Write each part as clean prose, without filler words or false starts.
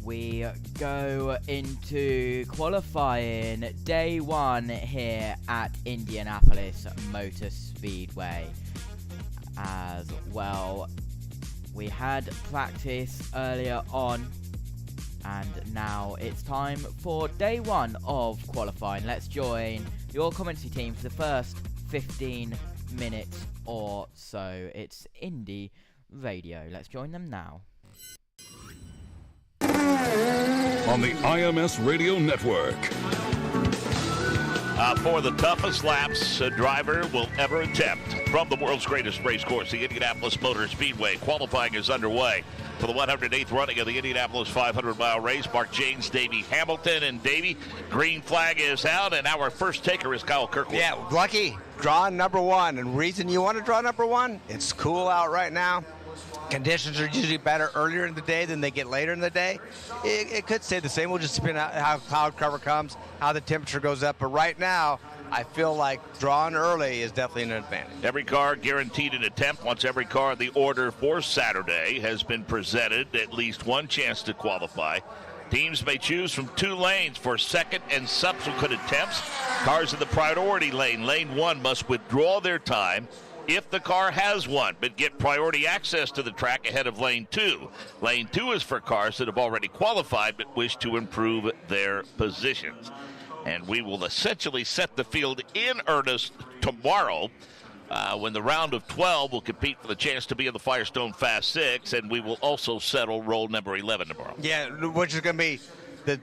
We go into qualifying day one here at Indianapolis Motor Speedway. As well, we had practice earlier on, and now it's time for day one of qualifying. Let's join your commentary team for the first 15 minutes or so. It's Indy Radio. Let's join them now. On the IMS Radio Network. For the toughest laps a driver will ever attempt from the world's greatest race course, the Indianapolis Motor Speedway. Qualifying is underway for the 108th running of the Indianapolis 500-mile race. Mark James, Davey Hamilton, and Davey, green flag is out, and our first taker is Kyle Kirkwood. Yeah, lucky, draw number one. And reason you want to draw number one, it's cool out right now. Conditions are usually better earlier in the day than they get later in the day. It could stay the same. We'll just depend on how cloud cover comes, how the temperature goes up. But right now, I feel like drawing early is definitely an advantage. Every car guaranteed an attempt. Once every car in the order for Saturday has been presented at least one chance to qualify. Teams may choose from two lanes for second and subsequent attempts. Cars in the priority lane, lane one, must withdraw their time if the car has one, but get priority access to the track ahead of lane two. Lane two is for cars that have already qualified but wish to improve their positions. And we will essentially set the field in earnest tomorrow when the round of 12 will compete for the chance to be in the Firestone Fast Six, and we will also settle roll number 11 tomorrow. Yeah, which is going to be the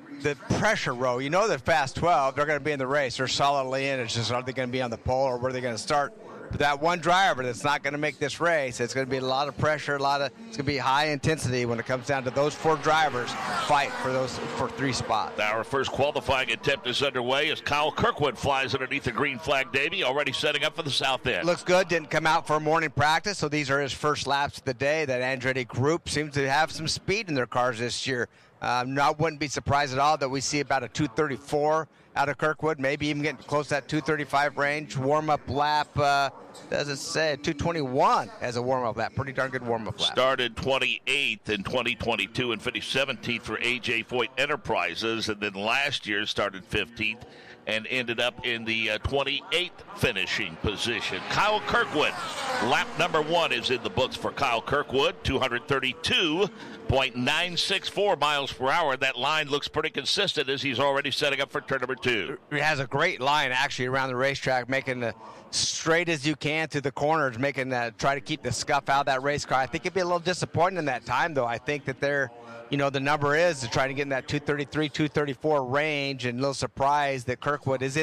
pressure row. You know, the Fast 12, they're going to be in the race. They're solidly in. It's just, are they going to be on the pole or where are they going to start? But that one driver that's not going to make this race, it's going to be a lot of pressure, it's going to be high intensity when it comes down to those four drivers fight for three spots. Our first qualifying attempt is underway as Kyle Kirkwood flies underneath the green flag, Davey, already setting up for the south end. Looks good, didn't come out for a morning practice, so these are his first laps of the day. That Andretti group seems to have some speed in their cars this year. Wouldn't be surprised at all that we see about a 234 out of Kirkwood, maybe even getting close to that 235 range. Warm-up lap, does it say 221 as a warm-up lap? Pretty darn good warm-up lap. Started 28th in 2022 and finished 17th for A.J. Foyt Enterprises, and then last year started 15th and ended up in the 28th finishing position. Kyle Kirkwood, lap number one is in the books for Kyle Kirkwood, 232.964 miles per hour. That line looks pretty consistent as he's already setting up for turn number two. He has a great line actually around the racetrack, making the straight as you can through the corners, try to keep the scuff out of that race car. I think it'd be a little disappointing in that time, though. I think that the number is to try to get in that 233, 234 range, and a little surprised that Kirkwood is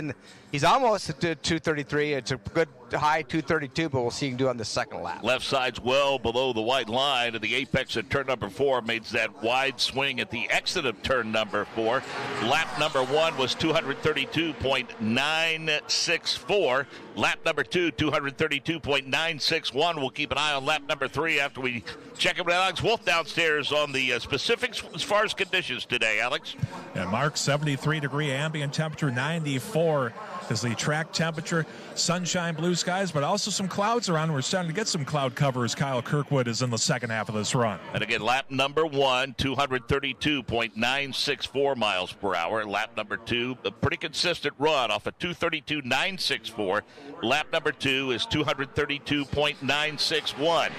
he's almost at 233. It's a good high 232, but we'll see what he can do on the second lap. Left side's well below the white line, and the apex at turn number four makes that wide swing at the exit of turn number four. Lap number one was 232.964. Lap number two, 232.961. We'll keep an eye on lap number three after we check in with Alex Wolf downstairs on the specifics as far as conditions today. Alex? And Mark, 73-degree ambient temperature, 94 is the track temperature. Sunshine, blue skies, but also some clouds around. We're starting to get some cloud cover as Kyle Kirkwood is in the second half of this run. And again, lap number one, 232.964 miles per hour. Lap number two, a pretty consistent run off of 232.964. Lap number two is 232.961.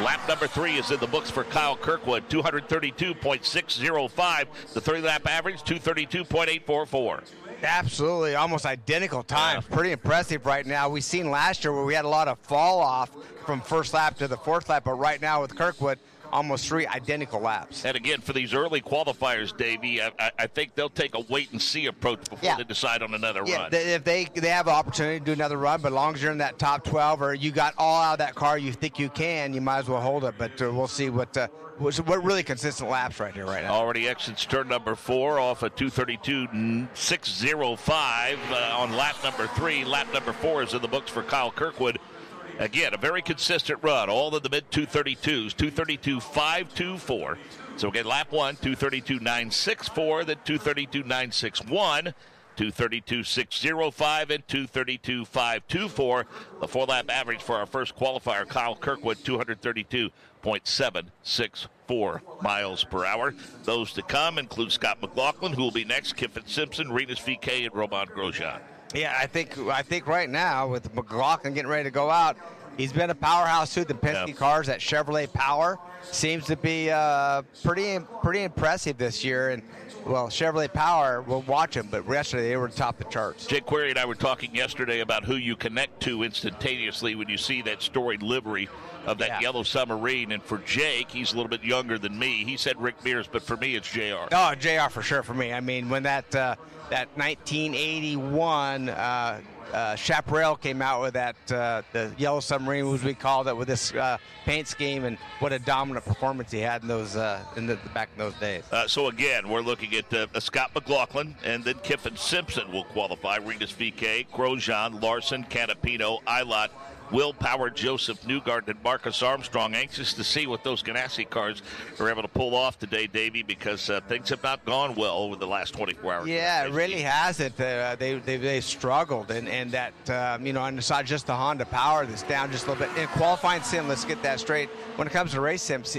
Lap number three is in the books for Kyle Kirkwood, 232.605. The 30-lap average, 232.844. Absolutely, almost identical times. Pretty impressive right now. We've seen last year where we had a lot of fall off from first lap to the fourth lap, but right now with Kirkwood, almost three identical laps. And again, for these early qualifiers, Davey, I think they'll take a wait-and-see approach before they decide on another run. If they have an opportunity to do another run, but as long as you're in that top 12 or you got all out of that car you think you can, you might as well hold it. But we'll see what really consistent laps right here right now. Already exits turn number four off a 232.605 on lap number three. Lap number four is in the books for Kyle Kirkwood. Again, a very consistent run, all in the mid-232s, 232.524. So again, lap one, 232.964, then 232.961, 232.605, and 232.524. The four-lap average for our first qualifier, Kyle Kirkwood, 232.764. 202.4 miles per hour. Those to come include Scott McLaughlin, who will be next, Kiffin Simpson, Renus VeeKay, and Romain Grosjean. Yeah, I think right now with McLaughlin getting ready to go out, he's been a powerhouse too. The Penske cars, that Chevrolet power seems to be pretty impressive this year. And well, Chevrolet power, we'll watch them, but yesterday they were top the charts. Jake Query and I were talking yesterday about who you connect to instantaneously when you see that storied livery of that yellow submarine. And for Jake, he's a little bit younger than me. He said Rick Mears, but for me, it's JR. Oh, JR for sure for me. I mean, when that 1981 Chaparral came out with that the yellow submarine, as we called it, with this paint scheme, and what a dominant performance he had in those back in those days. So again, we're looking at Scott McLaughlin, and then Kiffin Simpson will qualify. Renus VeeKay, Grosjean, Larson, Canapino, Ilott, Will Power, Joseph Newgarden, and Marcus Armstrong. Anxious to see what those Ganassi cars are able to pull off today, Davey, because things have not gone well over the last 24 hours. Yeah, it really hasn't. They've struggled, and that and it's not just the Honda power that's down just a little bit. In qualifying sim, let's get that straight. When it comes to race sims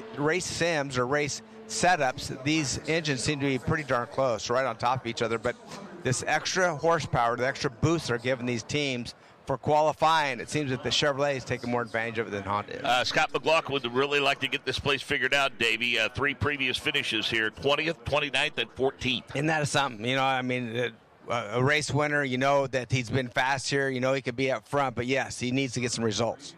or race setups, these engines seem to be pretty darn close, right on top of each other. But this extra horsepower, the extra boost they're giving these teams for qualifying, it seems that the Chevrolet is taking more advantage of it than Honda is. Scott McLaughlin would really like to get this place figured out, Davey. 3 previous finishes here, 20th, 29th, and 14th. And that is something, a race winner, that he's been fast here, he could be up front, but yes, he needs to get some results.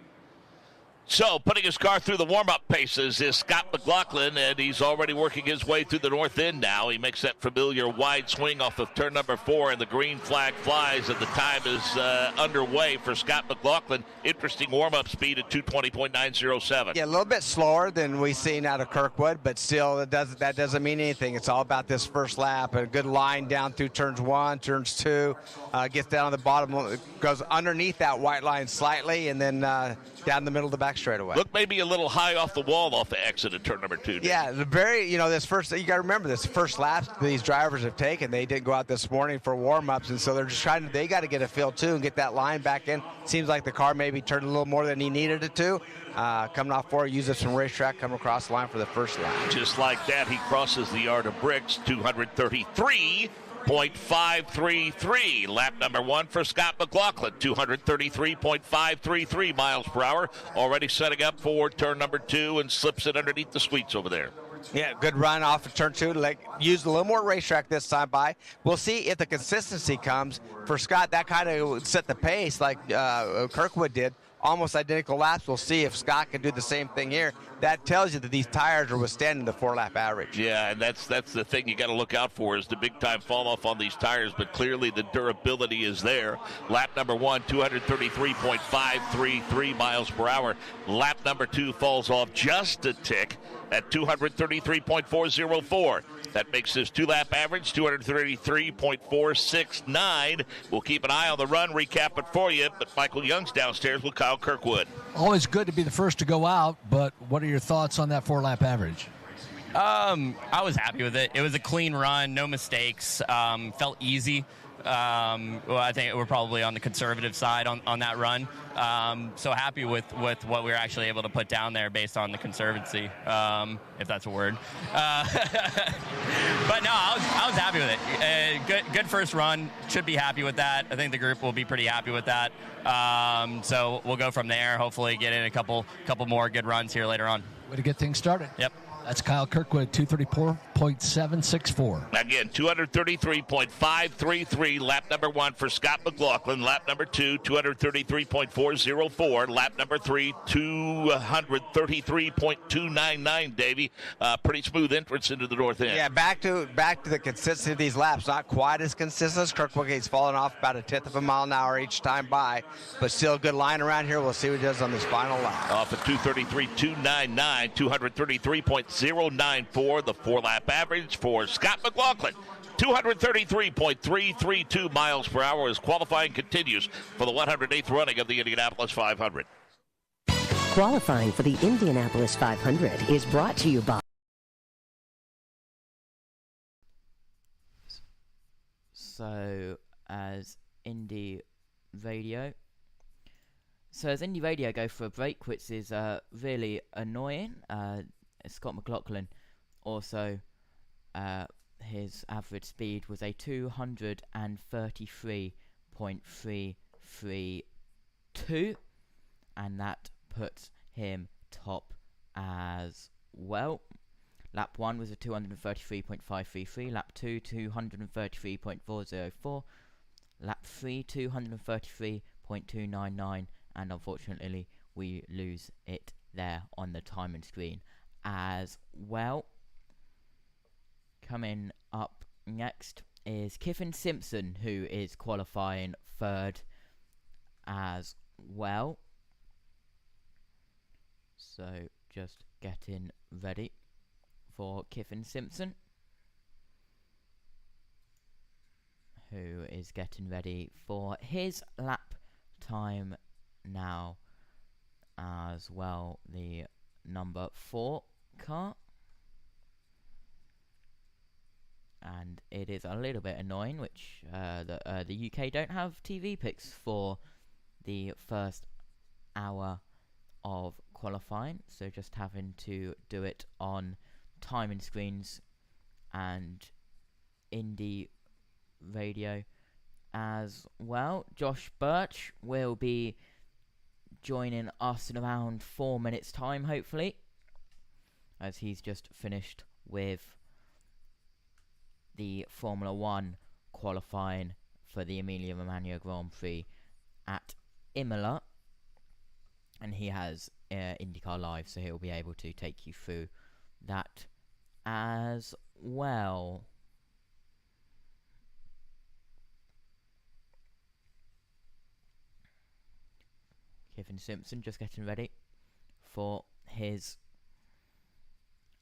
So, putting his car through the warm-up paces is Scott McLaughlin, and he's already working his way through the north end now. He makes that familiar wide swing off of turn number 4, and the green flag flies, and the time is underway for Scott McLaughlin. Interesting warm-up speed at 220.907. Yeah, a little bit slower than we've seen out of Kirkwood, but still, that doesn't mean anything. It's all about this first lap. A good line down through turns 1, turns 2, gets down on the bottom, goes underneath that white line slightly, and then down the middle of the back straightaway. Look maybe a little high off the wall off the exit at turn number 2. Yeah, this first, you got to remember this first laps these drivers have taken. They didn't go out this morning for warm-ups, and so they're just they got to get a feel too and get that line back in. Seems like the car maybe turned a little more than he needed it to. Coming off 4, uses some racetrack, coming across the line for the first lap. Just like that, he crosses the yard of bricks, 233.533. Lap number 1 for Scott McLaughlin, 233.533 miles per hour. Already setting up for turn number 2 and slips it underneath the sweets over there. Yeah, good run off of turn 2. Used a little more racetrack this time by. We'll see if the consistency comes. For Scott, that kind of set the pace like Kirkwood did. Almost identical laps. We'll see if Scott can do the same thing here. That tells you that these tires are withstanding the 4-lap average. Yeah, and that's the thing you got to look out for is the big-time fall-off on these tires, but clearly the durability is there. Lap number 1, 233.533 miles per hour. Lap number 2 falls off just a tick at 233.404. That makes his 2-lap average 233.469. We'll keep an eye on the run, recap it for you, but Michael Young's downstairs with Kyle Kirkwood. Always good to be the first to go out, but what are your thoughts on that 4-lap average? I was happy with it. It was a clean run, no mistakes, felt easy. I think we're probably on the conservative side on that run. So happy with what we were actually able to put down there based on the conservancy, if that's a word. But no, I was happy with it. Good first run. Should be happy with that. I think the group will be pretty happy with that. So we'll go from there. Hopefully get in a couple more good runs here later on. Way to get things started. Yep. That's Kyle Kirkwood, 234.764. Again, 233.533. Lap number 1 for Scott McLaughlin. Lap number 2, 233.404. Lap number 3, 233.299. Davey, pretty smooth entrance into the north end. Yeah, back to the consistency of these laps. Not quite as consistent as Kirkwood. He's falling off about a 1/10 of a mile an hour each time by, but still a good line around here. We'll see what he does on this final lap. Off at 233.299, 233.094, the 4-lap average for Scott McLaughlin. 233.332 miles per hour as qualifying continues for the 108th running of the Indianapolis 500. Qualifying for the Indianapolis 500 is brought to you by... So, as Indy Radio go for a break, which is really annoying. Scott McLaughlin also, his average speed was a 233.332, and that puts him top as well. Lap 1 was a 233.533, lap 2 233.404, lap 3 233.299, and unfortunately we lose it there on the timing screen as well. Coming up next is Kyffin Simpson, who is qualifying third as well. So just getting ready for Kyffin Simpson, who is getting ready for his lap time now as well, the number 4 car. And it is a little bit annoying, which the UK don't have TV picks for the first hour of qualifying, so just having to do it on timing screens and Indy radio as well. Josh Birch will be joining us in around 4 minutes time, hopefully, as he's just finished with the Formula 1 qualifying for the Emilia-Romagna Grand Prix at Imola, and he has IndyCar Live, so he'll be able to take you through that as well. Kyffin Simpson just getting ready for his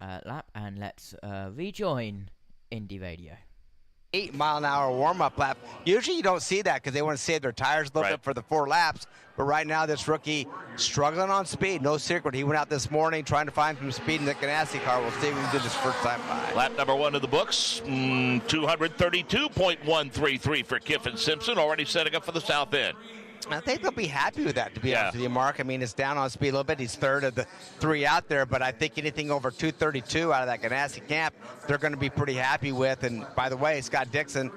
lap, and let's rejoin Indy Radio. 8-mile-an-hour warm-up lap. Usually you don't see that because they want to save their tires a little bit for the 4 laps. But right now, this rookie struggling on speed. No secret. He went out this morning trying to find some speed in the Ganassi car. We'll see if he can do this first time by. Lap number 1 of the books, 232.133 for Kyffin Simpson, already setting up for the south end. I think they'll be happy with that, to be honest with you, Mark. I mean, it's down on speed a little bit. He's third of the 3 out there, but I think anything over 232 out of that Ganassi camp, they're going to be pretty happy with. And by the way, Scott Dixon,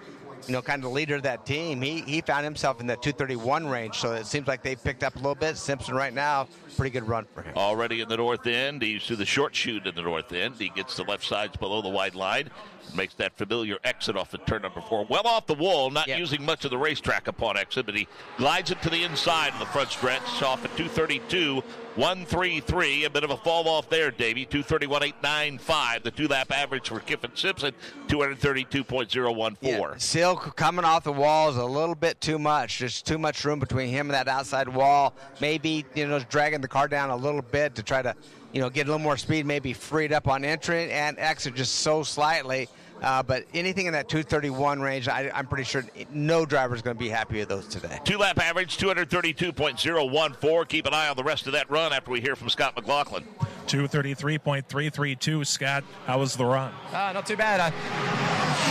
you know, kind of the leader of that team, he found himself in the 231 range, so it seems like they've picked up a little bit. Simpson right now, pretty good run for him. Already in the north end. He's to the short chute in the north end. He gets the left sides below the wide line. Makes that familiar exit off of turn number 4. Well off the wall, not using much of the racetrack upon exit, but he glides it to the inside of the front stretch, off at 232.133. A bit of a fall off there, Davey. 231.895. The 2-lap average for Kyffin Simpson, 232.014. Yeah, still coming off the wall is a little bit too much. There's too much room between him and that outside wall. Maybe, you know, dragging the car down a little bit to try to, you know, get a little more speed, maybe freed up on entry and exit just so slightly. But anything in that 231 range, I'm pretty sure no driver is going to be happy with those today. 2-lap average, 232.014. Keep an eye on the rest of that run after we hear from Scott McLaughlin. 233.332. Scott, how was the run? Not too bad.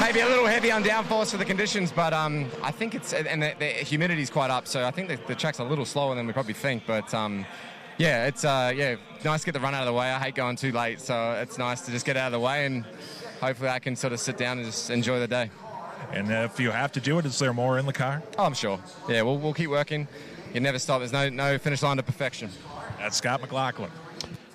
Maybe a little heavy on downforce for the conditions, but I think it's, and the humidity's quite up, so I think the track's a little slower than we probably think, but yeah, it's nice to get the run out of the way. I hate going too late, so it's nice to just get out of the way, and hopefully I can sort of sit down and just enjoy the day. And if you have to do it, is there more in the car? Oh, I'm sure. Yeah, we'll keep working. You never stop. There's no finish line to perfection. That's Scott McLaughlin.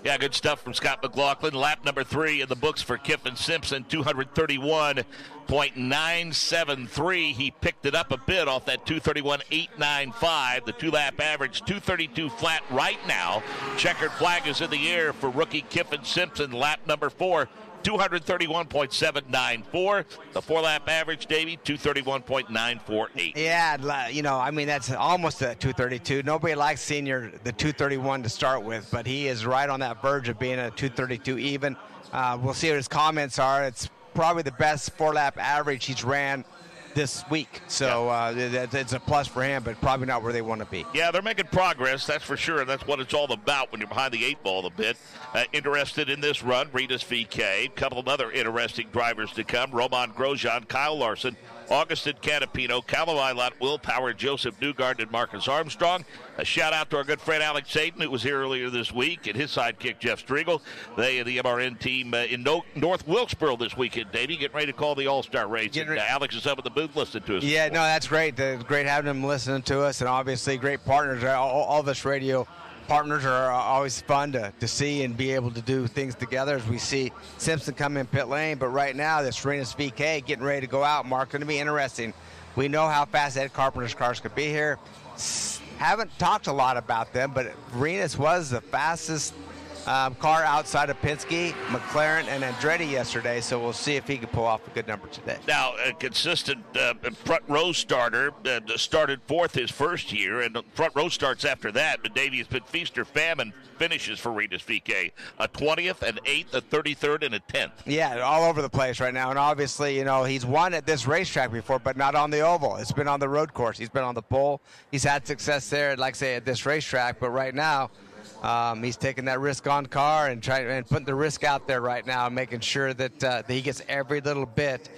Yeah, good stuff from Scott McLaughlin. Lap number 3 in the books for Kyffin Simpson, 231.973. He picked it up a bit off that 231.895. The 2-lap average, 232 flat right now. Checkered flag is in the air for rookie Kyffin Simpson. Lap number 4, 231.794. The 4-lap average, Davey, 231.948. Yeah, you know, I mean, that's almost a 232. Nobody likes seeing the 231 to start with, but he is right on that verge of being a 232 even. We'll see what his comments are. It's probably the best 4-lap average he's ran this week, so it's a plus for him, but probably not where they want to be. Yeah, they're making progress, that's for sure, and that's what it's all about when you're behind the 8 ball a bit. Interested in this run, read us VeeKay. A couple of other interesting drivers to come. Roman Grosjean, Kyle Larson, Augustin Canapino, Callum Ilott, Will Power, Joseph Newgarden, and Marcus Armstrong. A shout-out to our good friend Alex Hayden, who was here earlier this week, and his sidekick, Jeff Striegel. They are the MRN team in North Wilkesboro this weekend, Davey, getting ready to call the All-Star race. And, Alex is up at the booth listening to us. Yeah, no, that's great. It's great having them listening to us, and obviously great partners. All of us radio partners are always fun to see and be able to do things together as we see Simpson come in pit lane. But right now, this Renus VeeKay getting ready to go out. Mark, going to be interesting. We know how fast Ed Carpenter's cars could be here. Haven't talked a lot about them, but Renus was the fastest car outside of Penske, McLaren, and Andretti yesterday, so we'll see if he can pull off a good number today. Now, a consistent front row starter started fourth his first year, and front row starts after that, but Davey, has been feast or famine finishes for Renus VeeKay. A 20th, an 8th, a 33rd, and a 10th. Yeah, all over the place right now, and obviously, he's won at this racetrack before, but not on the oval. It's been on the road course. He's been on the pole. He's had success there, like I say, at this racetrack, but right now, he's taking that risk-on car and putting the risk out there right now, and making sure that he gets every little bit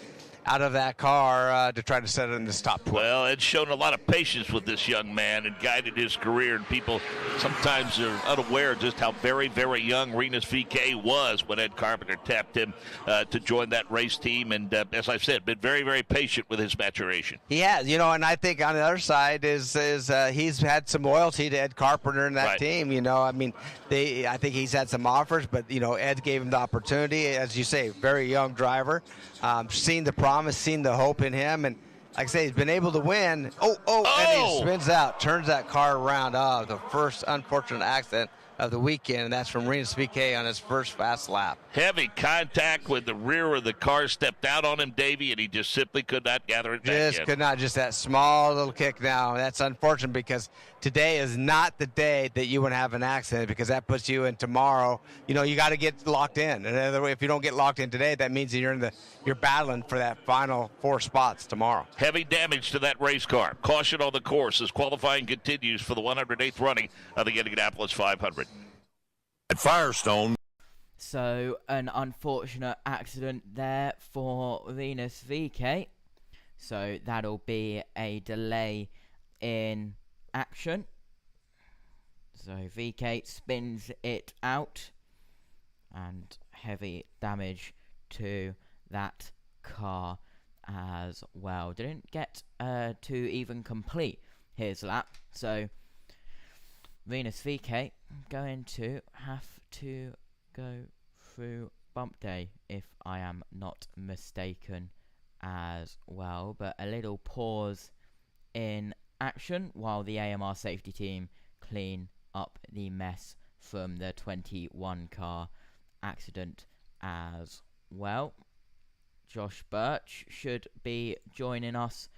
out of that car to try to set it in this top 12. Well, it's shown a lot of patience with this young man and guided his career, and people sometimes are unaware just how very, very young Renus VeeKay was when Ed Carpenter tapped him to join that race team, and as I've said, been very, very patient with his maturation. He has, and I think on the other side is he's had some loyalty to Ed Carpenter and that right. team. I think he's had some offers, but Ed gave him the opportunity. As you say, very young driver, seen the promise, seen the hope in him, and like I say, he's been able to win. And he spins out, turns that car around. The first unfortunate accident of the weekend, and that's from Renus VeeKay on his first fast lap. Heavy contact with the rear of the car, stepped out on him, Davey, and he just simply could not gather it back in. Could not, just that small little kick now. That's unfortunate because today is not the day that you would have an accident, because that puts you in tomorrow. You got to get locked in. And if you don't get locked in today, that means that you're battling for that final 4 spots tomorrow. Heavy damage to that race car. Caution on the course as qualifying continues for the 108th running of the Indianapolis 500. At Firestone. So, an unfortunate accident there for Renus VeeKay. So, that'll be a delay in action. So, VeeKay spins it out. And heavy damage to that car as well. Didn't get to even complete his lap. So, Renus VeeKay going to have to go through bump day, if I am not mistaken, as well. But a little pause in action while the AMR safety team clean up the mess from the 21 car accident as well. Josh Birch should be joining us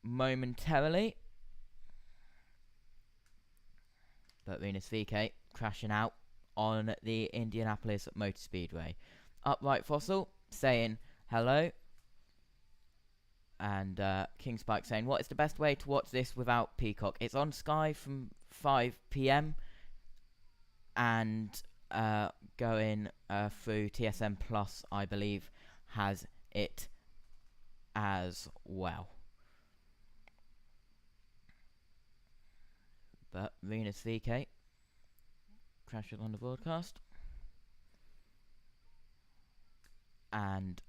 momentarily. But Renus VeeKay crashing out on the Indianapolis Motor Speedway. Upright Fossil saying hello. And King Spike saying, what is the best way to watch this without Peacock? It's on Sky from 5 p.m. and going through TSN Plus, I believe, has it as well. But Renus VeeKay crashing on the broadcast. And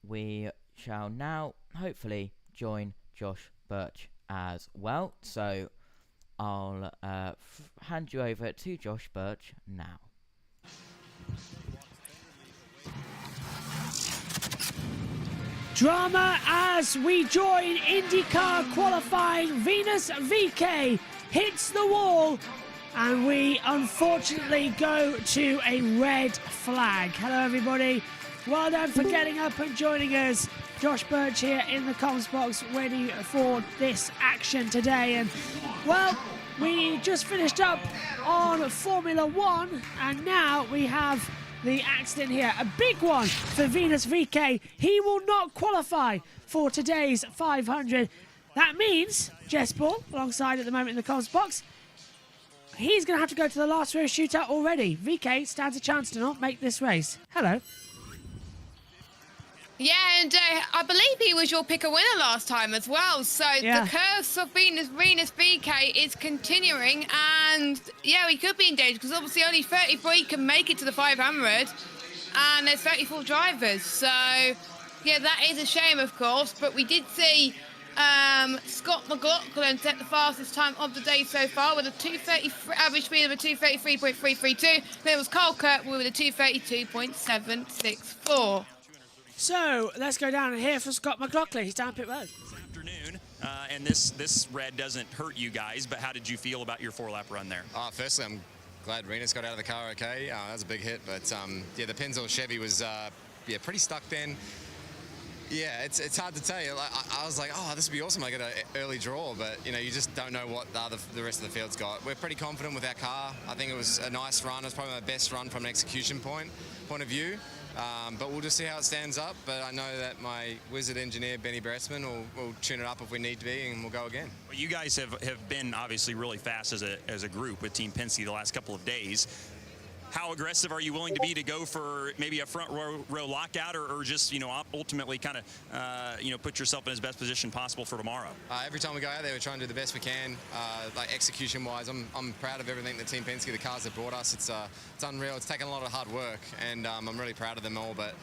we shall now hopefully join Josh Birch as well. So I'll hand you over to Josh Birch now. Drama as we join IndyCar qualifying. Renus VeeKay hits the wall and we unfortunately go to a red flag. Hello everybody, well done for getting up and joining us. Josh Birch here in the comms box waiting for this action today. And well, we just finished up on Formula One and now we have the accident here, a big one for Renus VeeKay. He will not qualify for today's 500. That means Jess Ball, alongside at the moment in the comms box, he's going to have to go to the last race shootout already. VeeKay stands a chance to not make this race. Hello. Yeah, and I believe he was your picker winner last time as well. So the curse of Venus VeeKay is continuing, and yeah, we could be in danger because obviously only 33 can make it to the 500, and there's 34 drivers. So yeah, that is a shame, of course. But we did see Scott McLaughlin set the fastest time of the day so far with a 2:33 average speed of a 2:33.332. Then it was Kyle Kirkwood with a 2:32.764. So let's go down and hear from Scott McLaughlin. He's down pit road. This afternoon, and this red doesn't hurt you guys, but how did you feel about your 4-lap run there? Firstly, I'm glad Renus got out of the car okay. That was a big hit, but yeah, the Pennzoil Chevy was pretty stuck then. Yeah, it's hard to tell you. I was like, oh, this would be awesome. I get an early draw, but you know, you just don't know what the rest of the field's got. We're pretty confident with our car. I think it was a nice run. It was probably my best run from an execution point of view. But we'll just see how it stands up. But I know that my wizard engineer, Benny Bressman, will tune it up if we need to be, and we'll go again. Well, you guys have been obviously really fast as a group with Team Penske the last couple of days. How aggressive are you willing to be to go for maybe a front row lockout, or just, you know, ultimately kind of, you know, put yourself in as best position possible for tomorrow? Every time we go out there, we try and do the best we can. Like execution-wise, I'm proud of everything that Team Penske, the cars have brought us. It's unreal. It's taken a lot of hard work, and I'm really proud of them all. But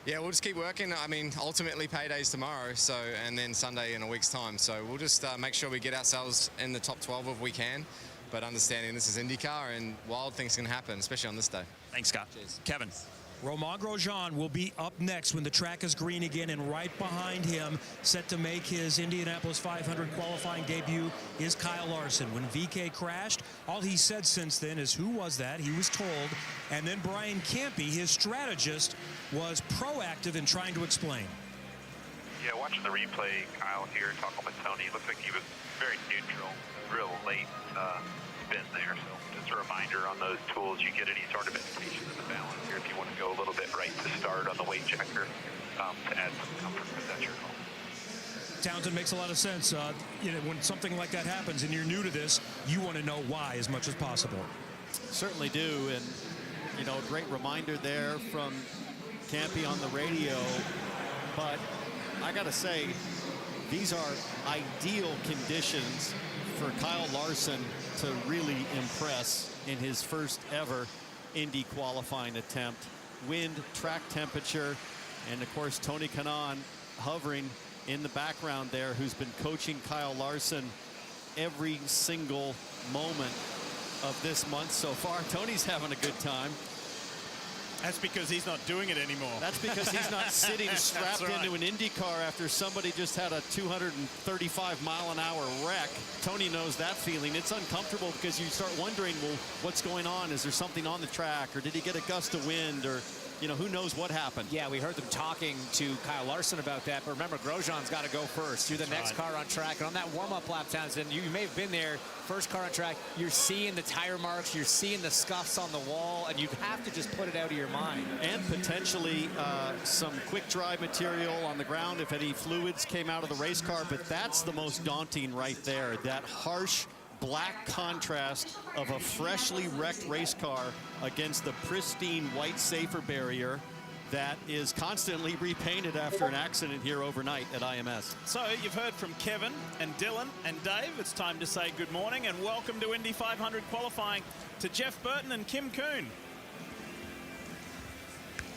yeah, we'll just keep working. I mean, ultimately payday's tomorrow, so, and then Sunday in a week's time. So we'll just make sure we get ourselves in the top 12 if we can. But understanding this is IndyCar and wild things can happen, especially on this day. Thanks, Scott. Cheers. Kevin. Romain Grosjean will be up next when the track is green again, and right behind him, set to make his Indianapolis 500 qualifying debut, is Kyle Larson. When VeeKay crashed, all he said since then is, who was that? He was told. And then Brian Campy, his strategist, was proactive in trying to explain. Yeah, watching the replay, Kyle here talking with Tony, looks like he was very neutral, real late spin there. So just a reminder on those tools, you get any sort of indication of the balance here if you want to go a little bit right to start on the weight checker to add some comfort, but that's your call. Townsend, makes a lot of sense. You know, when something like that happens and you're new to this, you want to know why as much as possible. Certainly do, and you know, a great reminder there from Campy on the radio. But I got to say, these are ideal conditions for Kyle Larson to really impress in his first ever Indy qualifying attempt. Wind, track temperature, and of course Tony Kanaan hovering in the background there, who's been coaching Kyle Larson every single moment of this month so far. Tony's having a good time. That's because he's not doing it anymore. That's because he's not sitting strapped into an IndyCar after somebody just had a 235-mile-an-hour wreck. Tony knows that feeling. It's uncomfortable because you start wondering, well, what's going on? Is there something on the track, or did he get a gust of wind, or you know, who knows what happened? Yeah, we heard them talking to Kyle Larson about that, but remember, Grosjean's got to go first. You're the next car on track, and on that warm-up lap, Townsend, you may have been there, first car on track, you're seeing the tire marks, you're seeing the scuffs on the wall, and you have to just put it out of your mind. And potentially some quick dry material on the ground if any fluids came out of the race car, but that's the most daunting right there, that harsh black contrast of a freshly wrecked race car against the pristine white safer barrier that is constantly repainted after an accident here overnight at IMS. So you've heard from Kevin and Dylan and Dave. It's time to say good morning and welcome to Indy 500 qualifying to Jeff Burton and Kim Kuhn.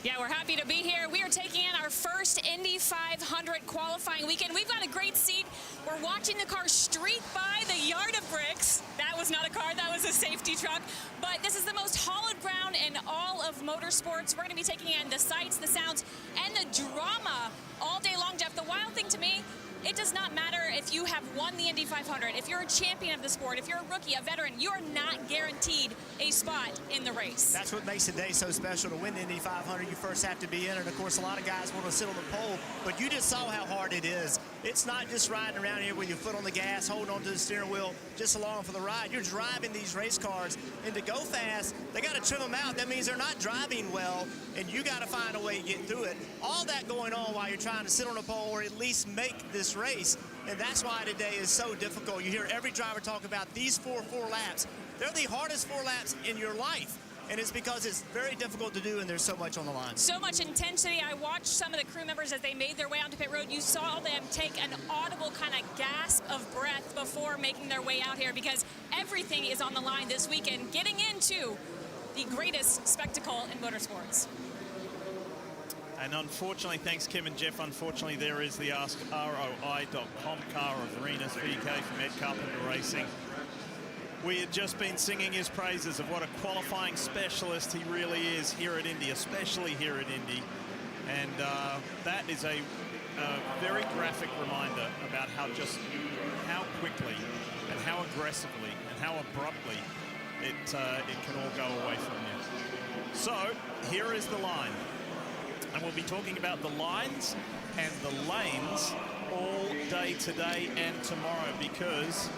Yeah, we're happy to be here. We are taking in our first Indy 500 qualifying weekend. We've got a great seat. We're watching the car streak by the yard of bricks. That was not a car, that was a safety truck. But this is the most hallowed ground in all of motorsports. We're going to be taking in the sights, the sounds, and the drama all day long, Jeff. The wild thing to me, it does not matter if you have won the Indy 500, if you're a champion of the sport, if you're a rookie, a veteran, you are not guaranteed a spot in the race. That's what makes today so special. To win the Indy 500, you first have to be in it. And of course, a lot of guys want to sit on the pole, but you just saw how hard it is. It's not just riding around here with your foot on the gas, holding onto the steering wheel, just along for the ride. You're driving these race cars, and to go fast, they got to trim them out. That means they're not driving well, and you got to find a way to get through it. All that going on while you're trying to sit on the pole or at least make this race, and that's why today is so difficult. You hear every driver talk about these four laps. They're the hardest 4 laps in your life. and it's because it's very difficult to do and there's so much on the line. So much intensity. I watched some of the crew members as they made their way onto pit road. You saw them take an audible kind of gasp of breath before making their way out here because everything is on the line this weekend, getting into the greatest spectacle in motorsports. And unfortunately, thanks Kim and Jeff, unfortunately there is the AskROI.com car of Rinus VeeKay from Ed Carpenter Racing. We had just been singing his praises of what a qualifying specialist he really is here at Indy, especially here at Indy. And that is a very graphic reminder about how quickly and how aggressively and how abruptly it can all go away from you. So here is the line. And we'll be talking about the lines and the lanes all day today and tomorrow because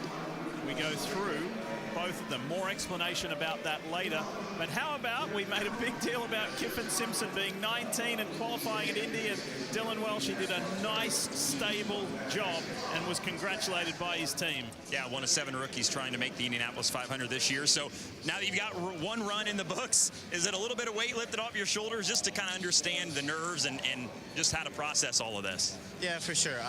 we go through both of them. More explanation about that later. But how about we made a big deal about Kyffin Simpson being 19 and qualifying at Indy, and Dylan Welsh, he did a nice, stable job and was congratulated by his team. Yeah, one of 7 rookies trying to make the Indianapolis 500 this year. So now that you've got one run in the books, is it a little bit of weight lifted off your shoulders just to kind of understand the nerves and just how to process all of this? Yeah, for sure.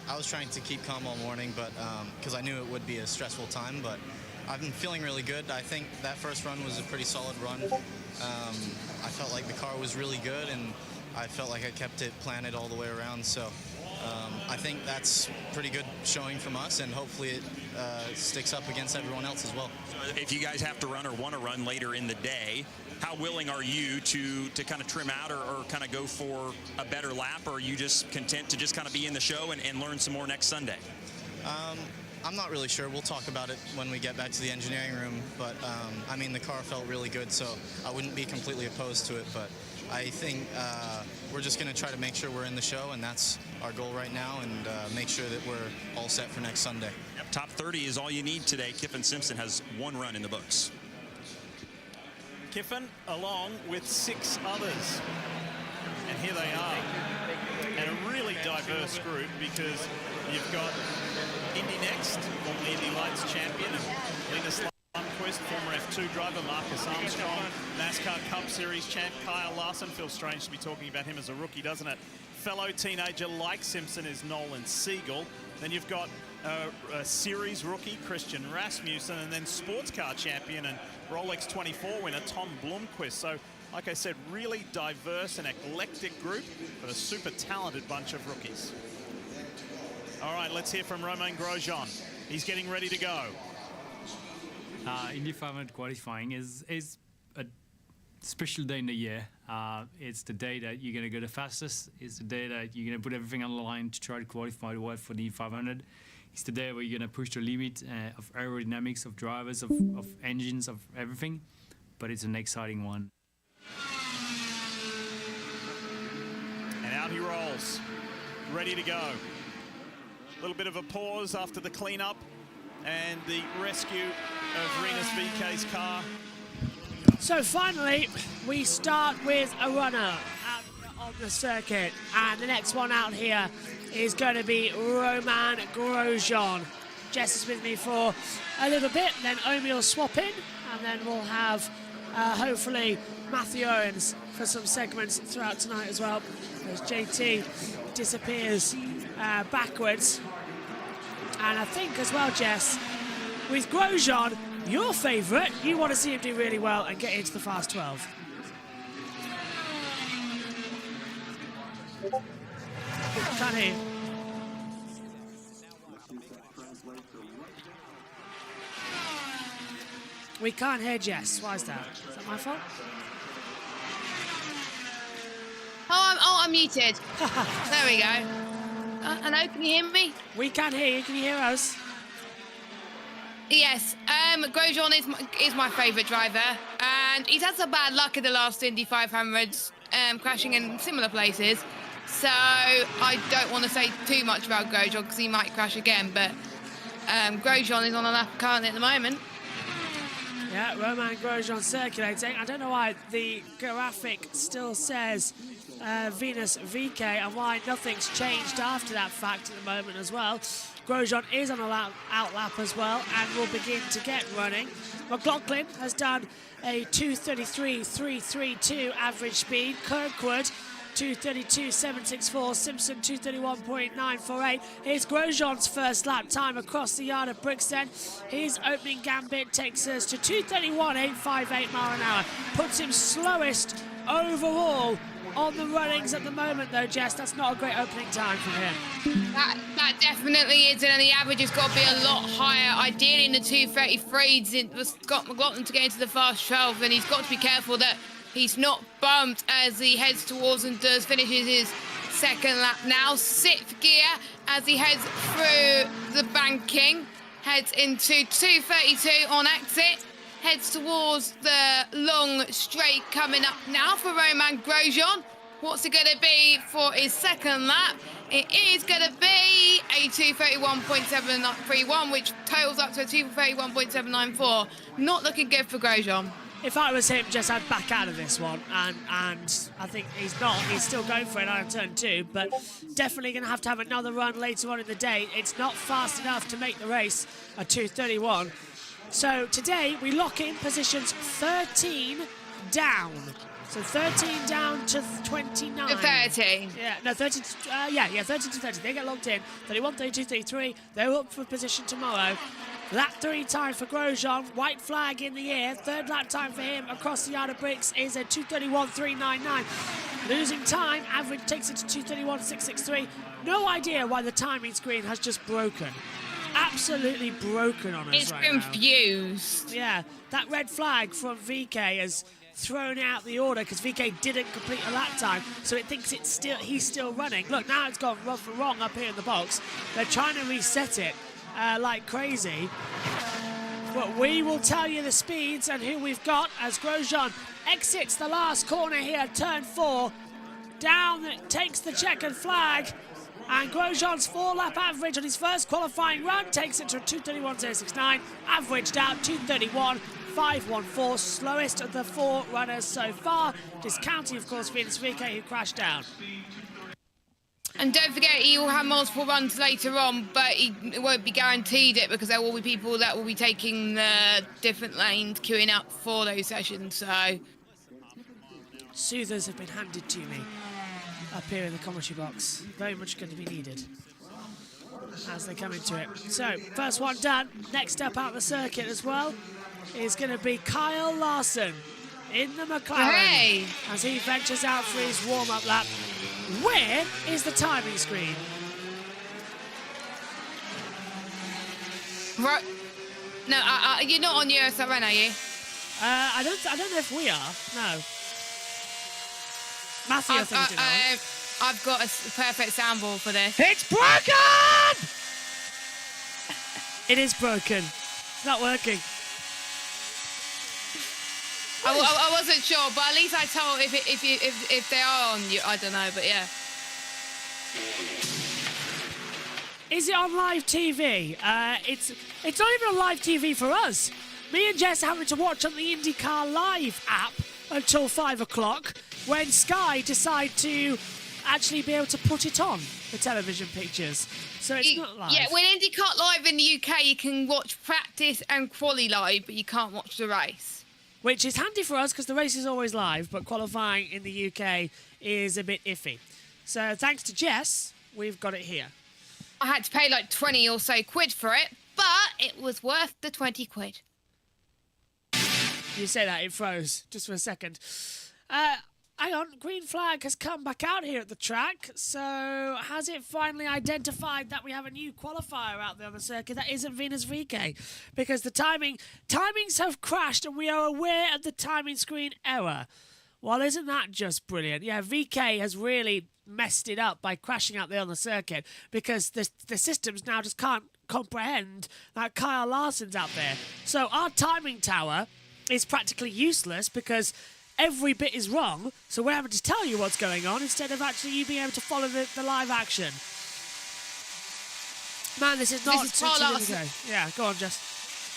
I was trying to keep calm all morning, but because I knew it would be a stressful time, but I've been feeling really good. I think that first run was a pretty solid run. I felt like the car was really good, and I felt like I kept it planted all the way around. So I think that's pretty good showing from us, and hopefully it sticks up against everyone else as well. So if you guys have to run or want to run later in the day, how willing are you to kind of trim out or kind of go for a better lap, or are you just content to just kind of be in the show and learn some more next Sunday? I'm not really sure. We'll talk about it when we get back to the engineering room. But, I mean, the car felt really good, so I wouldn't be completely opposed to it. But I think we're just going to try to make sure we're in the show, and that's our goal right now, and make sure that we're all set for next Sunday. Yep, top 30 is all you need today. Kyffin Simpson has 1 run in the books. Kyffin along with 6 others. And here they are. And a really diverse group because you've got Indy Next, formerly Indy Lights champion, and Linus Lundqvist, former F2 driver, Marcus Armstrong, NASCAR Cup Series champ Kyle Larson. Feels strange to be talking about him as a rookie, doesn't it? Fellow teenager like Simpson is Nolan Siegel. Then you've got a series rookie, Christian Rasmussen, and then sports car champion and Rolex 24 winner, Tom Blomqvist. So, like I said, really diverse and eclectic group, but a super talented bunch of rookies. All right, let's hear from Romain Grosjean. He's getting ready to go. Indy 500 qualifying is a special day in the year. It's the day that you're going to go the fastest. It's the day that you're going to put everything on the line to try to qualify well for the 500. It's the day where you're going to push the limit of aerodynamics, of drivers, of engines, of everything. But it's an exciting one. And out he rolls, ready to go. A little bit of a pause after the cleanup and the rescue of Rinus VeeKay's car. So finally, we start with a runner out on the circuit, and the next one out here is going to be Romain Grosjean. Jess is with me for a little bit, then Omi will swap in, and then we'll have hopefully Matthew Owens for some segments throughout tonight as well, as JT disappears backwards. And I think as well, Jess, with Grosjean, your favourite, you want to see him do really well and get into the Fast 12. Can't hear. We can't hear Jess. Why is that? Is that my fault? I'm muted. There we go. Hello, can you hear me? We can hear you. Can you hear us? Yes. Grosjean is my favourite driver, and he's had some bad luck in the last Indy 500s, crashing in similar places. So I don't want to say too much about Grosjean because he might crash again, but Grosjean is on a lap currently at the moment. Yeah, Romain Grosjean circulating. I don't know why the graphic still says Venus VeeKay, and why nothing's changed after that fact at the moment as well. Grosjean is on a outlap as well and will begin to get running. McLaughlin has done a 2:33.332 average speed. Kirkwood 2:32.764, Simpson 2:31.948. Here's Grosjean's first lap time across the yard of Brixton. His opening gambit takes us to 2:31.858 mile an hour. Puts him slowest overall on the runnings at the moment, though, Jess. That's not a great opening time from him. That definitely isn't, and the average has got to be a lot higher. Ideally in the 2:33s, it was Scott McLaughlin to get into the fast 12, and he's got to be careful that he's not bumped as he heads towards and finishes his second lap now. Sixth gear as he heads through the banking, heads into 2:32 on exit, heads towards the long straight coming up now for Romain Grosjean. What's it going to be for his second lap? It is going to be a 2:31.731, which totals up to a 2:31.794. Not looking good for Grosjean. If I was him, Jess, I'd back out of this one, and I think he's not. He's still going for it on turn 2, but definitely going to have another run later on in the day. It's not fast enough to make the race a 2:31. So today we lock in positions 13 down. So 13 down to 29. To 30. Yeah, no, 13 to, 13 to 30. They get locked in. 31, 32, 33. They're up for position tomorrow. Lap 3 time for Grosjean. White flag in the air. Third lap time for him across the yard of bricks is a 2:31.399. Losing time. Average takes it to 2:31.663. No idea why the timing screen has just broken. Absolutely broken on us it's right now. It's confused. Yeah, that red flag from VeeKay has thrown out the order because VeeKay didn't complete a lap time, so it thinks he's still running. Look, now it's gone wrong up here in the box. They're trying to reset it like crazy. But we will tell you the speeds and who we've got as Grosjean exits the last corner here, turn 4. Down takes the checkered flag. And Grosjean's 4-lap average on his first qualifying run takes it to 2:31.069, averaged out 2:31.514, slowest of the 4 runners so far, discounting, of course, Venus VeeKay, who crashed down. And don't forget, he will have multiple runs later on, but he won't be guaranteed it because there will be people that will be taking the different lanes, queuing up for those sessions, so... Soothers have been handed to me up here in the commentary box. Very much going to be needed as they come into it. So, first one done. Next up out the circuit as well is going to be Kyle Larson in the McLaren as he ventures out for his warm-up lap. Where is the timing screen? Right. No, you're not on USRN, are you? I don't know if we are. No. Matthew, I think I've got a perfect sample for this. It's broken! It is broken. It's not working. I wasn't sure, but at least I told if they are on you. I don't know, but yeah. Is it on live TV? It's not even on live TV for us. Me and Jess are having to watch on the IndyCar Live app until 5 o'clock. When Sky decide to actually be able to put it on, the television pictures. So it's not live. Yeah, when IndyCar Live in the UK, you can watch practice and quali live, but you can't watch the race. Which is handy for us because the race is always live, but qualifying in the UK is a bit iffy. So thanks to Jess, we've got it here. I had to pay like 20 or so quid for it, but it was worth the 20 quid. You say that, it froze just for a second. Hang on, green flag has come back out here at the track. So has it finally identified that we have a new qualifier out there on the circuit that isn't Venus VeeKay? Because the timings have crashed and we are aware of the timing screen error. Well, isn't that just brilliant? Yeah, VeeKay has really messed it up by crashing out there on the circuit because the systems now just can't comprehend that Kyle Larson's out there. So our timing tower is practically useless because every bit is wrong, so we're having to tell you what's going on instead of actually you being able to follow the live action. Man, this is not... This is Carl Larson. Yeah, go on, Jess.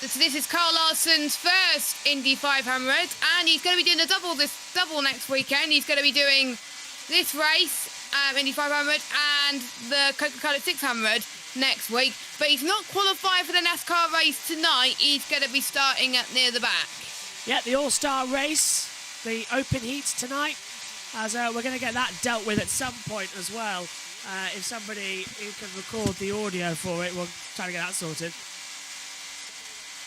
This is Carl Larson's first Indy 500, and he's going to be doing a double next weekend. He's going to be doing this race, Indy 500, and the Coca-Cola 600 next week. But he's not qualifying for the NASCAR race tonight. He's going to be starting at near the back. Yeah, the All-Star race, the open heats tonight, as we're going to get that dealt with at some point as well. If somebody who can record the audio for it, we'll try to get that sorted.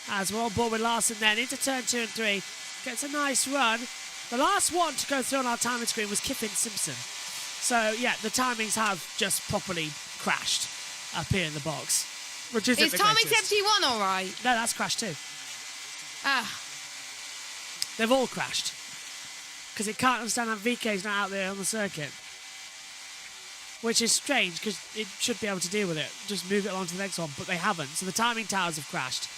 As we're on board with Larson then, into turn 2 and 3. Gets a nice run. The last one to go through on our timing screen was Kiffin Simpson. So, yeah, the timings have just properly crashed up here in the box. Which isn't Is timing 71 all right? No, that's crashed too. Ah. They've all crashed. Because it can't understand how VeeKay's not out there on the circuit. Which is strange, because it should be able to deal with it. Just move it along to the next one, but they haven't. So the timing towers have crashed.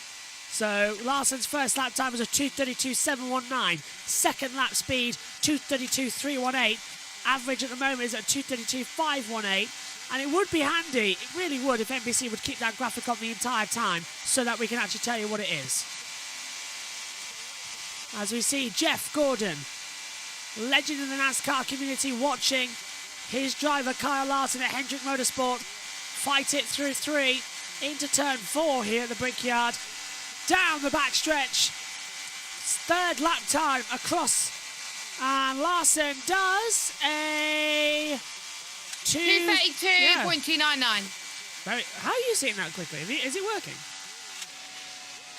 So Larson's first lap time was a 2:32.719. Second lap speed, 2:32.318. Average at the moment is at 2:32.518. And it would be handy, it really would, if NBC would keep that graphic on the entire time so that we can actually tell you what it is. As we see Jeff Gordon, legend in the NASCAR community, watching his driver Kyle Larson at Hendrick Motorsport fight it through 3 into turn 4 here at the Brickyard. Down the backstretch. Third lap time across. And Larson does a 2:32.299. How are you seeing that quickly? Is it working?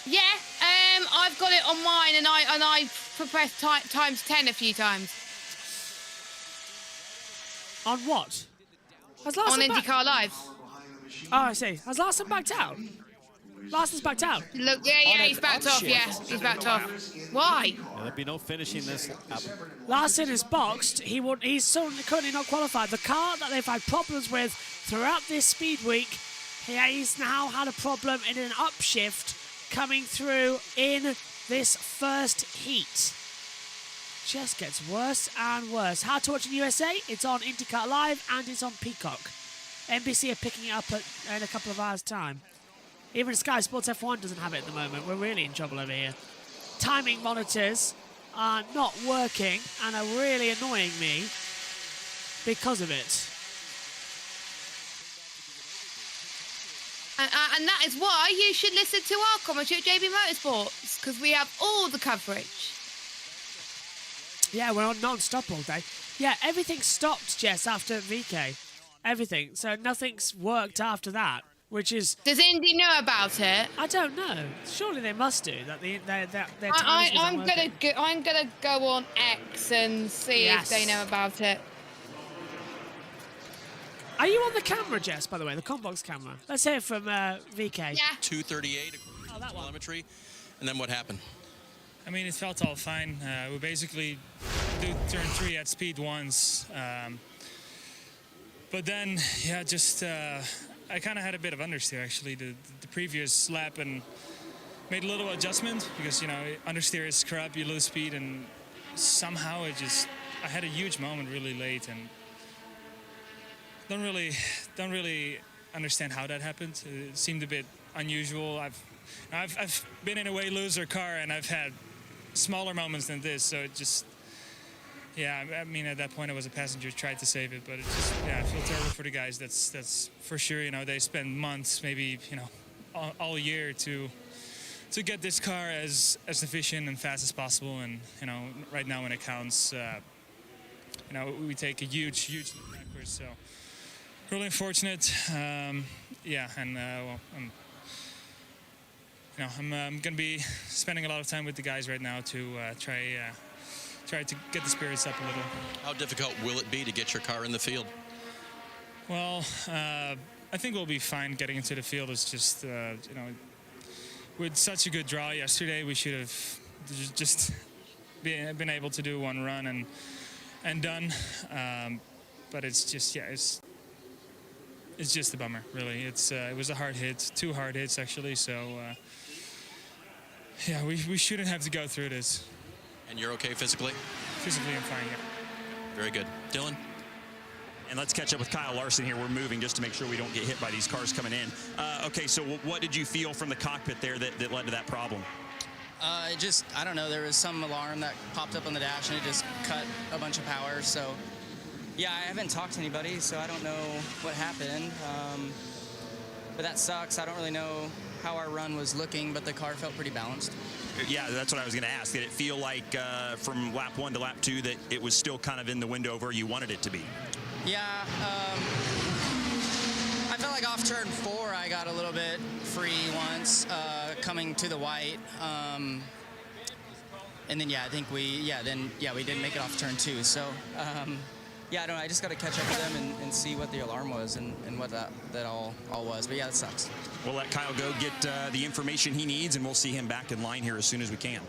Yeah, I've got it on mine, and I pressed times 10 a few times. On what? On IndyCar Live. Oh, I see. Has Larson backed out? Larson's backed out. Look, yeah, he's backed off. Yeah, he's backed off. Why? There'll be no finishing this lap. Larson is boxed. He's currently not qualified. The car that they've had problems with throughout this speed week, he's now had a problem in an upshift coming through in this first heat. Just gets worse and worse. How to watch in USA? It's on IndyCar Live and it's on Peacock. NBC are picking it up in a couple of hours' time. Even Sky Sports F1 doesn't have it at the moment. We're really in trouble over here. Timing monitors are not working and are really annoying me because of it. And that is why you should listen to our commentary at JBMotorsports, because we have all the coverage. Yeah, we're on non-stop all day. Yeah, everything stopped, Jess, after VeeKay. Everything. So nothing's worked after that, which is... Does Indy know about it? I don't know. Surely they must do. That their I'm gonna go on X and see if they know about it. Are you on the camera, Jess, by the way, the Combox camera? Let's hear from VeeKay. Yeah. 238 telemetry, and then what happened? I mean, it felt all fine. We basically did turn 3 at speed once. But then, yeah, just I kind of had a bit of understeer, actually, the previous lap, and made a little adjustment because, you know, understeer is crap, you lose speed, and somehow I had a huge moment really late, and don't really understand how that happened. It seemed a bit unusual. I've been in a way loser car, and I've had smaller moments than this, so it just, yeah, I mean, at that point I was a passenger, tried to save it, but it just, yeah, I feel terrible for the guys. That's for sure. You know, they spend months, maybe, you know, all year to get this car as efficient and fast as possible, and, you know, right now when it counts, you know, we take a huge leap backwards, so really unfortunate. Yeah, and well, I'm going to be spending a lot of time with the guys right now to try to get the spirits up a little. How difficult will it be to get your car in the field? Well, I think we'll be fine getting into the field. It's just, you know, with such a good draw yesterday, we should have just been able to do one run and done. But it's just, yeah, it's just a bummer, really. It was a hard hit, 2 hard hits actually. So yeah, we shouldn't have to go through this. And you're okay physically? Physically, I'm fine. Yeah. Very good, Dylan. And let's catch up with Kyle Larson here. We're moving just to make sure we don't get hit by these cars coming in. Okay, so what did you feel from the cockpit there that led to that problem? I don't know, there was some alarm that popped up on the dash and it just cut a bunch of power, so Yeah, I haven't talked to anybody, so I don't know what happened. But that sucks. I don't really know how our run was looking, but the car felt pretty balanced. Yeah, that's what I was going to ask. Did it feel like from lap 1 to lap 2 that it was still kind of in the window of where you wanted it to be? Yeah, I felt like off turn 4, I got a little bit free once coming to the white. And then, yeah, I think we didn't make it off turn 2. So, yeah, I don't know. I just got to catch up with them and see what the alarm was and what that all was. But, yeah, that sucks. We'll let Kyle go get the information he needs, and we'll see him back in line here as soon as we can.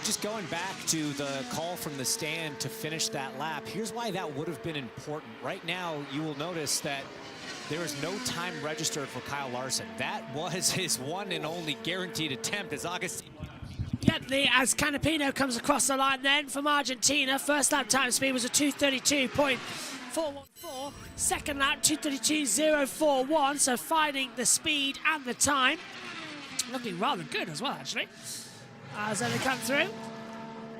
Just going back to the call from the stand to finish that lap, here's why that would have been important. Right now, you will notice that there is no time registered for Kyle Larson. That was his one and only guaranteed attempt as August. Yep, as Canapino comes across the line then from Argentina. First lap time speed was a 2:32.414. Second lap, 2:32.041. So finding the speed and the time. Looking rather good as well, actually, as they come through.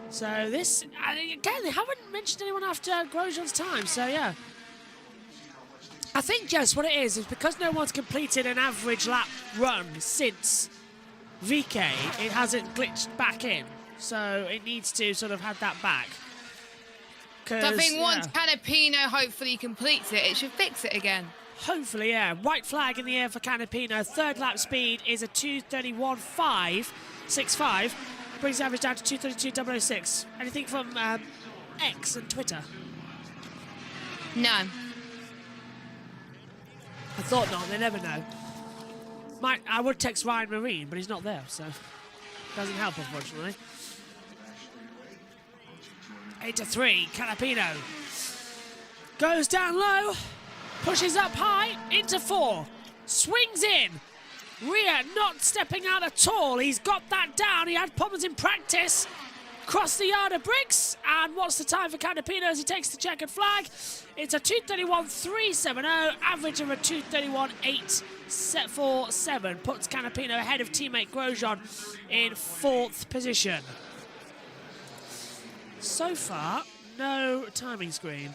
So this, again, they haven't mentioned anyone after Grosjean's time, so yeah. I think just what it is because no one's completed an average lap run since VeeKay, it hasn't glitched back in, so it needs to sort of have that back. So I think once Canapino hopefully completes it, it should fix it again. Hopefully, yeah. White flag in the air for Canapino. Third lap speed is a 2:31.565. Brings the average down to 2:32.006. Anything from X and Twitter? No. I thought not. They never know. I would text Ryan Marine, but he's not there, so doesn't help, unfortunately. 8-3, Canapino goes down low, pushes up high into 4, swings in. Rhea not stepping out at all. He's got that down. He had problems in practice. Across the yard of bricks, and what's the time for Canapino as he takes the checkered flag? It's a 2:31.370, average of a 2:31.847, puts Canapino ahead of teammate Grosjean in 4th position. So far, no timing screen.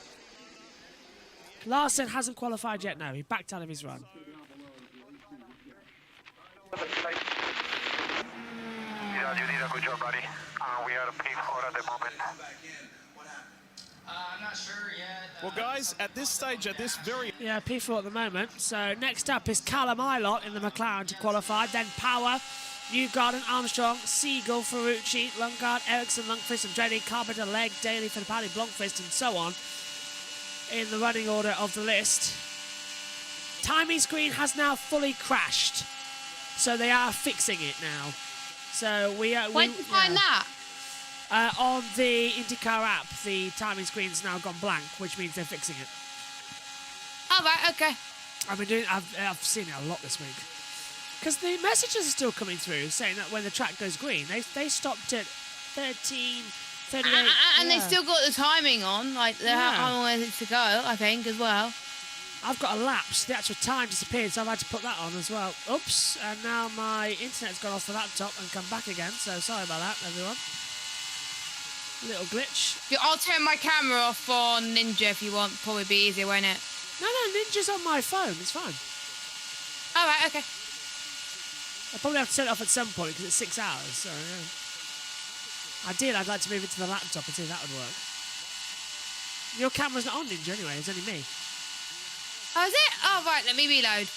Larson hasn't qualified yet, no, he backed out of his run. Yeah, you did a good job, buddy. We are P4 at the moment. I'm not sure yet. Well, guys, at this stage, at this very... Yeah, P4 at the moment. So next up is Callum Ilott in the McLaren to qualify. Then Power, Newgarden, Armstrong, Siegel, Ferrucci, Lundgaard, Ericsson, Lundqvist, Andretti, Carpenter, Legg, Daly, Fittipaldi, Blomqvist, and so on in the running order of the list. Timing screen has now fully crashed, so they are fixing it now. So when did you find that? On the IndyCar app, the timing screen's now gone blank, which means they're fixing it. Oh, right, okay. I've seen it a lot this week. Because the messages are still coming through saying that when the track goes green, they stopped at 13:38. And they still got the timing on, like how long is it to go, I think, as well. I've got a lapse. The actual time disappeared, so I've had to put that on as well. Oops, and now my internet's gone off the laptop and come back again, so sorry about that, everyone. Little glitch. Yeah, I'll turn my camera off on Ninja if you want. Probably be easier, won't it? No, Ninja's on my phone. It's fine. All right, okay. I'll probably have to turn it off at some point because it's 6 hours, so yeah. Ideally, I'd like to move it to the laptop and see if that would work. Your camera's not on, Ninja, anyway. It's only me. Oh, is it? Oh, right, let me reload.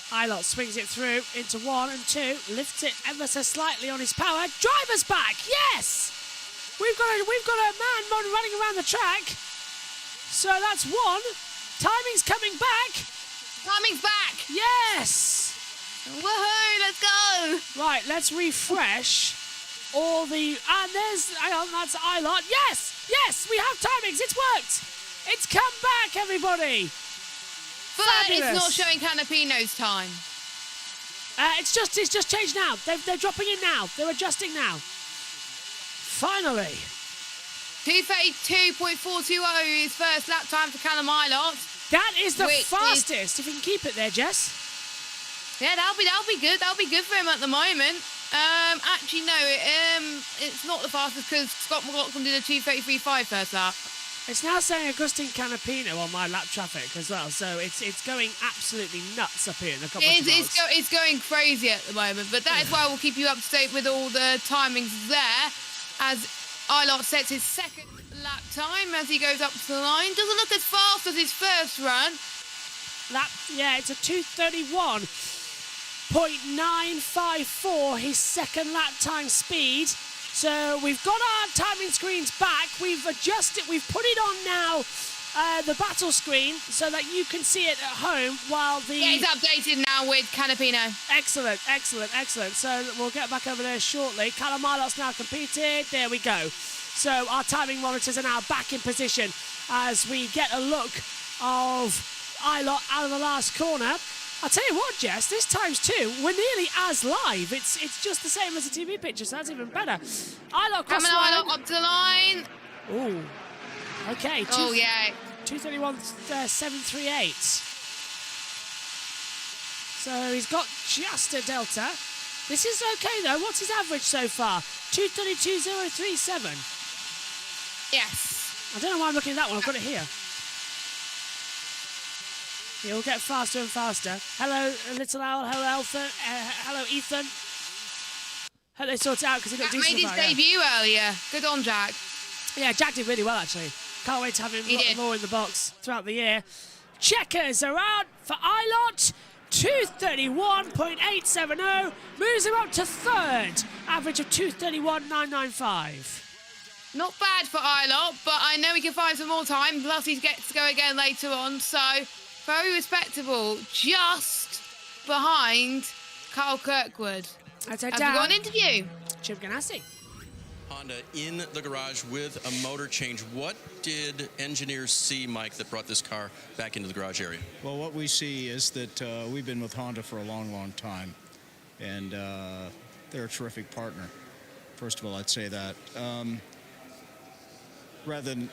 Ilott swings it through into 1 and 2, lifts it ever so slightly on his power. Driver's back, yes! We've got a man running around the track. So that's 1. Timing's coming back. Timing's back. Yes! Woohoo, let's go. Right, let's refresh all the... And there's... Hang on, that's Ilott. Yes! Yes, we have timings. It's worked. It's come back, everybody. But Fabulous. it's not showing Canapino's time. It's just changed now. They're dropping in now. They're adjusting now. Finally. 2:32.420 is first lap time for Callum Ilott. That is the fastest. If you can keep it there, Jess. Yeah, that'll be good. That'll be good for him at the moment. Actually, no. It's not the fastest because Scott McLaughlin did a 2:33.5 first lap. It's now saying Agustin Canapino on my lap traffic as well, so it's going absolutely nuts up here in the comments. It's going crazy at the moment, but that is why we'll keep you up to date with all the timings there, as Eilert sets his second lap time as he goes up to the line. Doesn't look as fast as his first run. It's a 2:31.954, his second lap time speed. So we've got our timing screens back. We've adjusted, we've put it on now, the battle screen, so that you can see it at home while the... Yeah, he's updated now with Canapino. Excellent. So we'll get back over there shortly. Callum Eilert's now competed. There we go. So our timing monitors are now back in position as we get a look of Eilert out of the last corner. I'll tell you what, Jess, this times two, we're nearly as live. It's just the same as the TV picture, so that's even better. Eilert coming up to the line. Ooh. Okay. 2:31.738. So he's got just a delta. This is okay, though. What's his average so far? 2:32.037. Yes. I don't know why I'm looking at that one. I've got it here. He'll get faster and faster. Hello, Little Owl. Hello, hello, Ethan. Hope they sort it out because he got decent. Made his debut earlier. Good on, Jack. Yeah, Jack did really well, actually. Can't wait to have him more in the box throughout the year. Checkers are out for Eilert. 2:31.870. Moves him up to third. Average of 2:31.995. Not bad for Eilert, but I know he can find some more time. Plus, he gets to go again later on, so... very respectable, just behind Kyle Kirkwood. Have we got an interview? Chip Ganassi. Honda in the garage with a motor change. What did engineers see, Mike, that brought this car back into the garage area? Well, what we see is that we've been with Honda for a long, long time, and they're a terrific partner. First of all, I'd say that. Rather than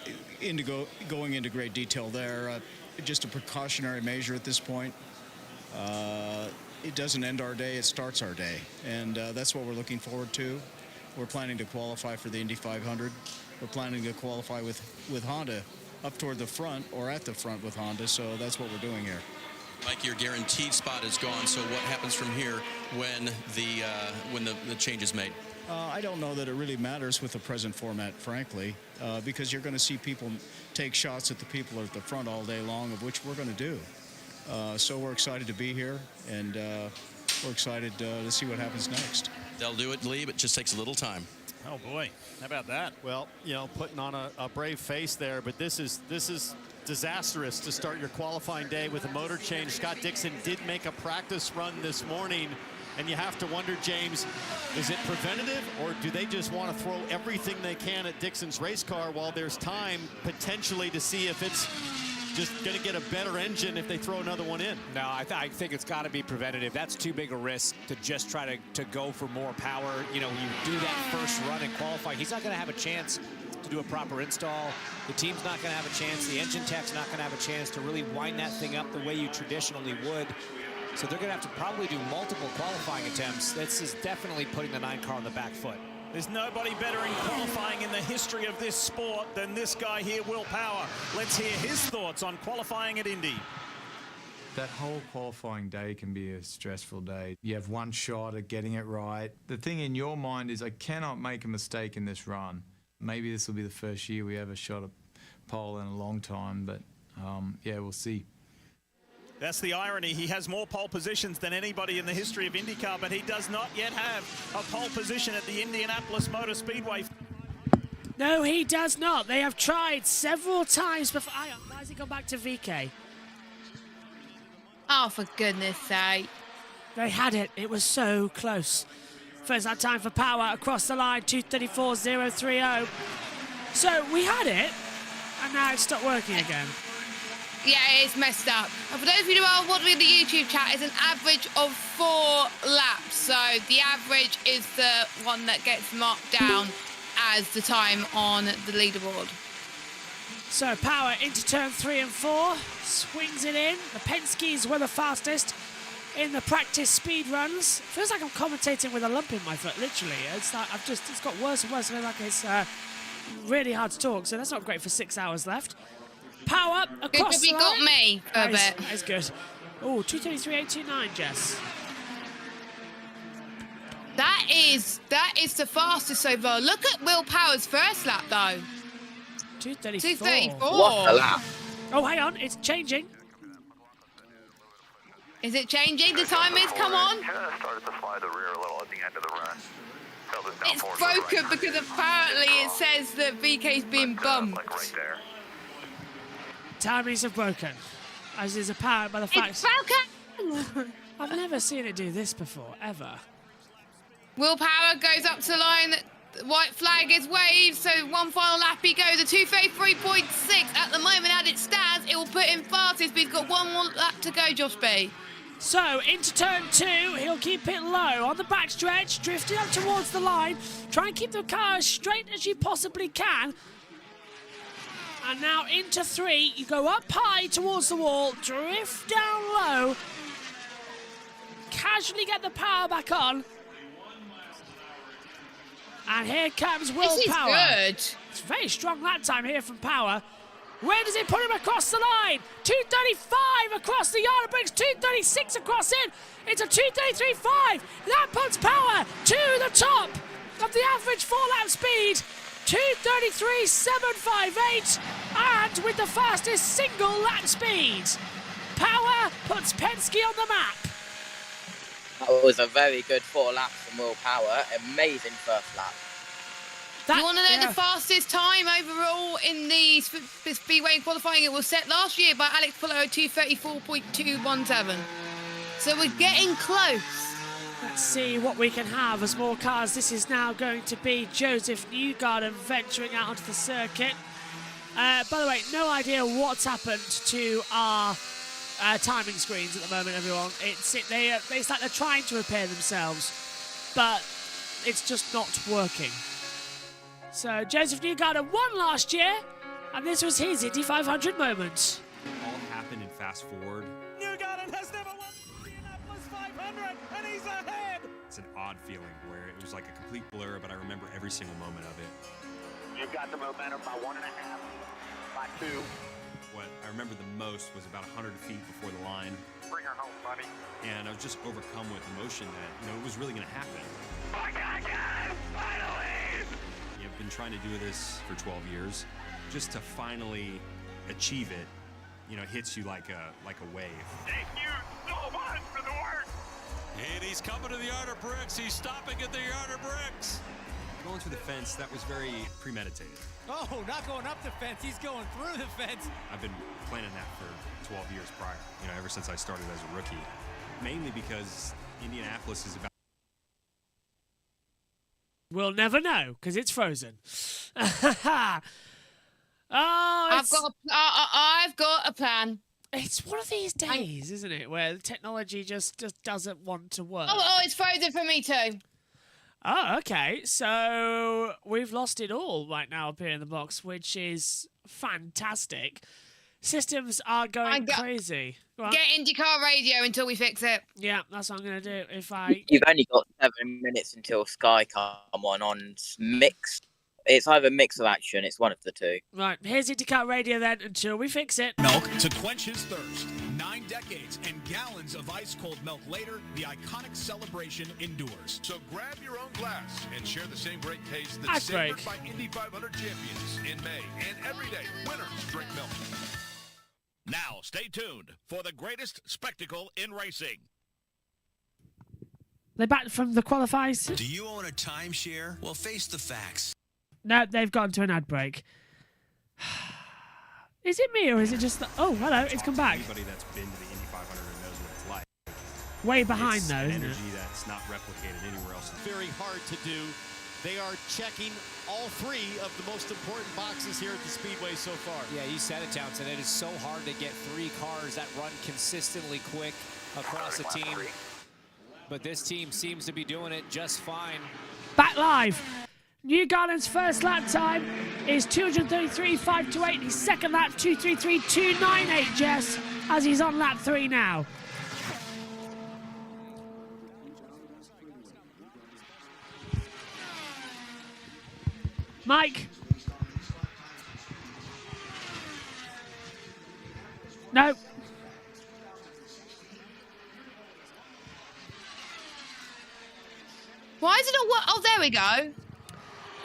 going into great detail there, just a precautionary measure at this point. It doesn't end our day, it starts our day. And that's what we're looking forward to. We're planning to qualify for the Indy 500. We're planning to qualify with Honda up toward the front or at the front with Honda, so that's what we're doing here. Mike, your guaranteed spot is gone, so what happens from here when the change is made? I don't know that it really matters with the present format, frankly, because you're going to see people take shots at the people at the front all day long, of which we're going to do. So we're excited to be here, and we're excited to see what happens next. They'll do it, Lee, but it just takes a little time. Oh, boy. How about that? Well, putting on a brave face there, but this is disastrous to start your qualifying day with a motor change. Scott Dixon did make a practice run this morning, and you have to wonder, James, is it preventative, or do they just want to throw everything they can at Dixon's race car while there's time potentially to see if it's just going to get a better engine if they throw another one in? No, I think it's got to be preventative. That's too big a risk to just try to go for more power. You do that first run and qualify. He's not going to have a chance to do a proper install. The team's not going to have a chance. The engine tech's not going to have a chance to really wind that thing up the way you traditionally would. So they're going to have to probably do multiple qualifying attempts. This is definitely putting the 9 car on the back foot. There's nobody better in qualifying in the history of this sport than this guy here, Will Power. Let's hear his thoughts on qualifying at Indy. That whole qualifying day can be a stressful day. You have one shot at getting it right. The thing in your mind is, I cannot make a mistake in this run. Maybe this will be the first year we have a shot at pole in a long time, but yeah, we'll see. That's the irony. He has more pole positions than anybody in the history of IndyCar, but he does not yet have a pole position at the Indianapolis Motor Speedway. No, he does not. They have tried several times before. Why has he gone back to VeeKay? Oh, for goodness sake. They had it. It was so close. First that time for Power across the line, 2:34.030. So we had it, and now it's stopped working again. Yeah, it's messed up. And for those of you who are watching the YouTube chat, it's an average of 4 laps. So the average is the one that gets marked down as the time on the leaderboard. So Power into turn 3 and 4, swings it in. The Penskes were the fastest in the practice speed runs. Feels like I'm commentating with a lump in my foot, literally. It's like it's got worse and worse. I feel like it's really hard to talk, so that's not great for 6 hours left. Power across the you line. got me for a bit. That's good. Oh, 2:33.829, Jess. That is the fastest so far. Look at Will Power's first lap, though. 2:34. What a lap. Oh, hang on, it's changing. Is it changing? The time is, come on. Started to fly the rear a little at the end of the run. It's broken because apparently it says that VeeKay's been bumped. Right there. Timings have broken, as is apparent by the fact. It's broken! I've never seen it do this before, ever. Will Power goes up to the line. White flag is waved, so one final lap he goes. A 2:33.6 at the moment, as it stands. It will put him fastest, but he's got one more lap to go, Josh B. So, into turn 2, he'll keep it low on the backstretch, drifting up towards the line. Try and keep the car as straight as you possibly can. And now into 3, you go up high towards the wall, drift down low, casually get the power back on. And here comes Will This is Power. good. It's a very strong lap time here from Power. Where does it put him across the line? 2:35 across the yard of bricks, 2:36 across in. It's a 2:33.5. That puts Power to the top of the average 4-lap speed. 2:33.758, and with the fastest single lap speed. Power puts Penske on the map. That was a very good 4 laps from Will Power. Amazing first lap. You want to know the fastest time overall in the Speedway qualifying? It was set last year by Alex Palou, 2:34.217. So we're getting close. Let's see what we can have as more cars. This is now going to be Joseph Newgarden venturing out onto the circuit. By the way, no idea what's happened to our timing screens at the moment, everyone. It's like they're trying to repair themselves, but it's just not working. So Joseph Newgarden won last year, and this was his Indy 500 moment. All happened in fast forward. Newgarden has never won the Indianapolis 500, and he's ahead. It's an odd feeling where it was like a complete blur, but I remember every single moment of it. You've got the momentum by 1.5, by 2. What I remember the most was about 100 feet before the line. Bring her home, buddy. And I was just overcome with emotion that, it was really going to happen. Oh my God, yes! Finally! I've been trying to do this for 12 years. Just to finally achieve it, hits you like a wave. Thank you so much for the work! And he's coming to the yard of bricks. He's stopping at the yard of bricks. Going through the fence, that was very premeditated. Oh, not going up the fence. He's going through the fence. I've been planning that for 12 years prior, ever since I started as a rookie. Mainly because Indianapolis is about... We'll never know, because it's frozen. I've got a plan. It's one of these days, isn't it, where the technology just doesn't want to work. Oh, it's frozen for me too. Oh, okay. So we've lost it all right now up here in the box, which is fantastic. Systems are going crazy. Get IndyCar radio until we fix it. Yeah, that's what I'm going to do. You've only got 7 minutes until Sky come on mixed. It's either mix or action. It's one of the two. Right, here's IndyCar radio then until we fix it. Milk to quench his thirst. 9 decades and gallons of ice-cold milk later, the iconic celebration endures. So grab your own glass and share the same great taste Ad that's savored break. by Indy 500 champions in May. And every day, winners drink milk. Now, stay tuned for the greatest spectacle in racing. They're back from the qualifiers. Do you own a timeshare? Well, face the facts. No, they've gone to an ad break. Is it me or is it just the... Oh, hello, it's come back. Anybody that's been to the Indy 500 knows what it's like. Way behind, It's though, an isn't it? energy that's not replicated anywhere else. Very hard to do. They are checking all 3 of the most important boxes here at the Speedway so far. Yeah, you said it, Townsend. It is so hard to get 3 cars that run consistently quick across the team. But this team seems to be doing it just fine. Back live. Newgarden's first lap time is 233.528. His second lap, 233.298, Jess, as he's on lap 3 now. Mike, No. Why is it not work? Oh, there we go.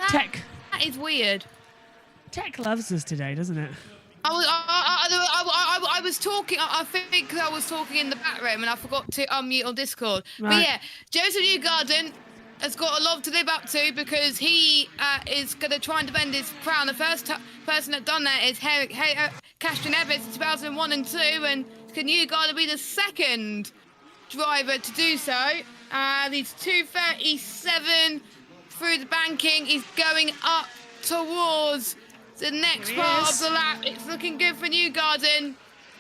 Tech. That is weird. Tech loves us today, doesn't it? I was talking. I think I was talking in the back room and I forgot to unmute on Discord. Right. But yeah, Joseph Newgarden has got a lot to live up to because he is going to try and defend his crown. The first person that done that is Cashton Evans in 2001 and 2, and can Newgarden be the second driver to do so? He's 2:37 through the banking. He's going up towards the next part of the lap. It's looking good for Newgarden.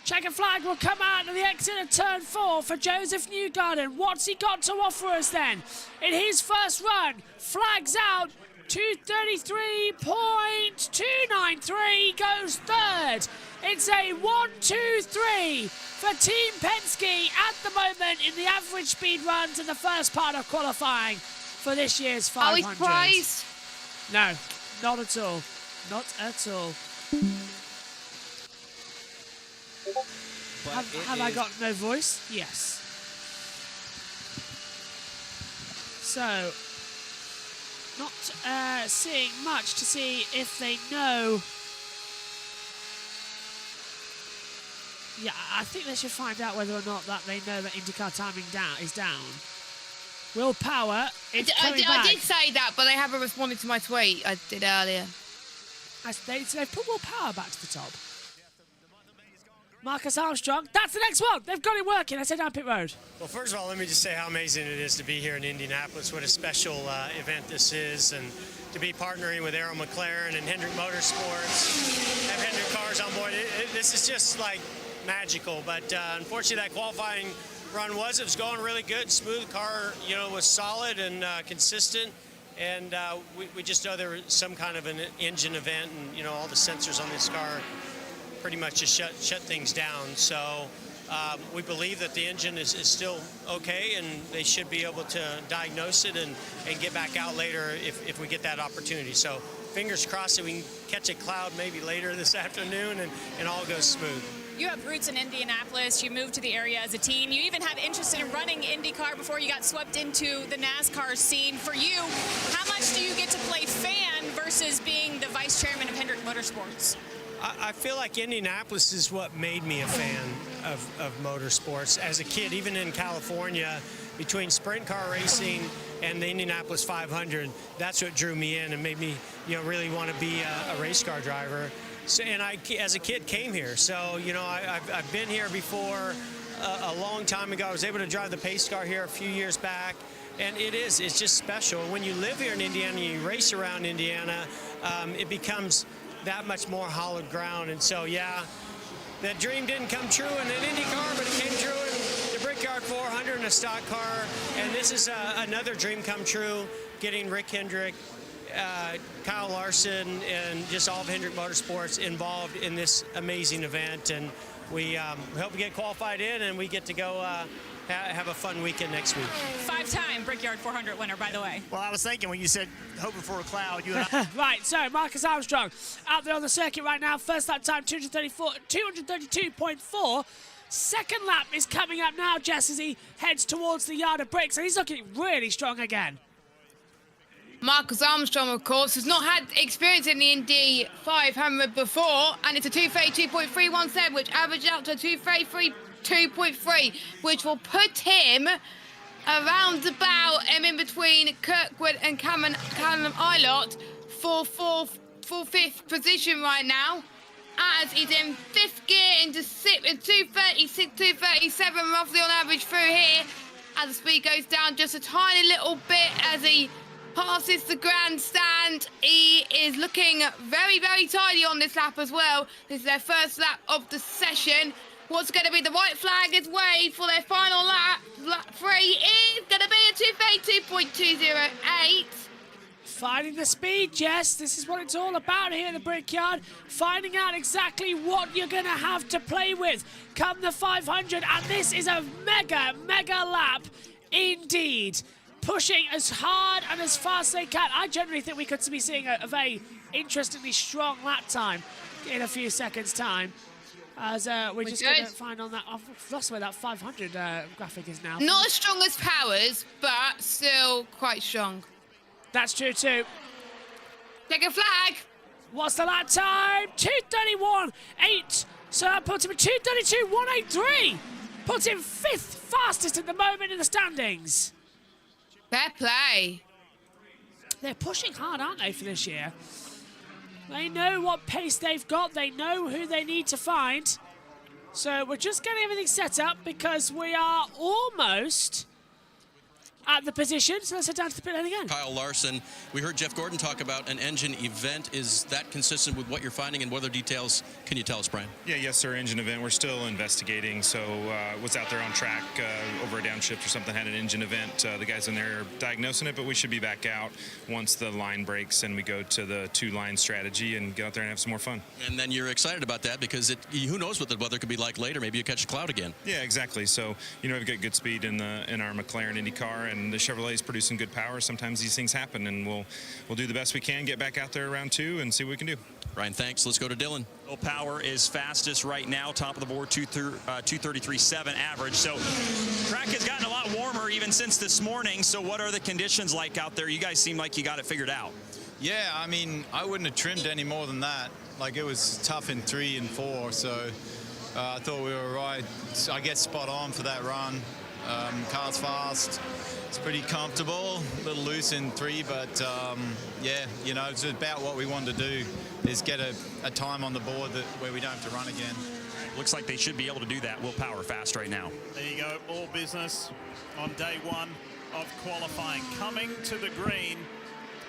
Checkered flag will come out of the exit of turn 4 for Joseph Newgarden. What's he got to offer us then? In his first run, flags out, 233.293, goes third. It's a 1-2-3 for Team Penske at the moment in the average speed runs in the first part of qualifying for this year's 500. Are we surprised? No, not at all. Not at all. Have I got no voice? Yes. So, not seeing much to see if they know. Yeah, I think they should find out whether or not that they know that IndyCar timing is down. Will Power is coming back. I did say that, but they haven't responded to my tweet I did earlier. They've put Will Power back to the top. Marcus Armstrong, that's the next one. They've got it working. I said down pit road. Well, first of all, let me just say how amazing it is to be here in Indianapolis. What a special event this is, and to be partnering with Arrow McLaren and Hendrick Motorsports, have Hendrick cars on board. This is just like magical. But unfortunately, that qualifying run it was going really good, smooth. Car, was solid and consistent. And we just know there was some kind of an engine event, and all the sensors on this car pretty much just shut things down. So we believe that the engine is still okay, and they should be able to diagnose it and get back out later if we get that opportunity. So fingers crossed that we can catch a cloud maybe later this afternoon and all goes smooth. You have roots in Indianapolis. You moved to the area as a teen. You even had interest in running IndyCar before you got swept into the NASCAR scene. For you, how much do you get to play fan versus being the vice chairman of Hendrick Motorsports? I feel like Indianapolis is what made me a fan of motorsports. As a kid, even in California, between sprint car racing and the Indianapolis 500, that's what drew me in and made me, really want to be a race car driver. So, and I, as a kid, came here. So, I've been here before a long time ago. I was able to drive the pace car here a few years back. And it's just special. When you live here in Indiana, you race around Indiana, it becomes that much more hallowed ground. And so, yeah, that dream didn't come true in an IndyCar, but it came true in the Brickyard 400 in a stock car. And this is another dream come true, getting Rick Hendrick, Kyle Larson, and just all of Hendrick Motorsports involved in this amazing event. And we hope to get qualified in, and we get to go have a fun weekend next week. 5-time Brickyard 400 winner, by the way. Well, I was thinking when you said hoping for a cloud, you Right, so Marcus Armstrong out there on the circuit right now. First lap time, 232.4. Second lap is coming up now, Jess, as he heads towards the yard of bricks, and he's looking really strong again. Marcus Armstrong, of course, has not had experience in the Indy 500 before, and it's a 232.317, which averaged out to a 233.2.3, which will put him around about in between Kirkwood and Callum Ilott for fifth position right now, as he's in fifth gear into 236, 237 roughly on average through here, as the speed goes down just a tiny little bit as he passes the grandstand. He is looking very, very tidy on this lap as well. This is their first lap of the session. What's going to be the white flag is waved for their final lap. Lap 3 is going to be a 232.208. Finding the speed, Jess. This is what it's all about here in the Brickyard. Finding out exactly what you're going to have to play with come the 500. And this is a mega, mega lap indeed. Pushing as hard and as fast as they can. I generally think we could be seeing a very interestingly strong lap time in a few seconds' time. As we're just going to find on that, I've lost where that 500 graphic is now. Not as strong as Powers, but still quite strong. That's true too. Take a flag. What's the lap time? 2:31.8. So that puts him at 2:32.183. Puts him 5th fastest at the moment in the standings. Fair play. They're pushing hard, aren't they, for this year? They know what pace they've got. They know who they need to find. So we're just getting everything set up because we are almost at the position. So let's head down to the pit lane again. Kyle Larson, we heard Jeff Gordon talk about an engine event. Is that consistent with what you're finding, and what other details can you tell us, Brian? Yeah, yes, sir, engine event. We're still investigating. So was out there on track over a downshift or something, had an engine event. The guys in there are diagnosing it, but we should be back out once the line breaks and we go to the 2-line strategy and get out there and have some more fun. And then you're excited about that because who knows what the weather could be like later. Maybe you catch a cloud again. Yeah, exactly. So, we've got good speed in our McLaren IndyCar, and the Chevrolet is producing good power. Sometimes these things happen, and we'll do the best we can, get back out there around 2 and see what we can do. Ryan, thanks. Let's go to Dylan. Will Power is fastest right now, top of the board, 2:33.7 average. So track has gotten a lot warmer even since this morning. So what are the conditions like out there? You guys seem like you got it figured out. Yeah, I mean, I wouldn't have trimmed any more than that. Like, it was tough in 3 and 4, so I thought we were right. So I get spot on for that run. Car's fast. It's pretty comfortable, a little loose in 3, but yeah, it's about what we wanted to do, is get a time on the board where we don't have to run again. Looks like they should be able to do that. Will Power fast right now. There you go, all business on day 1 of qualifying. Coming to the green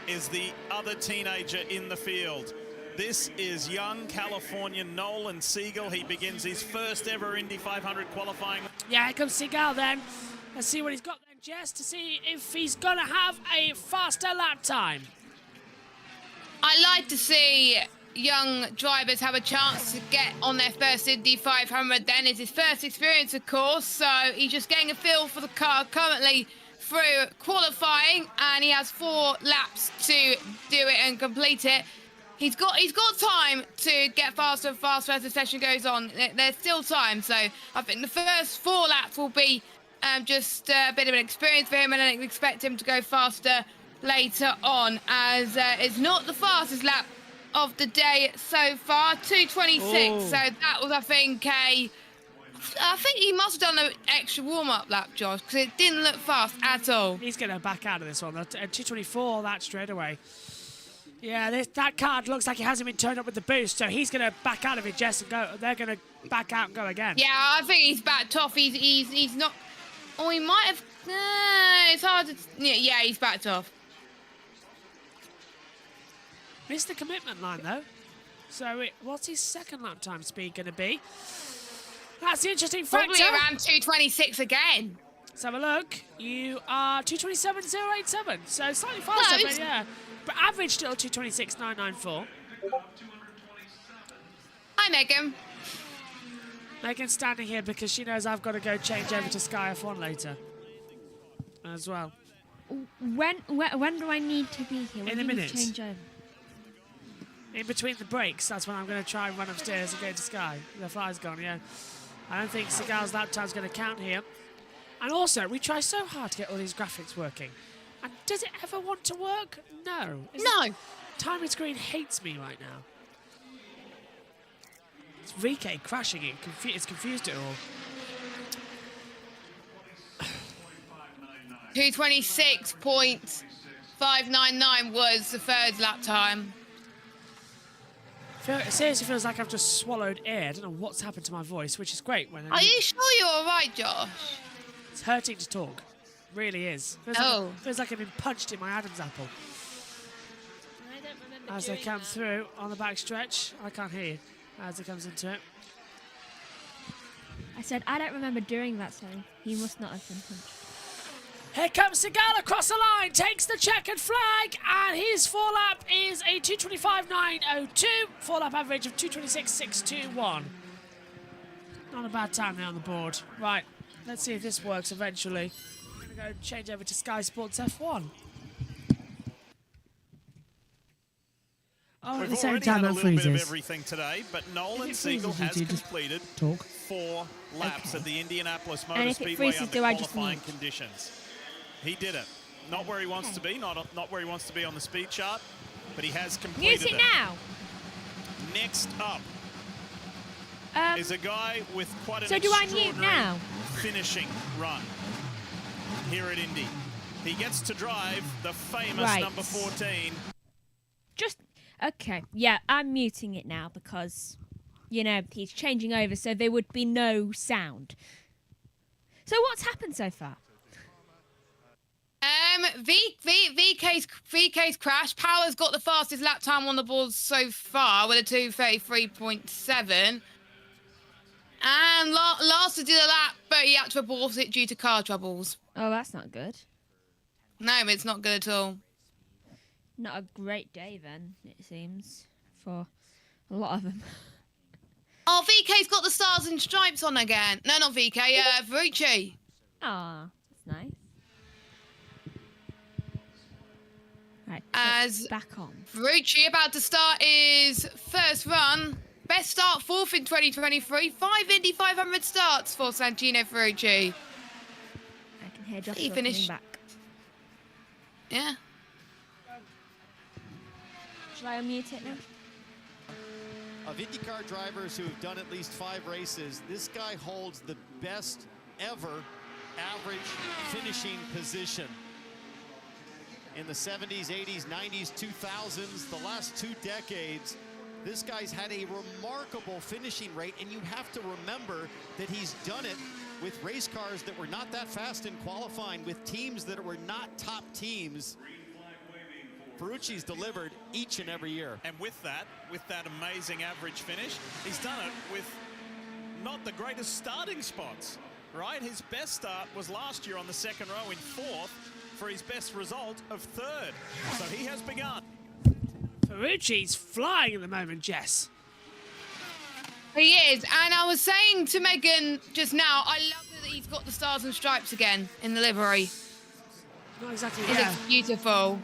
is the other teenager in the field. This is young Californian Nolan Siegel. He begins his first ever Indy 500 qualifying. Yeah, here comes Siegel then. Let's see what he's got then, Jess, to see if he's going to have a faster lap time. I like to see young drivers have a chance to get on their first Indy 500 then. It's his first experience, of course, so he's just getting a feel for the car currently through qualifying, and he has 4 laps to do it and complete it. He's got time to get faster and faster as the session goes on. There's still time, so I think the first 4 laps will be just a bit of an experience for him, and I expect him to go faster later on, as it's not the fastest lap of the day so far, 2:26. So that was, I think he must have done an extra warm-up lap, Josh, because it didn't look fast at all. He's going to back out of this one. 2:24, that straight away. Yeah, that card looks like it hasn't been turned up with the boost, so he's going to back out of it, Jess, and go. They're going to back out and go again. Yeah, I think he's backed off. He's not. Oh, he might have. It's hard to. Yeah, he's backed off. Missed the commitment line though. So what's his second lap time speed going to be? That's the interesting factor. Probably around 2:26 again. Let's have a look. You are 2:27.087, so slightly faster, Close. but yeah. But average still 2:26.994. Hi, Megan. Megan's standing here because she knows I've got to go change over to Sky F1 later as well. When do I need to be here? When In a do you minute. Change over? In between the breaks, that's when I'm going to try and run upstairs and go to Sky. The fly's gone, yeah. I don't think Seagal's lap time's going to count here. And also, we try so hard to get all these graphics working. And does it ever want to work? No. No. Timing screen hates me right now. It's VeeKay crashing it. It's confused it all. 2:26.599 was the third lap time. It seriously feels like I've just swallowed air. I don't know what's happened to my voice, which is great. Are you sure you're all right, Josh? It's hurting to talk. Really is. Feels like I've been punched in my Adam's apple. As they come through on the back stretch, I can't hear you as it comes into it. I said, I don't remember doing that, so he must not have been punched. Here comes Seagal across the line, takes the checkered flag, and his 4-lap is a 2:25.902, 4-lap average of 2:26.621. Not a bad time there on the board. Right, let's see if this works eventually. I'm going to go change over to Sky Sports F1. at We've the same already time had a it little bit of freezes. everything today, but Nolan If it Siegel freezes, has you just completed talk. 4 laps at the Indianapolis And Motor if it Speedway freezes, under do I just qualifying mute? conditions. He did it. Not where he wants to be, not where he wants to be on the speed chart, but he has completed Mute it now. Next up is a guy with quite an So do I mute extraordinary now? finishing run here at Indy. He gets to drive the famous Right. number 14. Okay, yeah, I'm muting it now because, you know, he's changing over, so there would be no sound. So what's happened so far? VeeKay's crash. Power's got the fastest lap time on the board so far with a 2:33.7. And Larson did a lap, but he had to abort it due to car troubles. Oh, that's not good. No, it's not good at all. Not a great day then, it seems, for a lot of them. Oh, VeeKay's got the stars and stripes on again. No, not VeeKay, Ferrucci. Ah, that's nice. Right, As back on. Ferrucci about to start his first run. Best start, 4th in 2023. 5 Indy 500 starts for Santino Ferrucci. I can hear Joshua He coming finished. back. Yeah. Shall I unmute it now? Of IndyCar drivers who have done at least 5 races, this guy holds the best ever average finishing position. In the 70s, 80s, 90s, 2000s, the last 2 decades, this guy's had a remarkable finishing rate, and you have to remember that he's done it with race cars that were not that fast in qualifying, with teams that were not top teams. Ferrucci's delivered each and every year. And with that amazing average finish, he's done it with not the greatest starting spots, right? His best start was last year on the 2nd row in 4th for his best result of 3rd. So he has begun. Ferrucci's flying at the moment, Jess. He is, and I was saying to Megan just now, I love that he's got the stars and stripes again in the livery. Not exactly, It yeah. looks beautiful.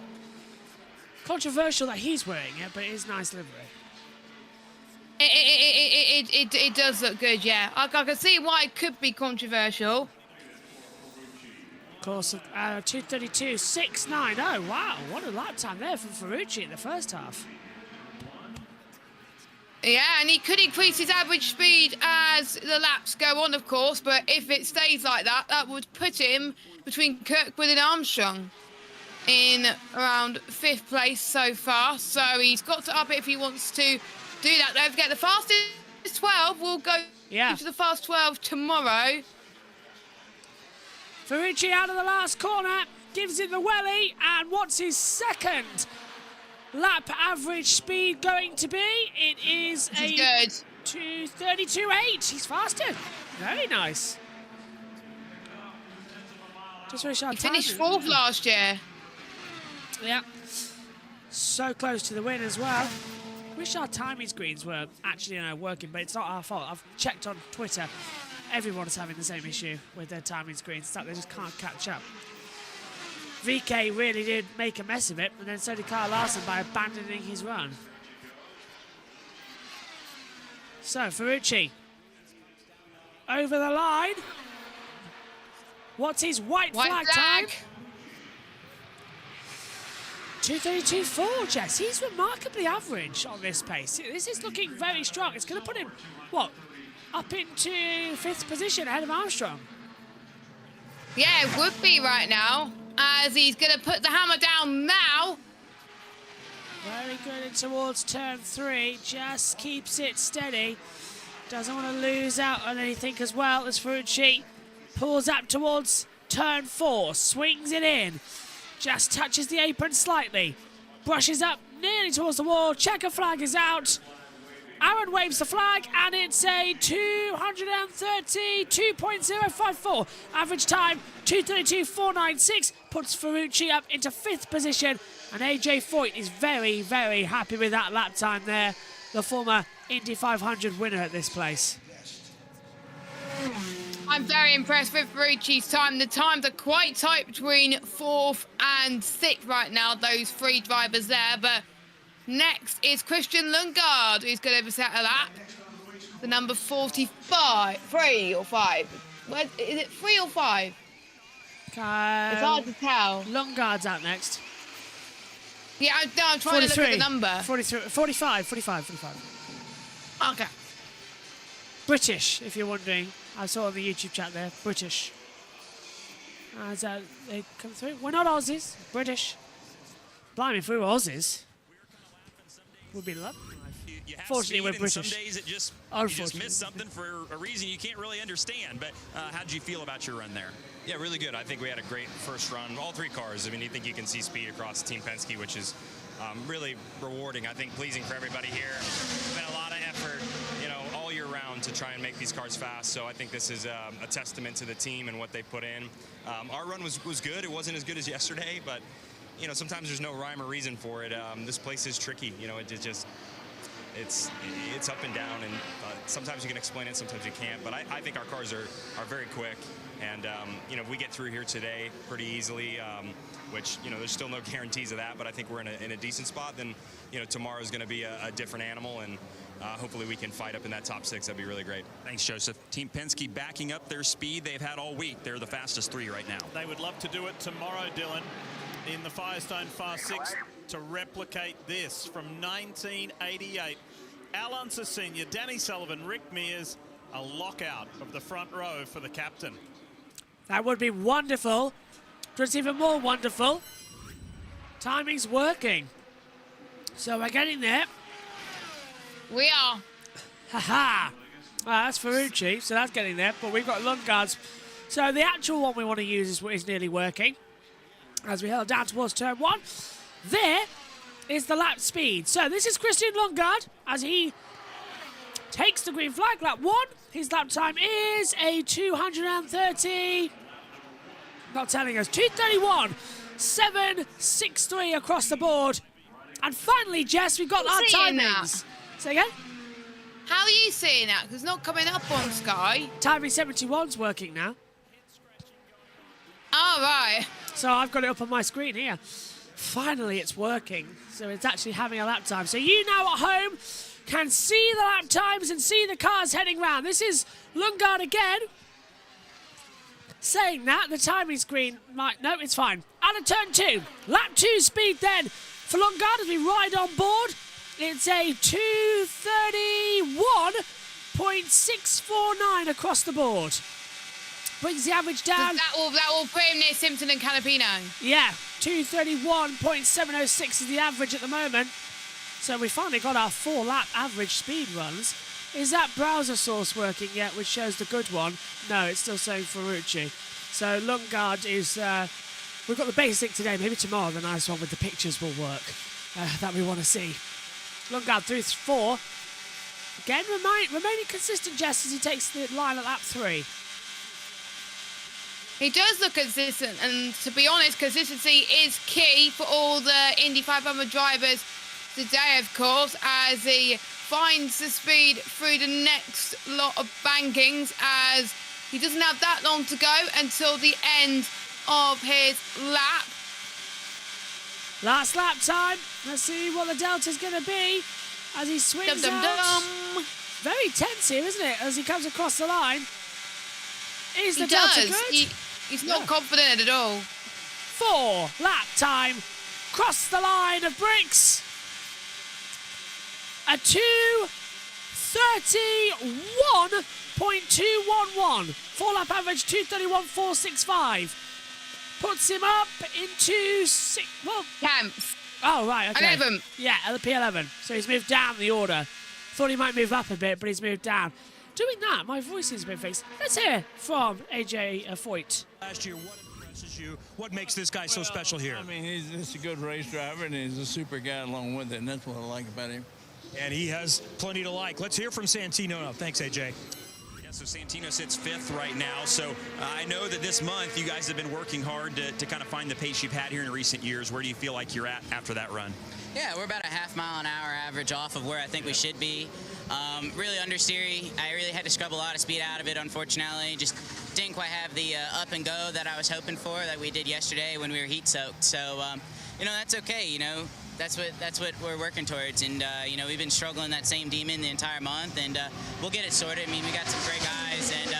Controversial that he's wearing it, but it is nice livery. It does look good, yeah. I can see why it could be controversial. Of course, 2:32.69. Oh, wow. What a lap time there from Ferrucci in the first half. Yeah, and he could increase his average speed as the laps go on, of course, but if it stays like that, that would put him between Kirkwood and Armstrong in around 5th place so far. So he's got to up it if he wants to do that. Don't forget, the fastest 12 will go to the fast 12 tomorrow. Ferrucci out of the last corner, gives it the welly, and what's his second lap average speed going to be? It is This is good. 2:32.8. He's faster. Very nice. Just wish our He finished timing- 4th last year. Yeah. So close to the win as well. Wish our timing screens were actually working, but it's not our fault. I've checked on Twitter. Everyone's having the same issue with their timing screens. It's like they just can't catch up. VeeKay really did make a mess of it, and then so did Kyle Larson by abandoning his run. So, Ferrucci over the line. What's his white flag time? 2:32.4, Jess. He's remarkably average on this pace. This is looking very strong. It's going to put him, what, up into 5th position ahead of Armstrong. Yeah, it would be right now, as he's going to put the hammer down now. Very good in towards turn 3. Just keeps it steady. Doesn't want to lose out on anything as well as Ferrucci pulls up towards turn 4. Swings it in. Just touches the apron slightly. Brushes up nearly towards the wall. Checker flag is out. Aaron waves the flag, and it's a 232.054. Average time, 2:32.496. Puts Ferrucci up into 5th position. And AJ Foyt is very, very happy with that lap time there. The former Indy 500 winner at this place. I'm very impressed with Ferrucci's time. The times are quite tight between 4th and 6th right now, those 3 drivers there. But Next is Christian Lundgaard, who's going to set a lap. The number 45, 3 or 5. Where, is it 3 or 5? It's hard to tell. Lundgaard's out next. Yeah, I'm trying to look at the number. 45. Okay. British, if you're wondering. I saw on the YouTube chat there. British. As they come through. We're not Aussies. British. Blimey, if we were Aussies, we'd be lucky. Fortunately, we're British. Some days you just miss something for a reason you can't really understand. But how did you feel about your run there? Yeah, really good. I think we had a great first run. All three cars. I mean, you think you can see speed across Team Penske, which is really rewarding. I think pleasing for everybody here. It's been a lot of effort, all year round to try and make these cars fast. So I think this is a testament to the team and what they put in. Our run was good. It wasn't as good as yesterday, but sometimes there's no rhyme or reason for it. This place is tricky. It's up and down, and sometimes you can explain it, sometimes you can't. But I think our cars are very quick, and if we get through here today pretty easily, which there's still no guarantees of that, but I think we're in a decent spot. Then tomorrow's going to be a different animal, and hopefully we can fight up in that top 6. That'd be really great. Thanks, Joseph. Team Penske backing up their speed they've had all week. They're the fastest 3 right now. They would love to do it tomorrow, Dylan, in the Firestone Fast 6 to replicate this from 1988. Al Unser Sr., Danny Sullivan, Rick Mears, a lockout of the front row for the captain. That would be wonderful. But it's even more wonderful. Timing's working. So we're getting there. We are. Ha-ha. Well, that's Ferrucci, so that's getting there. But we've got Lundgaard's. So the actual one we want to use is nearly working. As we head down towards turn 1. There is the lap speed. So this is Christian Lundgaard as he takes the green flag. Lap 1. His lap time is a 230. Not telling us. 231. 7.63 across the board. And finally, Jess, we've got our timings. Say again? How are you seeing that? Because it's not coming up on Sky. Timing 71's working now. Oh, right. So I've got it up on my screen here. Finally, it's working. So it's actually having a lap time. So you now at home can see the lap times and see the cars heading round. This is Lundgaard again. Saying that, the timing screen might... No, it's fine. Out of turn 2. Lap 2 speed then for Lundgaard as we ride on board. It's a 231.649 across the board. Brings the average down. That will put him near Simpson and Canapino. Yeah, 231.706 is the average at the moment. So we finally got our 4-lap average speed runs. Is that browser source working yet, which shows the good one? No, it's still saying Ferrucci. So Lundgaard is... we've got the basic today. Maybe tomorrow the nice one with the pictures will work that we want to see. Lundgaard through 4. Again, remaining consistent, Jess, as he takes the line at lap 3. He does look consistent, and to be honest, consistency is key for all the Indy 500 drivers today, of course, as he finds the speed through the next lot of bankings, as he doesn't have that long to go until the end of his lap. Last lap time. Let's see what the delta's going to be as he swings out. Very tense here, isn't it, as he comes across the line. Is the delta good? He's not confident at all. 4 lap time. Cross the line of bricks. A 231.211. 4-lap average 231.465. Puts him up into 6. Well, camps. Oh, right, okay. 11. Yeah, P11. So he's moved down the order. Thought he might move up a bit, but he's moved down. Doing that, my voice has been fixed. Let's hear from AJ Foyt. Last year, what impresses you? What makes this guy so special here? I mean, he's a good race driver, and he's a super guy along with it, and that's what I like about him. And he has plenty to like. Let's hear from Santino now. Thanks, AJ. Yeah, so Santino sits 5th right now. So I know that this month you guys have been working hard to kind of find the pace you've had here in recent years. Where do you feel like you're at after that run? Yeah, we're about a half-mile-an-hour average off of where I think we should be. Really understeery. I really had to scrub a lot of speed out of it, unfortunately. Just didn't quite have the up and go that I was hoping for that we did yesterday when we were heat soaked. So, that's okay. that's what we're working towards. And you know, we've been struggling that same demon the entire month, and we'll get it sorted. I mean, we got some great guys, and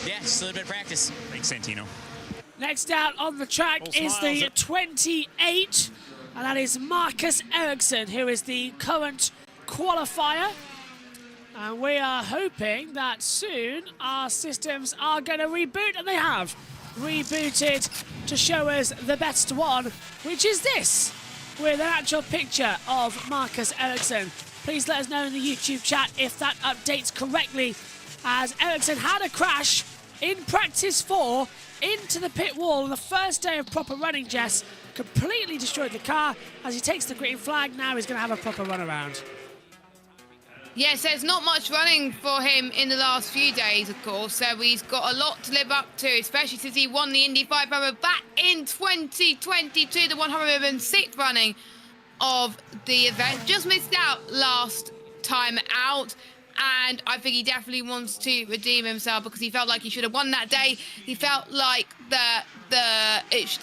yeah, just a little bit of practice. Thanks, Santino. Next out on the track is the 28, and that is Marcus Ericsson, who is the current qualifier. And we are hoping that soon our systems are going to reboot, and they have rebooted to show us the best one, which is this, with an actual picture of Marcus Ericsson. Please let us know in the YouTube chat if that updates correctly, as Ericsson had a crash in practice 4 into the pit wall on the first day of proper running, Jess. Completely destroyed the car. As he takes the green flag, now he's going to have a proper run around. Yes, there's not much running for him in the last few days, of course, so he's got a lot to live up to, especially since he won the Indy 500 back in 2022, the 106th running of the event. Just missed out last time out, and I think he definitely wants to redeem himself because he felt like he should have won that day. He felt like the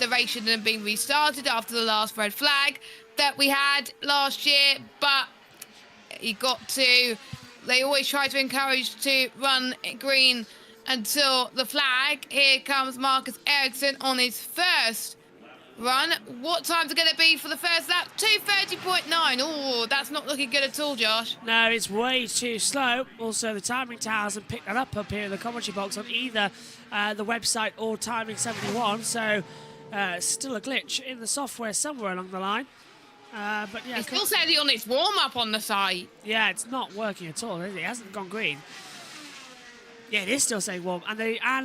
race shouldn't have been restarted after the last red flag that we had last year, but he got to, they always try to encourage to run green until the flag. Here comes Marcus Ericsson on his first run. What time's it going to be for the first lap? 2:30.9. Oh, that's not looking good at all, Josh. No, it's way too slow. Also, the timing tower hasn't picked that up here in the commentary box on either the website or Timing 71. So, still a glitch in the software somewhere along the line. But yeah, it still says it on its warm-up on the site. Yeah, it's not working at all, is it? It hasn't gone green. Yeah, it is still saying warm. And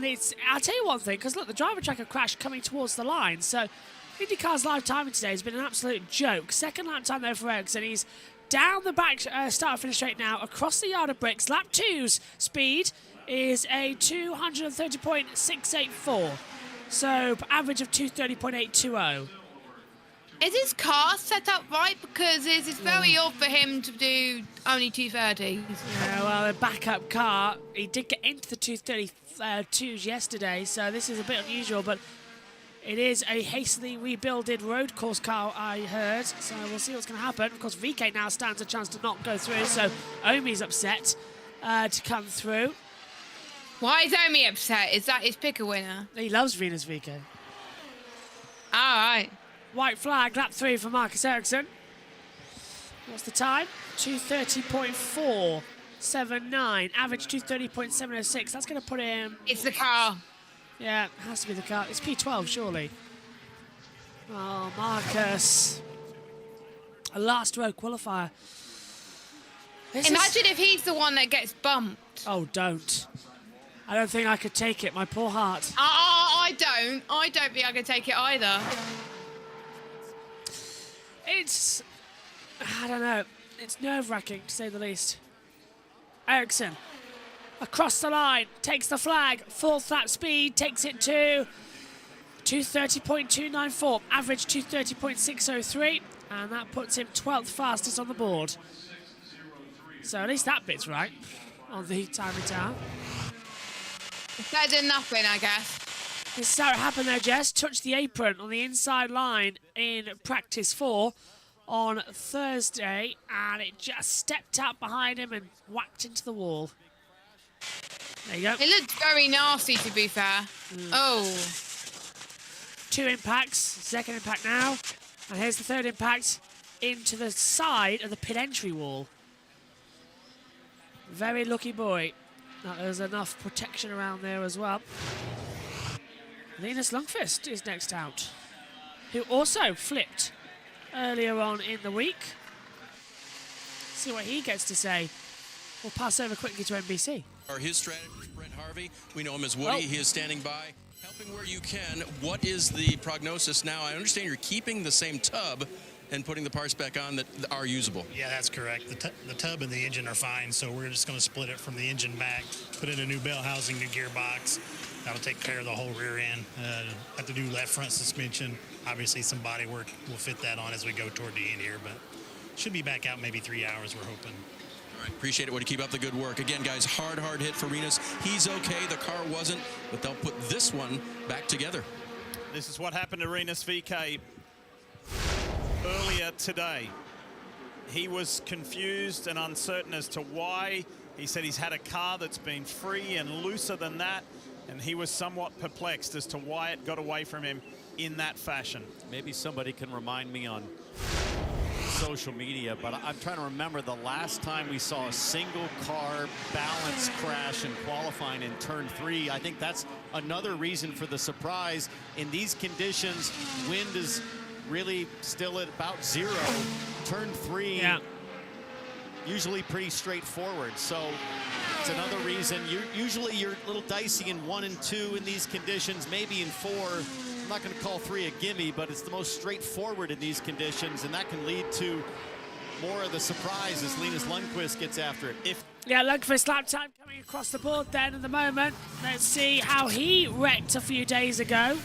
it's, I'll tell you one thing, because look, the driver tracker crash coming towards the line. So IndyCar's live timing today has been an absolute joke. Second lap time there for Ericsson. He's down the back start-finish straight now, across the yard of bricks. Lap 2's speed is a 230.684. So average of 230.820. Is his car set up right? Because it's very odd for him to do only 230s. Yeah, well, a backup car. He did get into the 232s yesterday, so this is a bit unusual, but it is a hastily rebuilded road course car, I heard, so we'll see what's going to happen. Of course, VeeKay now stands a chance to not go through, so Omi's upset to come through. Why is Omi upset? Is that his picker winner? He loves Venus VeeKay. All right. White flag, lap 3 for Marcus Ericsson. What's the time? 2:30.479. Average 2:30.706. That's going to put him... It's the car. Yeah, it has to be the car. It's P12, surely. Oh, Marcus. A last row qualifier. Imagine if he's the one that gets bumped. Oh, don't. I don't think I could take it, my poor heart. I don't think I could take it either. It's, I don't know, it's nerve-wracking to say the least. Ericsson, across the line, takes the flag, fourth lap speed, takes it to 2:30.294, average 2:30.603, and that puts him 12th fastest on the board. So at least that bit's right on the timing tower. It's better than nothing, I guess. This is how it happened though, Jess. Touched the apron on the inside line in practice 4 on Thursday, and it just stepped out behind him and whacked into the wall. There you go. It looked very nasty, to be fair. Oh. 2 impacts. Second impact now. And here's the third impact into the side of the pit entry wall. Very lucky boy that there's enough protection around there as well. Linus Lundqvist is next out, who also flipped earlier on in the week. See what he gets to say. We'll pass over quickly to NBC. His strategist, Brent Harvey. We know him as Woody. He is standing by, helping where you can. What is the prognosis now? I understand you're keeping the same tub and putting the parts back on that are usable. Yeah, that's correct. The tub and the engine are fine, so we're just going to split it from the engine back, put in a new bell housing, new gearbox. That'll take care of the whole rear end. Have to do left front suspension. Obviously, some body work will fit that on as we go toward the end here, but should be back out maybe 3 hours, we're hoping. All right, appreciate it, Woody. Keep up the good work. Again, guys, hard hit for Renus. He's okay. The car wasn't, but they'll put this one back together. This is what happened to Renus VeeKay. earlier today. He was confused and uncertain as to why. He said he's had a car that's been free and looser than that, and he was somewhat perplexed as to why it got away from him in that fashion. Maybe somebody can remind me on social media, but I'm trying to remember the last time we saw a single car balance crash in qualifying in turn 3. I think that's another reason for the surprise. In these conditions, wind is really still at about 0. Turn 3, usually pretty straightforward. So it's another reason. Usually you're a little dicey in 1 and 2 in these conditions, maybe in 4. I'm not going to call 3 a gimme, but it's the most straightforward in these conditions, and that can lead to more of the surprise as Linus Lundqvist gets after it. Lundqvist lap time coming across the board then at the moment. Let's see how he wrecked a few days ago.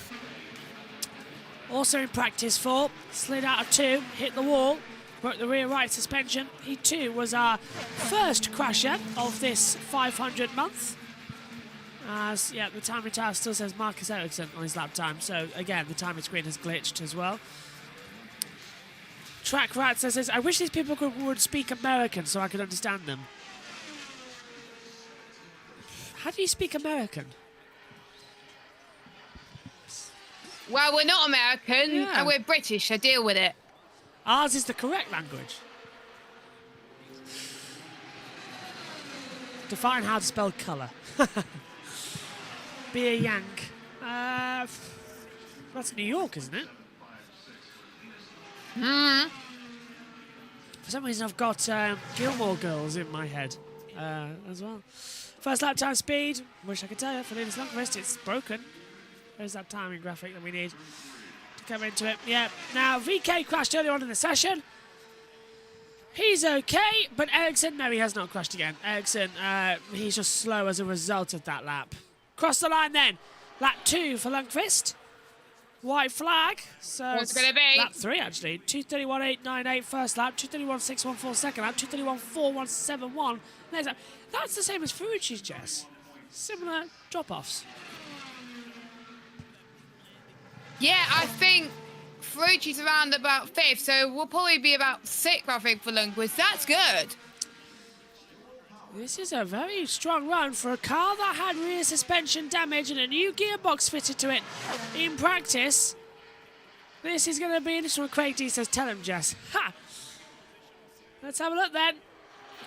Also in practice 4, slid out of 2, hit the wall, broke the rear right suspension. He too was our first crasher of this 500 month. The timing tower still says Marcus Ericsson on his lap time, so again, the timing screen has glitched as well. Track Rat says, I wish these people would speak American so I could understand them. How do you speak American? Well, we're not American, and we're British, so deal with it. Ours is the correct language. Define how to spell colour. Be a Yank. That's New York, isn't it? For some reason, I've got Gilmore Girls in my head as well. First lap time speed. Wish I could tell you. For Linus Lundqvist, it's broken. There's that timing graphic that we need to come into it. Yeah. Now, VeeKay crashed earlier on in the session. He's okay, but Ericsson, no, he has not crashed again. Ericsson, he's just slow as a result of that lap. Cross the line then. Lap 2 for Lundqvist. White flag. So what's it going to be? Lap 3, actually. 2:31.898 first lap. 2:31.614 second lap. 2:31.417 next lap. That's the same as Ferrucci's, Jess. Similar drop-offs. Yeah, I think Ferrucci's around about 5th, so we'll probably be about 6th, I think, for Lundqvist. That's good. This is a very strong run for a car that had rear suspension damage and a new gearbox fitted to it in practice. This is going to be interesting. Craig D says, tell him, Jess. Ha! Let's have a look then.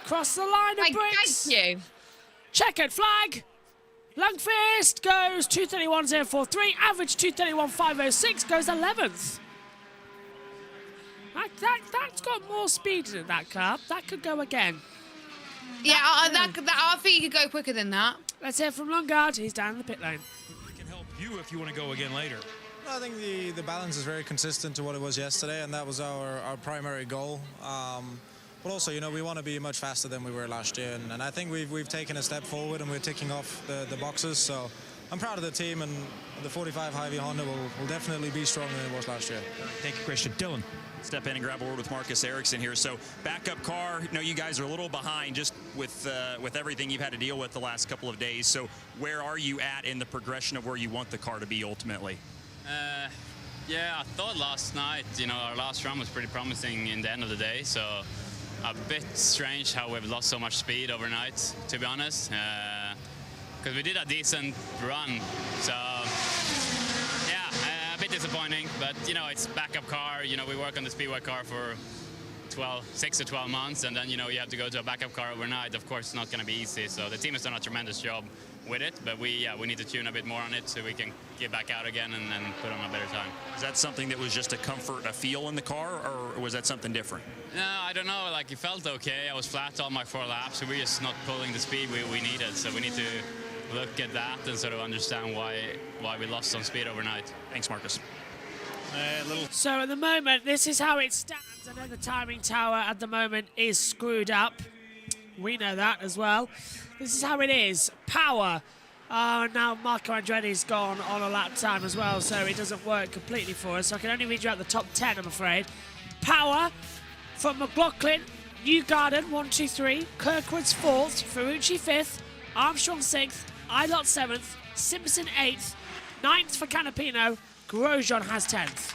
Across the line of bricks. Thank you. Checkered flag. Lundqvist goes 2:31.043. Average 2:31.506. Goes 11th. That's got more speed in it, that car. That could go again. Yeah, I think you could go quicker than that. Let's hear from Lundgaard. He's down in the pit lane. I can help you if you want to go again later. I think the balance is very consistent to what it was yesterday, and that was our primary goal. But also, you know, we want to be much faster than we were last year, and I think we've taken a step forward, and we're ticking off the boxes. So I'm proud of the team, and the 45 Hy-Vee Honda will definitely be stronger than it was last year. Thank you, Christian. Dylan. Step in and grab a word with Marcus Ericsson here. So backup car, you know, you guys are a little behind just with everything you've had to deal with the last couple of days. So where are you at in the progression of where you want the car to be ultimately? Yeah, I thought last night, you know, our last run was pretty promising in the end of the day. So a bit strange how we've lost so much speed overnight, to be honest. Because we did a decent run. So a bit disappointing, but you know, it's backup car. You know, we work on the speedway car for 6 to 12 months, and then you know you have to go to a backup car overnight. Of course, it's not going to be easy. So the team has done a tremendous job with it, but we need to tune a bit more on it so we can get back out again and then put on a better time. Is that something that was just a comfort, a feel in the car, or was that something different? No, I don't know. Like, it felt okay. I was flat all my 4 laps, so we're just not pulling the speed we needed. So we need to look at that and sort of understand why we lost some speed overnight. Thanks, Marcus. So at the moment, this is how it stands. I know the timing tower at the moment is screwed up. We know that as well. This is how it is. Power. Now Marco Andretti's gone on a lap time as well, so it doesn't work completely for us. So I can only read you out the top 10, I'm afraid. Power from McLaughlin, Newgarden 1, 2, 3, Kirkwood's 4th, Ferrucci 5th, Armstrong 6th, Ilott 7th, Simpson 8th, 9th for Canapino, Grosjean has 10th.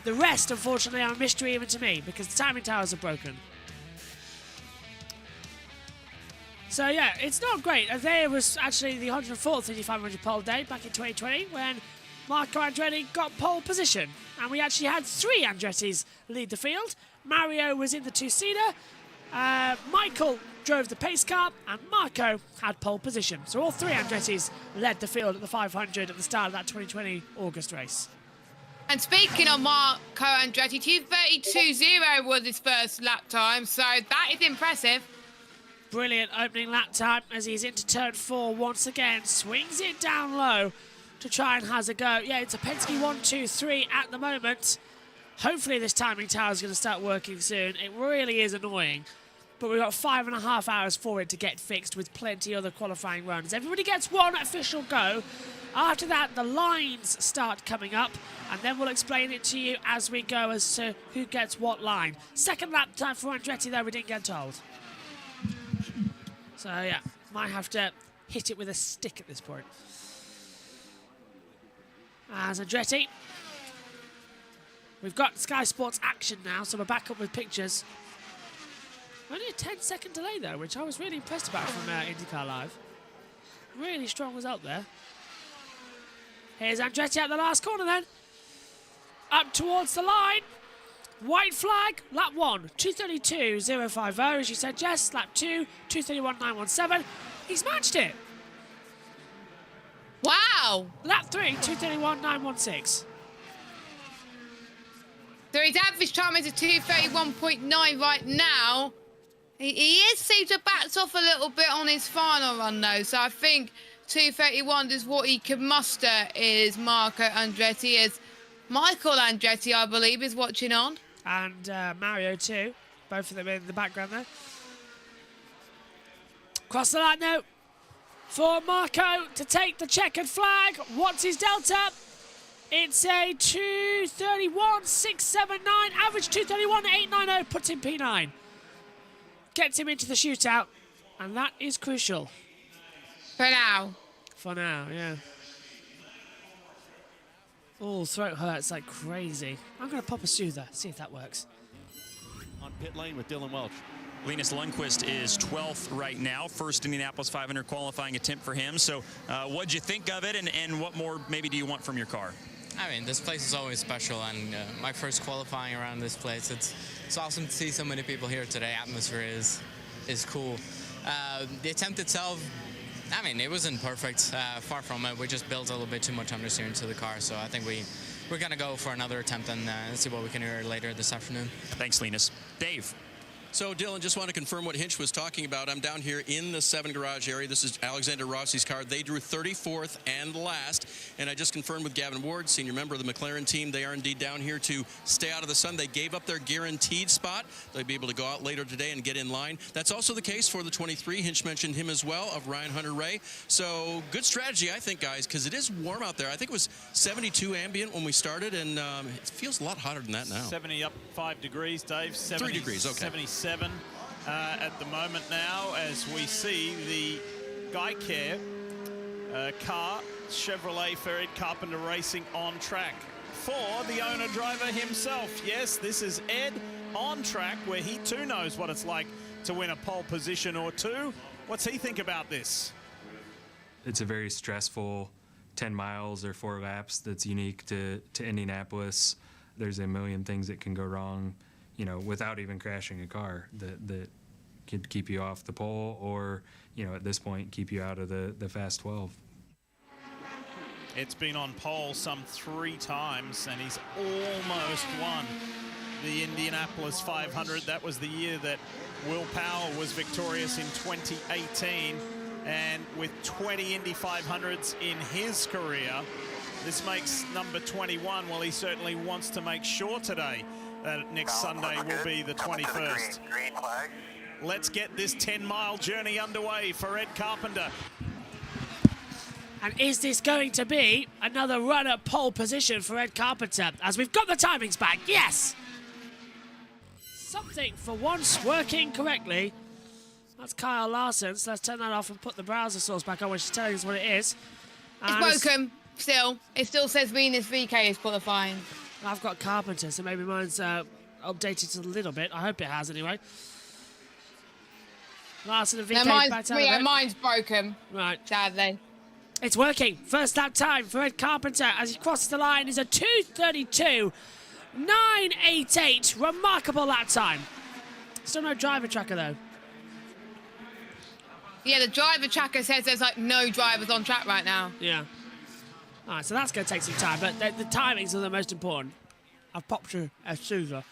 The rest, unfortunately, are a mystery even to me because the timing towers are broken. So yeah, it's not great. There was actually the 104th Indy 500 pole day back in 2020 when Marco Andretti got pole position. And we actually had 3 Andrettis lead the field. Mario was in the 2-seater. Michael drove the pace car, and Marco had pole position. So all 3 Andrettis led the field at the 500 at the start of that 2020 August race. And speaking of Marco Andretti, 2:32.0 was his first lap time, so that is impressive. Brilliant opening lap time as he's into turn 4 once again. Swings it down low to try and has a go. Yeah, it's a Penske 1-2-3 at the moment. Hopefully this timing tower is going to start working soon. It really is annoying. But we've got 5.5 hours for it to get fixed with plenty of other qualifying runs. Everybody gets one official go. After that, the lines start coming up, and then we'll explain it to you as we go as to who gets what line. Second lap time for Andretti, though, we didn't get told. So, yeah, might have to hit it with a stick at this point. As Andretti. We've got Sky Sports action now, so we're back up with pictures. Only a 10-second delay, though, which I was really impressed about from IndyCar Live. Really strong result there. Here's Andretti at the last corner, then. Up towards the line. White flag, lap 1, 2:32.050, as you said, Jess. Lap 2, 2:31.917. He's matched it. Wow. Lap 3, 2:31.916. So his average time is a 2:31.9 right now. He is seems to back off a little bit on his final run, though. So I think 2:31 is what he can muster, is Marco Andretti. As Michael Andretti, I believe, is watching on. And Mario too. Both of them in the background there. Cross the line now for Marco to take the checkered flag. What's his delta? It's a 2:31.679. Average 2:31.890. Puts him P9. Gets him into the shootout. And that is crucial. For now. For now, yeah. Oh, throat hurts like crazy. I'm going to pop a soother, see if that works. On pit lane with Dylan Welch. Linus Lundqvist is 12th right now. First Indianapolis 500 qualifying attempt for him. So what'd you think of it, and what more maybe do you want from your car? I mean, this place is always special, and my first qualifying around this place, it's awesome to see so many people here today. Atmosphere is cool. The attempt itself, I mean, it wasn't perfect. Far from it. We just built a little bit too much understeering to the car, so I think we're going to go for another attempt and see what we can hear later this afternoon. Thanks, Linus. Dave. So, Dylan, just want to confirm what Hinch was talking about. I'm down here in the 7 garage area. This is Alexander Rossi's car. They drew 34th and last. And I just confirmed with Gavin Ward, senior member of the McLaren team. They are indeed down here to stay out of the sun. They gave up their guaranteed spot. They'll be able to go out later today and get in line. That's also the case for the 23. Hinch mentioned him as well, of Ryan Hunter-Ray. So, good strategy, I think, guys, because it is warm out there. I think it was 72 ambient when we started, and it feels a lot hotter than that now. 70 up 5 degrees, Dave. 3 degrees, okay. 77 at the moment now, as we see the GuyCare car, Chevrolet for Ed Carpenter Racing, on track for the owner-driver himself. Yes, this is Ed on track, where he too knows what it's like to win a pole position or two. What's he think about this? It's a very stressful 10 miles or 4 laps that's unique to Indianapolis. There's a million things that can go wrong, you know, without even crashing a car that could keep you off the pole, or, you know, at this point, keep you out of the Fast 12. It's been on pole some 3 times, and he's almost won the Indianapolis 500. That was the year that Will Powell was victorious in 2018. And with 20 Indy 500s in his career, this makes number 21. Well, he certainly wants to make sure today that next Sunday will be the 21st. Green flag. Let's get this 10-mile journey underway for Ed Carpenter. And is this going to be another run at pole position for Ed Carpenter, as we've got the timings back? Yes! Something for once working correctly. That's Kyle Larson, so let's turn that off and put the browser source back on, which is telling us what it is. It's broken still. It still says VeeKay is qualifying. I've got Carpenter, so maybe mine's updated a little bit. I hope it has anyway. Larson and VeeKay back out. Mine's broken. Right. Sadly. It's working. First lap time for Ed Carpenter as he crosses the line is a 2:32.988. Remarkable lap time. Still no driver tracker though. Yeah, the driver tracker says there's like no drivers on track right now. Yeah. All right, so that's going to take some time, but the timings are the most important. I've popped you a Sousa.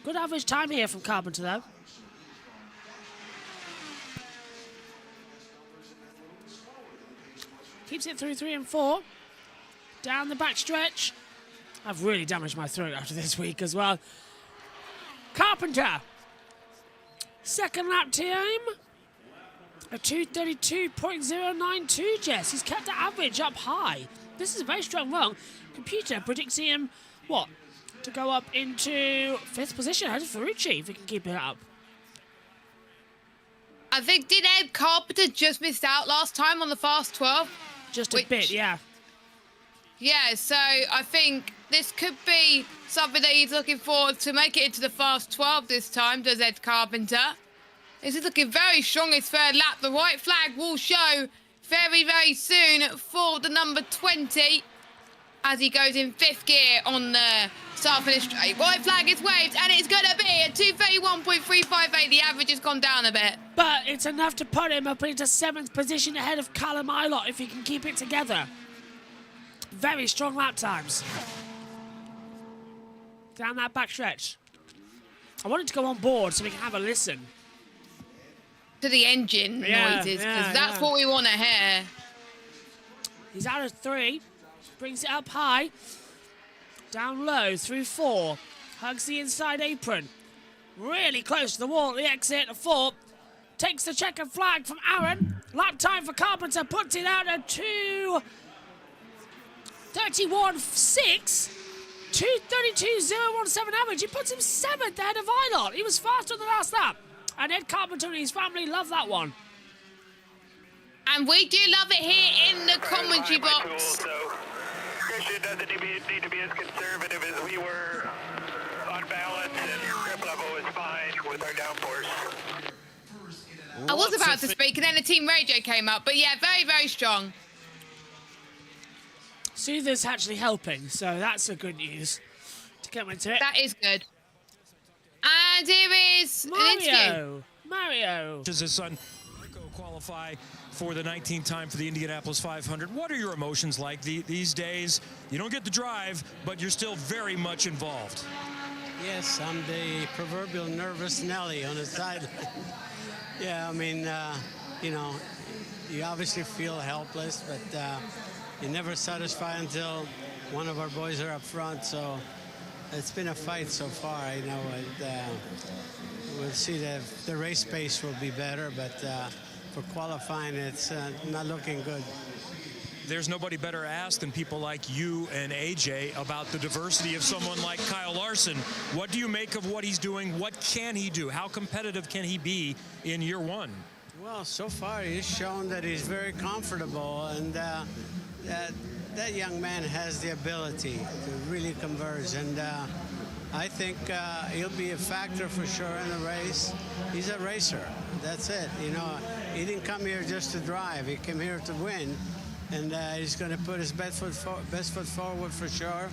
Good average time here from Carpenter though. Keeps it through 3 and 4. Down the back stretch. I've really damaged my throat after this week as well. Carpenter. Second lap time. A 2:32.092, Jess. He's kept the average up high. This is a very strong run. Computer predicts him, what? To go up into 5th position ahead of Ferrucci if he can keep it up. I think, did Ed Carpenter just miss out last time on the fast 12? Just a bit, yeah. Yeah, so I think this could be something that he's looking forward to make it into the fast 12 this time, does Ed Carpenter. This is looking very strong his third lap. The white flag will show very, very soon for the number 20 as he goes in 5th gear on the start finish straight. White flag is waved and it's going to be a 2:31.358. The average has gone down a bit. But it's enough to put him up into 7th position ahead of Callum Ilott if he can keep it together. Very strong lap times. Down that back stretch. I wanted to go on board so we can have a listen. To the engine noises, because that's what we want to hear. He's out of 3. Brings it up high. Down low through 4. Hugs the inside apron. Really close to the wall at the exit of 4. Takes the checkered flag from Aaron. Lap time for Carpenter puts it out at 2:31.6. 2:32.017 average. He puts him 7th ahead of Ilott. He was faster on the last lap. And Ed Carpenter and his family love that one. And we do love it here in the commentary box. Grosjean doesn't need to be as conservative as we were on balance, and grip level is fine with our downforce. I was about to speak, and then the team radio came up. But yeah, very, very strong. Souther's actually helping, so that's a good news to get into it. That is good. And here is Mario. Does his son Marco qualify for the 19th time for the Indianapolis 500? What are your emotions like these days? You don't get to drive, but you're still very much involved. Yes, I'm the proverbial nervous Nelly on the side. Yeah, I mean, you know, you obviously feel helpless, but you're never satisfied until one of our boys are up front. So it's been a fight so far. You know, we'll see that the race pace will be better, but for qualifying, it's not looking good. There's nobody better asked than people like you and AJ about the diversity of someone like Kyle Larson. What do you make of what he's doing? What can he do? How competitive can he be in year one? Well, so far he's shown that he's very comfortable, and that young man has the ability to really converge, and I think he'll be a factor for sure in the race. He's a racer. That's it. You know, he didn't come here just to drive. He came here to win, and he's going to put his best foot forward for sure.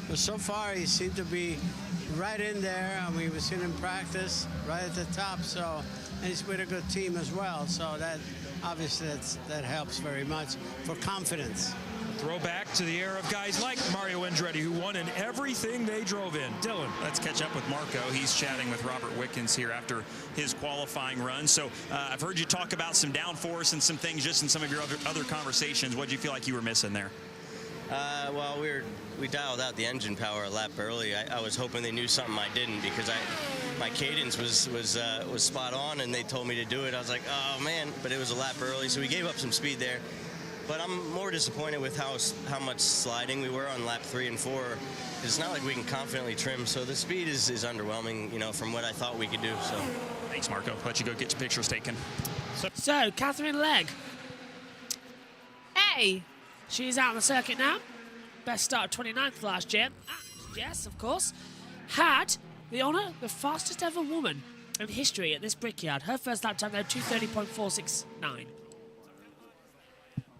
But so far, he seemed to be right in there. I mean, we've seen him practice right at the top. So, and he's with a good team as well. So that obviously that helps very much for confidence. Throwback to the era of guys like Mario Andretti, who won in everything they drove in. Dylan. Let's catch up with Marco. He's chatting with Robert Wickens here after his qualifying run. So I've heard you talk about some downforce and some things just in some of your other conversations. What did you feel like you were missing there? Well, we dialed out the engine power a lap early. I was hoping they knew something I didn't, because my cadence was spot on, and they told me to do it. I was like, oh man, but it was a lap early, so we gave up some speed there. But I'm more disappointed with how much sliding we were on lap 3 and 4. It's not like we can confidently trim, so the speed is underwhelming, you know, from what I thought we could do. So thanks, Marco. Let you go get your pictures taken. So Catherine Legg. Hey. She's out on the circuit now. best start of 29th last year. Yes, of course. Had the honour, the fastest ever woman in history at this Brickyard. Her first lap time, though, 2:30.469.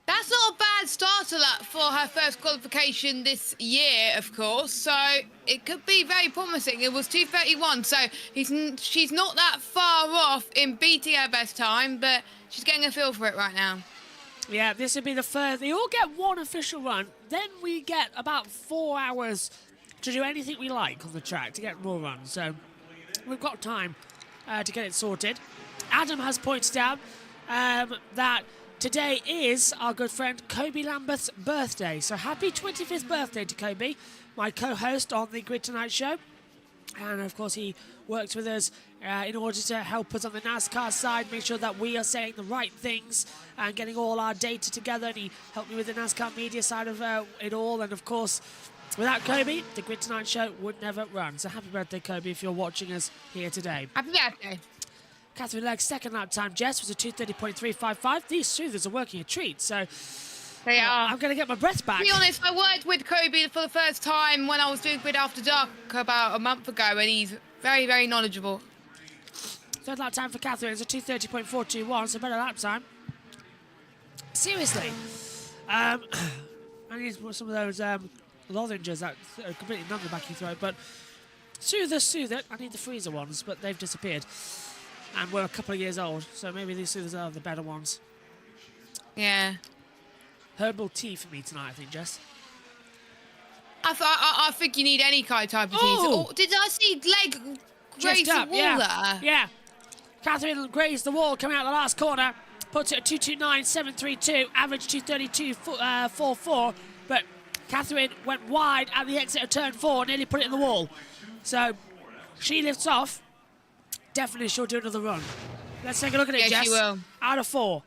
That's not a bad starter lap for her first qualification this year, of course. So it could be very promising. It was 2:31, so she's not that far off in beating her best time, but she's getting a feel for it right now. Yeah, this would be the first. They all get one official run. Then we get about 4 hours to do anything we like on the track to get more runs. So we've got time to get it sorted. Adam has pointed out that today is our good friend Kobe Lamberth's birthday. So happy 25th birthday to Kobe, my co-host on the Grid Tonight show. And of course he works with us in order to help us on the NASCAR side, make sure that we are saying the right things and getting all our data together. And he helped me with the NASCAR media side of it all. And of course, without Kobe, the Grid Tonight show would never run. So happy birthday, Kobe, if you're watching us here today. Happy birthday. Catherine Legg's second lap time, Jess, was a 2:30.355. These soothers are working a treat, so they are. I'm going to get my breath back. To be honest, I worked with Kobe for the first time when I was doing Grid After Dark about a month ago, and he's very, very knowledgeable. Third lap time for Catherine is a 2:30.421, so better lap time. Seriously, I need some of those lozenges that are completely numb the back of your throat, but soothe it. I need the freezer ones, but they've disappeared. And we're a couple of years old, so maybe these soothers are the better ones. Yeah. Herbal tea for me tonight, I think, Jess. I think you need any kind of type of tea. Oh, did I see leg graze the wall there? Yeah. Catherine grazed the wall coming out the last corner. Puts it at 2:29.732, average 2:32.44. But Catherine went wide at the exit of turn 4, nearly put it in the wall. So she lifts off. Definitely she'll do another run. Let's take a look at it, Jess. Yes, she will. Out of 4.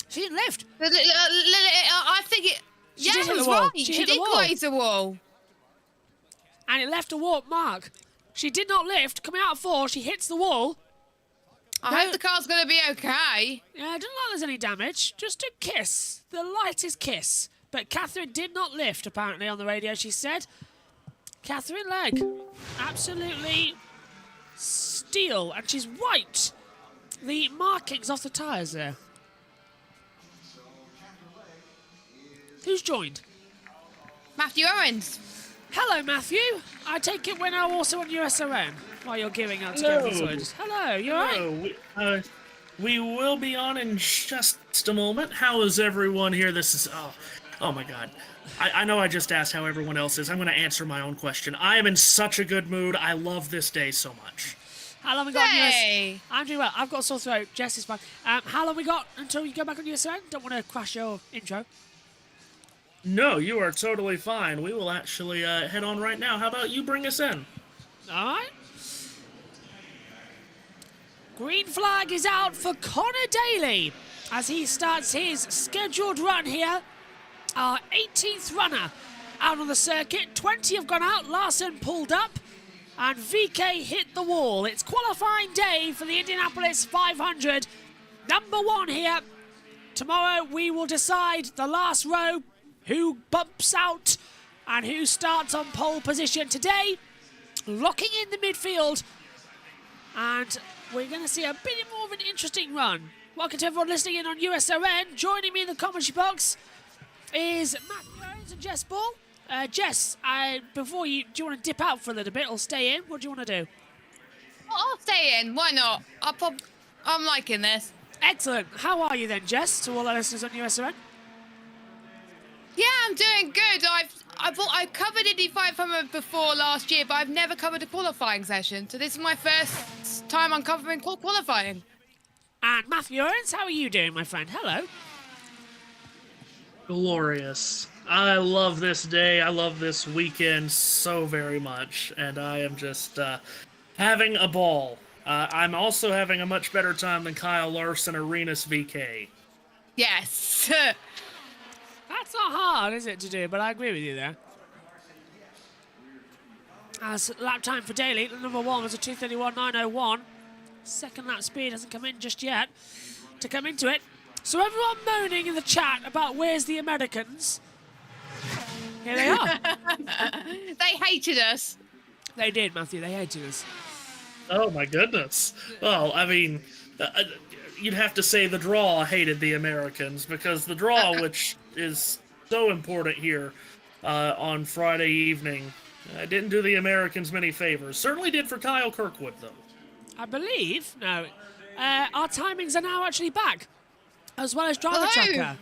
She didn't lift. I think it... She did hit the was wall. right. She She hit the did wall. graze the wall. And it left a warp mark. She did not lift. Coming out of 4, she hits the wall. I hope the car's going to be okay. Yeah, I don't like there's any damage. Just a kiss. The lightest kiss. But Catherine did not lift, apparently, on the radio, she said. Catherine Legg, absolutely steel, and she's white. The markings off the tyres there. Who's joined? Matthew Owens. Hello, Matthew. I take it we're now also on USRN while you're giving out to go episodes. Hello, you alright? We will be on in just a moment. How is everyone here? This is... Oh my God. I know I just asked how everyone else is. I'm going to answer my own question. I am in such a good mood. I love this day so much. How long we got on US? I'm doing well. I've got a sore throat. Jess is fine. How long we got until you go back on USRN? Don't want to crash your intro. No, you are totally fine. We will actually head on right now. How about you bring us in? All right. Green flag is out for Connor Daly as he starts his scheduled run here. Our 18th runner out on the circuit. 20 have gone out. Larson pulled up. And VeeKay hit the wall. It's qualifying day for the Indianapolis 500. Number 1 here. Tomorrow we will decide the last row, who bumps out and who starts on pole position. Today, locking in the midfield. And we're going to see a bit more of an interesting run. Welcome to everyone listening in on USRN. Joining me in the commentary box is Matthew Owens and Jess Ball. Jess, before do you want to dip out for a little bit or stay in? What do you want to do? I'll stay in. Why not? I'm liking this. Excellent. How are you then, Jess, to all our listeners on USRN? Yeah, I'm doing good. I covered Indy 500 before last year, but I've never covered a qualifying session. So this is my first time I'm covering qualifying. And Matthew Owens, how are you doing, my friend? Hello. Glorious. I love this day. I love this weekend so very much. And I am just having a ball. I'm also having a much better time than Kyle Larson or VeeKay. Yes. That's not hard, is it, to do? But I agree with you there. As lap time for Daly, number 1 was a 2:31.901. Second lap speed hasn't come in just yet. To come into it, So everyone moaning in the chat about where's the Americans, here they are. They hated us. They did, Matthew. They hated us. Oh my goodness. Well, I mean, you'd have to say the draw hated the Americans, because the draw, which is so important here on Friday evening, didn't do the Americans many favors. Certainly did for Kyle Kirkwood, though. I believe, no, our timings are now actually back, as well as driver Hello. tracker.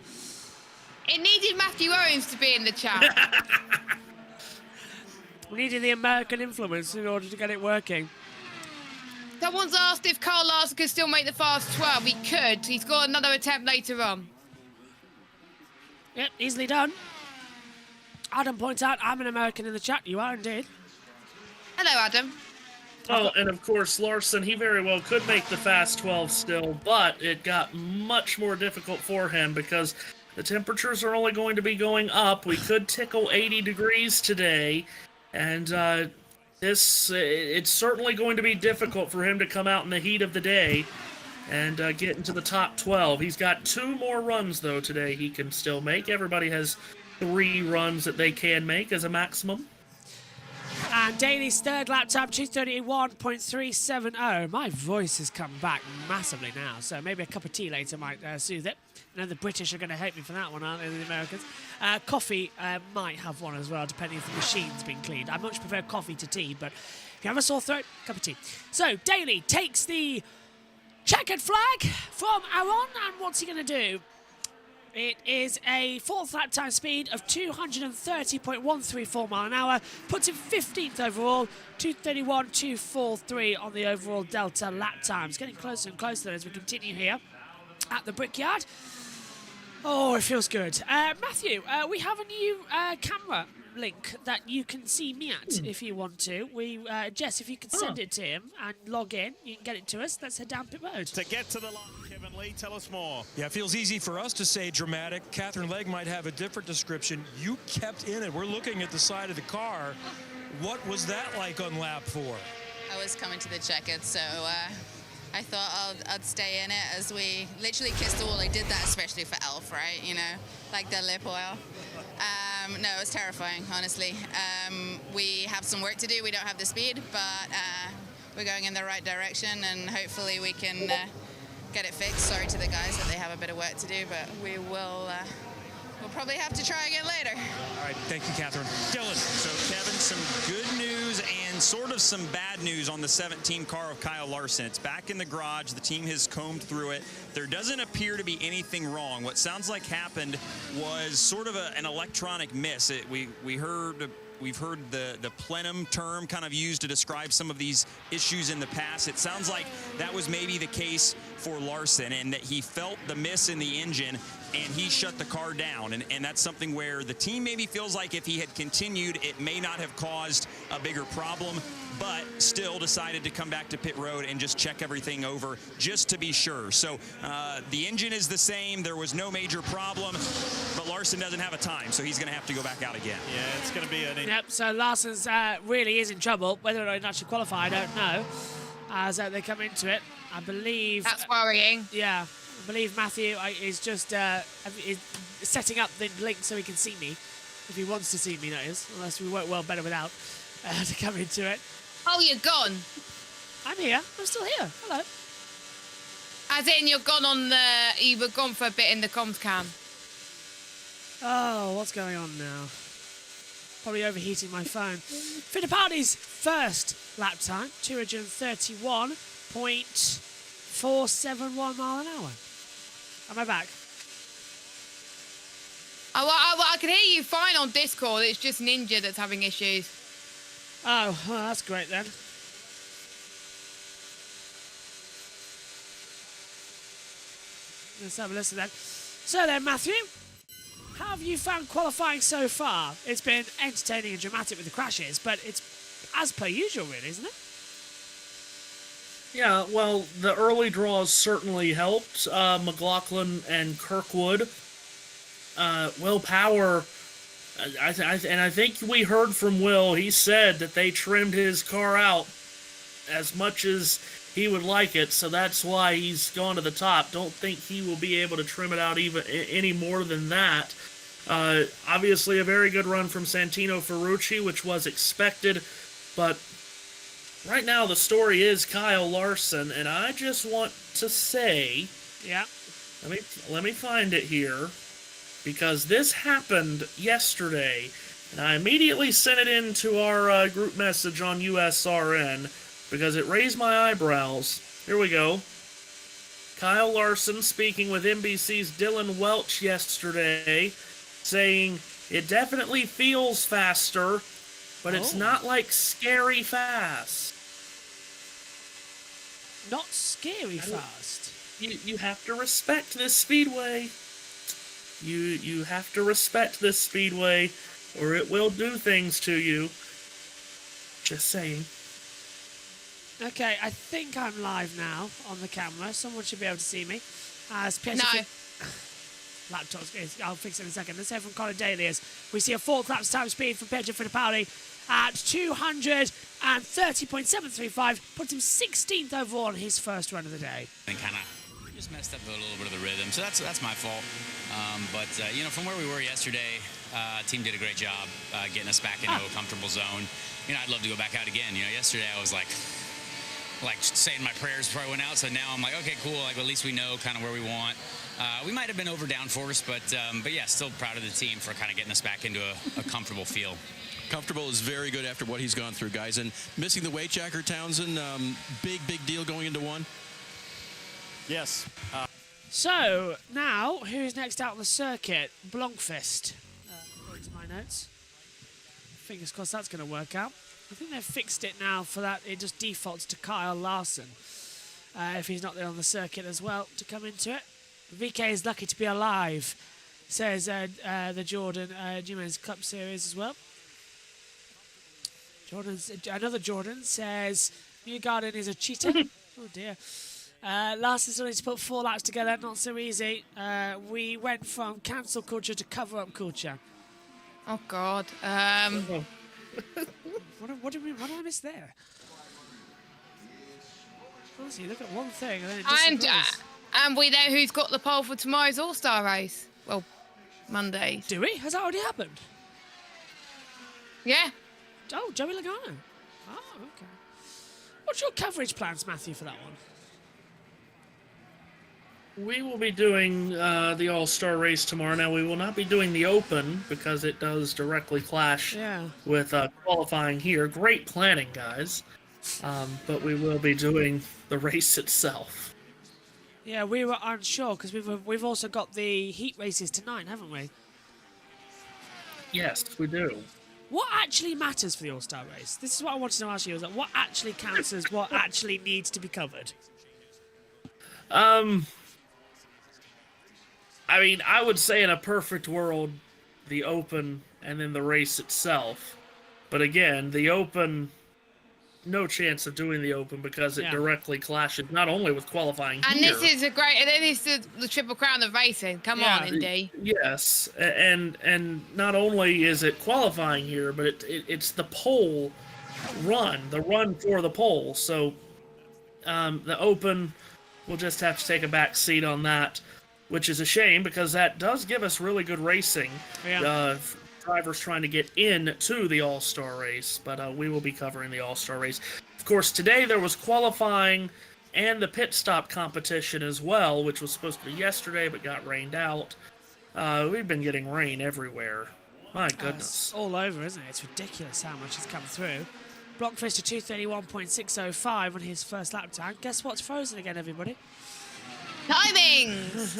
It needed Matthew Owens to be in the chat. We needed the American influence in order to get it working. Someone's asked if Kyle Larson could still make the fast 12. He could. He's got another attempt later on. Yep, easily done. Adam points out I'm an American in the chat. You are indeed. Hello, Adam. Oh, and of course, Larson, he very well could make the fast 12 still, but it got much more difficult for him because the temperatures are only going to be going up. We could tickle 80 degrees today, and it's certainly going to be difficult for him to come out in the heat of the day and get into the top 12. He's got 2 more runs, though, today he can still make. Everybody has 3 runs that they can make as a maximum. And Daly's third lap time, 2:31.370. My voice has come back massively now, so maybe a cup of tea later might soothe it. I know the British are going to hate me for that one, aren't they, the Americans? Coffee might have one as well, depending if the machine's been cleaned. I much prefer coffee to tea, but if you have a sore throat, cup of tea. So, Daly takes the checkered flag from Aaron, and what's he going to do? It is a 4th lap time speed of 230.134 mile an hour, puts him 15th overall, 231.243 on the overall Delta lap times. Getting closer and closer as we continue here at the Brickyard. Oh, it feels good. Matthew, we have a new camera link that you can see me at if you want to. Jess, if you could send it to him and log in, you can get it to us. Let's head down pit road. To get to the line, Kevin Lee, tell us more. Yeah, it feels easy for us to say dramatic. Catherine Legg might have a different description. You kept in it. We're looking at the side of the car. What was that like on lap 4? I was coming to the checkered, so I thought I'd stay in it as we literally kissed the wall. I did that especially for Elf, right? You know, like the lip oil. No, it was terrifying, honestly. We have some work to do. We don't have the speed, but we're going in the right direction, and hopefully we can get it fixed. Sorry to the guys that they have a bit of work to do, but we will. We'll probably have to try again later. All right, thank you, Catherine. Dylan. So, Kevin, some good news and sort of some bad news on the 17 car of Kyle Larson. It's back in the garage. The team has combed through it. There doesn't appear to be anything wrong. What sounds like happened was sort of an electronic miss. We've heard the plenum term kind of used to describe some of these issues in the past. It sounds like that was maybe the case for Larson, and that he felt the miss in the engine and he shut the car down. And that's something where the team maybe feels like if he had continued, it may not have caused a bigger problem, but still decided to come back to pit road and just check everything over just to be sure. So the engine is the same. There was no major problem, but Larson doesn't have a time, so he's going to have to go back out again. Yeah, it's going to be an... Yep, so Larson's really is in trouble. Whether or not he actually qualify, I don't know. As they come into it, I believe... That's worrying. Yeah, I believe Matthew is just is setting up the link so he can see me. If he wants to see me, that is. Unless we work well better without to come into it. Oh, you're gone. I'm here. I'm still here. Hello. As in, you're gone on the... You were gone for a bit in the comms cam. Oh, what's going on now? Probably overheating my phone. Fittipaldi's first lap time, 231.471 mile an hour. Am I back? I can hear you fine on Discord. It's just Ninja that's having issues. Oh, well, that's great then. Let's have a listen then. So then, Matthew, how have you found qualifying so far? It's been entertaining and dramatic with the crashes, but it's as per usual, really, isn't it? Yeah, well, the early draws certainly helped. McLaughlin and Kirkwood. Will Power, and I think we heard from Will, he said that they trimmed his car out as much as he would like it, so that's why he's gone to the top. Don't think he will be able to trim it out even any more than that. Obviously, a very good run from Santino Ferrucci, which was expected, but right now the story is Kyle Larson, and I just want to say, yeah, let me find it here, because this happened yesterday, and I immediately sent it into our group message on USRN because it raised my eyebrows. Here we go. Kyle Larson speaking with NBC's Dylan Welch yesterday, saying, "It definitely feels faster, but it's not like scary fast." Not scary fast. You have to respect this speedway. You have to respect this speedway, or it will do things to you. Just saying. Okay, I think I'm live now on the camera. Someone should be able to see me. As No. Laptop's, I'll fix it in a second. Let's hear from Colin Daly as we see a 4th lap time speed from Pietro Fittipaldi at 230.735. Puts him 16th overall on his first run of the day. And kind of just messed up a little bit of the rhythm, so that's my fault. But you know, from where we were yesterday, team did a great job getting us back into a comfortable zone. You know, I'd love to go back out again. You know, yesterday I was like saying my prayers before I went out. So now I'm like, okay, cool. Like, at least we know kind of where we want. We might have been over downforce, but yeah, still proud of the team for kind of getting us back into a comfortable feel. Comfortable is very good after what he's gone through, guys. And missing the weight jacker, Townsend, big deal going into one. Yes. So, now, who's next out on the circuit? Blomqvist. According to my notes. Fingers crossed that's going to work out. I think they've fixed it now for that. It just defaults to Kyle Larson. If he's not there on the circuit as well to come into it. VeeKay is lucky to be alive, says the Jordan Women's Cup Series as well. Another Jordan says Newgarden is a cheater. Oh dear. Larson's only to put 4 laps together, not so easy. We went from cancel culture to cover-up culture. Oh God. What did I miss there? Honestly, look at one thing and then it disappears. And we know who's got the pole for tomorrow's All-Star race. Well, Monday. Do we? Has that already happened? Yeah. Oh, Joey Logano. Oh, okay. What's your coverage plans, Matthew, for that one? We will be doing the All-Star race tomorrow. Now, we will not be doing the Open because it does directly clash with qualifying here. Great planning, guys. But we will be doing the race itself. Yeah, we were unsure because we've also got the heat races tonight, haven't we? Yes, we do. What actually matters for the All-Star race? This is what I wanted to ask you. Is that what actually counts as what actually needs to be covered? I mean, I would say in a perfect world, the Open and then the race itself. But again, the Open, no chance of doing the Open because it directly clashes not only with qualifying and here. this is the Triple Crown of racing. Come on, Indy. Yes, and not only is it qualifying here, but it's the pole run, the run for the pole. So the Open will just have to take a back seat on that, which is a shame because that does give us really good racing. Yeah. Drivers trying to get into the All-Star race, but we will be covering the All-Star race. Of course, today there was qualifying and the pit stop competition as well, which was supposed to be yesterday but got rained out. We've been getting rain everywhere. My goodness. It's all over, isn't it? It's ridiculous how much has come through. Blomqvist to 231.605 on his first lap time. Guess what's frozen again, everybody? Timings!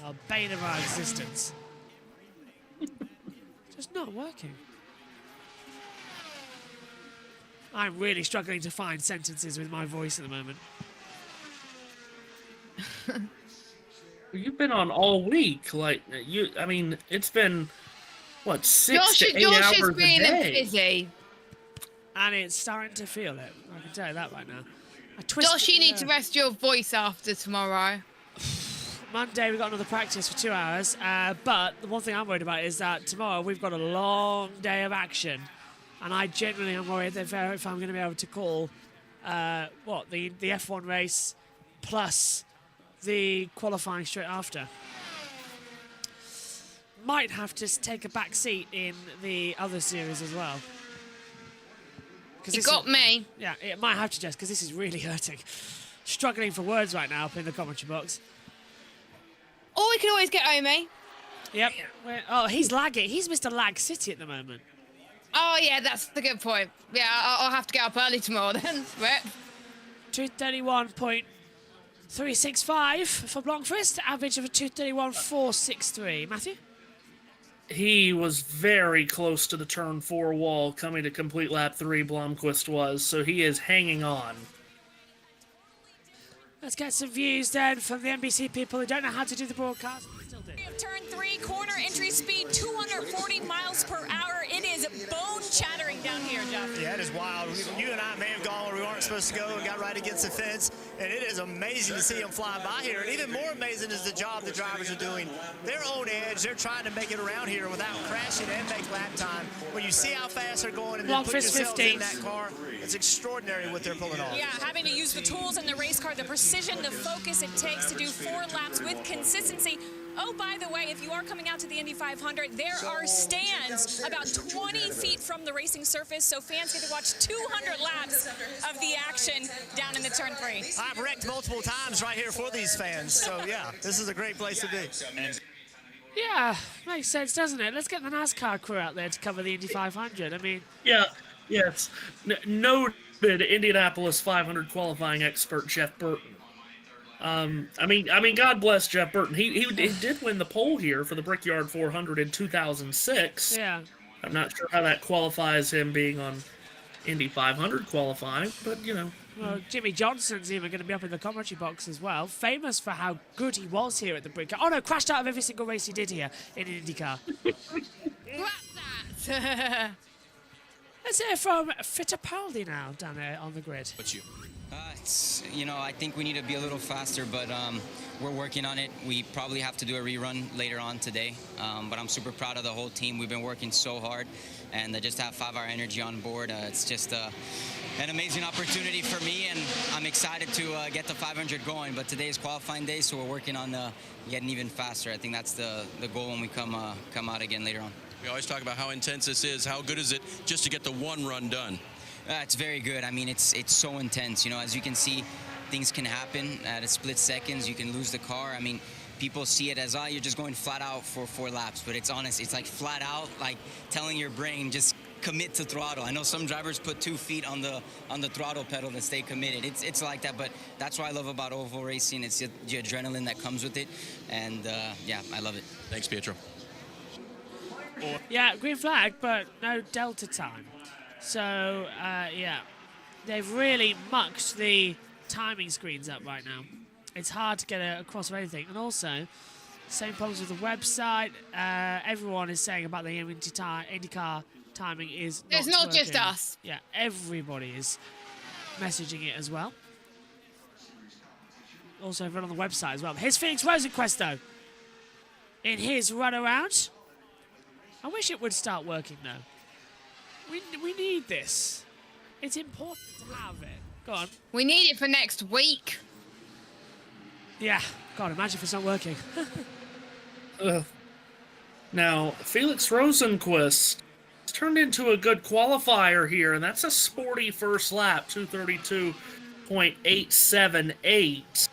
Our bane of our existence. Just not working. I'm really struggling to find sentences with my voice at the moment. You've been on all week. I mean, it's been, what, 6 to 8 Josh hours is being a day? busy. And it's starting to feel it. I can tell you that right now. Josh, you need to rest your voice after tomorrow. Monday we've got another practice for 2 hours, but the one thing I'm worried about is that tomorrow we've got a long day of action, and I genuinely am worried that if I'm going to be able to call the F1 race plus the qualifying straight after. Might have to take a back seat in the other series as well. You got me. Yeah, it might have to, Jess, because this is really hurting. Struggling for words right now up in the commentary box. Or we can always get Omi. Yep. Oh, he's lagging. He's Mr. Lag City at the moment. Oh, yeah, that's a good point. Yeah, I'll have to get up early tomorrow then. 231.365 for Blomqvist. Average of a 231.463. Matthew? He was very close to the turn 4 wall coming to complete lap 3, Blomqvist was, so he is hanging on. Let's get some views then from the NBC people who don't know how to do the broadcast. Still do. Turn 3, corner entry speed 240 miles per hour. It is bone chattering down here, Jeff. Yeah, it is wild. You and I may have gone where we weren't supposed to go and got right against the fence, and it is amazing to see them fly by here. And even more amazing is the job the drivers are doing. Their own edge, they're trying to make it around here without crashing and make lap time. When you see how fast they're going and then put yourselves in that car, it's extraordinary what they're pulling off. Yeah, having to use the tools in the race car, the precision, the focus it takes to do 4 laps with consistency. Oh, by the way, if you are coming out to the Indy 500, there are stands about 20 feet from the racing surface, so fans get to watch 200 laps of the action down in the turn 3. I've wrecked multiple times right here for these fans, so yeah, this is a great place to be. Yeah, makes sense, doesn't it? Let's get the NASCAR crew out there to cover the Indy 500. I mean... Yeah, yes. Noted Indianapolis 500 qualifying expert Jeff Burton. I mean, God bless Jeff Burton. He did win the pole here for the Brickyard 400 in 2006. Yeah. I'm not sure how that qualifies him being on Indy 500 qualifying, but you know. Well, Jimmy Johnson's even going to be up in the commentary box as well. Famous for how good he was here at the Brickyard. Oh no, crashed out of every single race he did here in IndyCar. What's that? Let's hear from Fittipaldi now down there on the grid. What's you? I think we need to be a little faster, but we're working on it. We probably have to do a rerun later on today, but I'm super proud of the whole team. We've been working so hard, and just have 5-hour energy on board. It's just an amazing opportunity for me, and I'm excited to get the 500 going, but today is qualifying day, so we're working on getting even faster. I think that's the goal when we come out again later on. We always talk about how intense this is. How good is it just to get the one run done? It's very good. I mean, it's so intense. You know, as you can see, things can happen at a split seconds. You can lose the car. I mean, people see it as, you're just going flat out for 4 laps, but it's honest. It's like flat out, like telling your brain, just commit to throttle. I know some drivers put 2 feet on the throttle pedal to stay committed. It's like that, but that's what I love about oval racing. It's the adrenaline that comes with it, and yeah, I love it. Thanks, Pietro. Yeah, green flag, but no delta time. So, yeah, they've really mucked the timing screens up right now. It's hard to get across of anything. And also, same problems with the website. Everyone is saying about the IndyCar timing is not It's not working. just us. Yeah, everybody is messaging it as well. Also, everyone on the website as well. Here's Felix Rosenquist, though, in his run around. I wish it would start working, though. We need this. It's important to have it. Go on. We need it for next week. Yeah. God, imagine if it's not working. Now, Felix Rosenquist turned into a good qualifier here, and that's a sporty first lap, 232.878.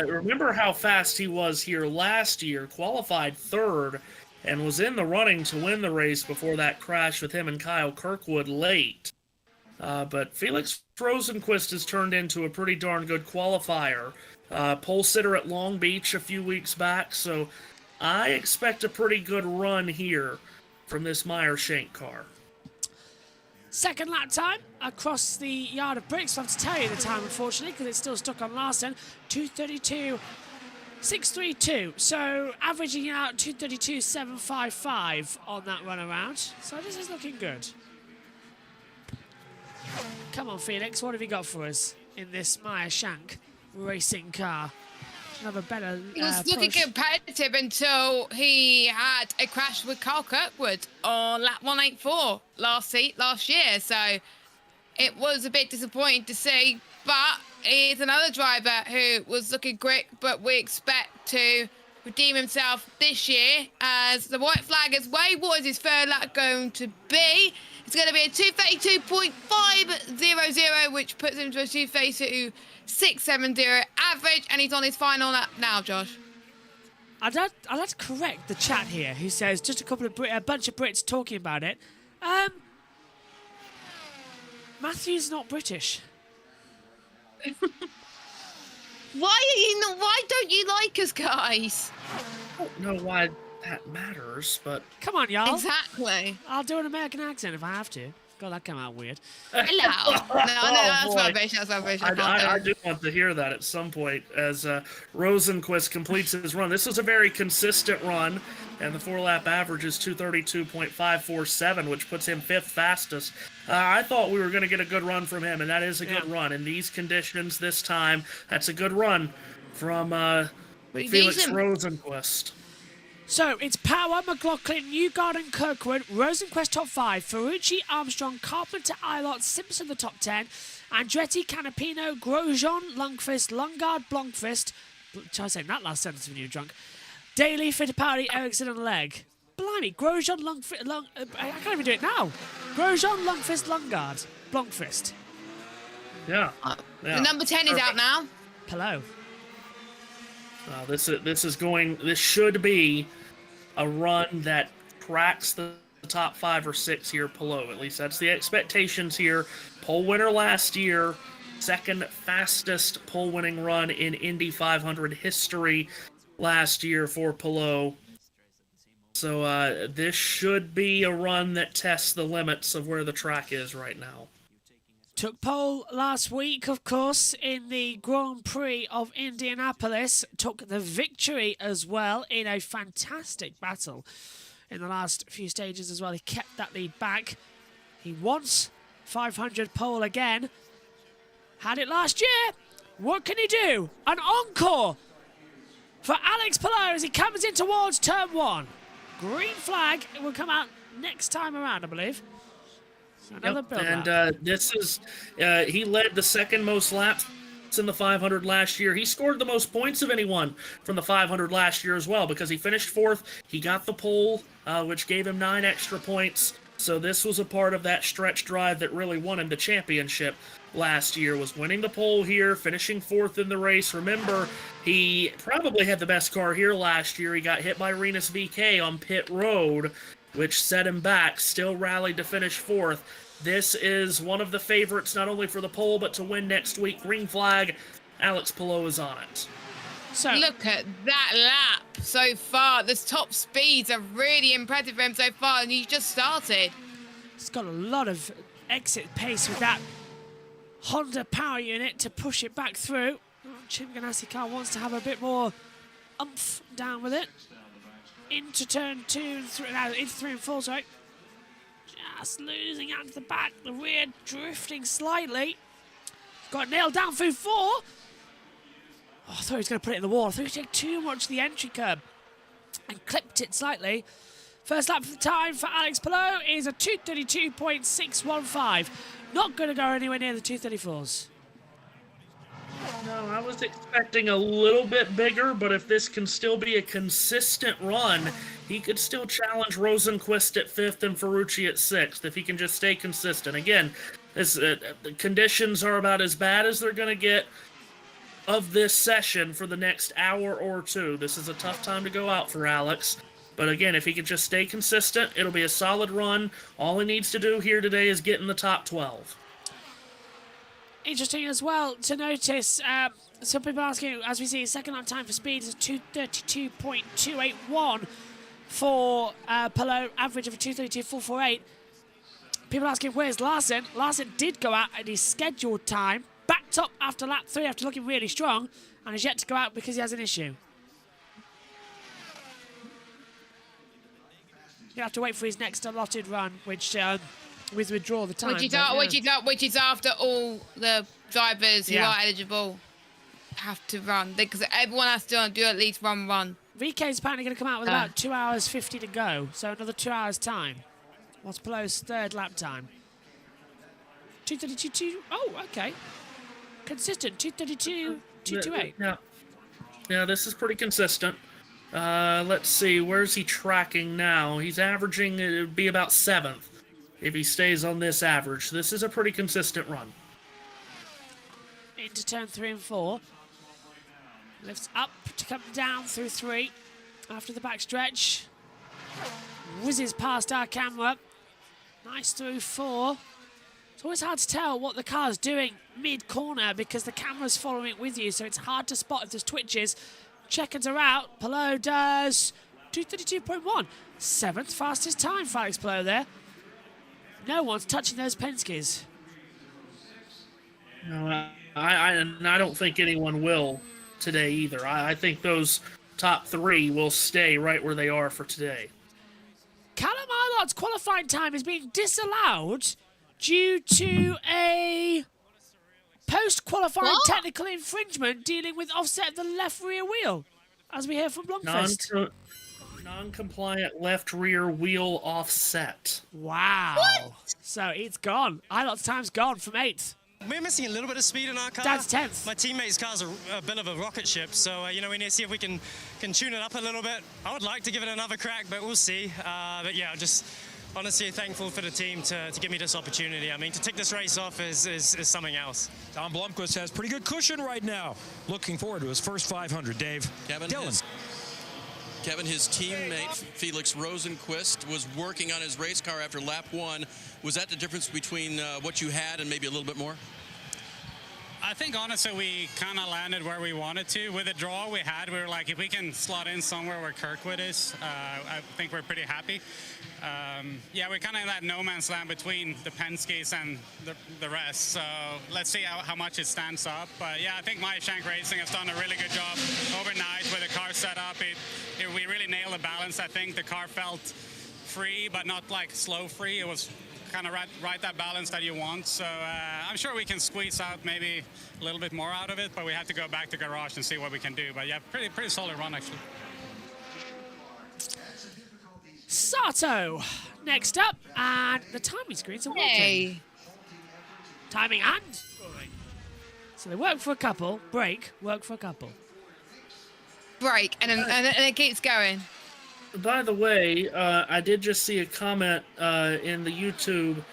Remember how fast he was here last year, qualified 3rd, and was in the running to win the race before that crash with him and Kyle Kirkwood late. But Felix Rosenquist has turned into a pretty darn good qualifier. Pole sitter at Long Beach a few weeks back, so I expect a pretty good run here from this Meyer-Shank car. Second lap time across the yard of bricks. I have to tell you the time, unfortunately, because it's still stuck on Larson. 232.632. So averaging out 232.755 on that run around. So this is looking good. Come on, Felix. What have you got for us in this Meyer-Shank racing car? Have a better He was looking competitive until he had a crash with Carl Kirkwood on lap 184 last year. So it was a bit disappointing to see, but he's another driver who was looking quick, but we expect to redeem himself this year as the white flag is way. What is his third lap going to be? It's going to be a 2:32.500, which puts him to a 2:32.670 average, and he's on his final lap now, Josh. I'd like to correct the chat here, who says just a bunch of Brits talking about it. Matthew's not British. Why don't you like us, guys? I don't know why that matters, but... Come on, y'all. Exactly. I'll do an American accent if I have to. God, that came out weird. Hello. No, that's rubbish. That's rubbish. I do want to hear that at some point as Rosenquist completes his run. This is a very consistent run, and the 4-lap average is 2:32.547, which puts him 5th fastest. I thought we were going to get a good run from him, and that is a good run. In these conditions this time, that's a good run from Felix Rosenquist. So, it's Power, McLaughlin, Newgarden, Kirkwood, Rosenquist top 5, Ferrucci, Armstrong, Carpenter, Eilert, Simpson the top 10, Andretti, Canapino, Grosjean, Lundqvist, Lundgaard, Blomqvist, try saying that last sentence when you're drunk, Daly, Fittipaldi, Ericsson and Legg. Blimey, Grosjean, Lundqvist, I can't even do it now. Grosjean, Lundqvist, Lundgaard, Blomqvist. Yeah. The number 10 is out now. Hello. This should be a run that tracks the top 5 or 6 here below. At least that's the expectations here. Pole winner last year, 2nd fastest pole winning run in Indy 500 history last year for Palou. So this should be a run that tests the limits of where the track is right now. Took pole last week, of course, in the Grand Prix of Indianapolis. Took the victory as well in a fantastic battle in the last few stages as well. He kept that lead back. He wants 500 pole again. Had it last year. What can he do? An encore for Alex Palou as he comes in towards turn 1. Green flag. It will come out next time around, I believe. Another build and this is, he led the 2nd most laps in the 500 last year. He scored the most points of anyone from the 500 last year as well because he finished 4th. He got the pole, which gave him 9 extra points. So this was a part of that stretch drive that really won him the championship last year, was winning the pole here, finishing 4th in the race. Remember, he probably had the best car here last year. He got hit by VeeKay on pit road, which set him back, still rallied to finish 4th. This is one of the favorites, not only for the pole, but to win next week. Green flag, Alex Palou is on it. So look at that lap so far. The top speeds are really impressive for him so far, and he's just started. He's got a lot of exit pace with that Honda power unit to push it back through. Chip Ganassi car wants to have a bit more oomph down with it. Into turn 2 and 3, into 3 and 4, sorry. Just losing out to the back, the rear drifting slightly. Got nailed down through 4. Oh, I thought he was going to put it in the wall. I thought he took too much to the entry curb and clipped it slightly. First lap time for Alex Palou is a 2:32.615. Not going to go anywhere near the 2:34s. No, I was expecting a little bit bigger, but if this can still be a consistent run, he could still challenge Rosenquist at 5th and Ferrucci at 6th if he can just stay consistent. Again, the conditions are about as bad as they're going to get of this session for the next hour or 2. This is a tough time to go out for Alex. But again, if he can just stay consistent, it'll be a solid run. All he needs to do here today is get in the top 12. Interesting as well to notice, some people asking, as we see, second lap time for speed is 2:32.281 for Palou, average of a 2:32.448. People asking, where's Larson? Larson did go out at his scheduled time, backed up after lap 3 after looking really strong, and is yet to go out because he has an issue. You'll have to wait for his next allotted run, which with withdraw the time. Which is after all the drivers who are eligible have to run, because everyone has to do at least one run. VeeKay is apparently going to come out with about 2 hours 50 to go, so another 2 hours time. What's Palou's 3rd lap time? 232. Oh, okay. Consistent. 232. 228. Yeah, this is pretty consistent. Let's see, where's he tracking now? He's averaging, it would be about 7th if he stays on this average. This is a pretty consistent run. Into turn 3 and 4. Lifts up to come down through 3 after the backstretch. Whizzes past our camera. Nice through 4. It's always hard to tell what the car's doing mid-corner because the camera's following it with you, so it's hard to spot if there's twitches. Checkers are out. Palou does 232.1. 7th fastest time for Alex Palou there. No one's touching those Penskes. No, I don't think anyone will today either. I think those top 3 will stay right where they are for today. Callum Ilot's qualifying time is being disallowed due to a post-qualifying technical infringement dealing with offset of the left rear wheel, as we hear from Blomqvist. Non-compliant left rear wheel offset. Wow. What? So it's gone. Ilot's time's gone from 8th. We're missing a little bit of speed in our car. Dad's 10th. My teammate's car's a bit of a rocket ship, so we need to see if we can tune it up a little bit. I would like to give it another crack, but we'll see. But yeah, just honestly thankful for the team to give me this opportunity. I mean, to take this race off is something else. Tom Blomqvist has pretty good cushion right now. Looking forward to his first 500, Dave. Kevin, his teammate Felix Rosenqvist was working on his race car after lap 1. Was that the difference between what you had and maybe a little bit more? I think honestly we kind of landed where we wanted to. With the draw we had, we were like, if we can slot in somewhere where Kirkwood is, I think we're pretty happy. Yeah, we're kind of in that no man's land between the Penskes and the rest. So let's see how much it stands up. But yeah, I think My Shank Racing has done a really good job overnight with the car set up. We really nailed the balance. I think the car felt free, but not like slow free. It was kind of right that balance that you want. So I'm sure we can squeeze out maybe a little bit more out of it, but we have to go back to garage and see what we can do. But yeah, pretty solid run actually. Sato next up, and the timing screens are working. Timing and scoring. So they work for a couple, break, work for a couple. Break, and it keeps going. By the way, I did just see a comment in the YouTube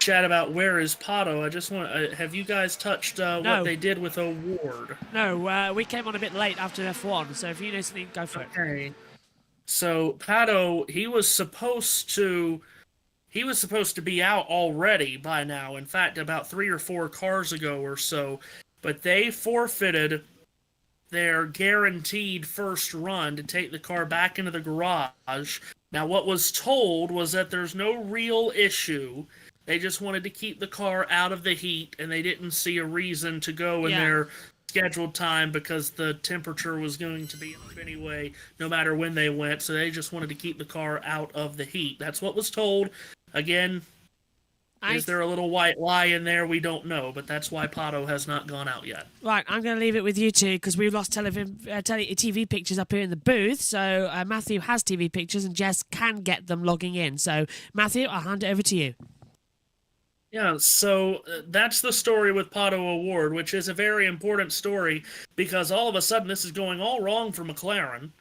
chat about where is Pato. I just want have you guys touched what they did with O'Ward? No, we came on a bit late after F1, so if you know something, go for it. So Pato, he was supposed to be out already by now. In fact, about 3 or 4 cars ago or so, but they forfeited their guaranteed first run to take the car back into the garage. Now, what was told was that there's no real issue. They just wanted to keep the car out of the heat, and they didn't see a reason to go in their scheduled time because the temperature was going to be up anyway, no matter when they went. So they just wanted to keep the car out of the heat. That's what was told. Again, is there a little white lie in there? We don't know, but that's why Pato has not gone out yet. Right, I'm going to leave it with you two because we've lost TV pictures up here in the booth. So Matthew has TV pictures and Jess can get them logging in. So Matthew, I'll hand it over to you. Yeah, so that's the story with Pato O'Ward, which is a very important story because all of a sudden this is going all wrong for McLaren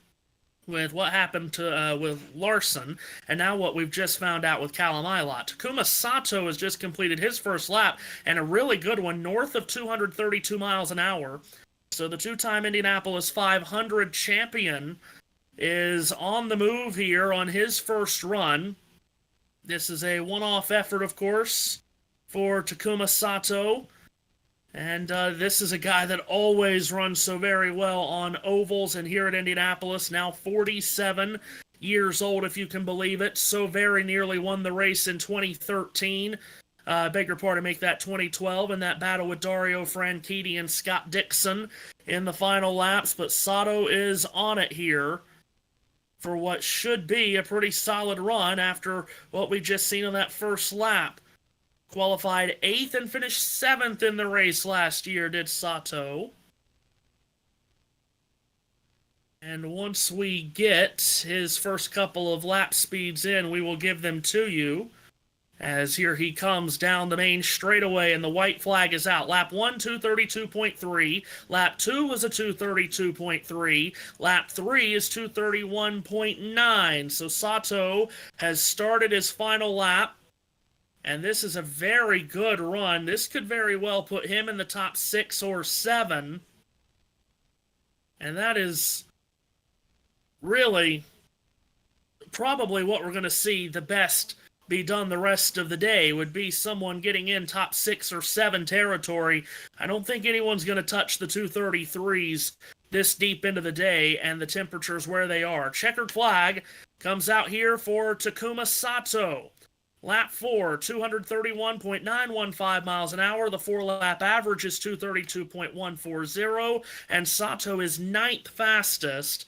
with what happened to with Larson, and now what we've just found out with Callum Ilott. Takuma Sato has just completed his first lap, and a really good one, north of 232 miles an hour. So the two-time Indianapolis 500 champion is on the move here on his first run. This is a one-off effort, of course, for Takuma Sato. And this is a guy that always runs so very well on ovals and here at Indianapolis, now 47 years old, if you can believe it. So very nearly won the race in 2013. Beg your pardon, make that 2012 in that battle with Dario Franchitti and Scott Dixon in the final laps. But Sato is on it here for what should be a pretty solid run after what we just seen on that first lap. Qualified 8th and finished 7th in the race last year, did Sato. And once we get his first couple of lap speeds in, we will give them to you. as here he comes down the main straightaway, and the white flag is out. Lap 1, 2:32.3. Lap 2 was a 2:32.3. Lap 3 is 2:31.9. So Sato has started his final lap, and this is a very good run. This could very well put him in the top 6 or 7. And that is really probably what we're going to see the best be done the rest of the day, would be someone getting in top 6 or 7 territory. I don't think anyone's going to touch the 233s this deep into the day, and the temperatures where they are. Checkered flag comes out here for Takuma Sato. Lap 4, 231.915 miles an hour. The 4-lap average is 232.140, and Sato is 9th fastest,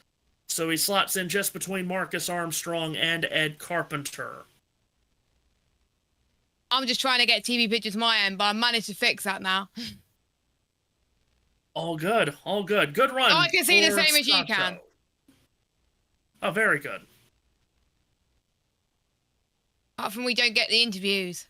so he slots in just between Marcus Armstrong and Ed Carpenter. I'm just trying to get TV pictures my end, but I managed to fix that now. All good, all good. Good run. Oh, I can see the same as you Sato. can. Oh, very good. Apart from we don't get the interviews.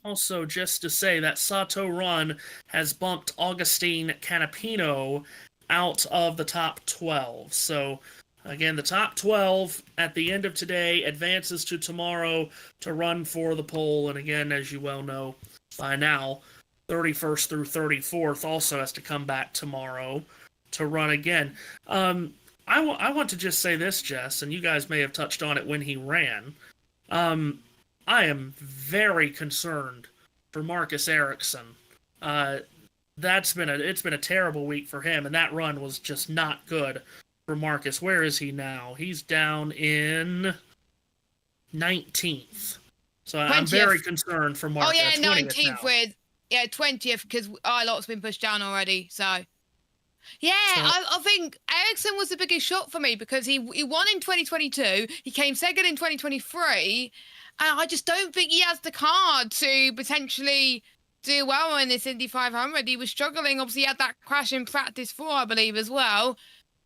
Also, just to say that Sato run has bumped Augustine Canapino out of the top 12. So, again, the top 12 at the end of today advances to tomorrow to run for the pole. And again, as you well know by now, 31st through 34th also has to come back tomorrow to run again. I want to just say this, Jess, and you guys may have touched on it when he ran. I am very concerned for Marcus Ericsson. It's been a terrible week for him, and that run was just not good for Marcus. Where is he now? He's down in 19th. So 20th. I'm very concerned for Marcus. Oh yeah, 19th 19th with 20th because our lot's been pushed down already. So. Yeah, I think Ericsson was the biggest shock for me because he won in 2022, he came second in 2023, and I just don't think he has the card to potentially do well in this Indy 500. He was struggling. Obviously, he had that crash in practice 4, I believe, as well.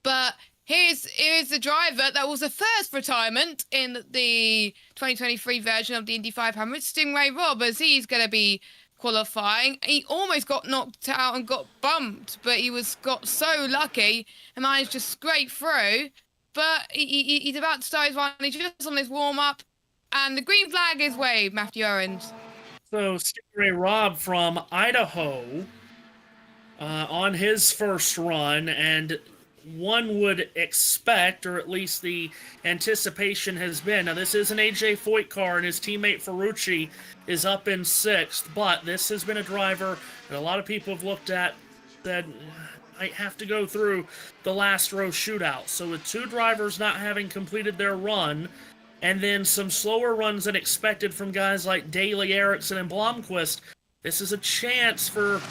But here's the driver that was the first retirement in the 2023 version of the Indy 500, Stingray Robb, as he's going to be qualifying. He almost got knocked out and got bumped, but he got so lucky and managed to scrape through. But he's about to start his run. He's just on his warm-up, and the green flag is waved, Matthew Owens. So Stingray Robb from Idaho on his first run, and one would expect, or at least the anticipation has been, now this is an AJ Foyt car, and his teammate Ferrucci is up in 6th, but this has been a driver that a lot of people have looked at that might have to go through the last row shootout. So with 2 drivers not having completed their run, and then some slower runs than expected from guys like Daly, Ericsson, and Blomqvist, this is a chance for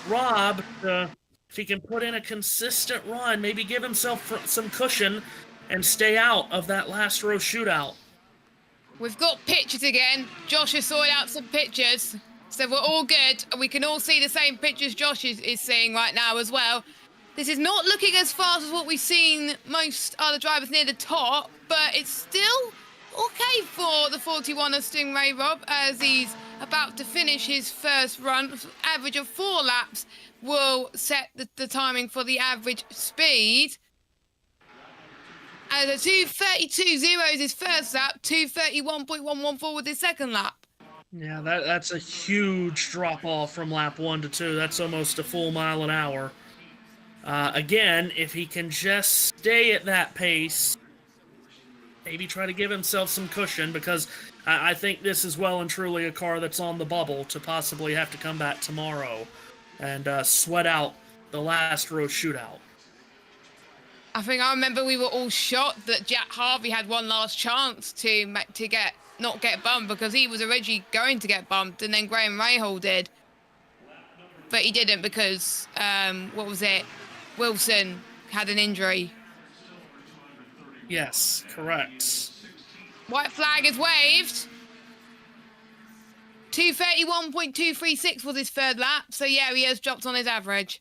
Robb to, if he can put in a consistent run, maybe give himself some cushion and stay out of that last row shootout. We've got pictures again. Josh has sorted out some pictures, so we're all good. And we can all see the same pictures Josh is seeing right now as well. This is not looking as fast as what we've seen most other drivers near the top, but it's still okay for the 41 of Stingray Robb as he's about to finish his first run. Average of 4 laps will set the timing for the average speed. And a 2:32.0 is his first lap, 2:31.114 with his second lap. Yeah, that's a huge drop-off from lap 1 to 2. That's almost a full mile an hour. Again, if he can just stay at that pace, maybe try to give himself some cushion, because I think this is well and truly a car that's on the bubble to possibly have to come back tomorrow and sweat out the last row shootout. I remember we were all shocked that Jack Harvey had one last chance to not get bumped, because he was originally going to get bumped, and then Graham Rahal did. But he didn't because, Wilson had an injury. Yes, correct. White flag is waved. 2:31.236 was his third lap, so yeah, he has dropped on his average.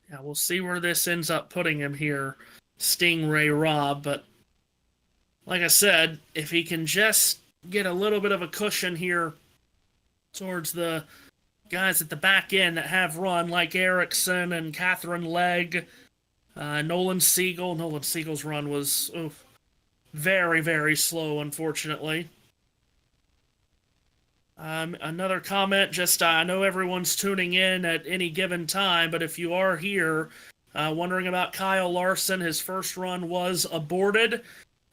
Yeah, we'll see where this ends up putting him here, Stingray Robb, but like I said, if he can just get a little bit of a cushion here towards the guys at the back end that have run, like Ericsson and Catherine Legg, Nolan Siegel. Nolan Siegel's run was very, very slow, unfortunately. Another comment, just I know everyone's tuning in at any given time, but if you are here wondering about Kyle Larson, his first run was aborted,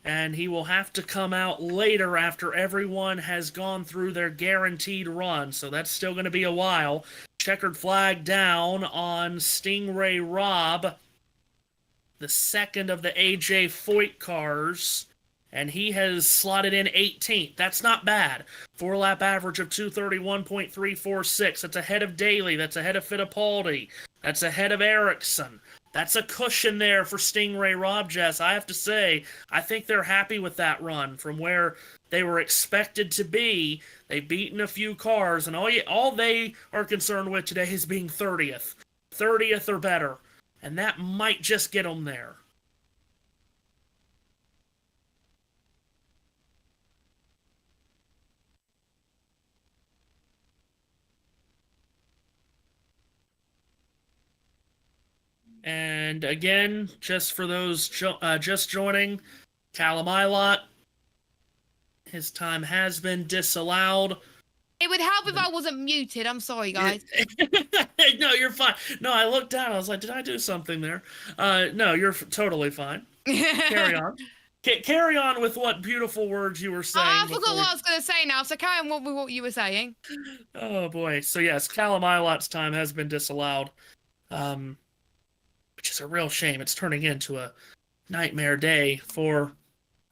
and he will have to come out later after everyone has gone through their guaranteed run, so that's still going to be a while. Checkered flag down on Stingray Robb, the second of the AJ Foyt cars, and he has slotted in 18th. That's not bad. 4-lap average of 231.346. That's ahead of Daly. That's ahead of Fittipaldi. That's ahead of Ericsson. That's a cushion there for Stingray Robb, Jess. I have to say, I think they're happy with that run from where they were expected to be. They've beaten a few cars, and all they are concerned with today is being 30th. 30th or better. And that might just get them there. And again, just for those just joining, Callum Ilott, his time has been disallowed. It would help if I wasn't muted. I'm sorry, guys. No, you're fine. No, I looked down. I was like, did I do something there? No, you're totally fine. Carry on. Carry on with what beautiful words you were saying. I forgot what I was going to say now, so carry on with what you were saying. Oh, boy. So, yes, Callum Ilott's time has been disallowed. Which is a real shame. It's turning into a nightmare day for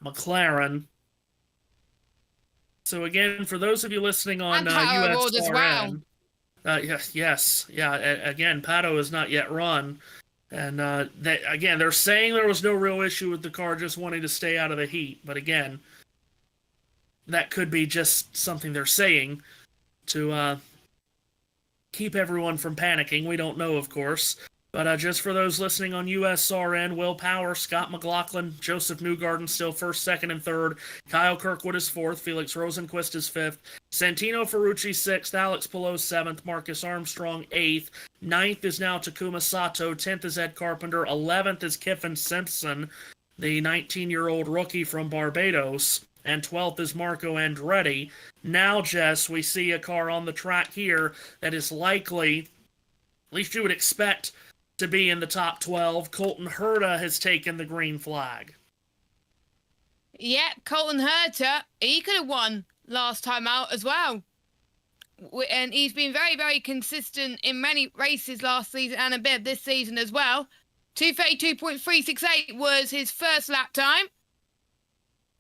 McLaren. So again, for those of you listening on USRN, as well. Yes. Again, Pato has not yet run, and they're saying there was no real issue with the car just wanting to stay out of the heat. But again, that could be just something they're saying to keep everyone from panicking. We don't know, of course. But just for those listening on USRN, Will Power, Scott McLaughlin, Joseph Newgarden still first, second, and third. Kyle Kirkwood is fourth. Felix Rosenquist is fifth. Santino Ferrucci sixth. Alex Palou seventh. Marcus Armstrong eighth. Ninth is now Takuma Sato. 10th is Ed Carpenter. 11th is Kiffin Simpson, the 19-year-old rookie from Barbados. And 12th is Marco Andretti. Now, Jess, we see a car on the track here that is likely, at least you would expect, to be in the top 12. Colton Herta has taken the green flag. Yeah, Colton Herta, he could have won last time out as well. And he's been very, very consistent in many races last season and a bit this season as well. 232.368 was his first lap time.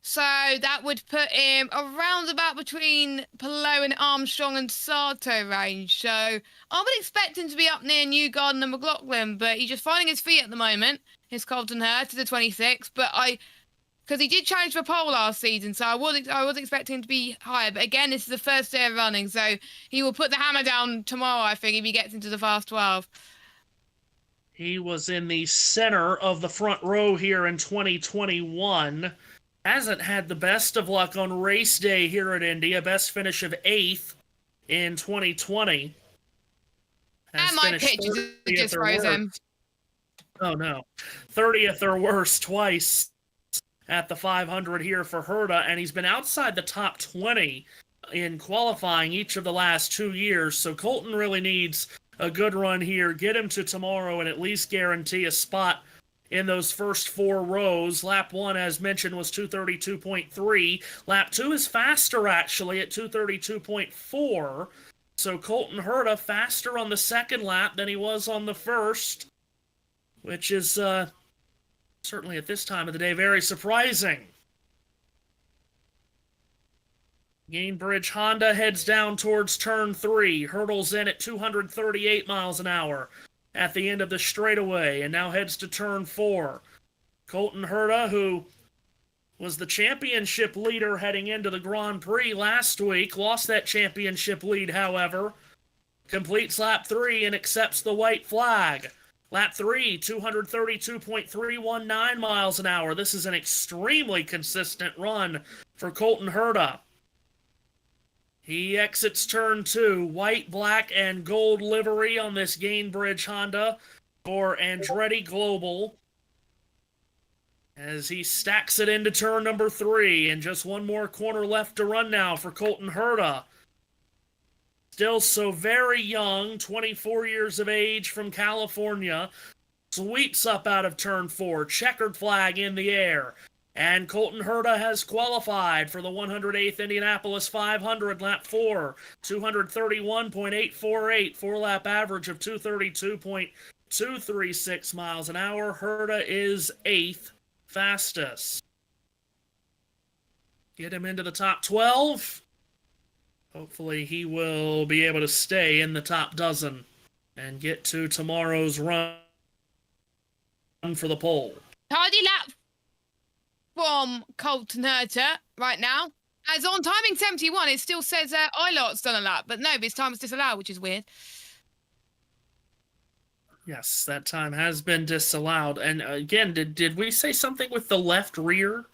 So that would put him around about between Palou and Armstrong and Sato range. So I would expect him to be up near Newgarden and McLaughlin, but he's just finding his feet at the moment. His Colton Herta to the 26th, because he did challenge for pole last season, so I was expecting him to be higher. But again, this is the first day of running, so he will put the hammer down tomorrow, I think, if he gets into the Fast 12. He was in the center of the front row here in 2021. Hasn't had the best of luck on race day here at Indy. A best finish of 8th in 2020. And my pictures just froze him. Oh, no. 30th or worse twice at the 500 here for Herta, and he's been outside the top 20 in qualifying each of the last 2 years, so Colton really needs a good run here, get him to tomorrow, and at least guarantee a spot in those first 4 rows. Lap 1, as mentioned, was 232.3. Lap 2 is faster, actually, at 232.4. So Colton Herta faster on the second lap than he was on the first, which is certainly at this time of the day very surprising. Gainbridge Honda heads down towards turn 3, hurdles in at 238 miles an hour. At the end of the straightaway, and now heads to turn 4. Colton Herta, who was the championship leader heading into the Grand Prix last week, lost that championship lead, however, completes lap 3 and accepts the white flag. Lap 3, 232.319 miles an hour. This is an extremely consistent run for Colton Herta. He exits turn 2. White, black, and gold livery on this Gainbridge Honda for Andretti Global. As he stacks it into turn number 3, and just one more corner left to run now for Colton Herta. Still so very young, 24 years of age from California. Sweeps up out of turn 4, checkered flag in the air. And Colton Herta has qualified for the 108th Indianapolis 500, lap 4, 231.848, 4-lap average of 232.236 miles an hour. Herta is 8th fastest. Get him into the top 12. Hopefully he will be able to stay in the top dozen and get to tomorrow's run for the pole. Hardy lap from Colton Herta right now. As on timing 71, it still says Eilort's done a lap, but no, his time was disallowed, which is weird. Yes, that time has been disallowed. And again, did we say something with the left rear?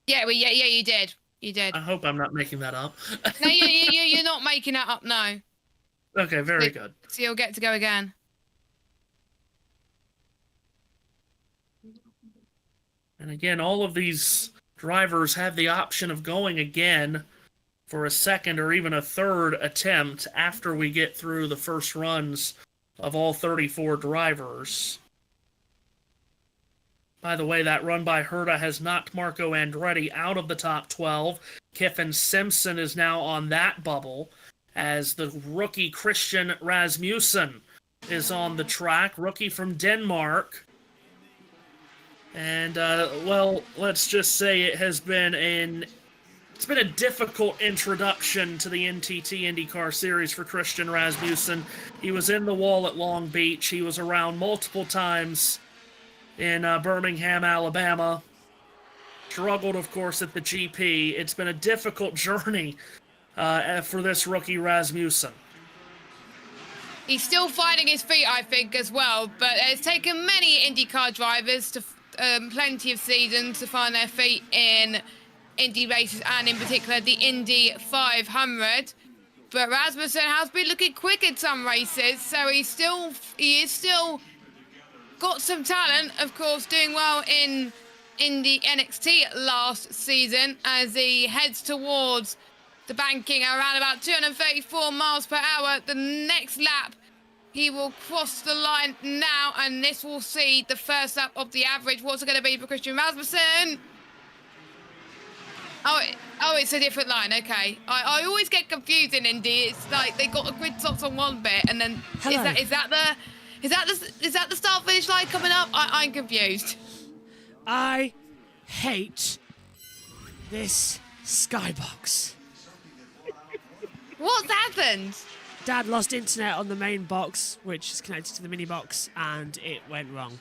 Yeah, well, yeah, you did. You did. I hope I'm not making that up. No, you're not making that up, no. Okay, very good. So you'll get to go again. And again, all of these drivers have the option of going again for a second or even a third attempt after we get through the first runs of all 34 drivers. By the way, that run by Herta has knocked Marco Andretti out of the top 12. Kiffin Simpson is now on that bubble as the rookie Christian Rasmussen is on the track, rookie from Denmark. And, well, let's just say it's been a difficult introduction to the NTT IndyCar Series for Christian Rasmussen. He was in the wall at Long Beach. He was around multiple times in Birmingham, Alabama. Struggled, of course, at the GP. It's been a difficult journey for this rookie Rasmussen. He's still finding his feet, I think, as well. But it's taken many IndyCar drivers to plenty of seasons to find their feet in Indy races, and in particular the Indy 500. But Rasmussen has been looking quick in some races, so he is still got some talent. Of course, doing well in the NXT last season as he heads towards the banking around about 234 miles per hour. The next lap, he will cross the line now, and this will see the first lap of the average. What's it going to be for Christian Rasmussen? Oh, it's a different line. Okay, I always get confused in Indy. It's like they got a grid stops on one bit, and then is that the start finish line coming up? I'm confused. I hate this skybox. What's happened? Dad lost internet on the main box, which is connected to the mini box, and it went wrong.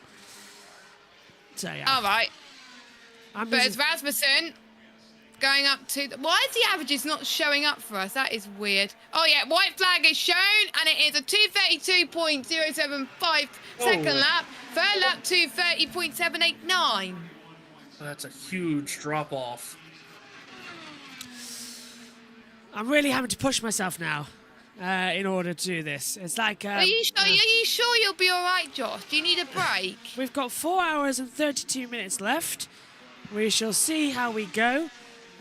So yeah. All right. But it's Rasmussen going up to... Why is the averages not showing up for us? That is weird. Oh yeah, white flag is shown, and it is a 232.075 second lap. Third lap, 230.789. That's a huge drop off. I'm really having to push myself now in order to do this. It's like... Are you sure you'll be all right, Josh? Do you need a break? We've got 4 hours and 32 minutes left. We shall see how we go.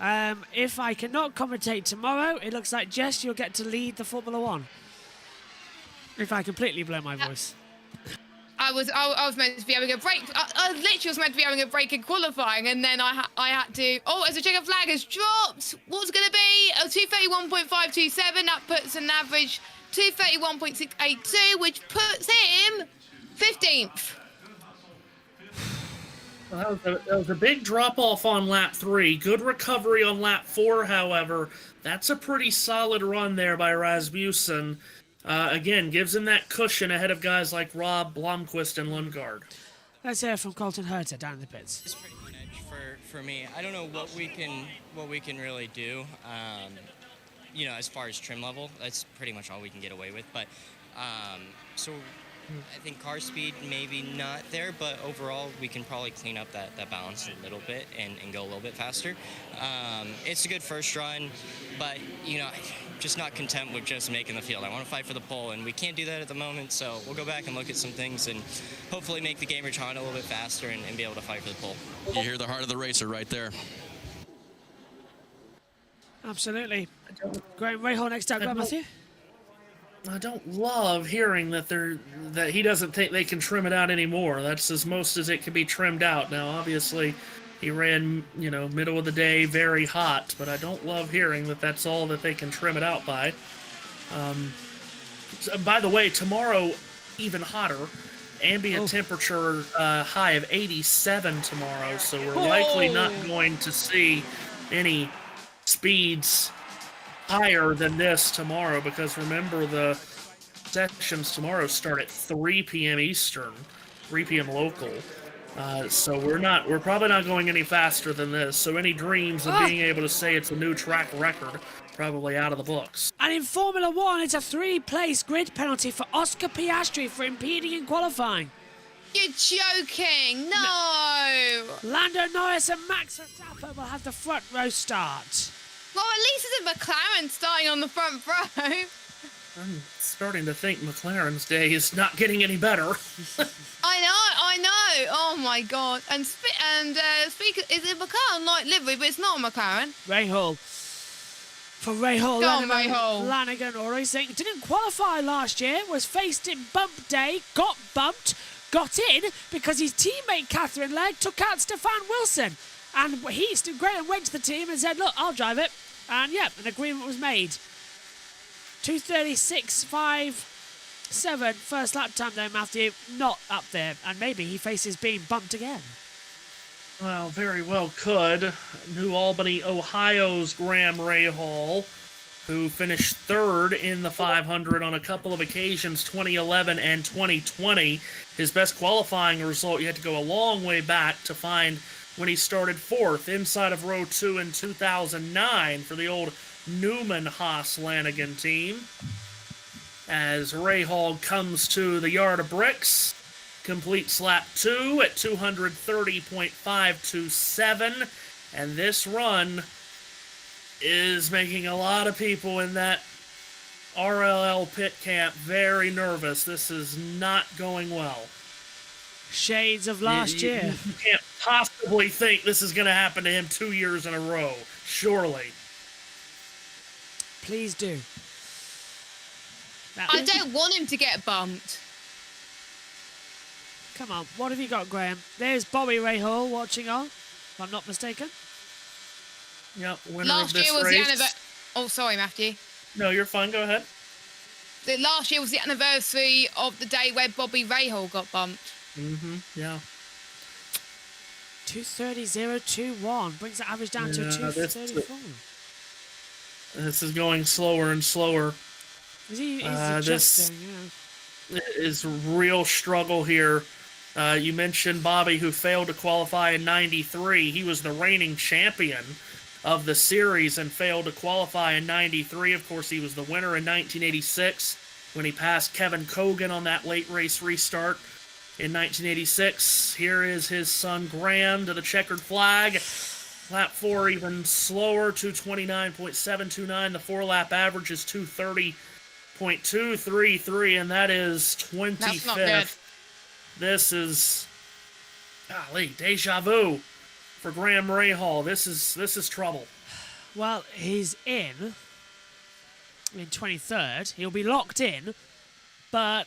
If I cannot commentate tomorrow, it looks like, Jess, you'll get to lead the Formula One. If I completely blow my voice. I was meant to be having a break. I literally was meant to be having a break in qualifying, and then I had to... Oh, as a checker flag has dropped. What's going to be? A 231.527. That puts an average 231.682, which puts him 15th. Well, that was a big drop-off on lap 3. Good recovery on lap 4, however. That's a pretty solid run there by Rasmussen. Again, gives him that cushion ahead of guys like Rob, Blomqvist, and Lundgaard. Let's hear from Colton Herta down in the pits. It's pretty good edge for me. I don't know what we can really do. As far as trim level, that's pretty much all we can get away with. But so I think car speed maybe not there, but overall we can probably clean up that balance a little bit and go a little bit faster. It's a good first run, but just not content with just making the field. I want to fight for the pole, and we can't do that at the moment, so we'll go back and look at some things and hopefully make the Gamers Honda a little bit faster and be able to fight for the pole. You hear the heart of the racer right there. Absolutely. Great. Rahal next up. Go on, Matthew. I don't love hearing that he doesn't think they can trim it out anymore. That's as most as it can be trimmed out. Now, obviously, he ran, middle of the day, very hot, but I don't love hearing that that's all that they can trim it out by. By the way, tomorrow, even hotter. Ambient temperature high of 87 tomorrow, so we're likely not going to see any speeds higher than this tomorrow, because remember, the sessions tomorrow start at 3 p.m. Eastern, 3 p.m. local. So we're probably not going any faster than this. So any dreams of being able to say it's a new track record, probably out of the books. And in Formula One, it's a 3-place grid penalty for Oscar Piastri for impeding in qualifying. You're joking. No. Lando Norris and Max Verstappen will have the front row start. Well, at least it's a McLaren starting on the front row. I'm starting to think McLaren's day is not getting any better. I know. Oh my God. And speaker, is it McLaren light livery? But it's not a McLaren. Rahal. For Rahal, Lanigan Racing didn't qualify last year. Was faced in bump day. Got bumped. Got in because his teammate Catherine Legg took out Stefan Wilson. And Graham went to the team and said, look, I'll drive it. And yeah, an agreement was made. 2:36.57 first lap time though, Matthew. Not up there. And maybe he faces being bumped again. Well, very well could. New Albany, Ohio's Graham Rahal, who finished third in the 500 on a couple of occasions, 2011 and 2020. His best qualifying result, you had to go a long way back to find when he started fourth inside of row 2 in 2009 for the old Newman Haas Lanigan team. As Rahal comes to the yard of bricks, completes lap 2 at 230.527, and this run is making a lot of people in that RLL pit camp very nervous. This is not going well. Shades of last year. You can't possibly think this is going to happen to him 2 years in a row. Surely. Please do. I don't want him to get bumped. Come on, what have you got, Graham? There's Bobby Rahal watching on, if I'm not mistaken. Yep, winner last of this year was race. the anniversary. Oh, sorry, Matthew. No, you're fine. Go ahead. Last year was the anniversary of the day where Bobby Rahal got bumped. Yeah. 2:30.021 brings the average down to 2:34. This is going slower and slower. Is he this is real struggle here. You mentioned Bobby, who failed to qualify in 93. He was the reigning champion of the series and failed to qualify in 93. Of course, he was the winner in 1986 when he passed Kevin Cogan on that late race restart in 1986. Here is his son Graham to the checkered flag. Lap 4 even slower, 229.729. The 4-lap average is 230.233, and that is 25th. That's not good. This is, golly, deja vu for Graham Rahal. This is trouble. Well, he's in 23rd. He'll be locked in, but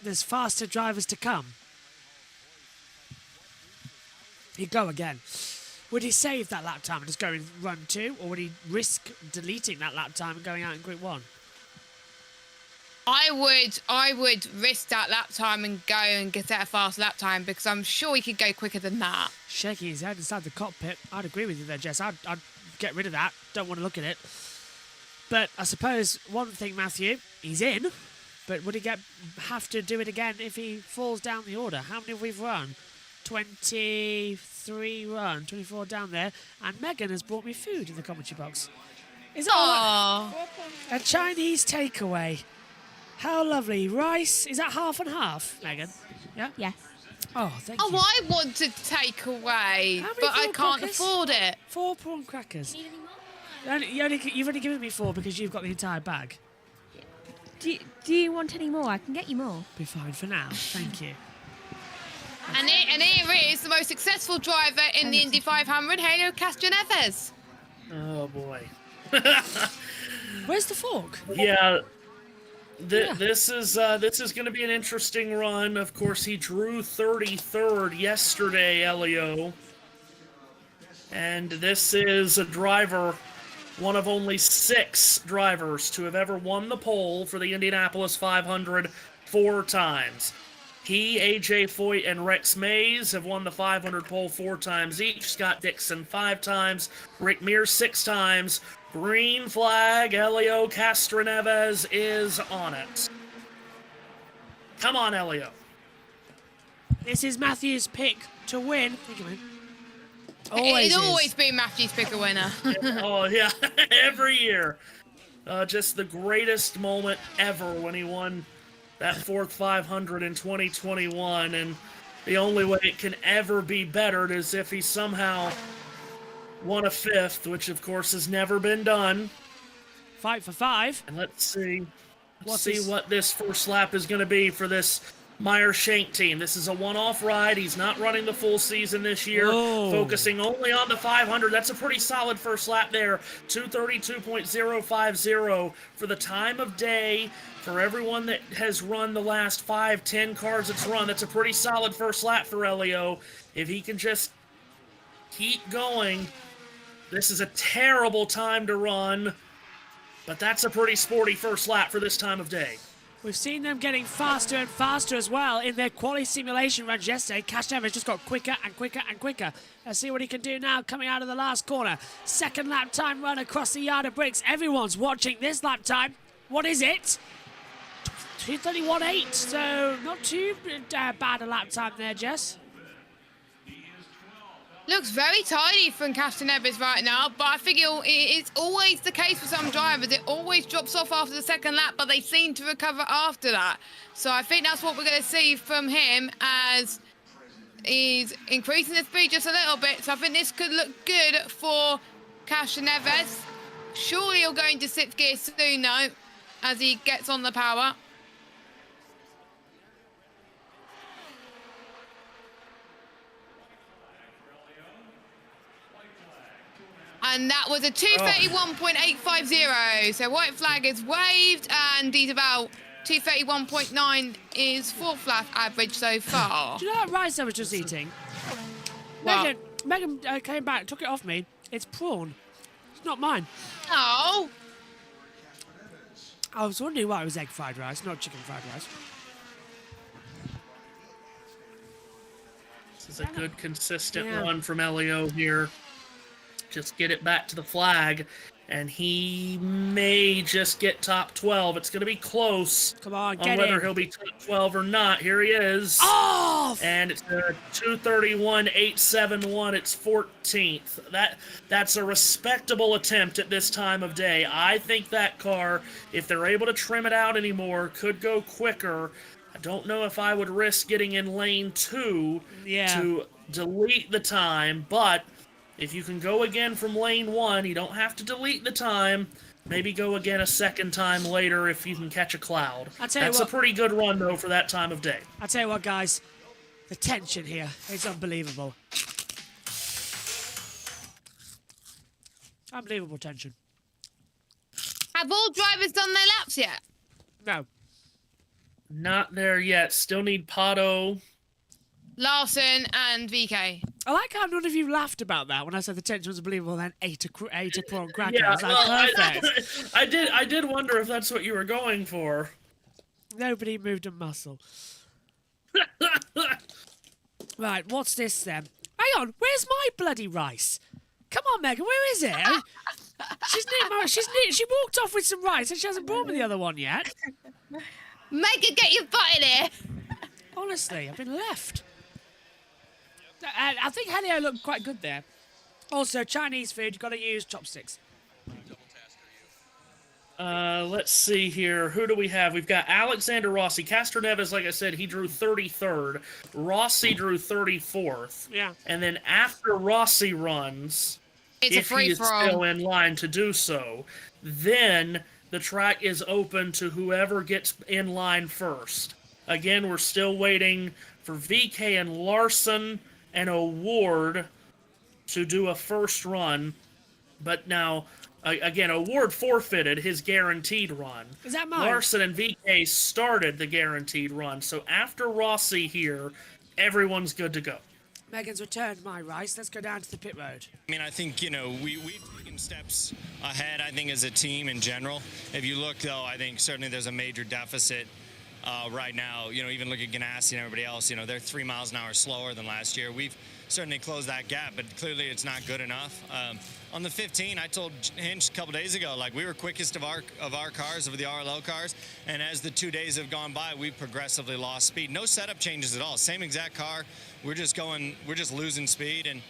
there's faster drivers to come. He'd go again. Would he save that lap time and just go in run 2, or would he risk deleting that lap time and going out in grid 1? I would risk that lap time and go and get a fast lap time, because I'm sure he could go quicker than that. Shaking his head inside the cockpit. I'd agree with you there, Jess. I'd get rid of that. Don't want to look at it. But I suppose one thing, Matthew, he's in, but would he have to do it again if he falls down the order? How many have we run? 23 run, 24 down there, and Megan has brought me food in the commentary box. Is it a Chinese takeaway? How lovely. Rice, is that half and half, Megan? Yeah? Yes. Oh, thank you. Oh, I want to take away, How many but I prawn can't crackers? afford it. 4 prawn crackers. You've only given me 4 because you've got the entire bag. Do you want any more? I can get you more. Be fine for now. Thank you. And here is the most successful driver in the Indy 500, Helio Castroneves. Oh boy. Where's the fork? Yeah. This is going to be an interesting run. Of course, he drew 33rd yesterday, Elio. And this is a driver, one of only 6 drivers to have ever won the pole for the Indianapolis 500 4 times. He, AJ Foyt, and Rex Mays have won the 500 pole 4 times each. Scott Dixon 5 times. Rick Mears 6 times. Green flag, Helio Castroneves is on it. Come on, Helio. This is Matthew's pick to win. Thank you, man. It's always been Matthew's pick a winner. Oh, yeah. Every year. Just the greatest moment ever when he won that 4th 500 in 2021. And the only way it can ever be bettered is if he somehow won a 5th, which of course has never been done. Fight for 5. And let's see. What this first lap is going to be for this Meyer Shank team. This is a one-off ride. He's not running the full season this year, focusing only on the 500. That's a pretty solid first lap there. 2:32.050 for the time of day. For everyone that has run the last 5, 10 cars it's run, that's a pretty solid first lap for Helio. If he can just keep going, this is a terrible time to run, but that's a pretty sporty first lap for this time of day. We've seen them getting faster and faster as well in their quality simulation runs yesterday. Castroneves just got quicker and quicker and quicker. Let's see what he can do now coming out of the last corner. Second lap time run across the yard of bricks. Everyone's watching this lap time. What is it? 2:31.8, so not too bad a lap time there, Jess. Looks very tidy from Castroneves right now, but I think it's always the case for some drivers. It always drops off after the second lap, but they seem to recover after that. So I think that's what we're going to see from him as he's increasing the speed just a little bit. So I think this could look good for Castroneves. Surely he'll go into 6th gear soon, though, as he gets on the power. And that was a 2:31.850. So white flag is waved, and he's about 2:31.9 is 4th lap average so far. Do you know that rice I was just eating? What? Megan came back, took it off me. It's prawn. It's not mine. Oh. I was wondering why it was egg fried rice, not chicken fried rice. This is a good, consistent run from Helio here. Just get it back to the flag, and he may just get top 12. It's going to be close. Come on, get whether he'll be top 12 or not. Here he is. Off! And it's a 2:31.871. It's 14th. That's a respectable attempt at this time of day. I think that car, if they're able to trim it out anymore, could go quicker. I don't know if I would risk getting in lane 2 to delete the time, but if you can go again from lane 1, you don't have to delete the time. Maybe go again a second time later if you can catch a cloud. That's a pretty good run, though, for that time of day. I'll tell you what, guys. The tension here is unbelievable. Unbelievable tension. Have all drivers done their laps yet? No. Not there yet. Still need Pato, Larson and VeeKay. I like how none of you laughed about that when I said the tension was unbelievable. Then ate a prawn cracker. Yeah, I was like, perfect. I did wonder if that's what you were going for. Nobody moved a muscle. Right, what's this then? Hang on, where's my bloody rice? Come on, Megan, where is it? She walked off with some rice and she hasn't brought me the other one yet. Megan, get your butt in here. Honestly, I've been left. I think Helio looked quite good there. Also, Chinese food, you've got to use chopsticks. Let's see here. Who do we have? We've got Alexander Rossi. Castroneves, like I said, he drew 33rd. Rossi drew 34th. Yeah. And then after Rossi runs, It's a if he is free-for-all. still in line to do so, then the track is open to whoever gets in line first. Again, we're still waiting for VeeKay and Larson and Award to do a first run. But now, again, Award forfeited his guaranteed run. Is that mine? Larson and VeeKay started the guaranteed run. So after Rossi here, everyone's good to go. Megan's returned my rice. Let's go down to the pit road. I mean, I think, we've taken steps ahead, I think, as a team in general. If you look, though, I think certainly there's a major deficit right now. Even look at Ganassi and everybody else, they're 3 miles an hour slower than last year. We've certainly closed that gap, but clearly it's not good enough. On the 15, I told Hinch a couple days ago, we were quickest of our cars, of the RLO cars, and as the 2 days have gone by, we've progressively lost speed. No setup changes at all. Same exact car. We're just losing speed. And,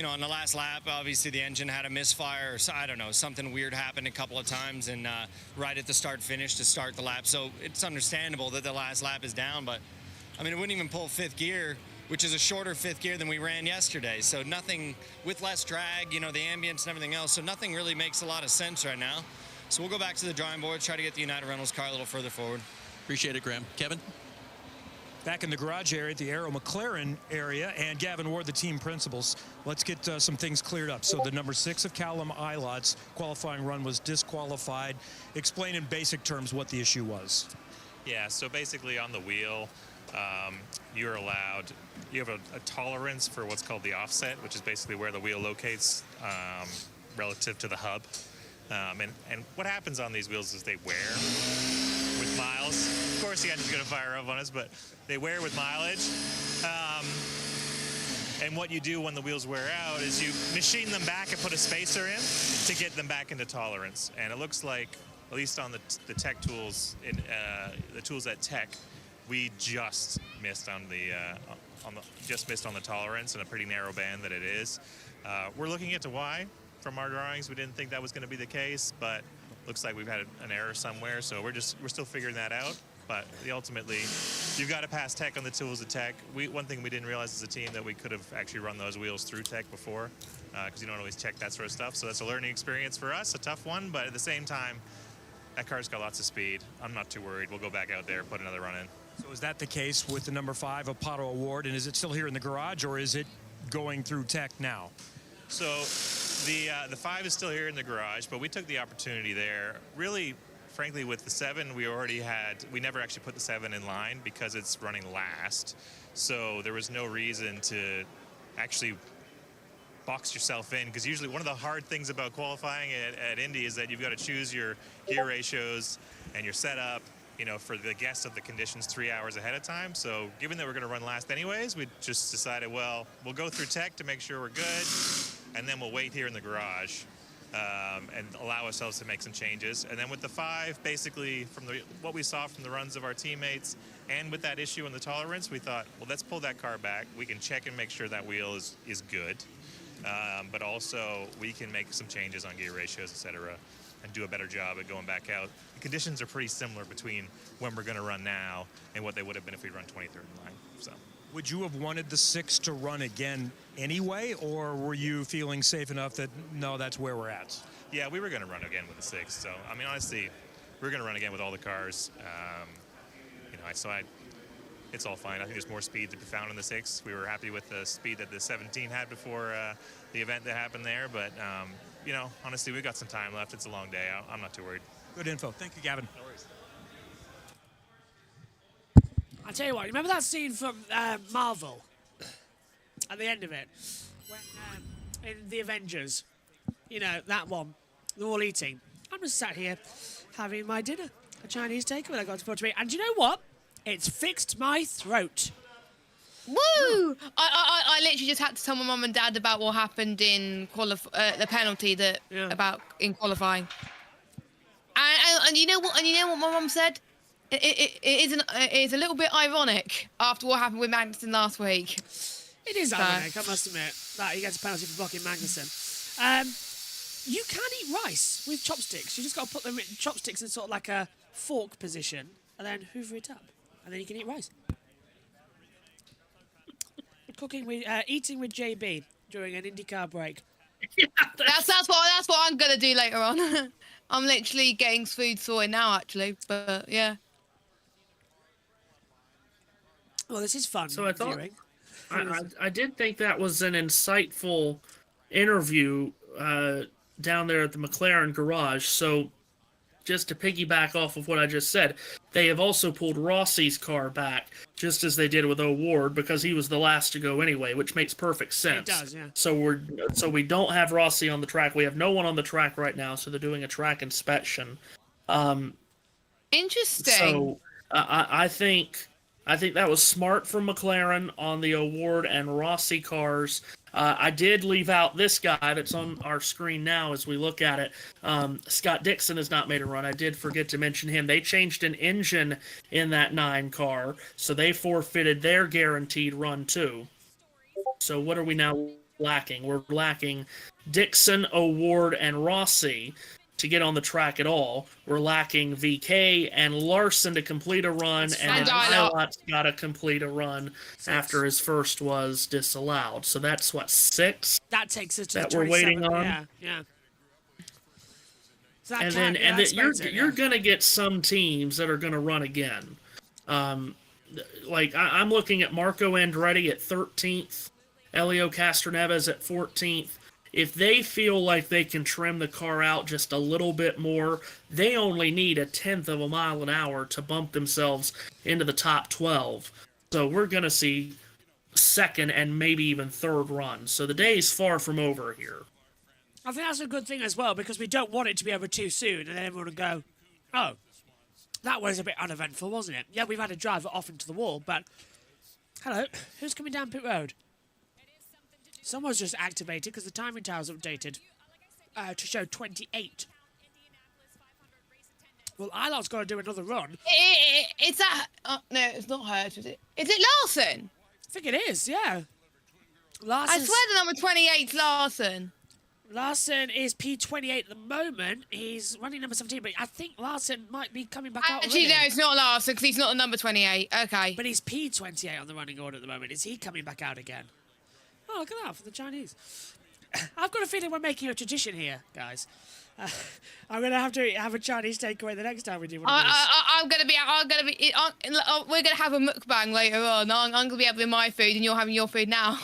on the last lap, obviously the engine had a misfire, or I don't know, something weird happened a couple of times, and right at the start-finish to start the lap. So it's understandable that the last lap is down, but, I mean, it wouldn't even pull fifth gear, which is a shorter fifth gear than we ran yesterday. So nothing, with less drag, the ambience and everything else, so nothing really makes a lot of sense right now. So we'll go back to the drawing board, try to get the United Rentals car a little further forward. Appreciate it, Graham. Kevin? Back in the garage area at the Aero McLaren area, and Gavin Ward, the team principals. Let's get some things cleared up. So the number 6 of Callum Ilot's qualifying run was disqualified. Explain in basic terms what the issue was. Yeah, so basically on the wheel, you're allowed, you have a tolerance for what's called the offset, which is basically where the wheel locates relative to the hub. And what happens on these wheels is they wear with miles. Of course, the engine's going to fire up on us, but they wear with mileage. And what you do when the wheels wear out is you machine them back and put a spacer in to get them back into tolerance. And it looks like, at least on the tech tools, the tools at Tech, we just missed on the tolerance, in a pretty narrow band that it is. We're looking into why. From our drawings, we didn't think that was going to be the case, but looks like we've had an error somewhere. So we're still figuring that out. But ultimately, you've got to pass Tech on the tools of Tech. One thing we didn't realize as a team that we could have actually run those wheels through Tech before, because you don't always check that sort of stuff. So that's a learning experience for us, a tough one. But at the same time, that car's got lots of speed. I'm not too worried. We'll go back out there, put another run in. So is that the case with the number 5 of Pato Award, and is it still here in the garage, or is it going through Tech now? So the 5 is still here in the garage, but we took the opportunity there. Really, frankly, with the 7, we never actually put the 7 in line because it's running last. So there was no reason to actually box yourself in, because usually one of the hard things about qualifying at Indy is that you've got to choose your gear ratios and your setup, for the guess of the conditions 3 hours ahead of time. So given that we're going to run last anyways, we just decided, well, we'll go through Tech to make sure we're good, and then we'll wait here in the garage and allow ourselves to make some changes. And then with the 5, basically from what we saw from the runs of our teammates and with that issue in the tolerance, we thought, well, let's pull that car back. We can check and make sure that wheel is good, but also we can make some changes on gear ratios, etc., and do a better job at going back out. The conditions are pretty similar between when we're going to run now and what they would have been if we run 23rd in line. So, would you have wanted the 6 to run again anyway, or were you feeling safe enough that, no, that's where we're at? Yeah, we were going to run again with the 6. So, I mean, honestly, we're going to run again with all the cars. It's all fine. I think there's more speed to be found in the 6. We were happy with the speed that the 17 had before the event that happened there, but honestly, we've got some time left. It's a long day. I'm not too worried. Good info. Thank you, Gavin. No worries. I tell you what, remember that scene from Marvel at the end of it, when in the Avengers, that one, they're all eating. I'm just sat here having my dinner, a Chinese takeaway I got to put to me, and do you know what? It's fixed my throat. Woo! I literally just had to tell my mum and dad about what happened in the penalty about in qualifying. And you know what? And you know what my mum said? It is a little bit ironic after what happened with Magnussen last week. It is ironic, I must admit, that he gets a penalty for blocking Magnussen. You can eat rice with chopsticks. You just got to put them in chopsticks in sort of like a fork position, and then hoover it up, and then you can eat rice. Eating with JB during an IndyCar break. That's what I'm gonna do later on. I'm literally getting food sorted now, actually. But yeah. Well, this is fun. So I thought, viewing. I did think that was an insightful interview down there at the McLaren garage. So just to piggyback off of what I just said, they have also pulled Rossi's car back, just as they did with O'Ward, because he was the last to go anyway, which makes perfect sense. It does, yeah. So we don't have Rossi on the track. We have no one on the track right now, so they're doing a track inspection. Interesting. So I think that was smart from McLaren on the O'Ward and Rossi cars. I did leave out this guy that's on our screen now as we look at it. Scott Dixon has not made a run. I did forget to mention him. They changed an engine in that 9 car, so they forfeited their guaranteed run too. So what are we now lacking? We're lacking Dixon, O'Ward, and Rossi to get on the track at all. We're lacking VeeKay and Larson to complete a run, and Ilot's got to complete a run after his first was disallowed. So that's what, 6? That takes us to that we're waiting on. Yeah. So and then you're gonna get some teams that are gonna run again. Like I'm looking at Marco Andretti at 13th, Elio Castroneves at 14th. If they feel like they can trim the car out just a little bit more, they only need 1/10 of a mile an hour to bump themselves into the top 12. So we're going to see second and maybe even third runs. So the day is far from over here. I think that's a good thing as well, because we don't want it to be over too soon, and then everyone will go, oh, that was a bit uneventful, wasn't it? Yeah, we've had to drive it off into the wall, but... Hello, who's coming down pit road? Someone's just activated because the timing tower's updated to show 28. Well, Ilot's got to do another run. It's that... no, it's not her, is it? Is it Larson? I think it is, yeah. Larson's, I swear the number 28's Larson. Larson is P28 at the moment. He's running number 17, but I think Larson might be coming back out. Actually, no, it's not Larson because he's not the number 28. Okay. But he's P28 on the running order at the moment. Is he coming back out again? Oh, look at that, for the Chinese. I've got a feeling we're making a tradition here, guys. I'm going to have to have a Chinese takeaway the next time we do one of these. We're going to have a mukbang later on. I'm going to be having my food and you're having your food now.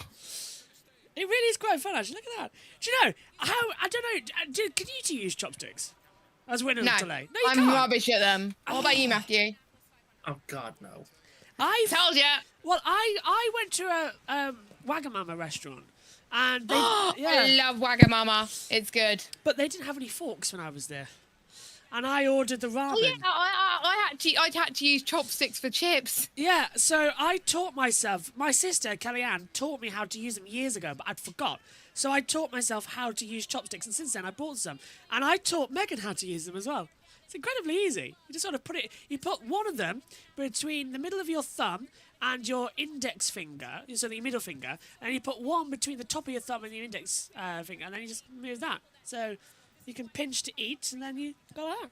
It really is quite fun, actually. Look at that. Do you know, I don't know, can you two use chopsticks? As winners delay? No, you I'm can't. rubbish at them. What about you, Matthew? Oh, God, no. Told ya. Well, I went to a Wagamama restaurant, and they, I love Wagamama. It's good. But they didn't have any forks when I was there, and I ordered the ramen. Oh yeah, I had to use chopsticks for chips. Yeah, so I taught myself. My sister Kellyanne taught me how to use them years ago, but I'd forgot. So I taught myself how to use chopsticks, and since then I bought some, and I taught Megan how to use them as well. It's incredibly easy. You just sort of you put one of them between the middle of your thumb and your index finger, so your middle finger, and you put one between the top of your thumb and your index finger, and then you just move that. So you can pinch to eat, and then you go out.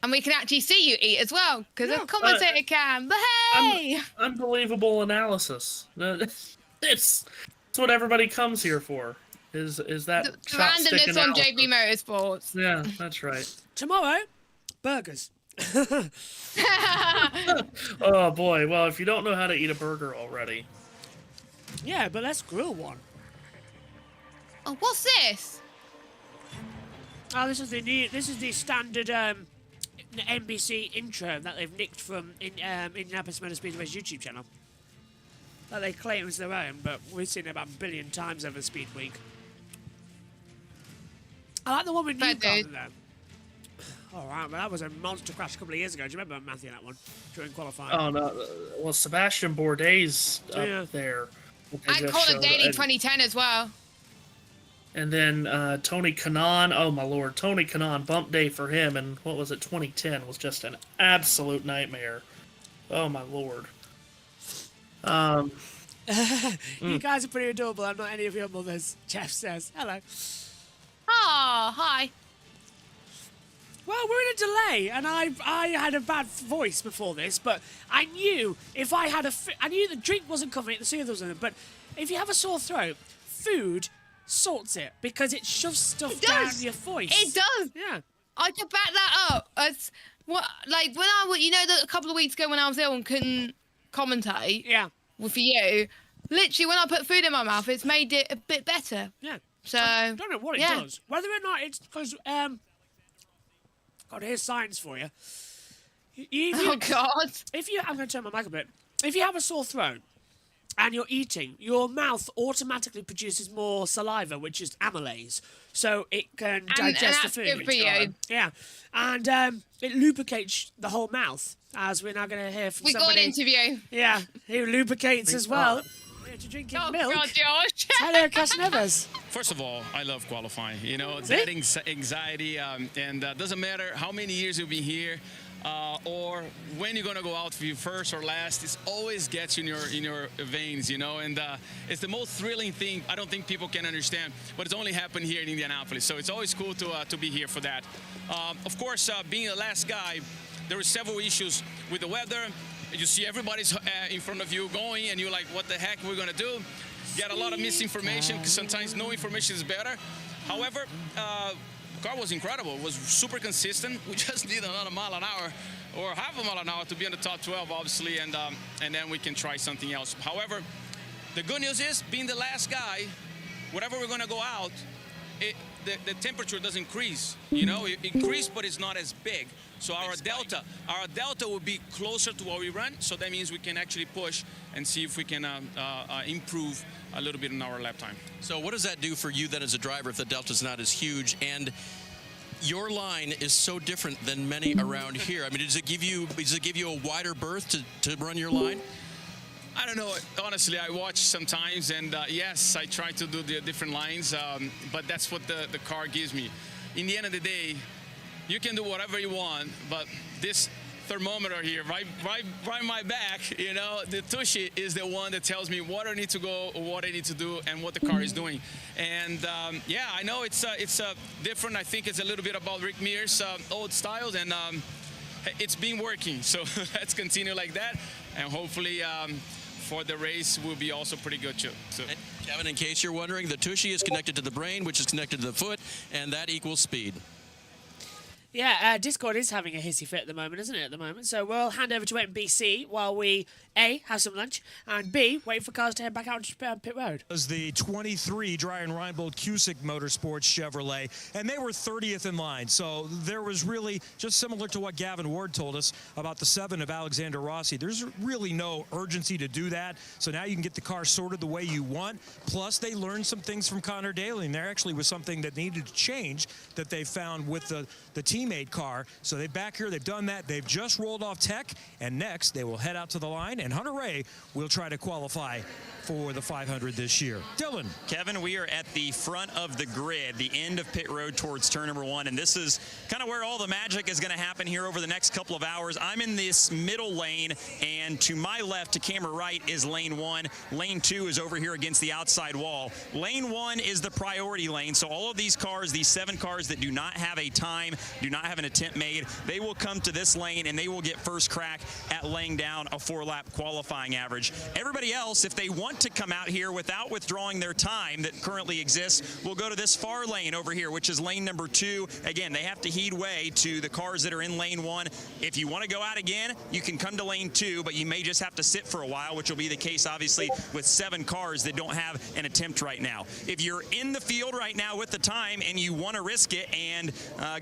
And we can actually see you eat as well, because a commentator can. But hey! Unbelievable analysis. It's what everybody comes here for. Is that the randomness analysis on JB Motorsports? Yeah, that's right. Tomorrow, burgers. Oh boy! Well, if you don't know how to eat a burger already, yeah, but let's grill one. Oh, what's this? Oh, this is the standard NBC intro that they've nicked from Indianapolis Motor Speedway's YouTube channel. That they claim is their own, but we've seen it about 1 billion times over Speed Week. I like the one with Newgarden there. Oh, right, well, that was a monster crash a couple of years ago. Do you remember, Matthew, that one during qualifying? Oh, no. Well, Sebastian Bourdais up there. And Connor Daly 2010 as well. And then Tony Kanaan. Oh, my Lord. Tony Kanaan, bump day for him. And what was it? 2010 was just an absolute nightmare. Oh, my Lord. You guys are pretty adorable. I'm not any of your mothers, Jeff says. Hello. Oh, hi. Well, we're in a delay, and I had a bad voice before this, but I knew if I had I knew the drink wasn't covering it, the syrup wasn't, but if you have a sore throat, food sorts it because it shoves stuff down your voice. It does. Yeah. I can back that up. It's what, like when I, you know, a couple of weeks ago when I was ill and couldn't commentate. Yeah. Well, for you, literally when I put food in my mouth, it's made it a bit better. Yeah. So I don't know what it does. Whether or not it's because God, here's science for you. Oh God! I'm going to turn my mic a bit. If you have a sore throat and you're eating, your mouth automatically produces more saliva, which is amylase, so it can digest the food. Good for you. Yeah, and it lubricates the whole mouth, as we're now going to hear from somebody. We got an interview. Yeah, who lubricates as well. To drinking milk. God, Josh. Hello, Casnevers. First of all, I love qualifying. You know, that anxiety, and doesn't matter how many years you'll be here, or when you're gonna go out for you first or last. It always gets you in your veins, you know. And it's the most thrilling thing. I don't think people can understand, but it's only happened here in Indianapolis. So it's always cool to be here for that. Of course, being the last guy, there were several issues with the weather. You see everybody's in front of you going, and you're like, what the heck are we going to do? Get a lot of misinformation, because sometimes no information is better. However, the car was incredible. It was super consistent. We just need another mile an hour or half a mile an hour to be in the top 12, obviously, and then we can try something else. However, the good news is, being the last guy, whatever we're going to go out, the temperature does increase. You know, it increased, but it's not as big. So our delta will be closer to what we run. So that means we can actually push and see if we can improve a little bit in our lap time. So what does that do for you then as a driver if the delta's not as huge? And your line is so different than many around here. I mean, does it give you a wider berth to run your line? I don't know. Honestly, I watch sometimes, and yes, I try to do the different lines, but that's what the car gives me. In the end of the day, you can do whatever you want, but this thermometer here, right my back, you know, the Tushy is the one that tells me what I need to go, or what I need to do, and what the car is doing. And yeah, I know it's different. I think it's a little bit about Rick Mears' old styles, and it's been working. So let's continue like that, and hopefully for the race will be also pretty good too. So. Kevin, in case you're wondering, the Tushy is connected to the brain, which is connected to the foot, and that equals speed. Yeah, Discord is having a hissy fit at the moment, isn't it, So we'll hand over to NBC while we, A, have some lunch, and B, wait for cars to head back out to Pit Road. It was the 23 Dryan Reinbold Cusick Motorsports Chevrolet, and they were 30th in line. So there was really, just similar to what Gavin Ward told us about the 7 of Alexander Rossi, there's really no urgency to do that. So now you can get the car sorted the way you want. Plus, they learned some things from Connor Daly, and there actually was something that needed to change that they found with the teammate car. So they're back here, they've done that, they've just rolled off tech, and next they will head out to the line, and Hunter Ray will try to qualify for the 500 this year. Dylan. Kevin, we are at the front of the grid, the end of pit road towards turn number 1, and this is kind of where all the magic is going to happen here over the next couple of hours. I'm in this middle lane, and to my left, to camera right, is lane 1. Lane 2 is over here against the outside wall. Lane 1 is the priority lane, so all of these cars, these 7 cars that do not have a time, do not have an attempt made, they will come to this lane, and they will get first crack at laying down a 4-lap qualifying average. Everybody else, if they want to come out here without withdrawing their time that currently exists, will go to this far lane over here, which is lane number 2. Again, they have to heed way to the cars that are in lane 1. If you want to go out again, you can come to lane 2, but you may just have to sit for a while, which will be the case, obviously, with 7 cars that don't have an attempt right now. If you're in the field right now with the time and you want to risk it and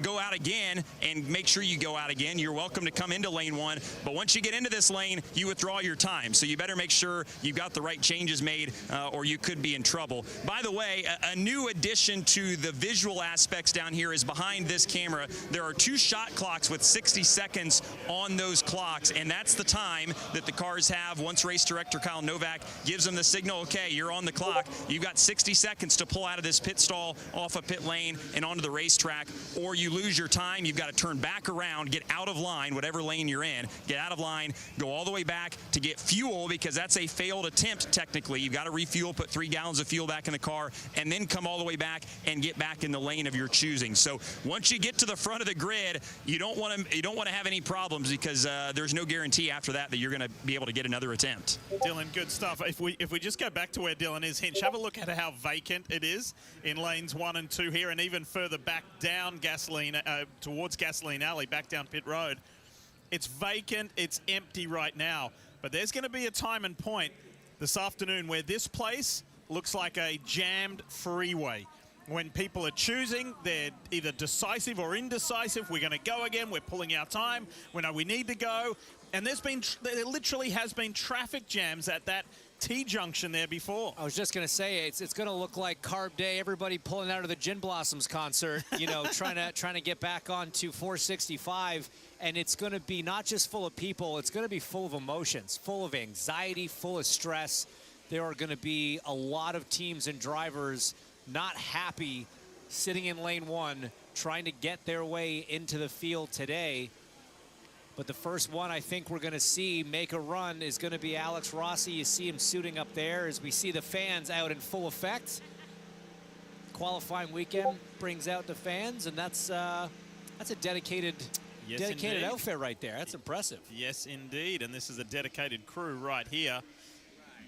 go out again and make sure you go out again, you're welcome to come into lane 1. But once you get into this lane, you withdraw your time. So you better make sure you've got the right changes made, or you could be in trouble. By the way, a new addition to the visual aspects down here is behind this camera. There are 2 shot clocks with 60 seconds on those clocks, and that's the time that the cars have once race director Kyle Novak gives them the signal, okay, you're on the clock. You've got 60 seconds to pull out of this pit stall, off a pit lane, and onto the racetrack, or you lose your time. time, you've got to turn back around, get out of line, whatever lane you're in, get out of line, go all the way back to get fuel, because that's a failed attempt technically. You've got to refuel, put 3 gallons of fuel back in the car, and then come all the way back and get back in the lane of your choosing. So once you get to the front of the grid, you don't want to have any problems, because there's no guarantee after that you're going to be able to get another attempt. Dylan, good stuff. If we just go back to where Dylan is, Hinch, have a look at how vacant it is in lanes 1 and 2 here, and even further back down towards Gasoline Alley, back down Pit Road. It's vacant, it's empty right now. But there's going to be a time and point this afternoon where this place looks like a jammed freeway. When people are choosing, they're either decisive or indecisive. We're going to go again. We're pulling our time. We know we need to go. And there literally has been traffic jams at that T-junction there before. I was just going to say, it's going to look like Carb Day, everybody pulling out of the Gin Blossoms concert, you know, trying to get back onto 465. And it's going to be not just full of people, it's going to be full of emotions, full of anxiety, full of stress. There are going to be a lot of teams and drivers not happy sitting in lane 1, trying to get their way into the field today. But the first one I think we're going to see make a run is going to be Alex Rossi. You see him suiting up there as we see the fans out in full effect. Qualifying weekend brings out the fans, and that's a dedicated outfit right there. That's impressive. Yes, indeed. And this is a dedicated crew right here,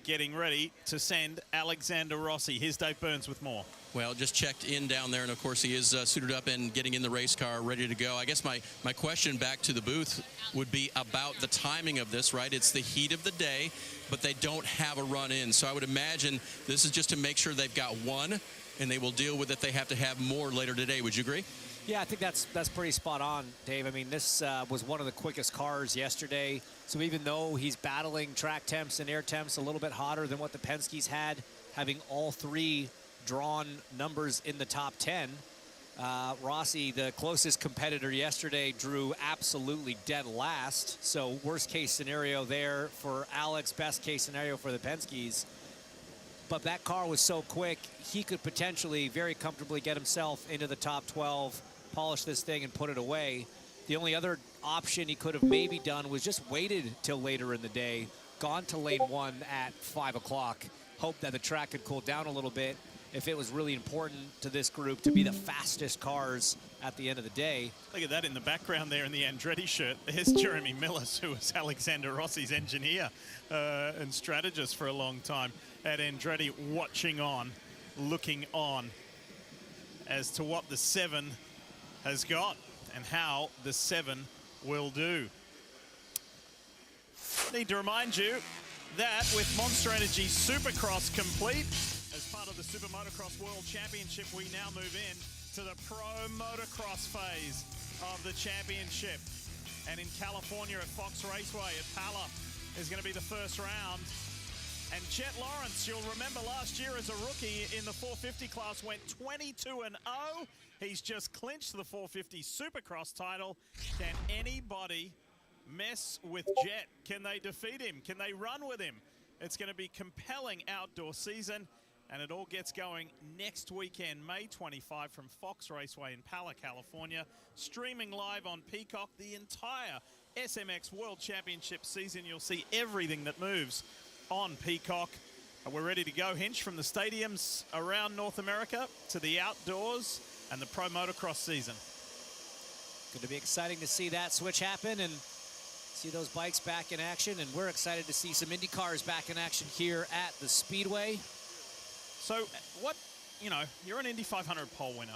getting ready to send Alexander Rossi. Here's Dave Burns with more. Well, just checked in down there, and of course he is suited up and getting in the race car, ready to go. I guess my question back to the booth would be about the timing of this, right? It's the heat of the day, but they don't have a run in. So I would imagine this is just to make sure they've got one, and they will deal with it. They have to have more later today. Would you agree? Yeah, I think that's pretty spot on, Dave. I mean, this was one of the quickest cars yesterday. So even though he's battling track temps and air temps a little bit hotter than what the Penske's had, having all 3 drawn numbers in the top 10, Rossi, the closest competitor yesterday, drew absolutely dead last. So worst case scenario there for Alex, best case scenario for the Penske's. But that car was so quick, he could potentially very comfortably get himself into the top 12, polish this thing and put it away. The only other option he could have maybe done was just waited till later in the day, gone to lane 1 at 5 o'clock, hoped that the track could cool down a little bit if it was really important to this group to be the fastest cars at the end of the day. Look at that in the background there in the Andretti shirt. There's Jeremy Millis, who was Alexander Rossi's engineer and strategist for a long time at Andretti, watching on, looking on as to what the 7 has got and how the 7 will do. Need to remind you that with Monster Energy Supercross complete, as part of the Super Motocross World Championship, we now move in to the Pro Motocross phase of the championship. And in California at Fox Raceway at Pala is going to be the first round. And Chet Lawrence, you'll remember last year as a rookie in the 450 class, went 22-0. He's just clinched the 450 Supercross title. Can anybody mess with Jet? Can they defeat him? Can they run with him? It's going to be compelling outdoor season, and it all gets going next weekend, May 25, from Fox Raceway in Pala, California. Streaming live on Peacock the entire SMX World Championship season. You'll see everything that moves on Peacock. And we're ready to go, Hinch, from the stadiums around North America to the outdoors and the Pro Motocross season. Going to be exciting to see that switch happen and see those bikes back in action. And we're excited to see some IndyCars back in action here at the Speedway. So what, you're an Indy 500 pole winner.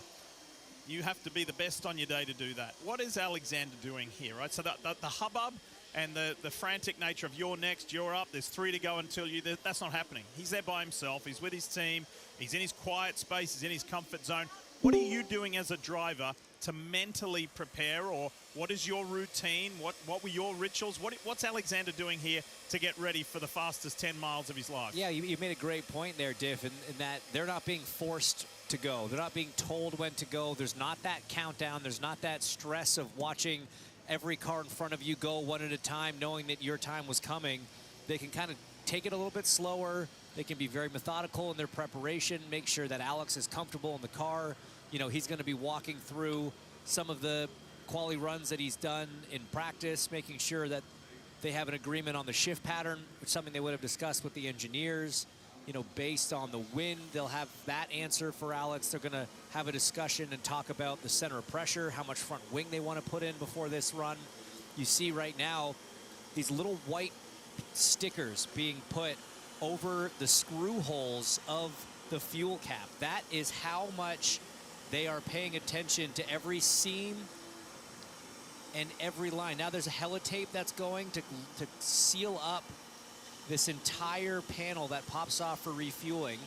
You have to be the best on your day to do that. What is Alexander doing here, right? So the hubbub and the frantic nature of you're next, you're up, there's 3 to go until you, that's not happening. He's there by himself. He's with his team. He's in his quiet space. He's in his comfort zone. What are you doing as a driver to mentally prepare, or what is your routine? What were your rituals? What's Alexander doing here to get ready for the fastest 10 miles of his life? Yeah, you made a great point there, Diff, in that they're not being forced to go. They're not being told when to go. There's not that countdown. There's not that stress of watching every car in front of you go one at a time, knowing that your time was coming. They can kind of take it a little bit slower. They can be very methodical in their preparation, make sure that Alex is comfortable in the car. He's going to be walking through some of the quality runs that he's done in practice, making sure that they have an agreement on the shift pattern, which is something they would have discussed with the engineers. You know, based on the wind, they'll have that answer for Alex. They're going to have a discussion and talk about the center of pressure, how much front wing they want to put in before this run. You see right now these little white stickers being put over the screw holes of the fuel cap. That is how much they are paying attention to every seam and every line. Now there's a helitape that's going to seal up this entire panel that pops off for refueling.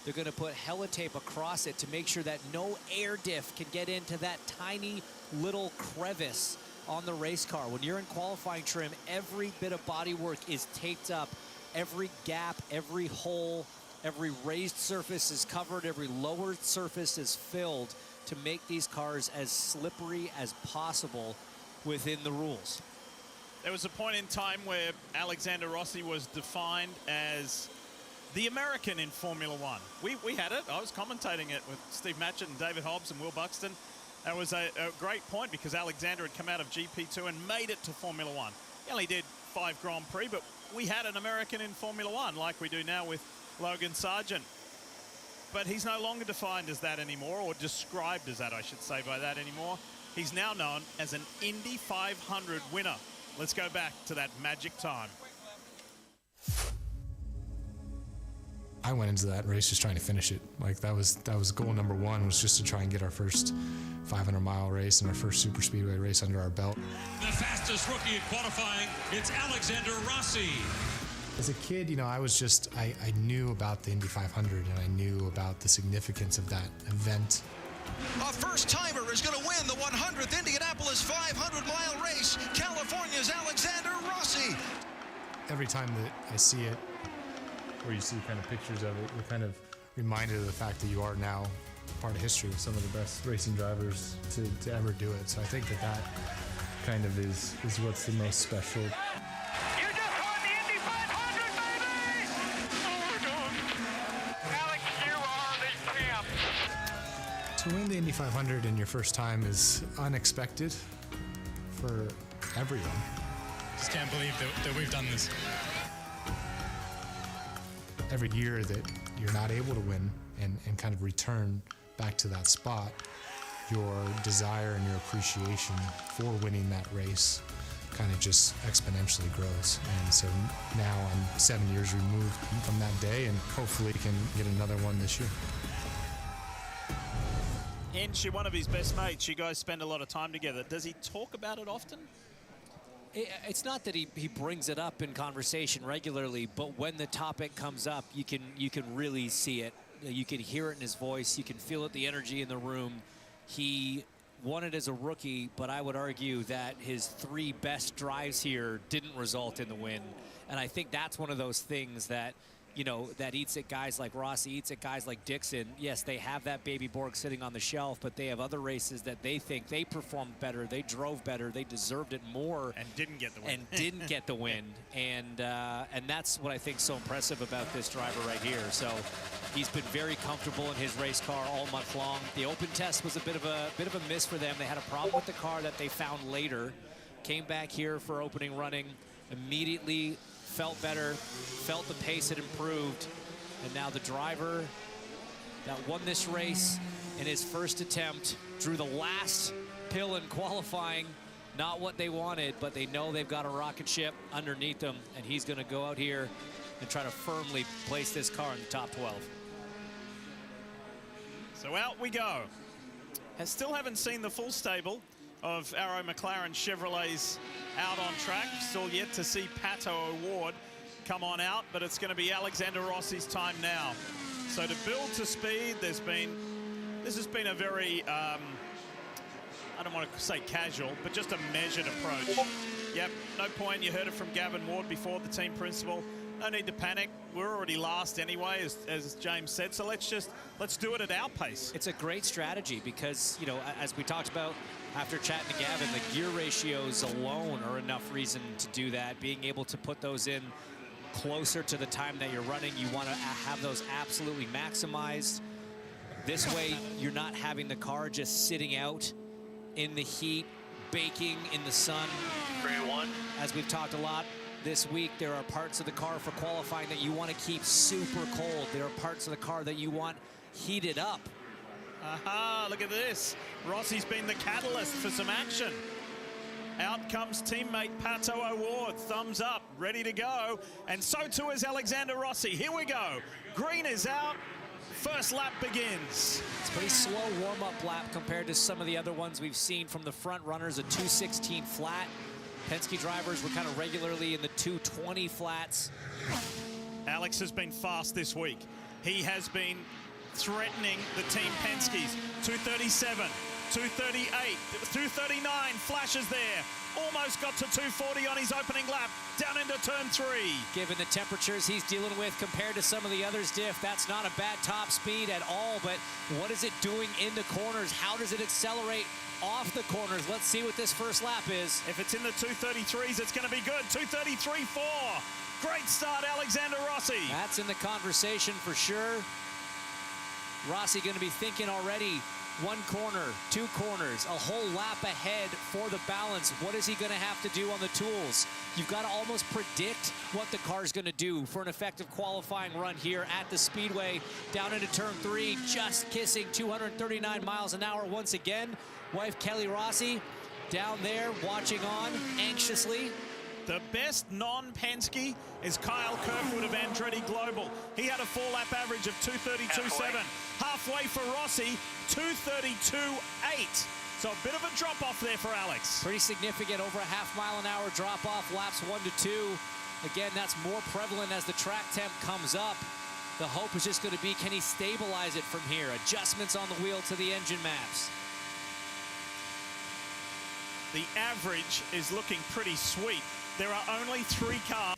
They're going to put helitape across it to make sure that no air diff can get into that tiny little crevice on the race car. When you're in qualifying trim, every bit of body work is taped up. Every gap, every hole, every raised surface is covered, every lowered surface is filled to make these cars as slippery as possible within the rules. There was a point in time where Alexander Rossi was defined as the American in Formula One. We had it. I was commentating it with Steve Matchett and David Hobbs and Will Buxton. That was a great point because Alexander had come out of GP2 and made it to Formula One. He only did 5 Grand Prix, but we had an American in Formula One like we do now with Logan Sargent. But he's no longer defined as that anymore, or described as that, I should say, by that anymore. He's now known as an Indy 500 winner. Let's go back to that magic time. I went into that race just trying to finish it. Like that was goal number one, was just to try and get our first 500-mile race and our first super speedway race under our belt. The fastest rookie in qualifying, it's Alexander Rossi. As a kid, you know, I knew about the Indy 500 and I knew about the significance of that event. A first-timer is going to win the 100th Indianapolis 500-mile race. California's Alexander Rossi. Every time that I see it, or you see kind of pictures of it, you're kind of reminded of the fact that you are now part of history with some of the best racing drivers to ever do it. So I think that kind of is what's the most special. To win the Indy 500 in your first time is unexpected for everyone. Just can't believe that we've done this. Every year that you're not able to win and kind of return back to that spot, your desire and your appreciation for winning that race kind of just exponentially grows. And so now I'm 7 years removed from that day and hopefully can get another one this year. Hinch, you're one of his best mates. You guys spend a lot of time together. Does he talk about it often? It's not that he brings it up in conversation regularly, but when the topic comes up, you can really see it. You can hear it in his voice. You can feel it, the energy in the room. He won it as a rookie, but I would argue that his 3 best drives here didn't result in the win. And I think that's one of those things that, you know, that eats at guys like Rossi, eats at guys like Dixon. Yes, they have that baby Borg sitting on the shelf, but they have other races that they think they performed better, they drove better, they deserved it more. And didn't get the win. And didn't get the win. And that's what I think is so impressive about this driver right here. So he's been very comfortable in his race car all month long. The open test was a bit of a miss for them. They had a problem with the car that they found later. Came back here for opening running, immediately felt better, felt the pace had improved, and now the driver that won this race in his first attempt drew the last pill in qualifying. Not what they wanted, but they know they've got a rocket ship underneath them, and he's going to go out here and try to firmly place this car in the top 12. So out we go. I still haven't seen the full stable of Arrow McLaren Chevrolets out on track. Still yet to see Pato O'Ward come on out, but it's going to be Alexander Rossi's time now. So to build to speed, this has been a very, I don't want to say casual, but just a measured approach. Yep, no point. You heard it from Gavin Ward before, the team principal. No need to panic. We're already last anyway, as James said. So let's do it at our pace. It's a great strategy because, you know, as we talked about after chatting to Gavin, the gear ratios alone are enough reason to do that. Being able to put those in closer to the time that you're running, you want to have those absolutely maximized. This way, you're not having the car just sitting out in the heat baking in the sun. 3-1. As we've talked a lot this week, there are parts of the car for qualifying that you want to keep super cold. There are parts of the car that you want heated up. Aha, look at this. Rossi's been the catalyst for some action. Out comes teammate Pato O'Ward, thumbs up, ready to go. And so too is Alexander Rossi. Here we go. Green is out. First lap begins. It's a pretty slow warm-up lap compared to some of the other ones we've seen from the front runners, a 2:16 flat. Penske drivers were kind of regularly in the 2:20 flats. Alex has been fast this week. He has been threatening the Team Penskes. 237, 238, 239 flashes there. Almost got to 240 on his opening lap, down into turn 3. Given the temperatures he's dealing with compared to some of the others, Diff, that's not a bad top speed at all, but what is it doing in the corners? How does it accelerate off the corners? Let's see what this first lap is. If it's in the 233s, it's going to be good. 233.4. Great start, Alexander Rossi. That's in the conversation for sure. Rossi going to be thinking already, one corner, two corners, a whole lap ahead for the balance. What is he going to have to do on the tools? You've got to almost predict what the car's going to do for an effective qualifying run here at the Speedway. Down into turn 3, just kissing 239 miles an hour once again. Wife Kelly Rossi down there watching on anxiously. The best non-Penske is Kyle Kirkwood of Andretti Global. He had a 4-lap average of 232.7. Halfway for Rossi, 232.8. So a bit of a drop-off there for Alex. Pretty significant, over a half-mile-an-hour drop-off, laps 1 to 2. Again, that's more prevalent as the track temp comes up. The hope is just going to be, can he stabilize it from here? Adjustments on the wheel to the engine maps. The average is looking pretty sweet. There are only 3 cars.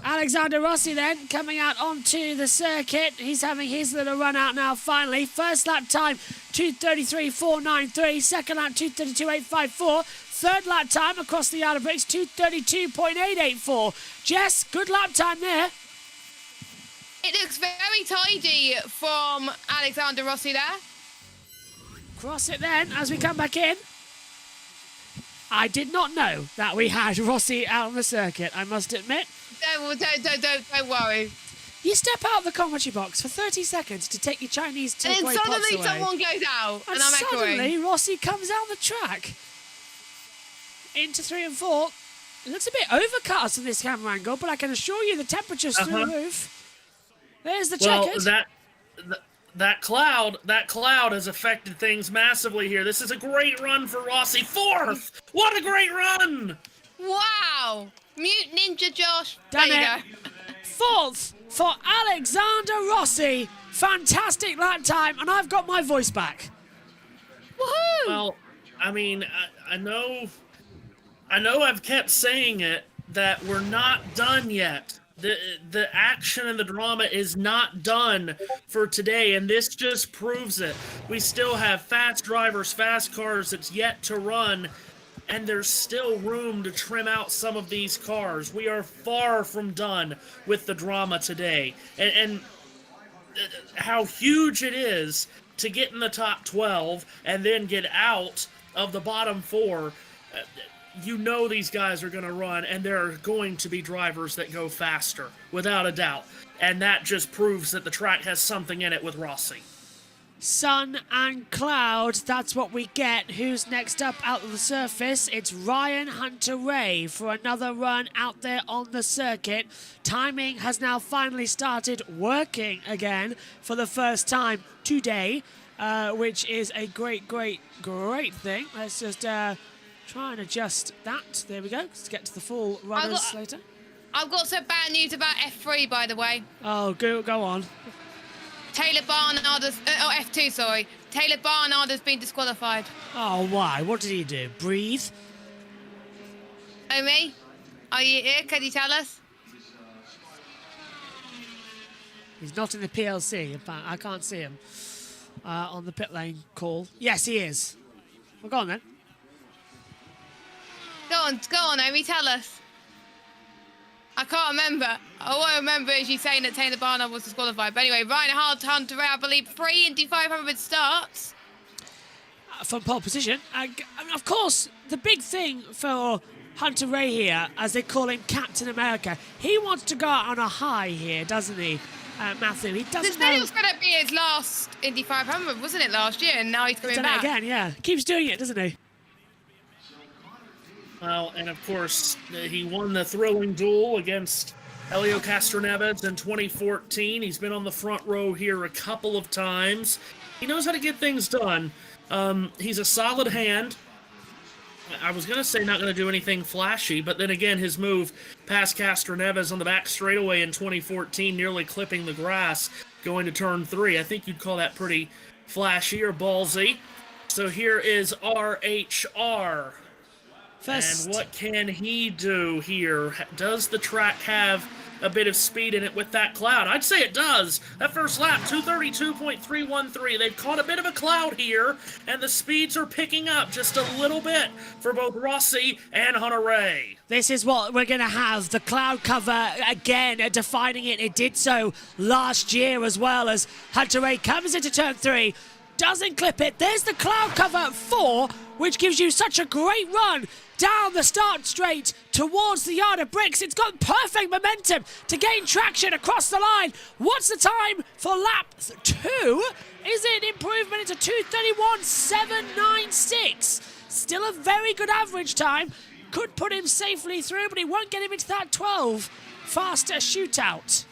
Alexander Rossi then coming out onto the circuit. He's having his little run out now finally. First lap time 2:33.493. Second lap 2:32.854. Third lap time across the yellow bricks 2:32.884. Jess, good lap time there. It looks very tidy from Alexander Rossi there. Cross it then as we come back in. I did not know that we had Rossi out on the circuit, I must admit. Don't worry. You step out of the commentary box for 30 seconds to take your Chinese takeaway And then pots suddenly away. someone goes out, and I'm suddenly echoing. Rossi comes down the track into 3 and 4. It looks a bit overcast in this camera angle, but I can assure you the temperature's through the roof. There's the checkers. That cloud has affected things massively here. This is a great run for Rossi. 4th! What a great run! Wow! Mute Ninja Josh. Done there it. you go. 4th for Alexander Rossi. Fantastic lap time, and I've got my voice back. Woohoo! Well, I mean, I know I've kept saying it, that we're not done yet. The action and the drama is not done for today, and this just proves it. We still have fast drivers, fast cars that's yet to run, and there's still room to trim out some of these cars. We are far from done with the drama today. And how huge it is to get in the top 12 and then get out of the bottom 4. You know these guys are going to run, and there are going to be drivers that go faster, without a doubt. And that just proves that the track has something in it with Rossi. Sun and cloud, that's what we get. Who's next up out of the surface? It's Ryan Hunter-Reay for another run out there on the circuit. Timing has now finally started working again for the first time today, which is a great thing. Let's just try and adjust that. There we go. Let's get to the full runners later. I've got some bad news about F3, by the way. Oh, go on. Taylor Barnard has... F2, sorry. Taylor Barnard has been disqualified. Oh, why? What did he do? Breathe? Oh, me? Are you here? Can you tell us? He's not in the PLC. In fact, I can't see him on the pit lane call. Yes, he is. Well, go on then. Go on, Amy, tell us. I can't remember. All I remember is you saying that Taylor Barnard was disqualified. But anyway, Ryan Hunter-Reay, I believe 3 Indy 500 starts. from pole position. And of course, the big thing for Hunter Ray here, as they call him Captain America, he wants to go out on a high here, doesn't he, Matthew? He doesn't know. This was going to be his last Indy 500, wasn't it, last year? And now he's coming back. Again, yeah. Keeps doing it, doesn't he? Well, and of course, he won the thrilling duel against Helio Castroneves in 2014. He's been on the front row here a couple of times. He knows how to get things done. He's a solid hand. I was going to say not going to do anything flashy, but then again, his move past Castroneves on the back straightaway in 2014, nearly clipping the grass, going to turn 3. I think you'd call that pretty flashy or ballsy. So here is RHR. First. And what can he do here? Does the track have a bit of speed in it with that cloud? I'd say it does. That first lap, 232.313. They've caught a bit of a cloud here, and the speeds are picking up just a little bit for both Rossi and Hunter Ray. This is what we're going to have. The cloud cover, again, defining it. It did so last year as well, as Hunter Ray comes into turn 3, doesn't clip it. There's the cloud cover at 4, which gives you such a great run down the start straight towards the yard of bricks. It's got perfect momentum to gain traction across the line. What's the time for lap 2? Is it an improvement? It's a 2:31.796. Still a very good average time. Could put him safely through, but he won't get him into that 12 faster shootout.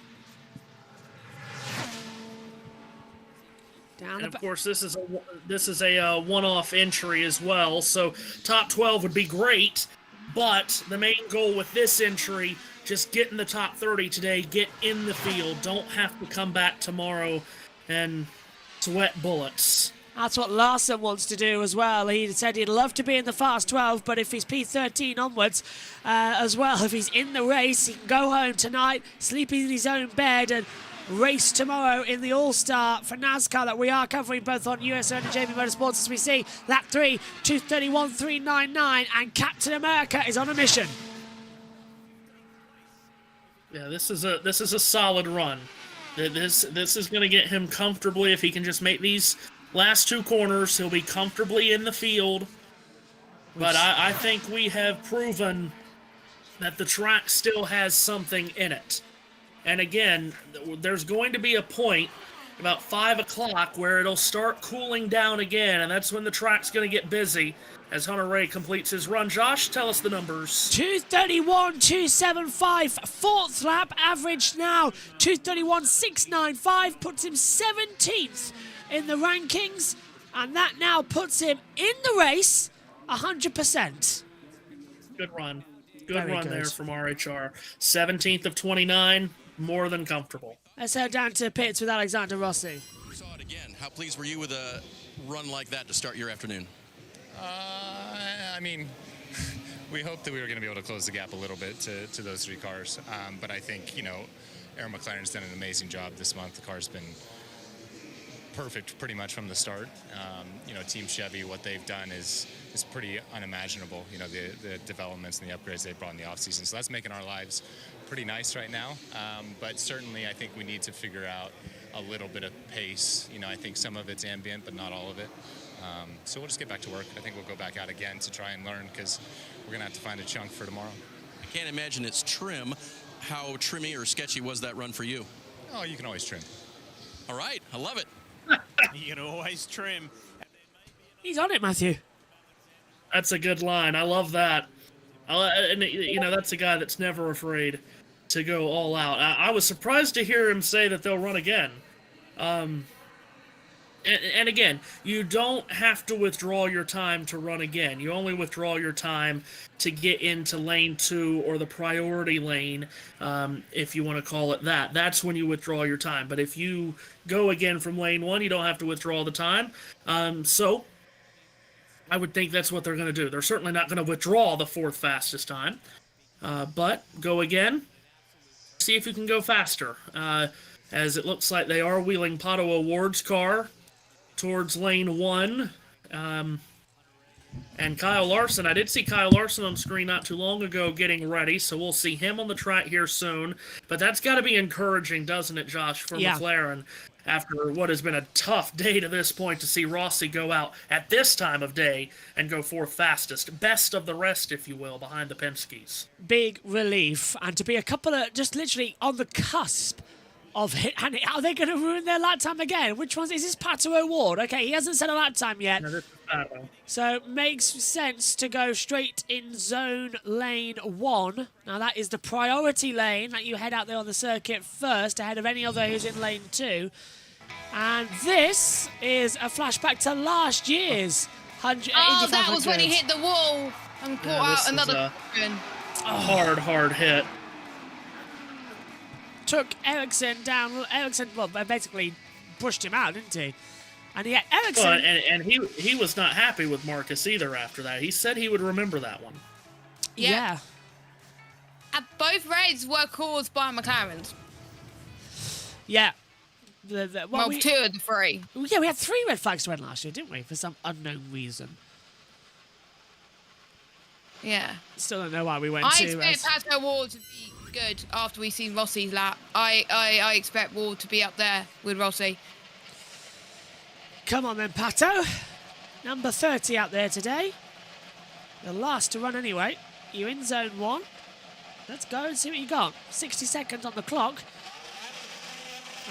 And of course, this is a one-off entry as well. So top 12 would be great, but the main goal with this entry, just get in the top 30 today, get in the field. Don't have to come back tomorrow and sweat bullets. That's what Larson wants to do as well. He said he'd love to be in the fast 12, but if he's P13 onwards as well, if he's in the race, he can go home tonight, sleep in his own bed, and race tomorrow in the All-Star for NASCAR that we are covering both on USN and JBMotorsports as we see. Lap 3, 2:31.399, and Captain America is on a mission. Yeah, this is a solid run. This is going to get him comfortably. If he can just make these last 2 corners, he'll be comfortably in the field. But I think we have proven that the track still has something in it. And again, there's going to be a point about 5 o'clock where it'll start cooling down again, and that's when the track's going to get busy as Hunter Ray completes his run. Josh, tell us the numbers. 2:31.275, 4th lap, average now 2:31.695, puts him 17th in the rankings, and that now puts him in the race 100%. Good run. Very Good run good. there from RHR. 17th of 29. More than comfortable. Let's head down to pits with Alexander Rossi. You saw it again. How pleased were you with a run like that to start your afternoon? I mean, we hoped that we were going to be able to close the gap a little bit to those 3 cars. But I think, Aaron McLaren's done an amazing job this month. The car's been perfect pretty much from the start. Team Chevy, what they've done is pretty unimaginable. The developments and the upgrades they've brought in the offseason. So that's making our lives pretty nice right now. But certainly I think we need to figure out a little bit of pace. I think some of it's ambient, but not all of it. So we'll just get back to work. I think we'll go back out again to try and learn, because we're going to have to find a chunk for tomorrow. I can't imagine it's trim. How trimmy or sketchy was that run for you? Oh, you can always trim. All right, I love it. You can always trim. He's on it, Matthew. That's a good line. I love that. And that's a guy that's never afraid to go all out. I was surprised to hear him say that they'll run again. And again, you don't have to withdraw your time to run again. You only withdraw your time to get into lane 2 or the priority lane, if you want to call it that. That's when you withdraw your time. But if you go again from lane 1, you don't have to withdraw the time. So I would think that's what they're going to do. They're certainly not going to withdraw the 4th fastest time. But go again. See if you can go faster. As it looks like they are wheeling Pato O'Ward's car towards lane 1. And Kyle Larson, I did see Kyle Larson on screen not too long ago getting ready, so we'll see him on the track here soon. But that's got to be encouraging, doesn't it, Josh, for McLaren, after what has been a tough day to this point, to see Rossi go out at this time of day and go fourth fastest. Best of the rest, if you will, behind the Penskes. Big relief. And to be a couple of, just literally on the cusp of it, and are they going to ruin their lap time again? Which one is this? Pato O'Ward. Okay, he hasn't set a lap time yet. No, this is Pato. So makes sense to go straight in zone lane 1. Now that is the priority lane that you head out there on the circuit first, ahead of any other who's in lane 2. And this is a flashback to last year's 100. Oh, that was when he hit the wall and caught out another. Hard hit. Took Ericsson down. Ericsson, well, basically pushed him out, didn't he? And yet Ericsson... Well, and he was not happy with Marcus either after that. He said he would remember that one. Yeah. And both raids were caused by McLarens. Yeah. Well, 2 of the 3. Yeah, we had 3 red flags to end last year, didn't we? For some unknown reason. Yeah. Still don't know why we went I to... expect Pato Ward to be good after we've seen Rossi's lap. I expect Ward to be up there with Rossi. Come on then, Pato. Number 30 out there today. The last to run anyway. You're in zone 1. Let's go and see what you got. 60 seconds on the clock.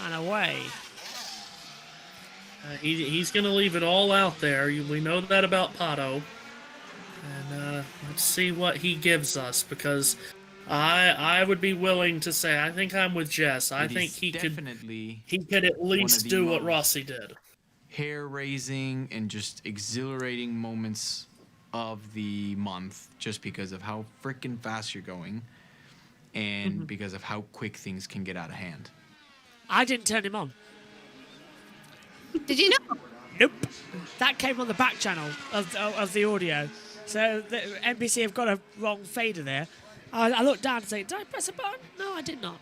And away. He's going to leave it all out there. We know that about Pato. And let's see what he gives us, because I would be willing to say, I think I'm with Jess. I think he could at least do what Rossi did. Hair-raising and just exhilarating moments of the month, just because of how freaking fast you're going and because of how quick things can get out of hand. I didn't turn him on. Did you not? Nope. That came on the back channel of the audio. So the NBC have got a wrong fader there. I looked down and said, did I press a button? No, I did not.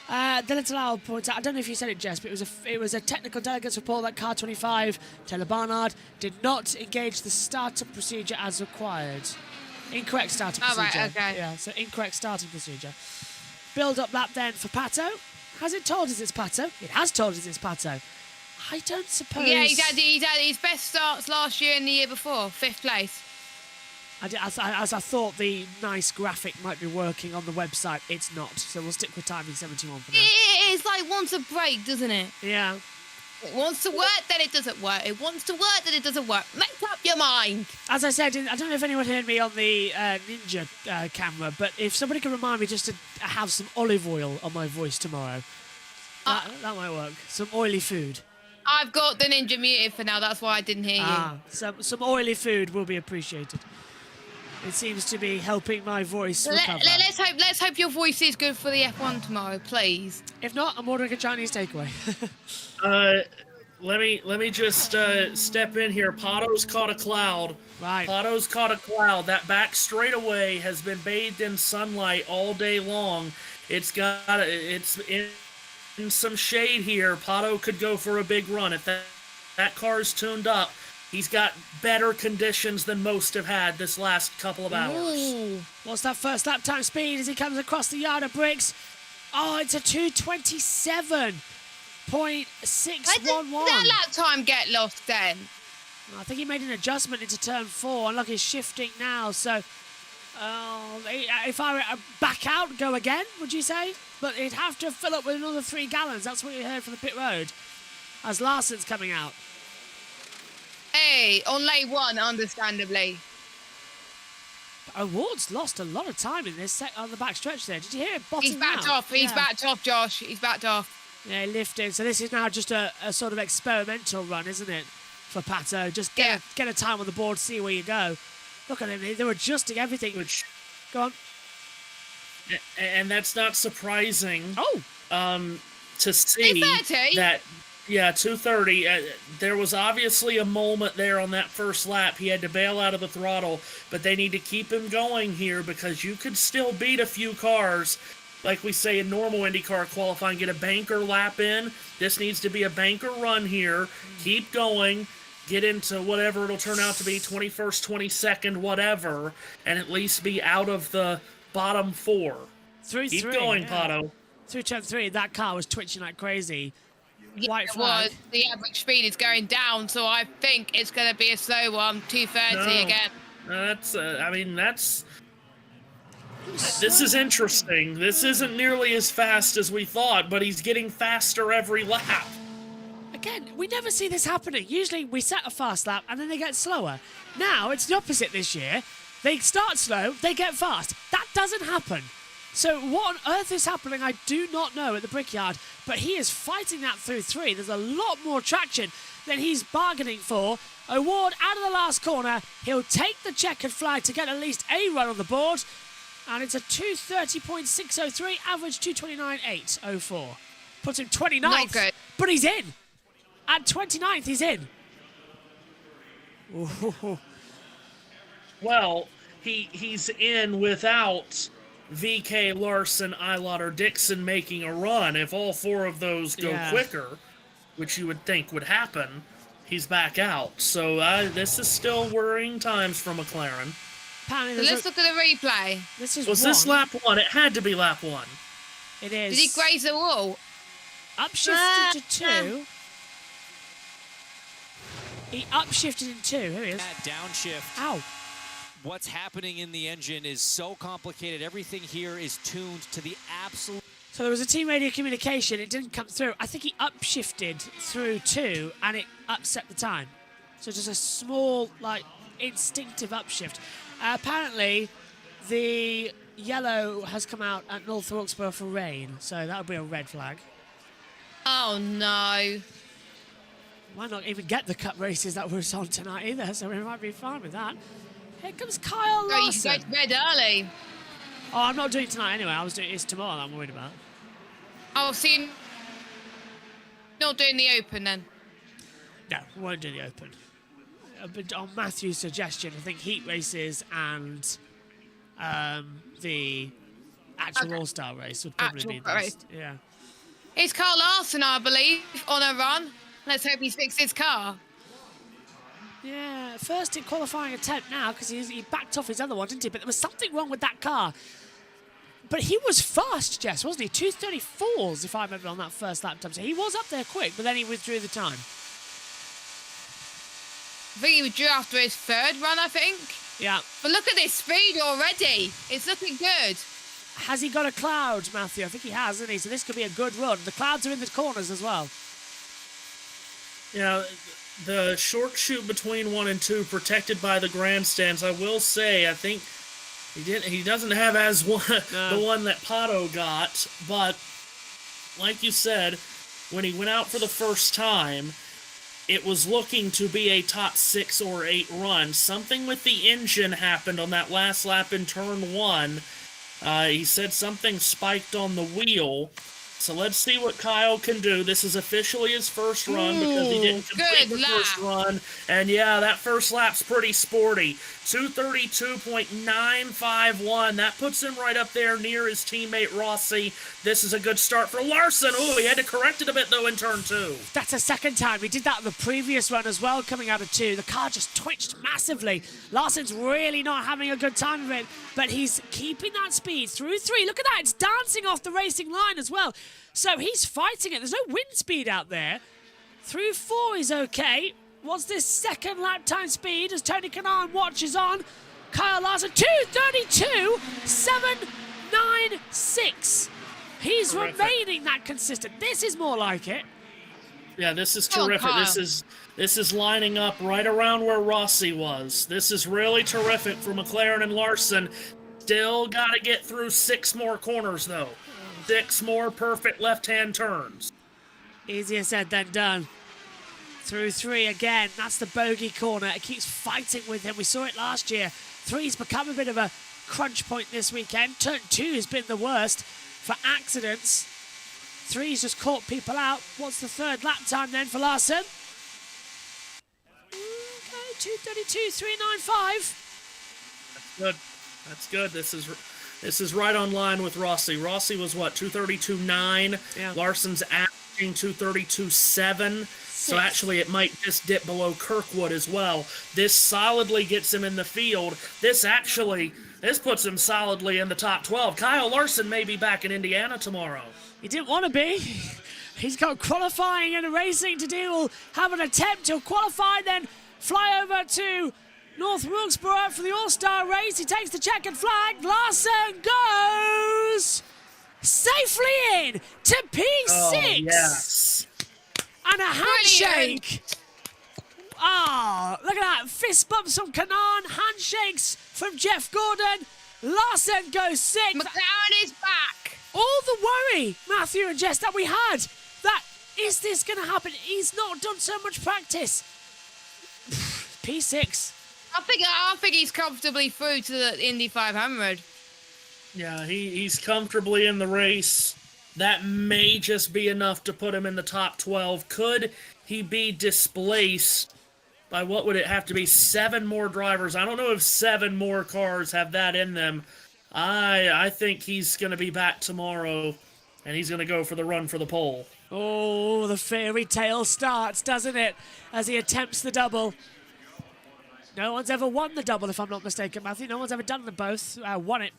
Delatalao points out, I don't know if you said it, Jess, but it was a technical delegates report that car 25, Taylor Barnard, did not engage the startup procedure as required. Incorrect startup procedure. Right, okay. Yeah, so incorrect starting procedure. Build up lap then for Pato. Has it told us it's Pato? It has told us it's Pato. I don't suppose... Yeah, he's had his best starts last year and the year before. 5th place. As I thought the nice graphic might be working on the website, it's not. So we'll stick with timing 71 for now. It's like wants a break, doesn't it? Yeah. It wants to work, then it doesn't work. It wants to work, then it doesn't work. Make up your mind. As I said, I don't know if anyone heard me on the Ninja camera, but if somebody can remind me just to have some olive oil on my voice tomorrow, that might work. Some oily food. I've got the Ninja muted for now, that's why I didn't hear you. Some oily food will be appreciated. It seems to be helping my voice recover. Let's hope your voice is good for the F1 tomorrow, please. If not, I'm ordering a Chinese takeaway. Let me just step in here. Pato's caught a cloud. Right. Pato's caught a cloud. That back straightaway has been bathed in sunlight all day long. It's in some shade here. Pato could go for a big run. If that car's tuned up, he's got better conditions than most have had this last couple of hours. Ooh. What's that first lap time speed as he comes across the yard of bricks? Oh, it's a 2:27.611. Did that lap time get lost then? I think he made an adjustment into turn 4, and look, he's shifting now. So, if I back out, go again, would you say? But he'd have to fill up with another 3 gallons. That's what you heard from the pit road as Larson's coming out. Hey, on lane 1, understandably. Ward's lost a lot of time in this on the back stretch there. Did you hear it bottoming He's backed out? off. He's backed off, Josh. He's backed off. Yeah, he lifted. So this is now just a sort of experimental run, isn't it, for Pato? Just get a time on the board, see where you go. Look at him. They're adjusting everything. Go on. And that's not surprising. Oh. To see 2:30? that. Yeah, 2:30. There was obviously a moment there on that first lap. He had to bail out of the throttle, but they need to keep him going here because you could still beat a few cars. Like we say in normal IndyCar qualifying, get a banker lap in. This needs to be a banker run here. Keep going. get into whatever it'll turn out to be, 21st, 22nd, whatever, and at least be out of the bottom 4. Keep going, Pato. Through turn 3, that car was twitching like crazy. Yeah, White it flag. was. The average speed is going down, so I think it's going to be a slow one, 230 again. This is interesting. This isn't nearly as fast as we thought, but he's getting faster every lap. Again, we never see this happening. Usually we set a fast lap and then they get slower. Now it's the opposite this year. They start slow, they get fast. That doesn't happen. So what on earth is happening, I do not know at the Brickyard, but he is fighting that through 3. There's a lot more traction than he's bargaining for. O'Ward out of the last corner. He'll take the checkered flag to get at least a run on the board. And it's a 230.603, average 229.804. Puts him 29th, Not good. but he's in. At 29th, he's in. Ooh. Well, he's in without VeeKay, Larson, Eilotter, Dixon making a run. If all 4 of those go quicker, which you would think would happen, he's back out. So this is still worrying times for McLaren. So let's look at the replay. This lap 1? It had to be lap 1. It is. Did he graze the wall? Upshifted to 2. He upshifted in 2. Here he is. That downshift. Ow. What's happening in the engine is so complicated. Everything here is tuned to the absolute... So there was a team radio communication. It didn't come through. I think he upshifted through 2 and it upset the time. So just a small, instinctive upshift. Apparently, the yellow has come out at North Wilkesboro for rain, so that would be a red flag. Oh, no. Might not even get the cup races that were on tonight either, so we might be fine with that. Here comes Kyle Larson. You should go to bed early. Oh, I'm not doing it tonight anyway. It's tomorrow that I'm worried about. Oh, so you're not doing the Open then? No, we won't do the Open. But on Matthew's suggestion, I think heat races and the actual All-Star race would probably be best. Yeah. It's Kyle Larson, I believe, on a run. Let's hope he fixed his car. Yeah, first in qualifying attempt now because he backed off his other one, didn't he? But there was something wrong with that car. But he was fast, Jess, wasn't he? 2:34s, if I remember, on that first lap time. So he was up there quick, but then he withdrew the time. I think he withdrew after his 3rd run, I think. Yeah. But look at this speed already. It's looking good. Has he got a cloud, Matthew? I think he has, hasn't he? So this could be a good run. The clouds are in the corners as well. Yeah, the short chute between 1 and 2, protected by the grandstands. I will say, I think he doesn't have the one that Pato got, but like you said, when he went out for the first time, it was looking to be a top 6 or 8 run. Something with the engine happened on that last lap in turn 1. He said something spiked on the wheel. So let's see what Kyle can do. This is officially his first run because he didn't complete the first run. And yeah, that first lap's pretty sporty. 232.951. That puts him right up there near his teammate Rossi. This is a good start for Larson. Oh, he had to correct it a bit though in turn 2. That's a second time. He did that on the previous run as well, coming out of 2. The car just twitched massively. Larson's really not having a good time of it, but he's keeping that speed through 3. Look at that. It's dancing off the racing line as well. So he's fighting it. There's no wind speed out there. Through 4 is okay. What's this second lap time speed as Tony Kanaan watches on? Kyle Larson, 2:32.796. He's remaining that consistent. This is more like it. Yeah, this is terrific. This is lining up right around where Rossi was. This is really terrific for McLaren and Larson. Still got to get through 6 more corners, though. 6 more perfect left-hand turns. Easier said than done. Through 3 again. That's the bogey corner. It keeps fighting with him. We saw it last year. 3's become a bit of a crunch point this weekend. Turn 2 has been the worst for accidents. 3's just caught people out. What's the 3rd lap time then for Larson? Okay, 2:32.395. That's good. That's good. This is right on line with Rossi. Rossi was what, 2:32.9? Yeah. Larson's averaging 2:32.7. So actually, it might just dip below Kirkwood as well. This solidly gets him in the field. This puts him solidly in the top 12. Kyle Larson may be back in Indiana tomorrow. He didn't want to be. He's got qualifying and racing to do. He'll have an attempt to qualify, then fly over to North Wilkesboro for the All-Star race. He takes the checkered flag. Larson goes safely in to P6. Oh, yes. And a handshake. Oh, look at that. Fist bumps from Kanan. Handshakes from Jeff Gordon. Larson goes 6th. McLaren is back. All the worry, Matthew and Jess, that we had. That, is this going to happen? He's not done so much practice. P6. I think he's comfortably through to the Indy 500. Yeah, he's comfortably in the race. That may just be enough to put him in the top 12. Could he be displaced by what would it have to be? 7 more drivers. I don't know if 7 more cars have that in them. I think he's going to be back tomorrow, and he's going to go for the run for the pole. Oh, the fairy tale starts, doesn't it? As he attempts the double. No one's ever won the double, if I'm not mistaken, Matthew. No one's ever done them both. Won it.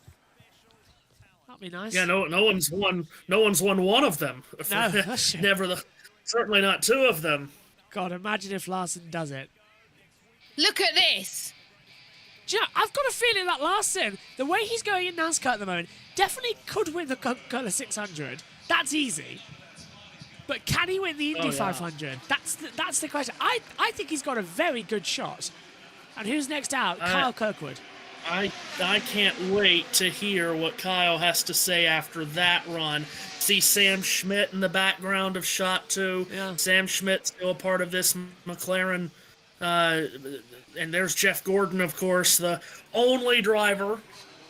That'd be nice. Yeah, no one's won. No one's won one of them. No, that's true. Certainly not 2 of them. God, imagine if Larson does it. Look at this. Do you know, I've got a feeling that Larson, the way he's going in NASCAR at the moment, definitely could win the Coca-Cola 600. That's easy. But can he win the Indy 500? That's the question. I think he's got a very good shot. And who's next out? Kyle Kirkwood. I can't wait to hear what Kyle has to say after that run. See Sam Schmidt in the background of shot 2. Yeah. Sam Schmidt's still a part of this McLaren. And there's Jeff Gordon, of course, the only driver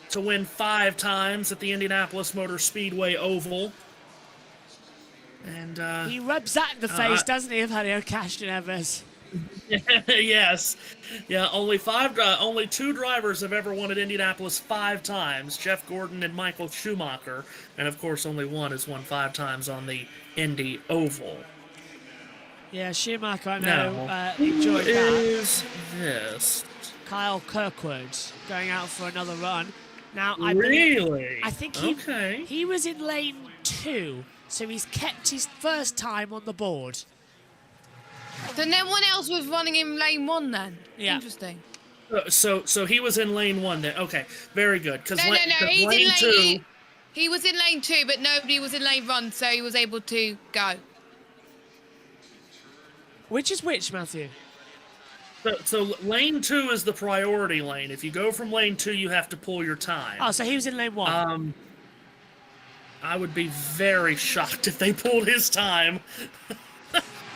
to win 5 times at the Indianapolis Motor Speedway Oval. And he rubs that in the face, doesn't he, of Helio Castroneves? Yes. Yeah, only 2 drivers have ever won at Indianapolis 5 times, Jeff Gordon and Michael Schumacher. And, of course, only one has won 5 times on the Indy Oval. Yeah, Schumacher, I know, enjoyed that. Is this? Kyle Kirkwood going out for another run. Now, I think he was in lane 2, so he's kept his first time on the board. So no one else was running in lane 1 then? Yeah. Interesting. So he was in lane 1 then. Okay, very good. No, he's in lane 2. He was in lane 2, but nobody was in lane 1, so he was able to go. Which is which, Matthew? So lane 2 is the priority lane. If you go from lane 2, you have to pull your time. Oh, so he was in lane 1. I would be very shocked if they pulled his time.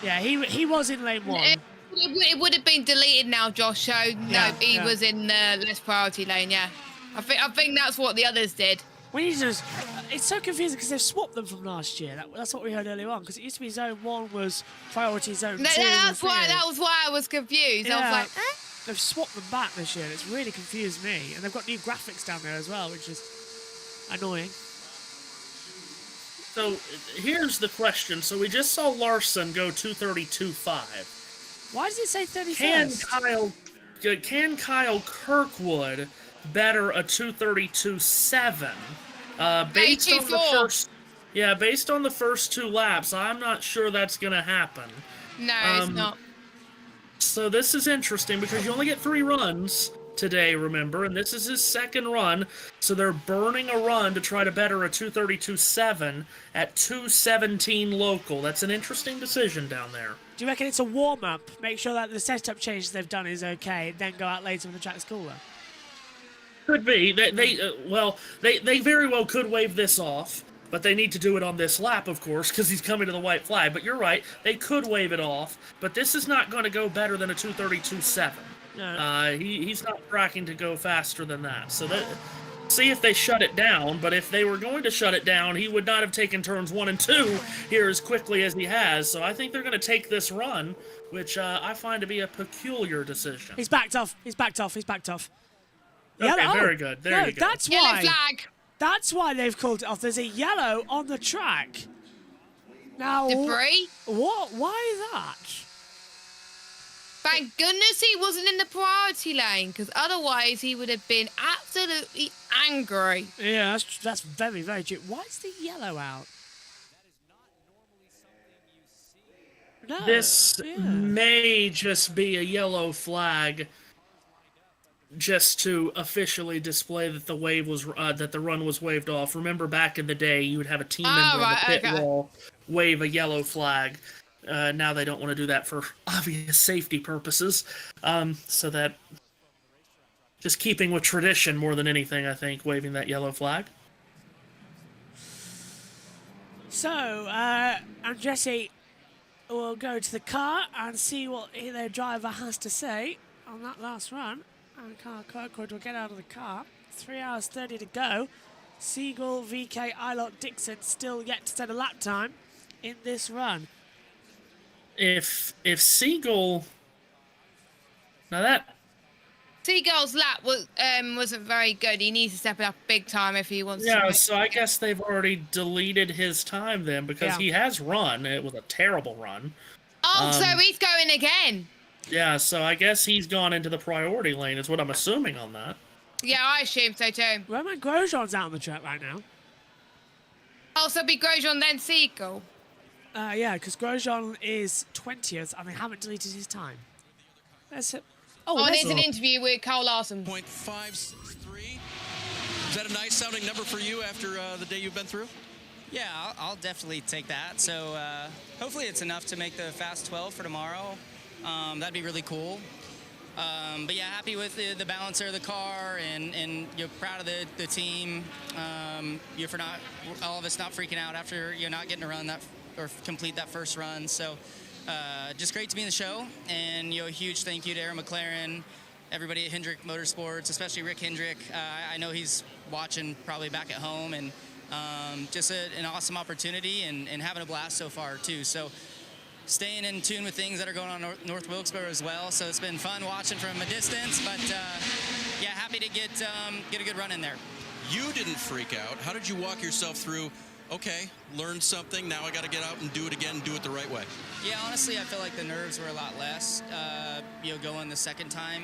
Yeah, he was in lane 1. It would have been deleted now, Josh. So he was in the less priority lane. Yeah, I think that's what the others did. It's so confusing because they've swapped them from last year. That's what we heard earlier on. Because it used to be zone 1 was priority, zone 2. That was why I was confused. Yeah. I was like, They've swapped them back this year. And it's really confused me. And they've got new graphics down there as well, which is annoying. So here's the question. So we just saw Larson go 2:32.5. Why does it say 31st? Can Kyle Kirkwood better a 2:32.7? Based on the first, based on the first 2 laps, I'm not sure that's going to happen. No, it's not. So this is interesting because you only get 3 runs today, remember, and this is his 2nd run, so they're burning a run to try to better a 2:32.7 at 2:17 local. That's an interesting decision down there. Do you reckon it's a warm-up? Make sure that the setup changes they've done is okay, then go out later when the track's cooler? Could be. They very well could wave this off, but they need to do it on this lap, of course, because he's coming to the white flag. But you're right, they could wave it off, but this is not going to go better than a 2:32.7. No. He's not tracking to go faster than that. So see if they shut it down, but if they were going to shut it down, he would not have taken turns 1 and 2 here as quickly as he has. So I think they're going to take this run, which I find to be a peculiar decision. He's backed off. Okay, Yellow. very good. There you go. That's Yellow why. flag. That's why they've called it off. There's a yellow on the track. Now, Debris? What? Why that? Thank goodness he wasn't in the priority lane, because otherwise he would have been absolutely angry. Yeah, that's very, very true. Why is the yellow out? No, This may just be a yellow flag, just to officially display that the wave was that the run was waved off. Remember, back in the day, you would have a team member on the pit wall wave a yellow flag. Now they don't want to do that for obvious safety purposes. So that just keeping with tradition more than anything, I think, waving that yellow flag. So, Andretti will go to the car and see what their driver has to say on that last run. And Kyle Kirkwood will get out of the car. 3 hours 30 to go. Siegel, VeeKay, Eilert, Dixon still yet to set a lap time in this run. If Siegel, now that Siegel's lap wasn't very good. He needs to step it up big time if he wants to. Yeah, so I guess they've already deleted his time then, because he has run. It was a terrible run. Oh, so he's going again. Yeah, so I guess he's gone into the priority lane, is what I'm assuming on that. Yeah, I assume so too. Roman Grosjean's out on the track right now. Oh, so it'll be Grosjean then Siegel. Yeah, because Grosjean is 20th and they haven't deleted his time. That's it. There's an interview with Kyle Larson. 0.563. Is that a nice sounding number for you after the day you've been through? Yeah, I'll definitely take that. So hopefully it's enough to make the Fast 12 for tomorrow. That'd be really cool. But yeah, happy with the balancer of the car, and you're proud of the team. You're for not all of us not freaking out after you're not getting to run that or complete that first run. So just great to be in the show, and a huge thank you to Aaron McLaren, everybody at Hendrick Motorsports, especially Rick Hendrick. I know he's watching probably back at home, and just an awesome opportunity and having a blast so far too. So staying in tune with things that are going on North Wilkesboro as well. So it's been fun watching from a distance, but yeah, happy to get a good run in there. You didn't freak out. How did you walk yourself through, okay, learned something, now I got to get out and do it again, do it the right way? Yeah, honestly, I feel like the nerves were a lot less, going the second time.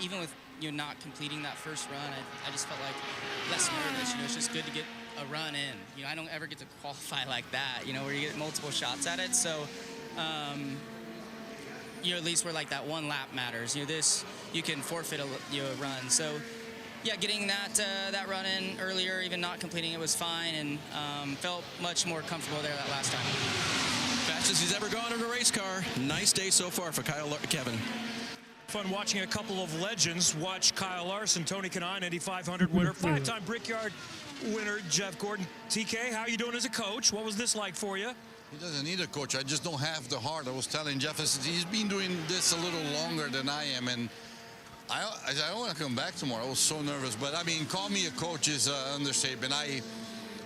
Even with not completing that first run, I just felt like less nervous. It's just good to get a run in. I don't ever get to qualify like that, where you get multiple shots at it. So, at least where like that one lap matters. This, you can forfeit a run. So, yeah, getting that run in earlier, even not completing it, was fine, and felt much more comfortable there that last time. Fastest he's ever gone in a race car. Nice day so far for Kevin. Fun watching a couple of legends. Watch Kyle Larson, Tony Kanaan, Indy 500 winner, 5-time Brickyard winner Jeff Gordon. TK, how you doing as a coach? What was this like for you? He doesn't need a coach. I just don't have the heart. I was telling Jeff, he's been doing this a little longer than I am, and I want to come back tomorrow. I was so nervous, but I mean, call me a coach is an understatement.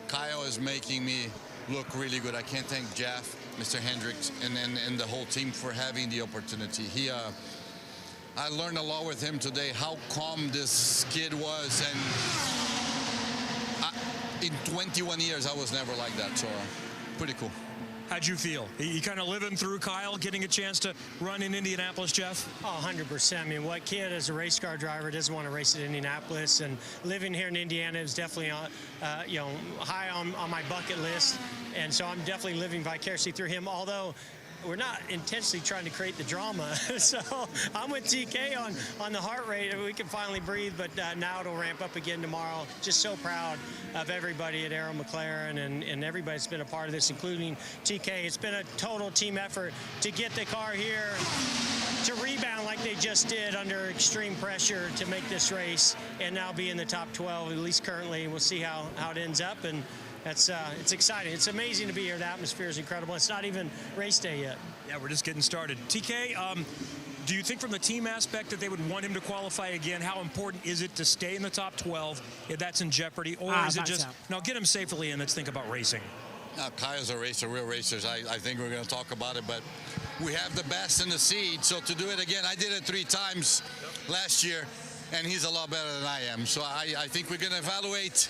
Kyle is making me look really good. I can't thank Jeff, Mr. Hendricks, and the whole team for having the opportunity. I learned a lot with him today, how calm this kid was, and in 21 years, I was never like that, so pretty cool. How'd you feel? You kind of living through Kyle, getting a chance to run in Indianapolis, Jeff? Oh, 100%. I mean, what kid as a race car driver doesn't want to race at Indianapolis? And living here in Indiana is definitely, high on my bucket list. And so I'm definitely living vicariously through him, although we're not intentionally trying to create the drama. So I'm with TK on the heart rate. We can finally breathe, but now it'll ramp up again tomorrow. Just so proud of everybody at Arrow McLaren and everybody that's been a part of this, including TK. It's been a total team effort to get the car here to rebound like they just did under extreme pressure to make this race and now be in the top 12, at least currently. We'll see how it ends up. And it's exciting. It's amazing to be here. The atmosphere is incredible. It's not even race day yet. Yeah, we're just getting started. TK, do you think from the team aspect that they would want him to qualify again? How important is it to stay in the top 12 if that's in jeopardy? Or is it just, now get him safely in, let's think about racing? Kyle's a racer, real racers. I think we're going to talk about it, but we have the best in the seed. So to do it again, I did it 3 times last year, and he's a lot better than I am. So I think we're going to evaluate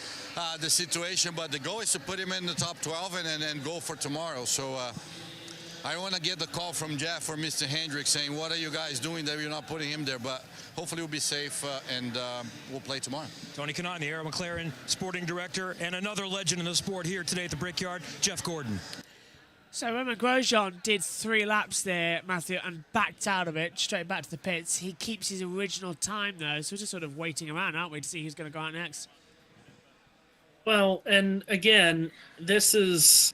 the situation, but the goal is to put him in the top 12 and then go for tomorrow. So I want to get the call from Jeff or Mr. Hendricks saying, what are you guys doing that you're not putting him there? But hopefully we'll be safe and we'll play tomorrow. Tony Kanaan, the Aero McLaren sporting director, and another legend in the sport here today at the Brickyard, Jeff Gordon. So remember, Grosjean did 3 laps there, Matthew, and backed out of it, straight back to the pits. He keeps his original time, though, so we're just sort of waiting around, aren't we, to see who's going to go out next. Well, and again, this is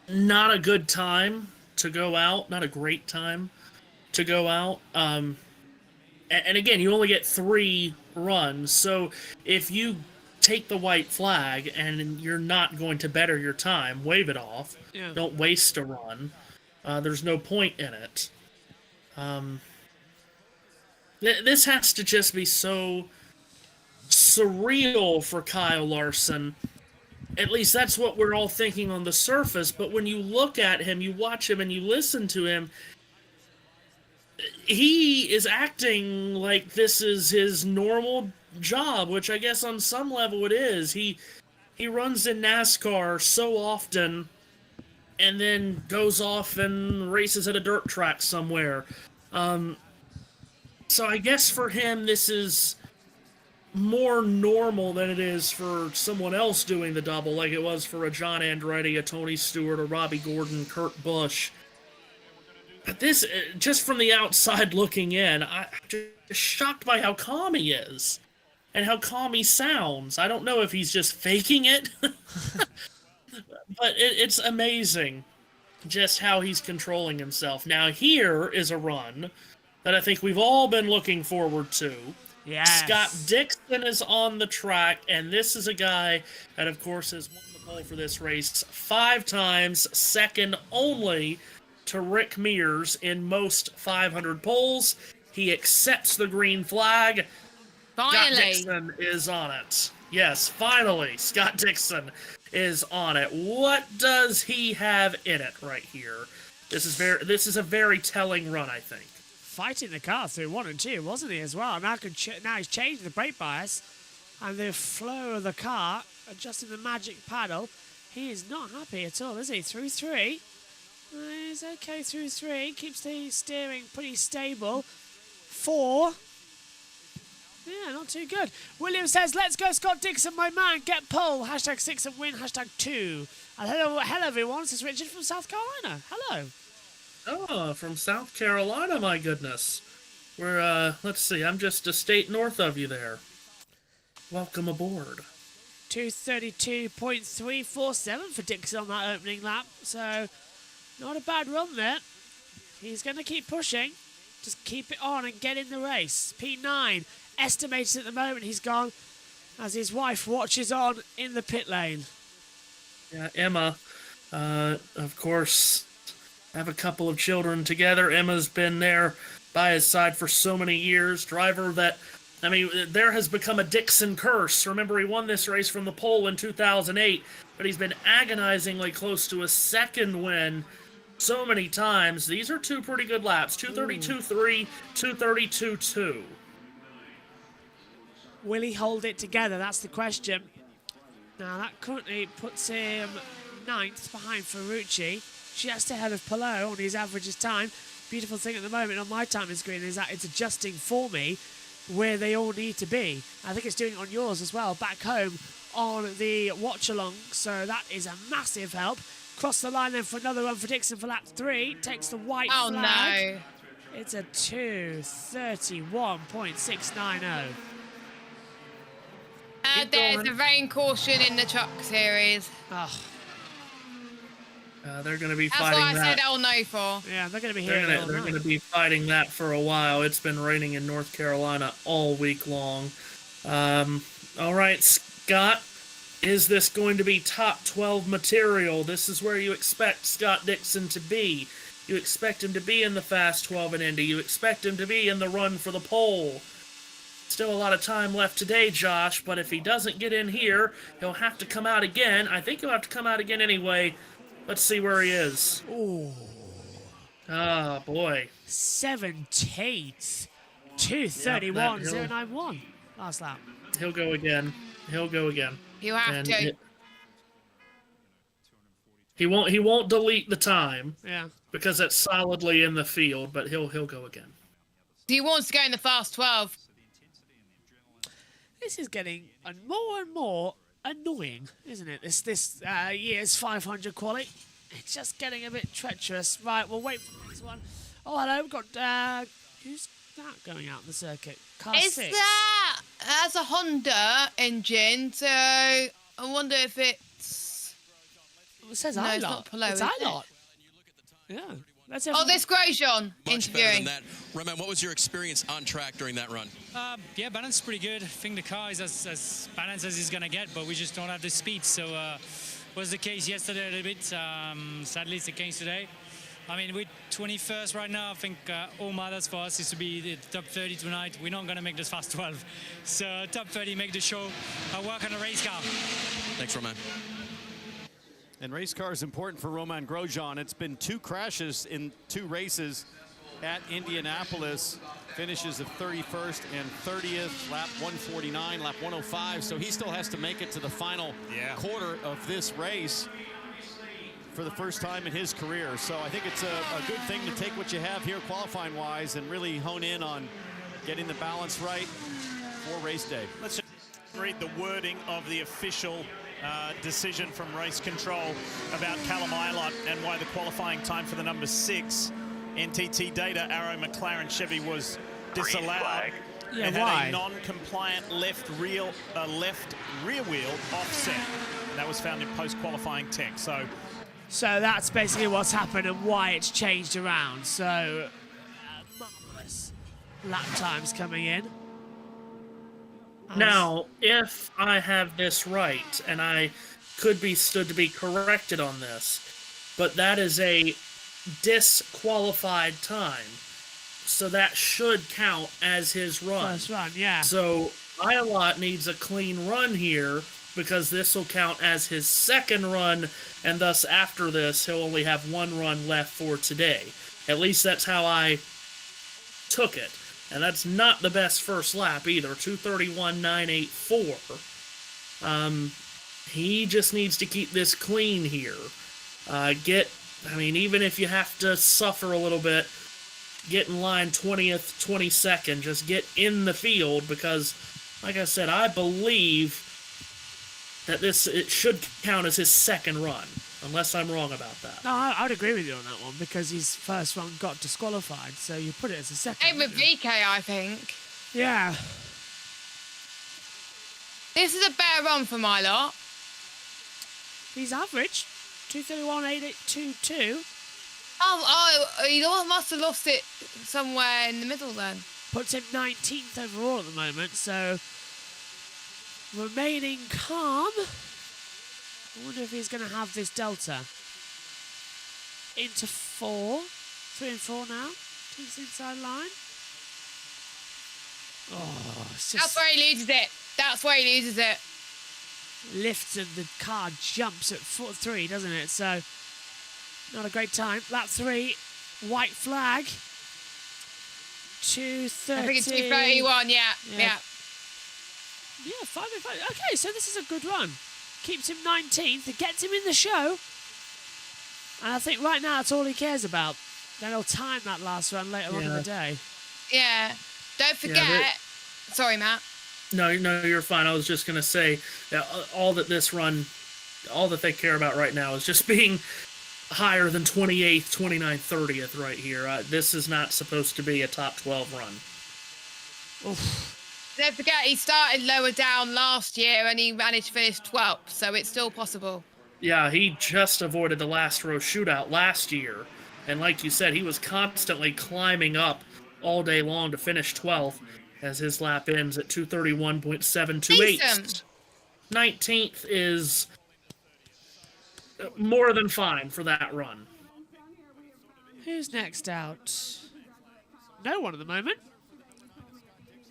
not a good time to go out, not a great time to go out. And again, you only get 3 runs, so if you take the white flag and you're not going to better your time, wave it off. Yeah. Don't waste a run. There's no point in it. This has to just be so surreal for Kyle Larson. At least that's what we're all thinking on the surface, but when you look at him, you watch him, and you listen to him, he is acting like this is his normal job, which I guess on some level it is. He runs in NASCAR so often and then goes off and races at a dirt track somewhere. So I guess for him this is more normal than it is for someone else doing the double, like it was for a John Andretti, a Tony Stewart, a Robbie Gordon, Kurt Busch. But this, just from the outside looking in, I'm just shocked by how calm he is and how calm he sounds. I don't know if he's just faking it, but it's amazing just how he's controlling himself. Now, here is a run that I think we've all been looking forward to. Yes. Scott Dixon is on the track, and this is a guy that, of course, has won the pole for this race 5 times, second only to Rick Mears in most 500 poles. He accepts the green flag. Finally. Scott Dixon is on it. Yes, finally, Scott Dixon is on it. What does he have in it right here? This is a very telling run, I think. Fighting the car through 1 and 2, wasn't he, as well? Now he's changed the brake bias and the flow of the car, adjusting the magic paddle. He is not happy at all, is he? Through 3. He's okay through 3. Keeps the steering pretty stable. 4. Yeah, not too good. William says, let's go, Scott Dixon, my man. Get pole. Hashtag 6 and win. Hashtag 2. And hello, everyone. This is Richard from South Carolina. Hello. Oh, from South Carolina, my goodness. We're, let's see, I'm just a state north of you there. Welcome aboard. 232.347 for Dixon on that opening lap. So, not a bad run there. He's going to keep pushing. Just keep it on and get in the race. P9 estimated at the moment he's gone as his wife watches on in the pit lane. Yeah, Emma, of course, have a couple of children together. Emma's been there by his side for so many years. Driver that, I mean, there has become a Dixon curse. Remember, he won this race from the pole in 2008, but he's been agonizingly close to a second win so many times. These are 2 pretty good laps. 232.3, 232.2. Will he hold it together? That's the question. Now, that currently puts him 9th behind Ferrucci, just ahead of Palou on his averages time. Beautiful thing at the moment on my timing screen is that it's adjusting for me where they all need to be. I think it's doing it on yours as well, back home on the watch-along, so that is a massive help. Cross the line then for another run for Dixon for lap 3. Takes the white flag. No. It's a 2:31.690. There's a rain caution in the truck series. Oh. They're going to be That's fighting what I that. said oh no for. Yeah, they're going to be They're here. going to be fighting that for a while. It's been raining in North Carolina all week long. All right, Scott, is this going to be top 12 material? This is where you expect Scott Dixon to be. You expect him to be in the Fast 12 in Indy. You expect him to be in the run for the pole. Still a lot of time left today, Josh, but if he doesn't get in here, he'll have to come out again. I think he'll have to come out again anyway. Let's see where he is. Ooh. Oh, boy. 17th. 2:31.091. Last lap. He'll go again. He'll go again. You have to. He won't delete the time. Yeah. Because it's solidly in the field, but he'll go again. He wants to go in the fast 12. This is getting more and more annoying, isn't it? This year's 500 quali. It's just getting a bit treacherous. Right, we'll wait for the next one. Oh, hello. We've got who's that going out the circuit? Car 6. That's a Honda engine, so I wonder if it's... It says no, ILOT. it's not Polo, It's is ILOT. it? Yeah. That's Oh, there's Grosjean Much better interviewing. than that. Roman, what was your experience on track during that run? Yeah, balance is pretty good. I think the car is as balanced as it's going to get, but we just don't have the speed. So was the case yesterday a little bit. Sadly, it's the case today. I mean, we're 21st right now. I think all matters for us is to be the top 30 tonight. We're not going to make this fast 12. So top 30, make the show. I work on a race car. Thanks, Roman. And race car is important for Romain Grosjean. It's been 2 crashes in 2 races at Indianapolis. Finishes of 31st and 30th, lap 149, lap 105. So he still has to make it to the final quarter of this race for the first time in his career. So I think it's a good thing to take what you have here qualifying-wise and really hone in on getting the balance right for race day. Let's just read the wording of the official decision from race control about Callum Ilott and why the qualifying time for the number 6 NTT data Arrow McLaren Chevy was disallowed. Yeah, it why? had a non-compliant left rear wheel offset. That was found in post-qualifying tech. So that's basically what's happened and why it's changed around. So marvelous lap times coming in. Now, if I have this right, and I could be stood to be corrected on this, but that is a disqualified time. So that should count as his run. First run, yeah. So Ilott needs a clean run here because this will count as his second run, and thus after this, he'll only have 1 run left for today. At least that's how I took it. And that's not the best first lap either, 2:31.984. He just needs to keep this clean here. Even if you have to suffer a little bit, get in line 20th, 22nd, just get in the field because, like I said, I believe that it should count as his second run, unless I'm wrong about that. No, I would agree with you on that one because his first run got disqualified, so you put it as a second. Same with VeeKay, I think. Yeah. This is a better run for Ilott. He's average, 2:31.822. Oh, he must have lost it somewhere in the middle then. Puts him 19th overall at the moment, so remaining calm. I wonder if he's going to have this delta. Into 4. 3 and 4 now. To this inside line. Oh, it's just... That's where he loses it. That's where he loses it. Lifts and the car jumps at 3, doesn't it? So, not a great time. Lap 3, white flag. 2:30. I think it's 2:31, yeah. Yeah, 5 and 5. Okay, so this is a good run. Keeps him 19th. It gets him in the show. And I think right now that's all he cares about. Then he'll time that last run later on in the day. Yeah. Don't forget... Sorry, Matt. No, you're fine. I was just going to say that all that they care about right now is just being higher than 28th, 29th, 30th right here. This is not supposed to be a top 12 run. Oof. Don't forget, he started lower down last year and he managed to finish 12th, so it's still possible. Yeah, he just avoided the last row shootout last year. And like you said, he was constantly climbing up all day long to finish 12th as his lap ends at 2:31.728. 19th is more than fine for that run. Who's next out? No one at the moment.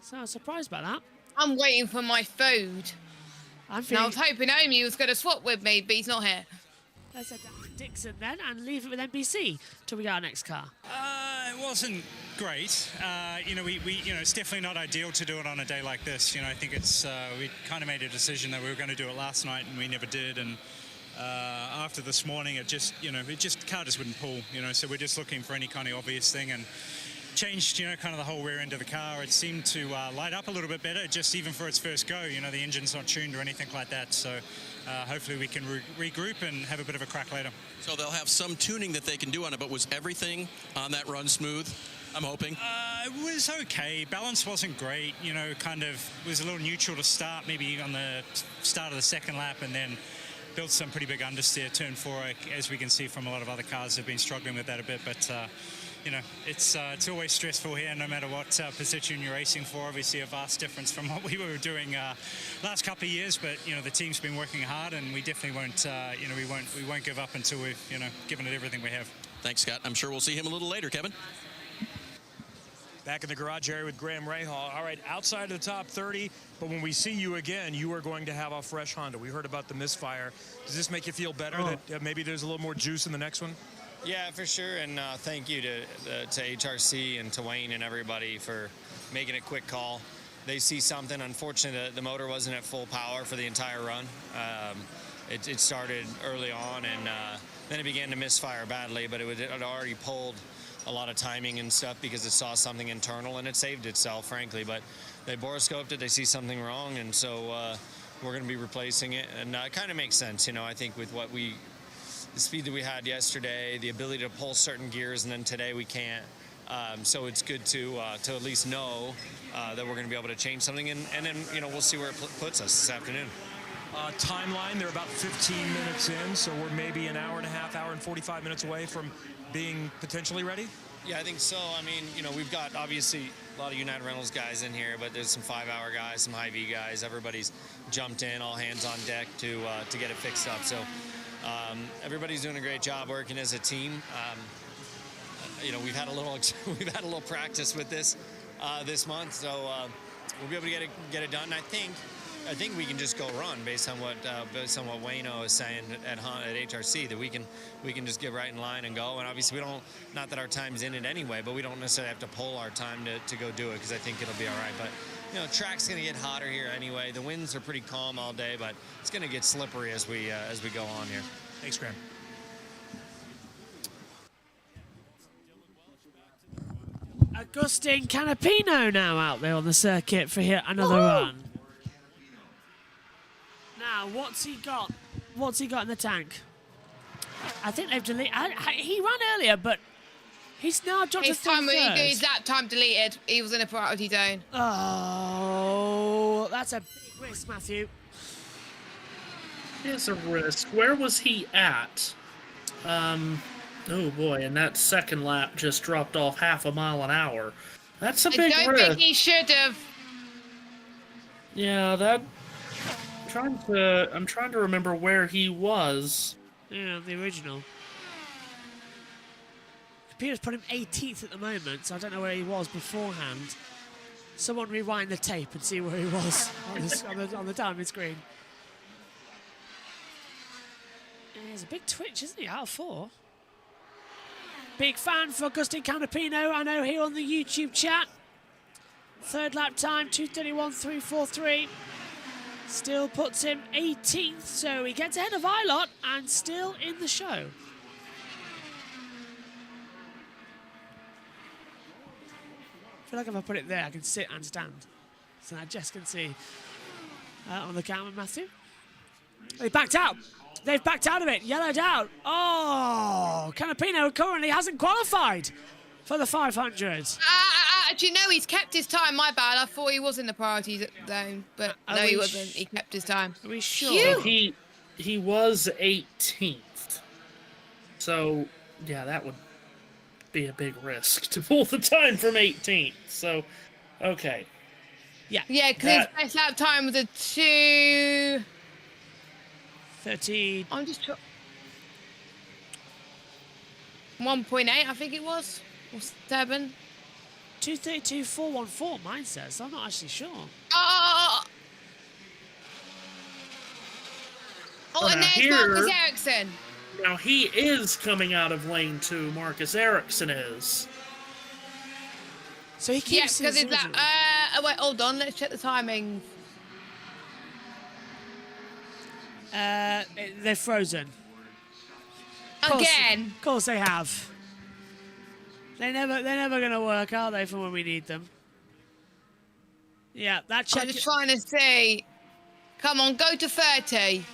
So I was surprised by that. I'm waiting for my food. I was hoping Omi was going to swap with me, but he's not here. Let's head down to Dixon then and leave it with NBC till we get our next car. It wasn't great. It's definitely not ideal to do it on a day like this. I think it's we kind of made a decision that we were going to do it last night and we never did. And after this morning, it just, car just wouldn't pull, so we're just looking for any kind of obvious thing, and changed, kind of the whole rear end of the car. It seemed to light up a little bit better, just even for its first go. The engine's not tuned or anything like that, so hopefully we can regroup and have a bit of a crack later. So they'll have some tuning that they can do on it, but was everything on that run smooth, I'm hoping? It was okay. Balance wasn't great, kind of was a little neutral to start, maybe on the start of the second lap, and then built some pretty big understeer, turn 4, as we can see from a lot of other cars have been struggling with that a bit, but it's always stressful here, no matter what position you're racing for. Obviously, a vast difference from what we were doing last couple of years. But the team's been working hard, and we definitely won't. We won't give up until we've given it everything we have. Thanks, Scott. I'm sure we'll see him a little later, Kevin. Back in the garage area with Graham Rahal. All right, outside of the top 30, but when we see you again, you are going to have a fresh Honda. We heard about the misfire. Does this make you feel better that maybe there's a little more juice in the next one? Yeah, for sure, and thank you to HRC and to Wayne and everybody for making a quick call. They see something. Unfortunately, the motor wasn't at full power for the entire run. It started early on, and then it began to misfire badly, but it had already pulled a lot of timing and stuff because it saw something internal, and it saved itself, frankly. But they boroscoped it, they see something wrong, and so we're going to be replacing it. And it kind of makes sense, I think with the speed that we had yesterday, the ability to pull certain gears, and then today we can't. So it's good to at least know that we're going to be able to change something, and then we'll see where it puts us this afternoon. Timeline, they're about 15 minutes in, so we're maybe an hour and a half, hour and 45 minutes away from being potentially ready? Yeah, I think so. I mean, we've got obviously a lot of United Rentals guys in here, but there's some 5-hour guys, some Hy-Vee guys. Everybody's jumped in, all hands on deck to get it fixed up. So everybody's doing a great job working as a team. We've had a little practice with this month, so we'll be able to get it done. I think we can just go run based on what Wayno is saying at HRC, that we can just get right in line and go. And obviously we don't, not that our time's in it anyway, but we don't necessarily have to pull our time to go do it, because I think it'll be all right. But track's going to get hotter here anyway. The winds are pretty calm all day, but it's going to get slippery as we go on here. Thanks, Graham. Agustin Canapino now out there on the circuit for another run. Now, what's he got? What's he got in the tank? I think they've deleted. He ran earlier, but he's now dropped to 33rd. His time when he got his lap time deleted, he was in a priority zone. Oh, that's a big risk, Matthew. It's a risk. Where was he at? Oh boy, and that second lap just dropped off half a mile an hour. That's a big risk. I don't think he should have. Yeah, that. I'm trying to remember where he was. Yeah, the original. Computer's put him 18th at the moment, so I don't know where he was beforehand. Someone rewind the tape and see where he was on the timing screen. He's a big twitch, isn't he? Out of 4. Big fan for Agustin Canapino, I know, here on the YouTube chat. Third lap time, 2:31.343. Still puts him 18th, so he gets ahead of Ilott and still in the show. I feel like if I put it there, I can sit and stand. So now Jess can see on the camera, Matthew. They backed out. They've backed out of it. Yellowed out. Oh, Canapino currently hasn't qualified for the 500. Actually, no, he's kept his time. My bad. I thought he was in the priority zone, but no, he wasn't. He kept his time. Are we sure? Phew. He was 18th. So, yeah, that would be a big risk to pull the time from 18th. So, okay. Yeah. Yeah, because his best lap time was a 2:13. I'm just 1.8, I think it was, or 7. 2:32.414. Mine says. I'm not actually sure. Oh, and there's Marcus Ericsson. Now he is coming out of lane 2. Marcus Ericsson is. So he keeps. Yeah, because it's that. Wait, hold on. Let's check the timing. They're frozen. Again. Of course they have. They're never gonna work, are they? For when we need them. Yeah, that check. I'm just trying to see. Come on, go to 30.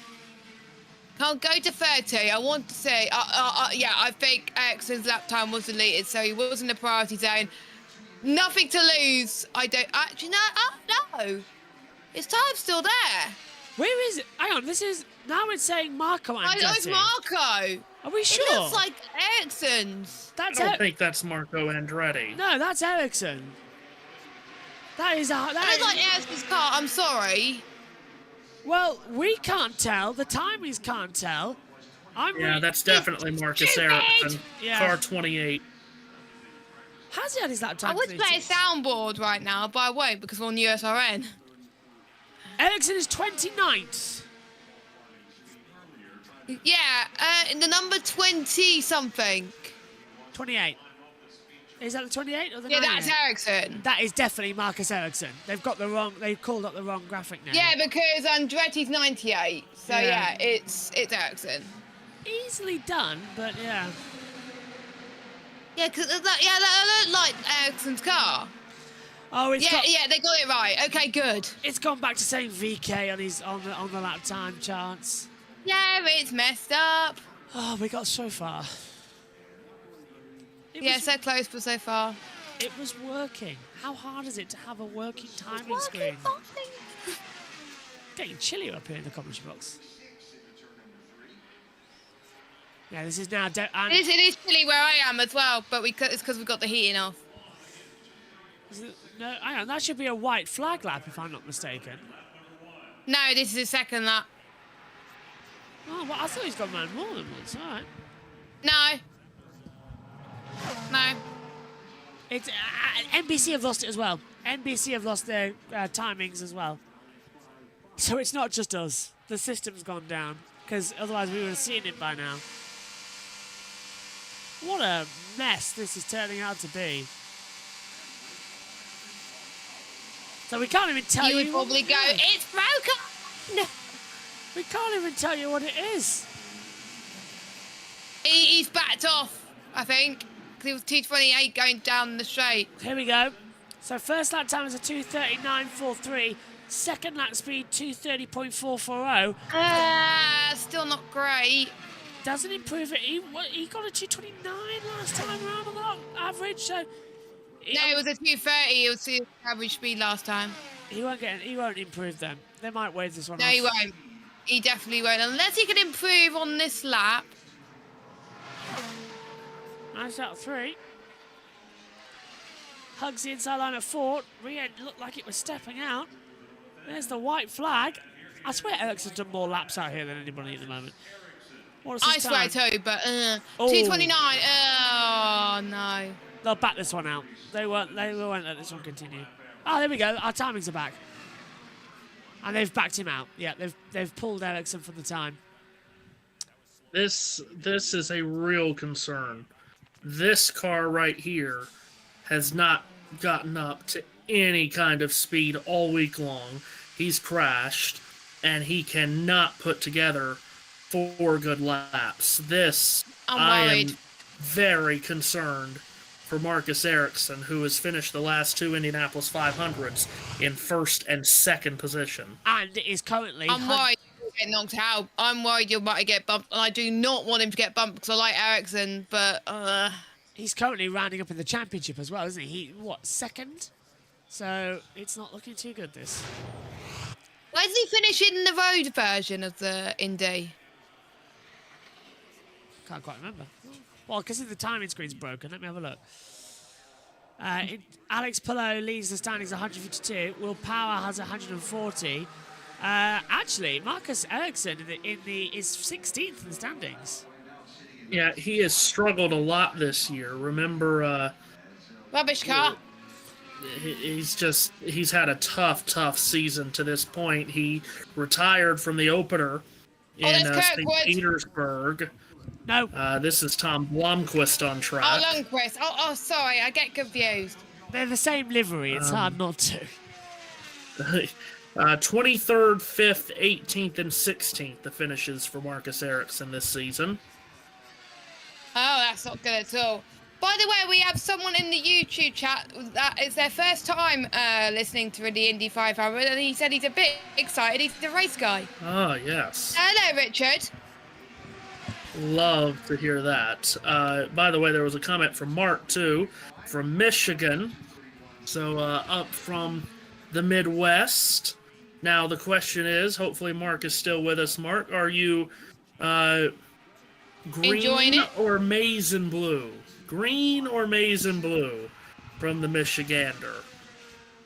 Can't go to 30. I want to say, yeah, I think Ericsson's lap time was deleted, so he was in the priority zone. Nothing to lose. I don't actually know. Oh no, his time's still there. Where is it? Hang on, this is now it's saying Marco Andretti. I know it's Marco. Are we sure? It looks like Ericsson's. I don't think that's Marco Andretti. No, that's Ericsson. That is I don't like Ericsson's car. I'm sorry. Well, we can't tell. The timings can't tell. Yeah, that's definitely Marcus Ericsson. Yeah. Car 28. How's he had his lap time? I would play a soundboard right now, but I won't because we're on USRN. Ericsson is 29th. Yeah, in the number 20 something. 28. Is that the 28 or the 98? Yeah, that's Ericsson. That is definitely Marcus Ericsson. They've called up the wrong graphic now. Yeah, because Andretti's 98. So yeah, it's Ericsson. Easily done, but yeah. Yeah, because that looked like Ericsson's car. Oh, yeah, they got it right. Okay, good. It's gone back to saying VeeKay on the lap time charts. Yeah, it's messed up. Oh, we got so far. So close, but so far. It was working. How hard is it to have a working timing screen? Getting chilly up here in the commentary box. Yeah, this is now. It is chilly where I am as well, but it's because we've got the heating off. No, hang on. That should be a white flag lap, if I'm not mistaken. No, this is his second lap. Oh, well, I thought he's got man more than once. All right. No. No. It's NBC have lost it as well. NBC have lost their timings as well. So it's not just us. The system's gone down because otherwise we would have seen it by now. What a mess this is turning out to be. So we can't even tell you. You would probably go, it's broken. No. We can't even tell you what it is. He's backed off, I think. He was 2:28 going down the straight. Here we go. So first lap time is a 2:39.43. Second lap speed 2:30.440. Still not great. Doesn't improve it. He got a 2:29 last time around on the average. So no, it was a 2:30. It was the average speed last time. He won't improve them. They might wave this one off. No, he won't. He definitely won't unless he can improve on this lap. Nice out of 3. Hugs the inside line at 4. Rio looked like it was stepping out. There's the white flag. I swear Ericsson's done more laps out here than anybody at the moment. I swear too, but 2:29. Oh no. They'll back this one out. They won't let this one continue. Oh, there we go. Our timings are back. And they've backed him out. Yeah, they've pulled Ericsson from the time. This is a real concern. This car right here has not gotten up to any kind of speed all week long. He's crashed, and he cannot put together 4 good laps. I am very concerned for Marcus Ericsson, who has finished the last 2 Indianapolis 500s in first and second position. And is currently... I'm worried he'll get knocked out. I'm worried you might get bumped, and I do not want him to get bumped because I like Ericsson, but... He's currently rounding up in the championship as well, isn't he? Second? So it's not looking too good, this. Where did he finish in the road version of the Indy? Can't quite remember. Well, because the timing screen's broken. Let me have a look. Alex Pillow leads the standings 152. Will Power has 140. Actually, Marcus Ericsson is 16th in the standings. Yeah, he has struggled a lot this year. Remember... Rubbish car. He's had a tough season to this point. He retired from the opener in St. Petersburg. No. This is Tom Blomqvist on track. Oh, Lundqvist. Oh, sorry, I get confused. They're the same livery. It's hard not to. 23rd, 5th, 18th, and 16th, the finishes for Marcus Ericsson this season. Oh, that's not good at all. By the way, we have someone in the YouTube chat that it's their first time listening to the Indy 500, and he said he's a bit excited. He's the race guy. Oh, yes. Hello, Richard. Love to hear that. By the way, there was a comment from Mark, too, from Michigan. So, up from the Midwest. Now, the question is, hopefully Mark is still with us. Mark, are you green or maize and blue? Green or maize and blue from the Michigander?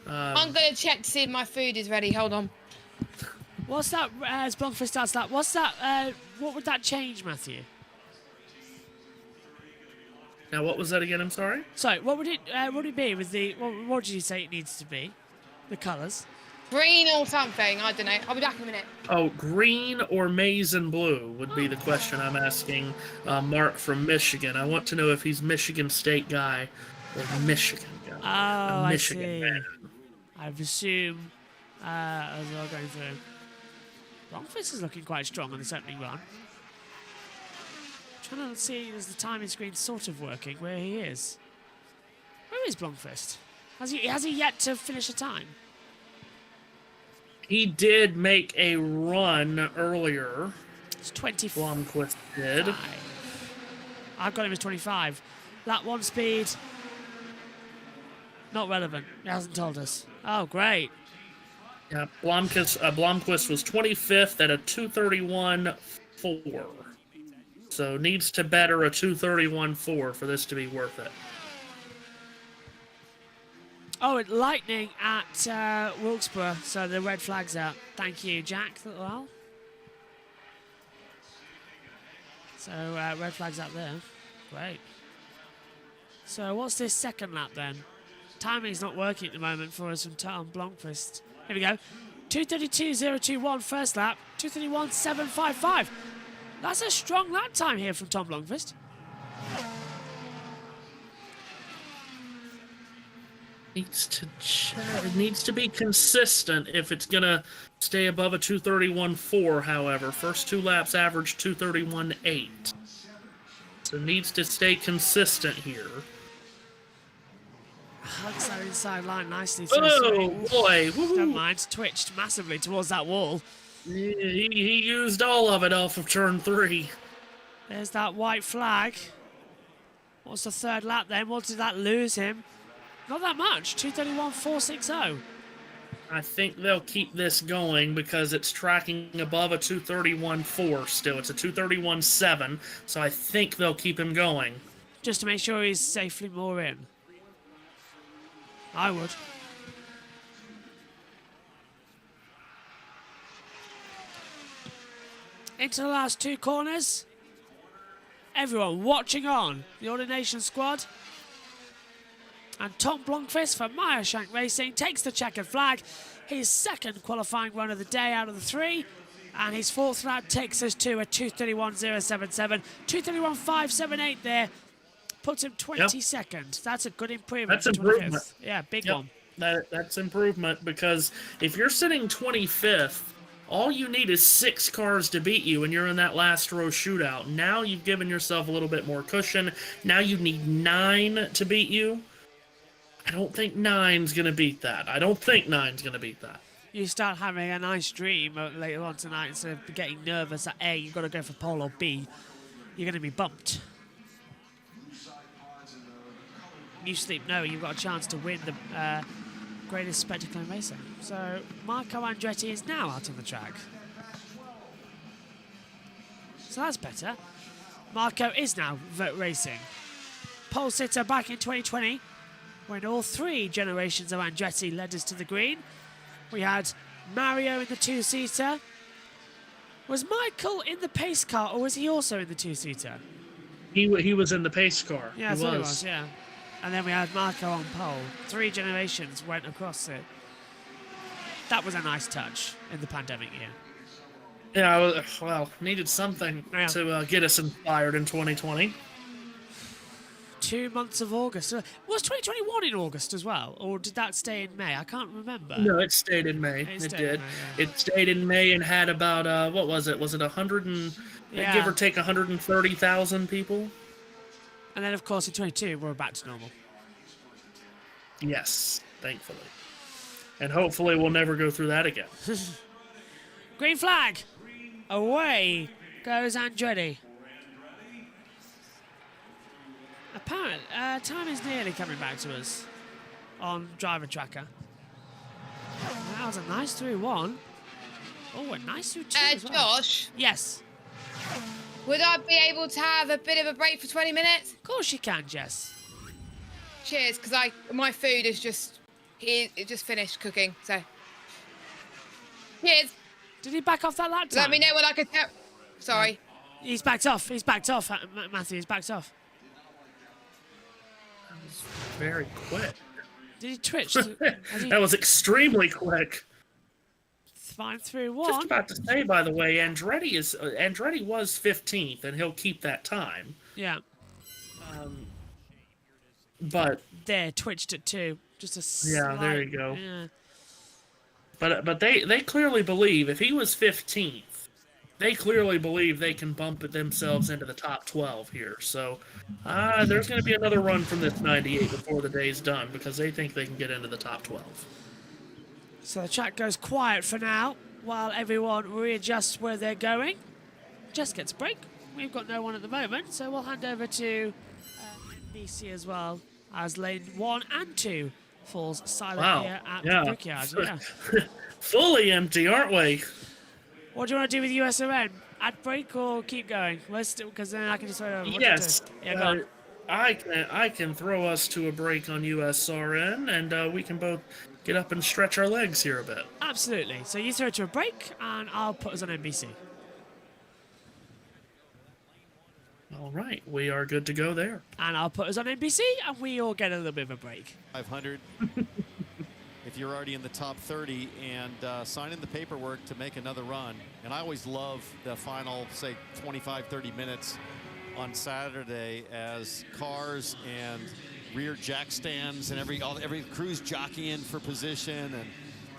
I'm going to check to see if my food is ready. Hold on. What's that, as Blomqvist starts that, what's that, what would that change, Matthew? Now, what was that again? I'm sorry? Sorry, what would it be with the, what did you say it needs to be? The colours? Green or something. I don't know. I'll be back in a minute. Oh, green or maize and blue would be the question I'm asking Mark from Michigan. I want to know if he's Michigan State guy or Michigan guy. Oh, Michigan I see. man. I assume, as well going through. Blomqvist is looking quite strong on this opening run. Trying to see, is the timing screen sort of working where he is? Where is Blomqvist? Has he yet to finish a time? He did make a run earlier. It's 20. Blomqvist did. I've got him as 25. Lap 1 speed. Not relevant. He hasn't told us. Oh, great. Yeah, Blomqvist was 25th at a 2:31.4. So needs to better a 2:31.4 for this to be worth it. Oh, it's lightning at Wilkesboro, so the red flag's out. Thank you, Jack. Well, so red flag's out there. Great. So what's this second lap then? Timing's not working at the moment for us from Tom Blomqvist. Here we go. 2:32.021 first lap. 2:31.755. That's a strong lap time here from Tom Blomqvist. It needs to be consistent if it's going to stay above a 2:31.4, however. First two laps average 2:31.8. So it needs to stay consistent here. Hugs that inside line nicely. Oh, boy. Don't mind. Twitched massively towards that wall. He used all of it off of turn 3. There's that white flag. What's the third lap then? What did that lose him? Not that much. 2:31.460. I think they'll keep this going because it's tracking above a 2:31.4 still. It's a 2:31.7, so I think they'll keep him going. Just to make sure he's safely more in. I would. Into the last two corners. Everyone watching on. The Ordination squad. And Tom Blomqvist for Meyershank Racing takes the checkered flag. His second qualifying run of the day out of the 3. And his fourth lap takes us to a 2:31.077. 2:31.578 there. Puts him 22nd. That's a good improvement. That's improvement. Yeah, big one. That's improvement because if you're sitting 25th, all you need is 6 cars to beat you, and you're in that last row shootout. Now you've given yourself a little bit more cushion. Now you need 9 to beat you. I don't think 9's going to beat that. You start having a nice dream later on tonight. Instead of getting nervous at A, you've got to go for pole, or B, you're going to be bumped. You sleep, no, you've got a chance to win the greatest spectacle in racing. So Marco Andretti is now out on the track. So that's better. Marco is now racing. Pole sitter back in 2020 when all 3 generations of Andretti led us to the green. We had Mario in the 2-seater. Was Michael in the pace car, or was he also in the 2-seater? He was in the pace car. Yeah, I thought he was, yeah. And then we had Marco on pole. 3 generations went across it. That was a nice touch in the pandemic year. Yeah, well, needed something to get us inspired in 2020. 2 months of August. Was 2021 in August as well, or did that stay in May? I can't remember. No, it stayed in May. It It stayed did. in May, yeah. It stayed in May and had about what was it? Was it 100 and give or take 130,000 people? And then, of course, in 22, we're back to normal. Yes, thankfully. And hopefully we'll never go through that again. Green flag. Away goes Andretti. Apparently, time is nearly coming back to us on driver tracker. That was a nice 3-1. Oh, a nice 2-2 as well. Josh? Yes. Would I be able to have a bit of a break for 20 minutes? Of course you can, Jess. Cheers, because my food is just finished cooking. So, cheers. Did he back off that lap time? Let me know when I can tell. Sorry. He's backed off. He's backed off, Matthew. He's backed off. That was very quick. Did he twitch? That was extremely quick. Fine 3-1. Just about to say, by the way, Andretti was 15th, and he'll keep that time. Yeah. But there, twitched at 2. Just a slight, yeah, there you go. Yeah. But they clearly believe if he was 15th, they clearly believe they can bump themselves into the top 12 here. So there's going to be another run from this 98 before the day's done because they think they can get into the top 12. So the track goes quiet for now while everyone readjusts where they're going. Jess gets a break. We've got no one at the moment, so we'll hand over to NBC as well as lane 1 and 2 falls silent here at the Brickyard. Yeah. Fully empty, aren't we? What do you want to do with USRN? Add break or keep going? Because then I can just sort of... Yes. Yeah, go on. I can throw us to a break on USRN, and we can both get up and stretch our legs here a bit. Absolutely. So you throw it to a break, and I'll put us on NBC. All right, we are good to go there. And I'll put us on NBC, and we all get a little bit of a break. 500. If you're already in the top 30 and sign in the paperwork to make another run. And I always love the final, say, 25, 30 minutes on Saturday as cars and rear jack stands and every crew's jockeying for position, and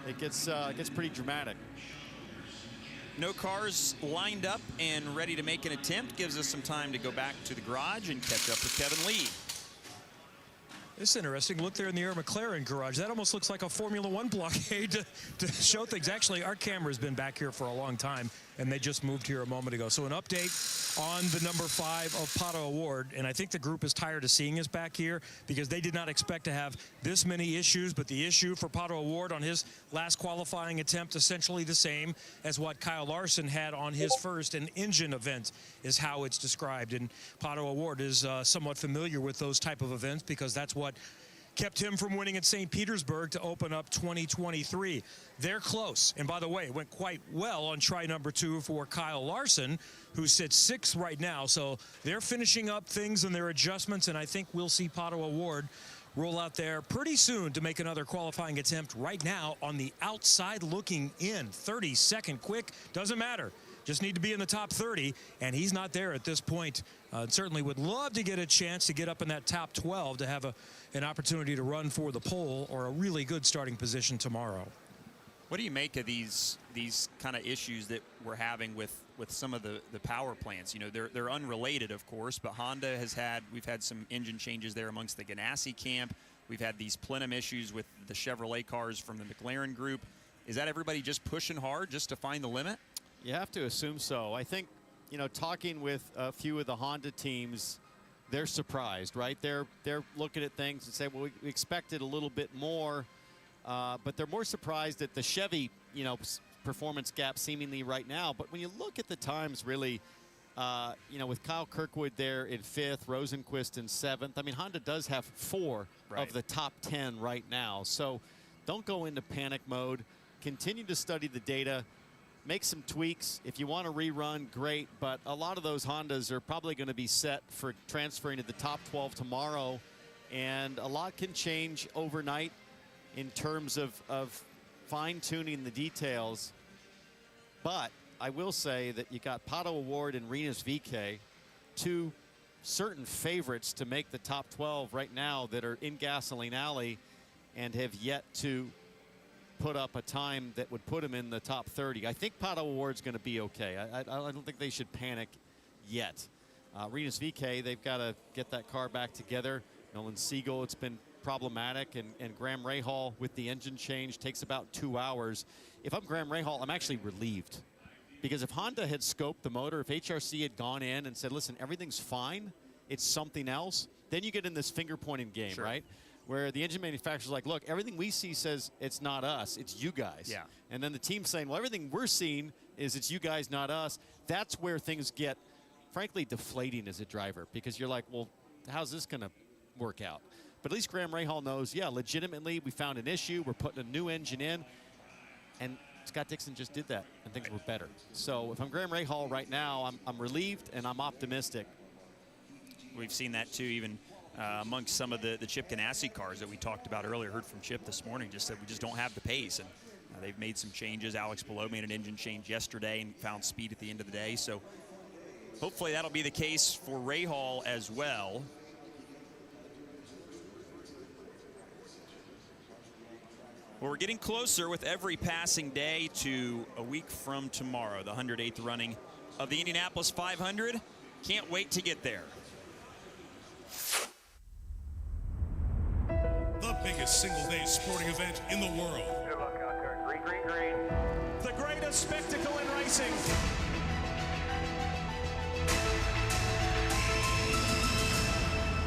it gets pretty dramatic. No cars lined up and ready to make an attempt. Gives us some time to go back to the garage and catch up with Kevin Lee. It's interesting. Look there in the Air McLaren garage. That almost looks like a Formula One blockade to show things. Actually, our camera's been back here for a long time, and they just moved here a moment ago. So an update on the number 5 of Pato Award, and I think the group is tired of seeing us back here because they did not expect to have this many issues, but the issue for Pato Award on his last qualifying attempt, essentially the same as what Kyle Larson had on his first, an engine event is how it's described. And Pato Award is somewhat familiar with those type of events because that's what kept him from winning at St. Petersburg to open up 2023. They're close. And by the way, it went quite well on try number 2 for Kyle Larson, who sits 6th right now. So they're finishing up things and their adjustments, and I think we'll see Pato Award roll out there pretty soon to make another qualifying attempt right now on the outside looking in. 30-second quick, doesn't matter. Just need to be in the top 30, and he's not there at this point. Certainly would love to get a chance to get up in that top 12 to have an opportunity to run for the pole or a really good starting position tomorrow. What do you make of these kind of issues that we're having with some of the power plants? You know, they're unrelated, of course, but Honda we've had some engine changes there amongst the Ganassi camp. We've had these plenum issues with the Chevrolet cars from the McLaren group. Is that everybody just pushing hard just to find the limit? You have to assume so. I think, you know, talking with a few of the Honda teams, they're surprised, right? They're looking at things and say, well, we expected a little bit more, but they're more surprised at the Chevy, you know, performance gap seemingly right now. But when you look at the times, really, you know, with Kyle Kirkwood there in 5th, Rosenquist in 7th, I mean, Honda does have 4 of the top 10 right now. So don't go into panic mode. Continue to study the data. Make some tweaks. If you want to rerun, great, but a lot of those Hondas are probably going to be set for transferring to the top 12 tomorrow, and a lot can change overnight in terms of fine-tuning the details. But I will say that you got Pato Award and VeeKay, 2 certain favorites to make the top 12 right now that are in Gasoline Alley and have yet to put up a time that would put him in the top 30. I think Pato O'Ward's going to be okay. I don't think they should panic yet. Rinus VeeKay, they've got to get that car back together. Nolan Siegel, it's been problematic, and Graham Rahal with the engine change takes about 2 hours. If I'm Graham Rahal, I'm actually relieved, because if Honda had scoped the motor, if HRC had gone in and said, listen, everything's fine, it's something else, then you get in this finger-pointing game, right? Where the engine manufacturer's like, look, everything we see says it's not us, it's you guys. Yeah. And then the team's saying, well, everything we're seeing is it's you guys, not us. That's where things get, frankly, deflating as a driver, because you're like, well, how's this going to work out? But at least Graham Rahal knows, yeah, legitimately, we found an issue. We're putting a new engine in. And Scott Dixon just did that, and things were better. So if I'm Graham Rahal right now, I'm relieved and I'm optimistic. We've seen that, too, even amongst some of the Chip Ganassi cars that we talked about earlier. Heard from Chip this morning, just said we just don't have the pace. And they've made some changes. Alex Palou made an engine change yesterday and found speed at the end of the day. So hopefully that'll be the case for Rahal as well. Well, we're getting closer with every passing day to a week from tomorrow, the 108th running of the Indianapolis 500. Can't wait to get there. The biggest single-day sporting event in the world. Good luck out there. Green, green, green. The greatest spectacle in racing.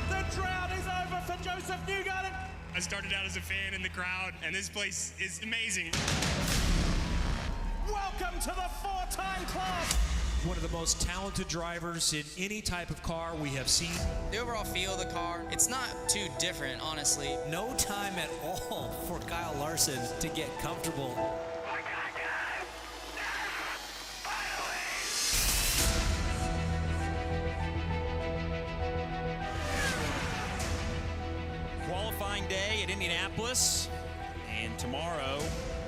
The drought is over for Joseph Newgarden. I started out as a fan in the crowd, and this place is amazing. Welcome to the four-time club. One of the most talented drivers in any type of car we have seen. The overall feel of the car, it's not too different, honestly. No time at all for Kyle Larson to get comfortable. Qualifying day at Indianapolis, and tomorrow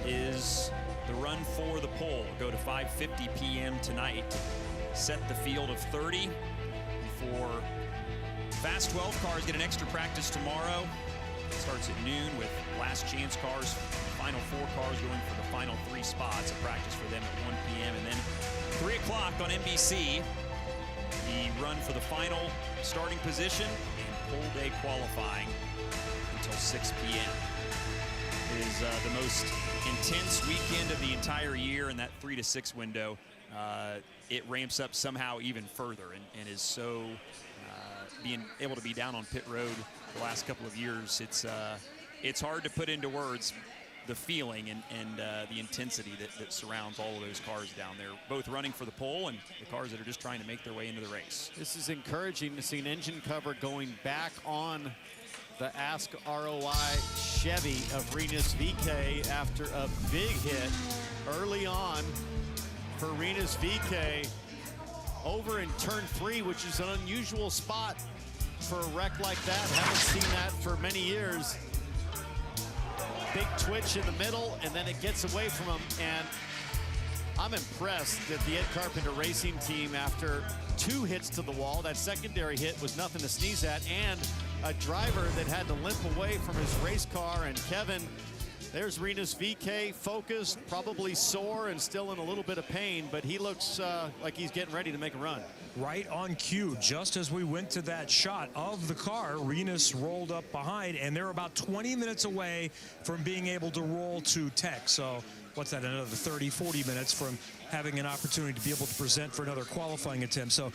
is the run for the pole. Go to 5:50 p.m. tonight. Set the field of 30 before Fast 12 cars get an extra practice tomorrow. It starts at noon with last chance cars, final 4 cars going for the final 3 spots. A practice for them at 1 p.m. and then 3 o'clock on NBC. The run for the final starting position and pole day qualifying until 6 p.m. It is the most intense weekend of the entire year, and that 3 to 6 window, it ramps up somehow even further, and is so being able to be down on pit road the last couple of years. It's hard to put into words the feeling and the intensity that surrounds all of those cars down there, both running for the pole and the cars that are just trying to make their way into the race. This is encouraging to see an engine cover going back on the Ask ROI Chevy of Rinus VeeKay after a big hit early on for Rinus VeeKay over in turn 3, which is an unusual spot for a wreck like that. Haven't seen that for many years. Big twitch in the middle, and then it gets away from him. And I'm impressed that the Ed Carpenter Racing team, after 2 hits to the wall, that secondary hit was nothing to sneeze at, and a driver that had to limp away from his race car. And Kevin, there's Rinus VeeKay, focused, probably sore and still in a little bit of pain, but he looks like he's getting ready to make a run. Right on cue, just as we went to that shot of the car, Rinus rolled up behind, and they're about 20 minutes away from being able to roll to tech. So what's that, another 30, 40 minutes from having an opportunity to be able to present for another qualifying attempt. So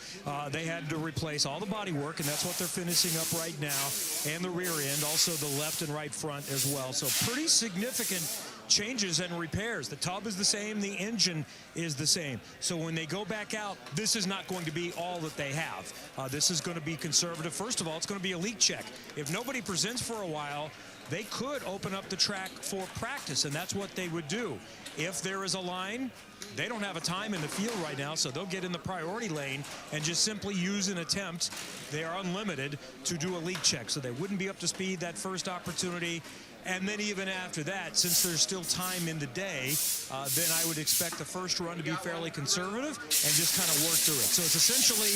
they had to replace all the body work, and that's what they're finishing up right now, and the rear end, also the left and right front as well. So pretty significant changes and repairs. The tub is the same, the engine is the same. So when they go back out, this is not going to be all that they have. This is going to be conservative. First of all, it's going to be a leak check. If nobody presents for a while, they could open up the track for practice, and that's what they would do. If there is a line, they don't have a time in the field right now, so they'll get in the priority lane and just simply use an attempt. They are unlimited to do a leak check, so they wouldn't be up to speed that first opportunity. And then even after that, since there's still time in the day, then I would expect the first run to be fairly conservative and just kind of work through it. So it's essentially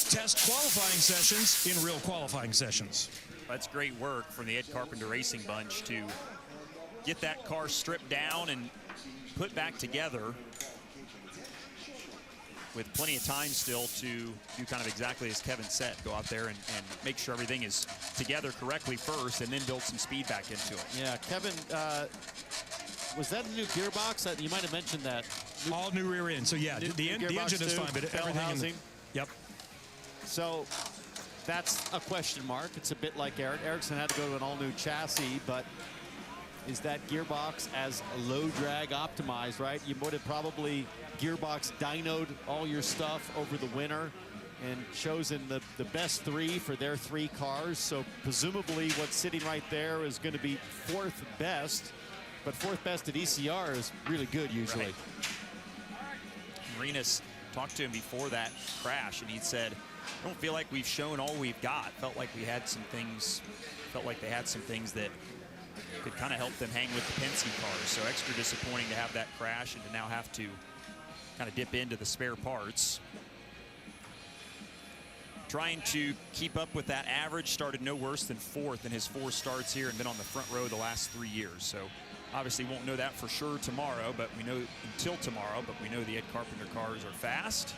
test qualifying sessions in real qualifying sessions. That's great work from the Ed Carpenter Racing bunch to get that car stripped down and put back together with plenty of time still to do kind of exactly as Kevin said, go out there and make sure everything is together correctly first and then build some speed back into it. Yeah, Kevin, was that a new gearbox? You might have mentioned that. All new rear end. So yeah, the engine is fine, but everything. Yep. So that's a question mark. It's a bit like Ericsson had to go to an all-new chassis, but is that gearbox as low drag optimized, right? You would have probably gearbox dynoed all your stuff over the winter and chosen the best 3 for their 3 cars. So presumably what's sitting right there is going to be 4th best, but 4th best at ECR is really good usually. Right. Marinas talked to him before that crash, and he said, I don't feel like we've shown all we've got. Felt like we had some things, felt like they had some things that could kind of help them hang with the Penske cars. So extra disappointing to have that crash and to now have to kind of dip into the spare parts. Trying to keep up with that average, started no worse than 4th in his 4 starts here and been on the front row the last 3 years. So obviously won't know that for sure tomorrow, but we know until tomorrow, but we know the Ed Carpenter cars are fast.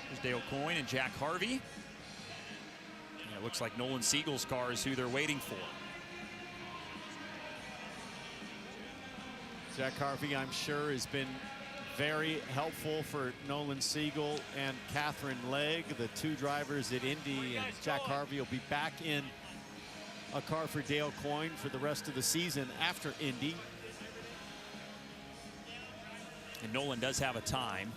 There's Dale Coyne and Jack Harvey. And it looks like Nolan Siegel's car is who they're waiting for. Jack Harvey, I'm sure, has been very helpful for Nolan Siegel and Catherine Legg, the 2 drivers at Indy, and Jack Harvey will be back in a car for Dale Coyne for the rest of the season after Indy. And Nolan does have a time.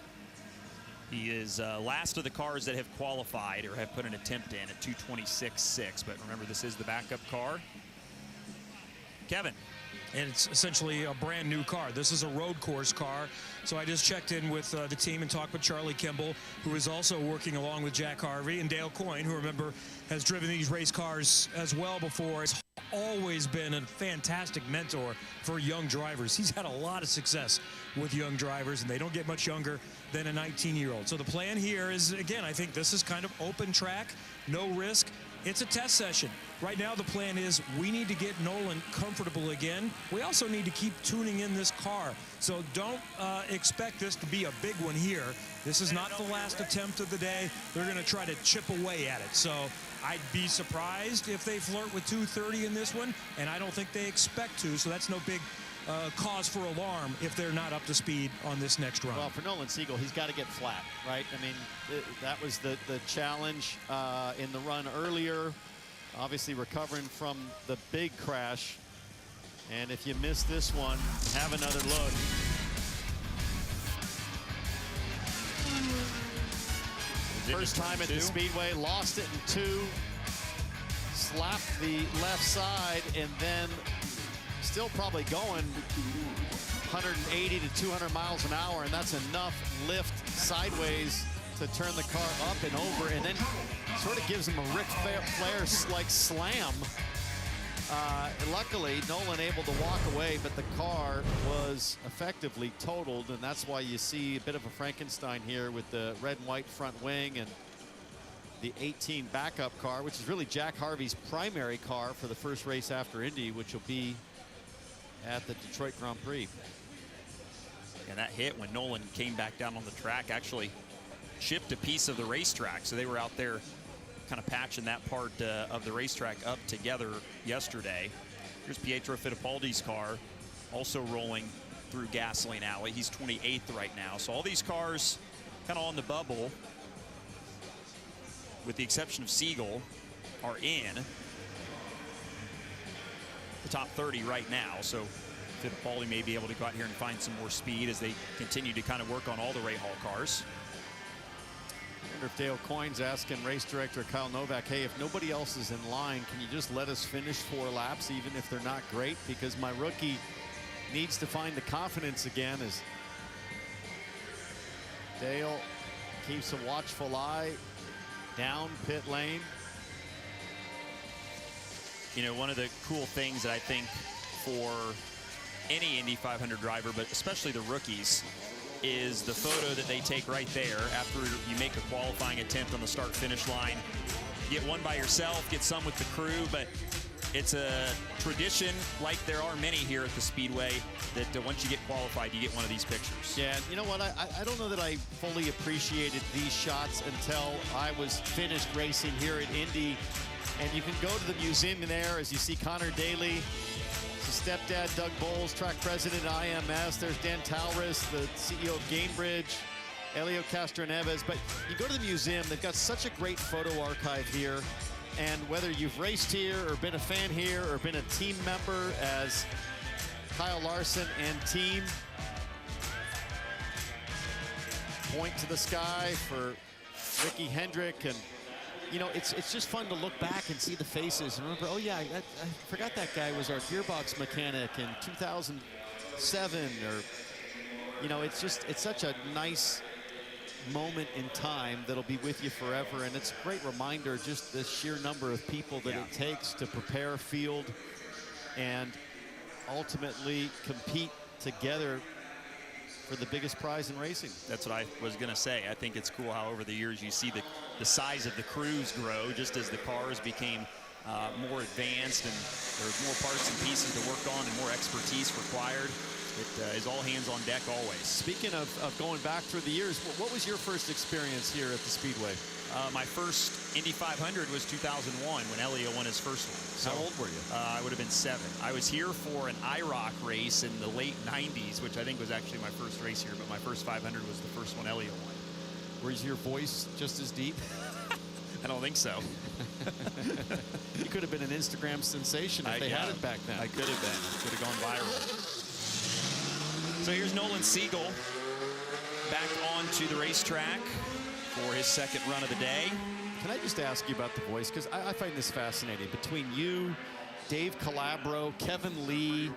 He is last of the cars that have qualified or have put an attempt in at 2:26.6. But remember, this is the backup car. Kevin. And it's essentially a brand new car. This is a road course car. So I just checked in with the team and talked with Charlie Kimball, who is also working along with Jack Harvey, and Dale Coyne, who, remember, has driven these race cars as well before. It's always been a fantastic mentor for young drivers. He's had a lot of success with young drivers, and they don't get much younger than a 19-year-old. So the plan here is, again, I think this is kind of open track, no risk. It's a test session. Right now, the plan is we need to get Nolan comfortable again. We also need to keep tuning in this car. So don't expect this to be a big one here. This is not the last attempt of the day. They're going to try to chip away at it. So I'd be surprised if they flirt with 230 in this one, and I don't think they expect to. So that's no big cause for alarm if they're not up to speed on this next run. Well, for Nolan Siegel, he's got to get flat, right? I mean, that was the challenge in the run earlier. Obviously recovering from the big crash. And if you miss this one, have another look. First time at the Speedway, lost it in 2. Slapped the left side, and then still probably going 180 to 200 miles an hour, and that's enough lift sideways to turn the car up and over, and then sort of gives him a Ric Flair-like slam. Luckily, Nolan able to walk away, but the car was effectively totaled, and that's why you see a bit of a Frankenstein here with the red and white front wing and the 18 backup car, which is really Jack Harvey's primary car for the first race after Indy, which will be at the Detroit Grand Prix. And that hit when Nolan came back down on the track actually chipped a piece of the racetrack. So they were out there kind of patching that part of the racetrack up together yesterday. Here's Pietro Fittipaldi's car also rolling through Gasoline Alley. He's 28th right now. So all these cars kind of on the bubble, with the exception of Siegel, are in the top 30 right now. So Fittipaldi may be able to go out here and find some more speed as they continue to kind of work on all the Rahal cars. wonder if Dale Coyne's asking race director Kyle Novak, hey, if nobody else is in line, can you just let us finish 4 laps, even if they're not great? Because my rookie needs to find the confidence again as Dale keeps a watchful eye down pit lane. You know, one of the cool things that I think for any Indy 500 driver, but especially the rookies, is the photo that they take right there after you make a qualifying attempt on the start-finish line. Get one by yourself, get some with the crew, but it's a tradition, like there are many here at the Speedway, that once you get qualified, you get one of these pictures. Yeah, you know what? I don't know that I fully appreciated these shots until I was finished racing here at Indy. And you can go to the museum there as you see Connor Daly, his stepdad Doug Bowles, track president at IMS. There's Dan Talris, the CEO of Gamebridge, Elio Castroneves. But you go to the museum, they've got such a great photo archive here. And whether you've raced here or been a fan here or been a team member as Kyle Larson and team, point to the sky for Ricky Hendrick. And you know, it's just fun to look back and see the faces and remember, oh yeah, I forgot that guy was our gearbox mechanic in 2007. Or, you know, it's such a nice moment in time that'll be with you forever. And it's a great reminder, just the sheer number of people that it takes to prepare, field, and ultimately compete together for the biggest prize in racing. That's what I was going to say. I think it's cool how over the years you see the size of the crews grow just as the cars became more advanced and there's more parts and pieces to work on and more expertise required. It is all hands on deck always. Speaking of going back through the years, what was your first experience here at the Speedway? My first Indy 500 was 2001 when Elio won his first one. So, how old were you? I would have been 7. I was here for an IROC race in the late 90s, which I think was actually my first race here, but my first 500 was the first one Elio won. Was your voice just as deep? I don't think so. You could have been an Instagram sensation if they had it back then. I could have been. Could have gone viral. So here's Nolan Siegel back onto the racetrack for his second run of the day. Can I just ask you about the voice? Because I find this fascinating. Between you, Dave Calabro, Kevin Lee,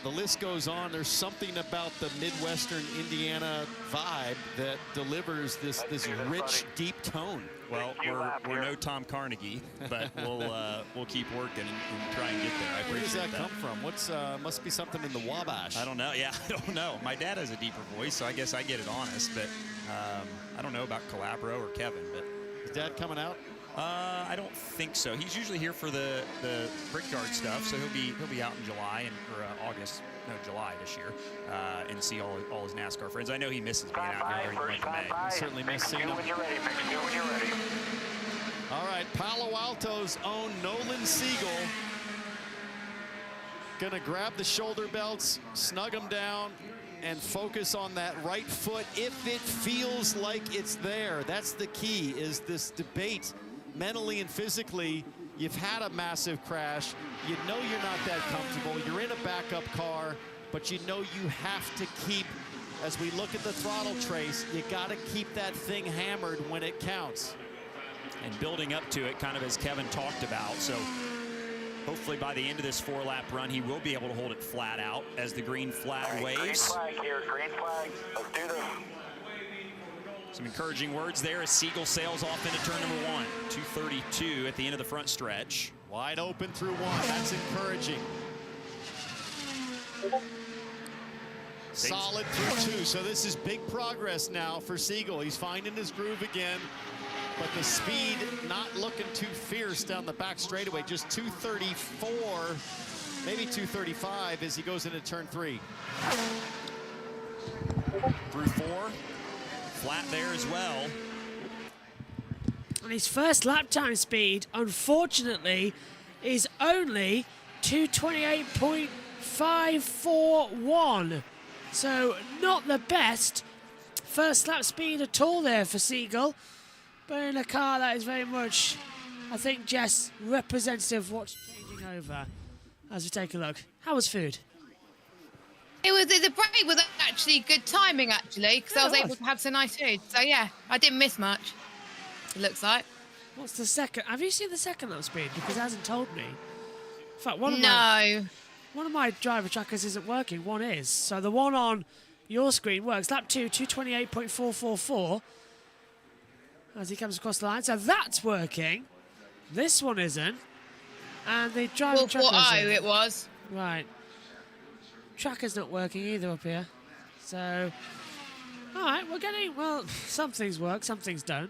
the list goes on. There's something about the Midwestern Indiana vibe that delivers this rich, deep tone. Well, we're no Tom Carnegie, but we'll keep working and try and get there. Where does that come from? What's must be something in the Wabash? I don't know. Yeah, I don't know. My dad has a deeper voice, so I guess I get it honest. But I don't know about Calabro or Kevin. But is Dad coming out? I don't think so. He's usually here for the Brickyard stuff, so he'll be out in July or August. No, July this year, and see all his NASCAR friends. I know he misses being out here during the month of May. He certainly misses seeing them. All right, Palo Alto's own Nolan Siegel gonna grab the shoulder belts, snug them down, and focus on that right foot if it feels like it's there. That's the key, is this debate mentally and physically. You've had a massive crash. You know you're not that comfortable. You're in a backup car, but you know you have to keep, as we look at the throttle trace, you got to keep that thing hammered when it counts. And building up to it, kind of as Kevin talked about. So hopefully by the end of this 4-lap run, he will be able to hold it flat out as the green flag waves. Green flag here, green flag. Let's do this. Some encouraging words there as Siegel sails off into turn number 1. 2:32 at the end of the front stretch. Wide open through 1. That's encouraging. Solid through 2. So this is big progress now for Siegel. He's finding his groove again, but the speed not looking too fierce down the back straightaway. Just 234, maybe 235 as he goes into turn 3. Through 4. Flat there as well. And his first lap time speed, unfortunately, is only 228.541. So not the best first lap speed at all there for Siegel. But in a car that is very much, I think, Jess, representative of what's changing over as we take a look. How was food? The break was actually good timing, actually, because I was able to have some nice food. So, yeah, I didn't miss much. it looks like. What's the second? Have you seen the second lap speed? Because it hasn't told me. In fact, one of my driver trackers isn't working. One is. So the one on your screen works. Lap 2, 228.444. As he comes across the line. So that's working. This one isn't. And the driver tracker. 440 it was. Right. Tracker's not working either up here. So, all right, we're getting, well, some things work, some things don't.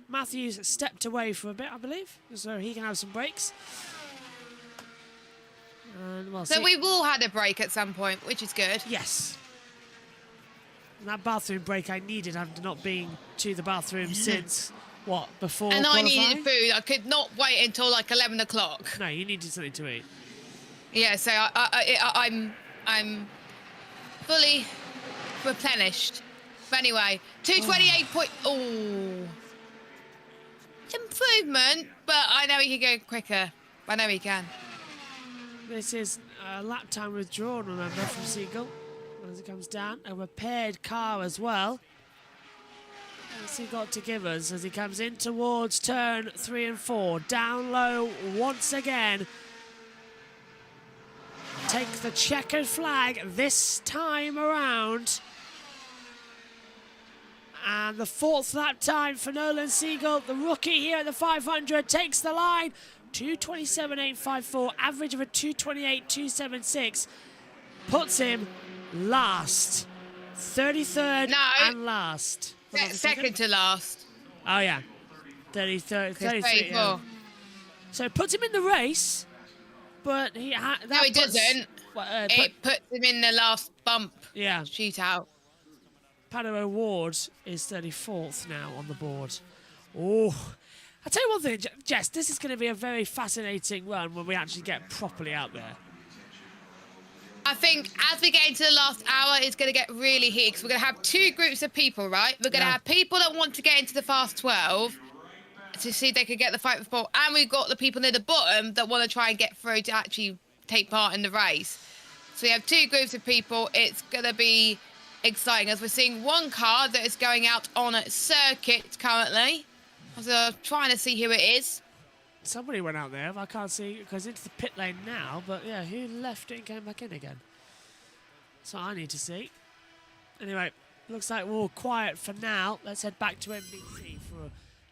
Matthews stepped away for a bit, I believe, so he can have some breaks. And we'll so see. we've all had a break at some point, which is good. Yes. And that bathroom break I needed after not being to the bathroom since, what, before And qualifying? I needed food. I could not wait until like 11 o'clock. No, you needed something to eat. Yeah, so I'm fully replenished. But anyway, 228 point. Oh, improvement, but I know he can go quicker. I know he can. This is a lap time withdrawn, remember, from Siegel. As it comes down, a repaired car as well. What's he got to give us as he comes in towards turn 3 and 4? Down low once again. Take the checkered flag this time around. And the 4th lap time for Nolan Siegel, the rookie here at the 500, takes the line. 227.854, average of a 228.276. Puts him last. 33rd and last. Second to last. Oh, yeah. 33rd. 34. Yeah. So it puts him in the race, but he no, it doesn't. It puts him in the last bump. Yeah. Shootout. Pato O'Ward is 34th now on the board. Oh, I'll tell you one thing, Jess, this is going to be a very fascinating run when we actually get properly out there. I think as we get into the last hour, it's going to get really heated because we're going to have two groups of people, right? We're going to have people that want to get into the Fast 12 to see if they can get the fight with Paul, and we've got the people near the bottom that want to try and get through to actually take part in the race. So we have two groups of people. It's going to be exciting as we're seeing one car that is going out on a circuit currently. So trying to see who it is. Somebody went out there, but I can't see it goes into the pit lane now. But yeah, who left it and came back in again? That's what I need to see. Anyway, looks like we're all quiet for now. Let's head back to NBC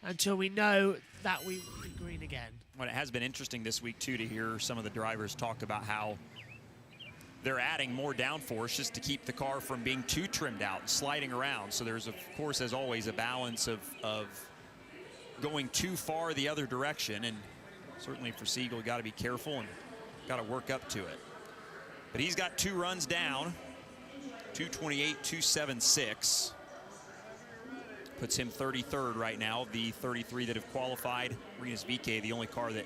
until we know that we will be green again. Well, it has been interesting this week, too, to hear some of the drivers talk about how they're adding more downforce just to keep the car from being too trimmed out and sliding around. So there's, of course, as always, a balance of going too far the other direction, and certainly for Siegel, got to be careful and got to work up to it. But he's got 2 runs down, 228.276. Puts him 33rd right now, the 33 that have qualified. Rinus VeeKay, the only car that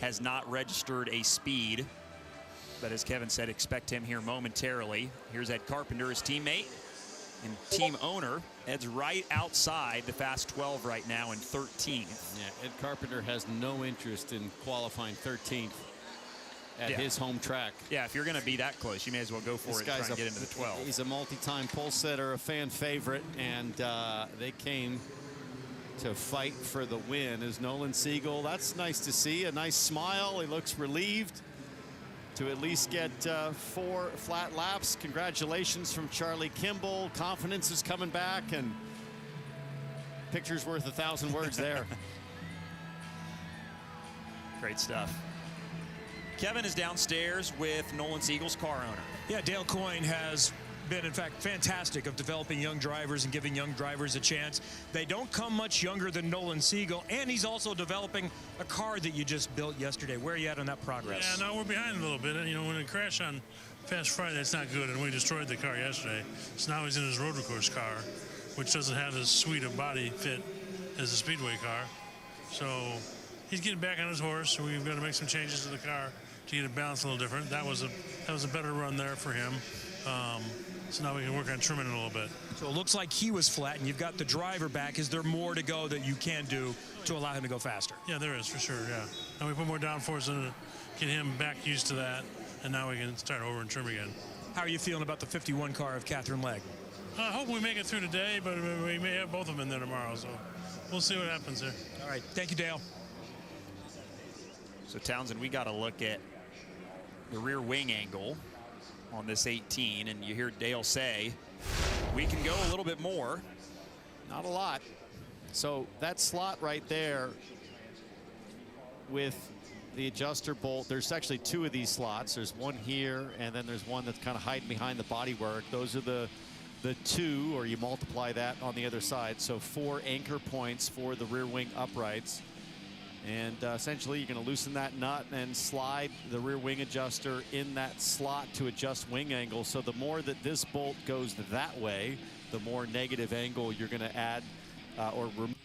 has not registered a speed. But as Kevin said, expect him here momentarily. Here's Ed Carpenter, his teammate and team owner. Ed's right outside the Fast 12 right now in 13th. Yeah, Ed Carpenter has no interest in qualifying 13th at his home track. Yeah, if you're going to be that close, you may as well go for it and try and get into the 12. He's a multi-time pole setter, a fan favorite, and they came to fight for the win. As Nolan Siegel, that's nice to see. A nice smile. He looks relieved to at least get 4 flat laps. Congratulations from Charlie Kimball. Confidence is coming back, and picture's worth 1,000 words there. Great stuff. Kevin is downstairs with Nolan Siegel's car owner. Yeah, Dale Coyne has been, in fact, fantastic of developing young drivers and giving young drivers a chance. They don't come much younger than Nolan Siegel, and he's also developing a car that you just built yesterday. Where are you at on that progress? Yeah, no, we're behind a little bit. You know, when it crashed on Fast Friday, that's not good, and we destroyed the car yesterday. So now he's in his road course car, which doesn't have as sweet a body fit as the Speedway car. So he's getting back on his horse, so we've got to make some changes to the car to get it balanced a little different. That was a better run there for him. So now we can work on trimming it a little bit. So it looks like he was flat, and you've got the driver back. Is there more to go that you can do to allow him to go faster? Yeah, there is, for sure, yeah. Now we put more downforce in to get him back used to that, and now we can start over and trim again. How are you feeling about the 51 car of Catherine Legg? I hope we make it through today, but we may have both of them in there tomorrow, so we'll see what happens there. All right. Thank you, Dale. So Townsend, we got to look at the rear wing angle on this 18, and you hear Dale say we can go a little bit more. Not a lot. So that slot right there with the adjuster bolt, there's actually 2 of these slots. There's one here, and then there's one that's kind of hiding behind the bodywork. Those are the 2, or you multiply that on the other side. So 4 anchor points for the rear wing uprights. And essentially, you're going to loosen that nut and slide the rear wing adjuster in that slot to adjust wing angle. So the more that this bolt goes that way, the more negative angle you're going to add or remove.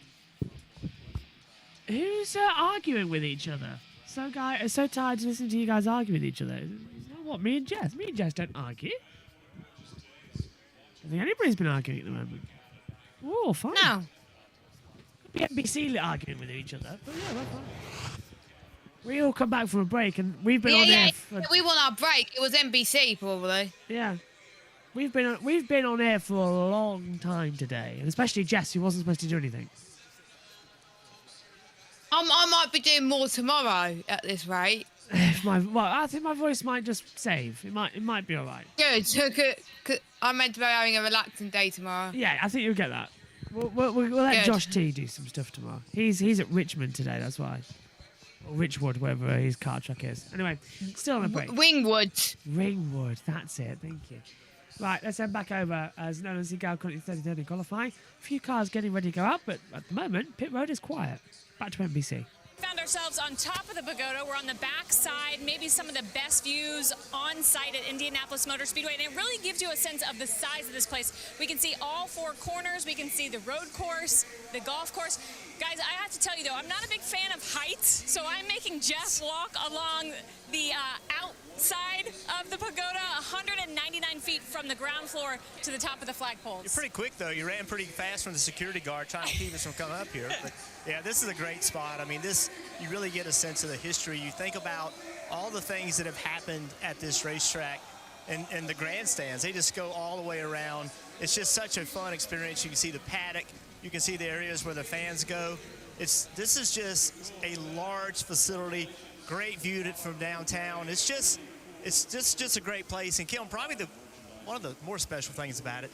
Who's arguing with each other? So tired to listen to you guys argue with each other. You know what? Me and Jess don't argue. I think anybody's been arguing at the moment. Oh, fine. No. The NBC arguing with each other, but yeah, we're fine. We all come back from a break, and we've been on air. We want our break. It was NBC, probably. Yeah, we've been on air for a long time today, and especially Jess, who wasn't supposed to do anything. I might be doing more tomorrow at this rate. I think my voice might just save. It might be all right. Good. I'm meant to be having a relaxing day tomorrow. Yeah, I think you'll get that. We'll let Josh T do some stuff tomorrow. He's at Richmond today, that's why. Or Richwood, wherever his car truck is. Anyway, still on a break. Ringwood, that's it. Thank you. Right, let's head back over as known as the Gal Country 30-30 qualifying. A few cars getting ready to go up, but at the moment, pit road is quiet. Back to NBC. Found ourselves on top of the pagoda. We're on the back side, maybe some of the best views on site at Indianapolis Motor Speedway, and it really gives you a sense of the size of this place. We can see all 4 corners. We can see the road course, the golf course. Guys, I have to tell you, though, I'm not a big fan of height, so I'm making Jeff walk along the outside of the pagoda, 199 feet from the ground floor to the top of the flagpoles. You're pretty quick, though. You ran pretty fast from the security guard trying to keep us from coming up here. But, yeah, this is a great spot. I mean, you really get a sense of the history. You think about all the things that have happened at this racetrack and the grandstands. They just go all the way around. It's just such a fun experience. You can see the paddock. You can see the areas where the fans go. This is just a large facility, great view from downtown. It's just a great place. And Kim, probably one of the more special things about it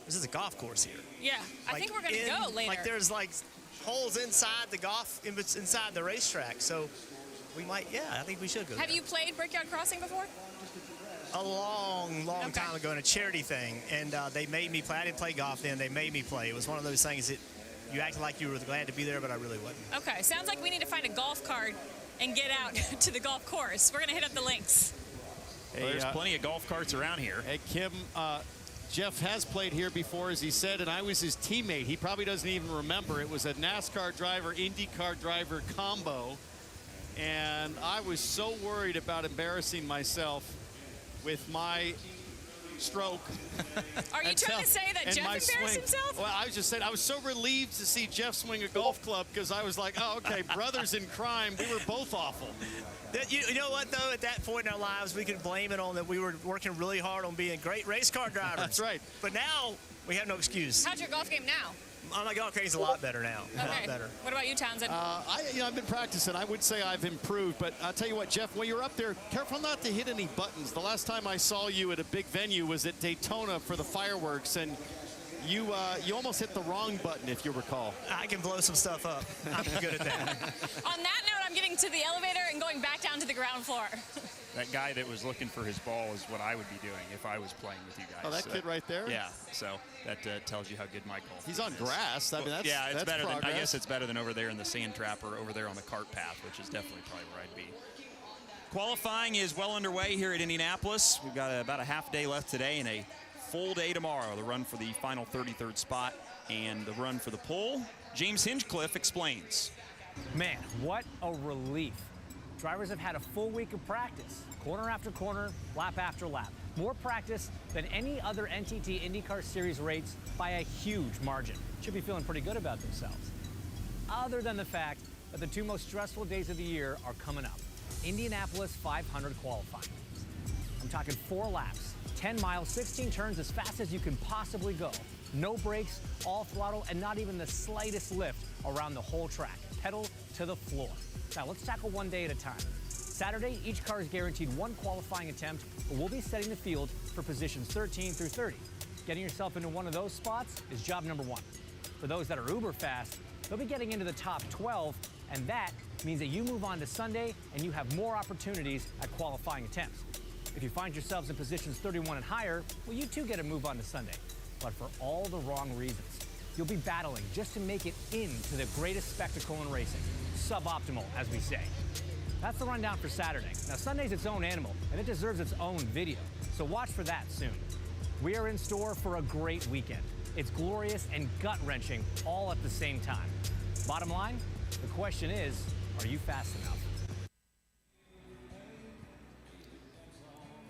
is there's a golf course here. Yeah, I think we're going to go later. There's holes inside the inside the racetrack. So we might, I think we should go. Have you played Brickyard Crossing before? A long time ago in a charity thing, and they made me play. I didn't play golf then. They made me play. It was one of those things that you acted like you were glad to be there, but I really wasn't. Okay, sounds like we need to find a golf cart and get out to the golf course. We're going to hit up the links. Well, there's plenty of golf carts around here. Hey, Kim, Jeff has played here before, as he said, and I was his teammate. He probably doesn't even remember. It was a NASCAR driver, IndyCar driver combo, and I was so worried about embarrassing myself with my stroke. Are you trying to say that Jeff embarrassed himself? Well, I was just saying, I was so relieved to see Jeff swing a golf club because I was like, oh, okay, brothers in crime. We were both awful. You know what, though? At that point in our lives, we could blame it on that we were working really hard on being great race car drivers. That's right. But now, we have no excuse. How's your golf game now? My golf game's a lot better now. Okay. A lot better. What about you, Townsend? I've been practicing. I would say I've improved, but I'll tell you what, Jeff, when you're up there, careful not to hit any buttons. The last time I saw you at a big venue was at Daytona for the fireworks, and you almost hit the wrong button, if you recall. I can blow some stuff up. I'm good at that. On that note, I'm getting to the elevator and going back down to the ground floor. That guy that was looking for his ball is what I would be doing if I was playing with you guys. Oh, that kid right there? Yeah, so that tells you how good my golf He's on grass. I mean, that's it's better progress. I guess it's better than over there in the sand trap or over there on the cart path, which is definitely probably where I'd be. Qualifying is well underway here at Indianapolis. We've got about a half day left today and a full day tomorrow. The run for the final 33rd spot and the run for the pole. James Hinchcliffe explains. Man, what a relief. Drivers have had a full week of practice, corner after corner, lap after lap. More practice than any other NTT IndyCar Series race by a huge margin. Should be feeling pretty good about themselves. Other than the fact that the 2 most stressful days of the year are coming up. Indianapolis 500 qualifying. I'm talking 4 laps, 10 miles, 16 turns as fast as you can possibly go. No brakes, all throttle, and not even the slightest lift around the whole track. Pedal to the floor. Now let's tackle one day at a time. Saturday, each car is guaranteed one qualifying attempt, but we'll be setting the field for positions 13 through 30. Getting yourself into one of those spots is job number 1. For those that are uber fast, they'll be getting into the top 12, and that means that you move on to Sunday and you have more opportunities at qualifying attempts. If you find yourselves in positions 31 and higher, well, you too get a move on to Sunday, but for all the wrong reasons. You'll be battling just to make it into the greatest spectacle in racing. Suboptimal, as we say. That's the rundown for Saturday. Now, Sunday's its own animal, and it deserves its own video, so watch for that soon. We are in store for a great weekend. It's glorious and gut-wrenching all at the same time. Bottom line, the question is, are you fast enough?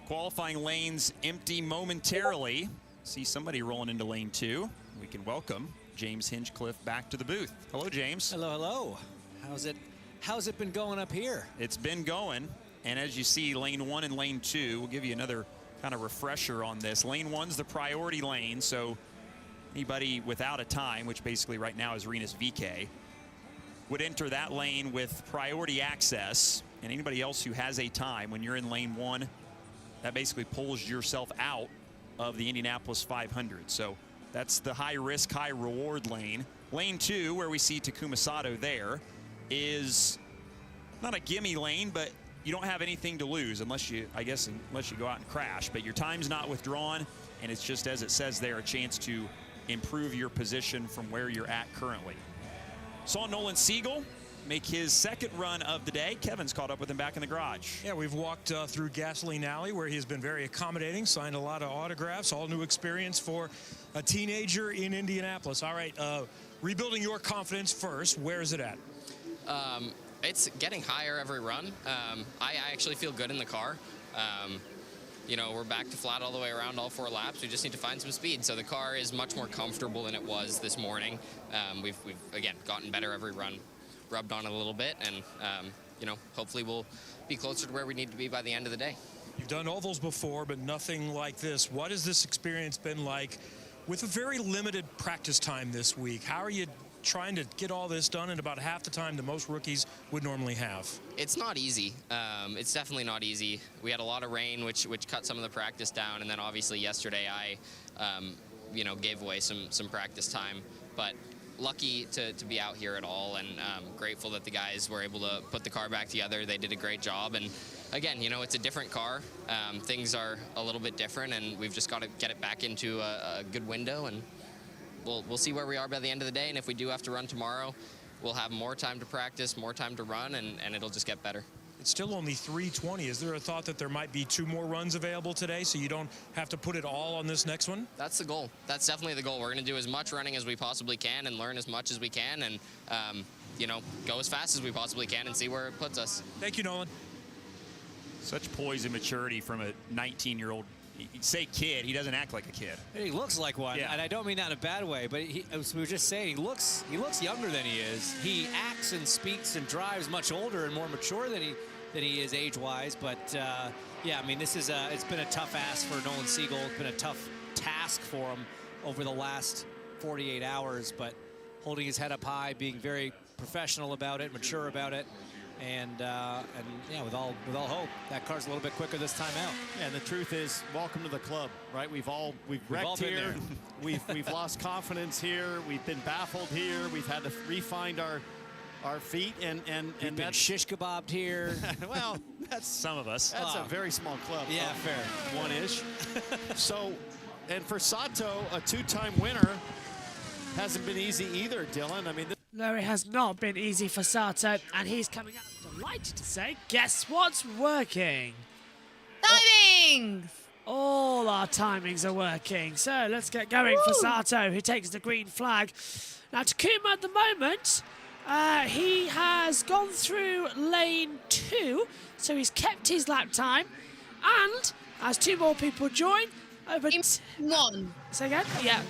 Qualifying lanes empty momentarily. See somebody rolling into lane 2. We can welcome James Hinchcliffe back to the booth. Hello, James. Hello, hello. How's it been going up here? It's been going, and as you see, lane 1 and lane 2, we'll give you another kind of refresher on this. Lane 1's the priority lane, so anybody without a time, which basically right now is Rinus VeeKay, would enter that lane with priority access, and anybody else who has a time, when you're in lane 1, that basically pulls yourself out of the Indianapolis 500. So that's the high risk, high reward lane. Lane 2, where we see Takuma Sato there, is not a gimme lane, but you don't have anything to lose unless you go out and crash. But your time's not withdrawn, and it's just, as it says there, a chance to improve your position from where you're at currently. Saw Nolan Siegel make his second run of the day. Kevin's caught up with him back in the garage. Yeah, we've walked through Gasoline Alley, where he has been very accommodating, signed a lot of autographs, all new experience for a teenager in Indianapolis. All right, rebuilding your confidence first, where is it at? It's getting higher every run. I actually feel good in the car. You know, we're back to flat all the way around all 4 laps. We just need to find some speed. So the car is much more comfortable than it was this morning. We've again, gotten better every run, rubbed on it a little bit, and, you know, hopefully we'll be closer to where we need to be by the end of the day. You've done ovals before, but nothing like this. What has this experience been like with a very limited practice time this week? How are you trying to get all this done in about half the time that most rookies would normally have? It's not easy. It's definitely not easy. We had a lot of rain, which cut some of the practice down, and then obviously yesterday I, you know, gave away some practice time. But lucky to be out here at all, and grateful that the guys were able to put the car back together. They did a great job, and again, you know, it's a different car. Things are a little bit different, and we've just got to get it back into a good window, and we'll see where we are by the end of the day. And if we do have to run tomorrow, we'll have more time to practice, more time to run, and it'll just get better. It's still only 3:20. Is there a thought that there might be 2 more runs available today, so you don't have to put it all on this next one? That's the goal. That's definitely the goal. We're going to do as much running as we possibly can and learn as much as we can, and you know, go as fast as we possibly can and see where it puts us. Thank you, Nolan. Such poise and maturity from a 19-year-old. You'd say kid, he doesn't act like a kid. He looks like one, yeah. And I don't mean that in a bad way, but as we were just saying, he looks younger than he is. He acts and speaks and drives much older and more mature than he is age-wise. But yeah, I mean, this is it's been a tough ask for Nolan Siegel. It's been a tough task for him over the last 48 hours, but holding his head up high, being very professional about it, mature about it. And yeah, with all hope, that car's a little bit quicker this time out. Yeah, and the truth is, welcome to the club, right? We've wrecked all been here. there. we've lost confidence here. We've been baffled here. We've had to refine our feet, and we've been shish kebabbed here. Well, that's some of us. That's a very small club. Yeah, fair. One-ish. So, and for Sato, a 2-time winner, hasn't been easy either, Dylan. I mean. No, it has not been easy for Sato, and he's coming out delighted to say, guess what's working? Timings! All our timings are working. So let's get going for Sato, who takes the green flag. Now, Takuma at the moment, he has gone through lane 2, so he's kept his lap time. And as 2 more people join, over... One. Say again? Yeah.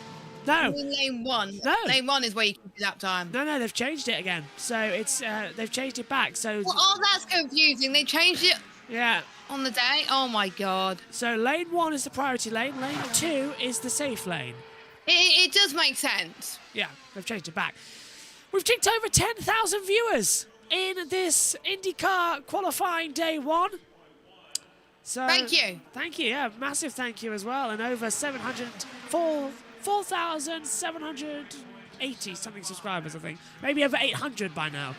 No. Lane 1. No. Lane 1 is where you keep your lap time. No, they've changed it again. So it's they've changed it back. So. Well, oh, that's confusing. They changed it. Yeah. On the day. Oh my God. So lane 1 is the priority lane. Lane 2 is the safe lane. It does make sense. Yeah, they've changed it back. We've ticked over 10,000 viewers in this IndyCar qualifying day 1. So thank you. Thank you, yeah, massive thank you as well. And over 4,780 something subscribers, I think. Maybe over 800 by now.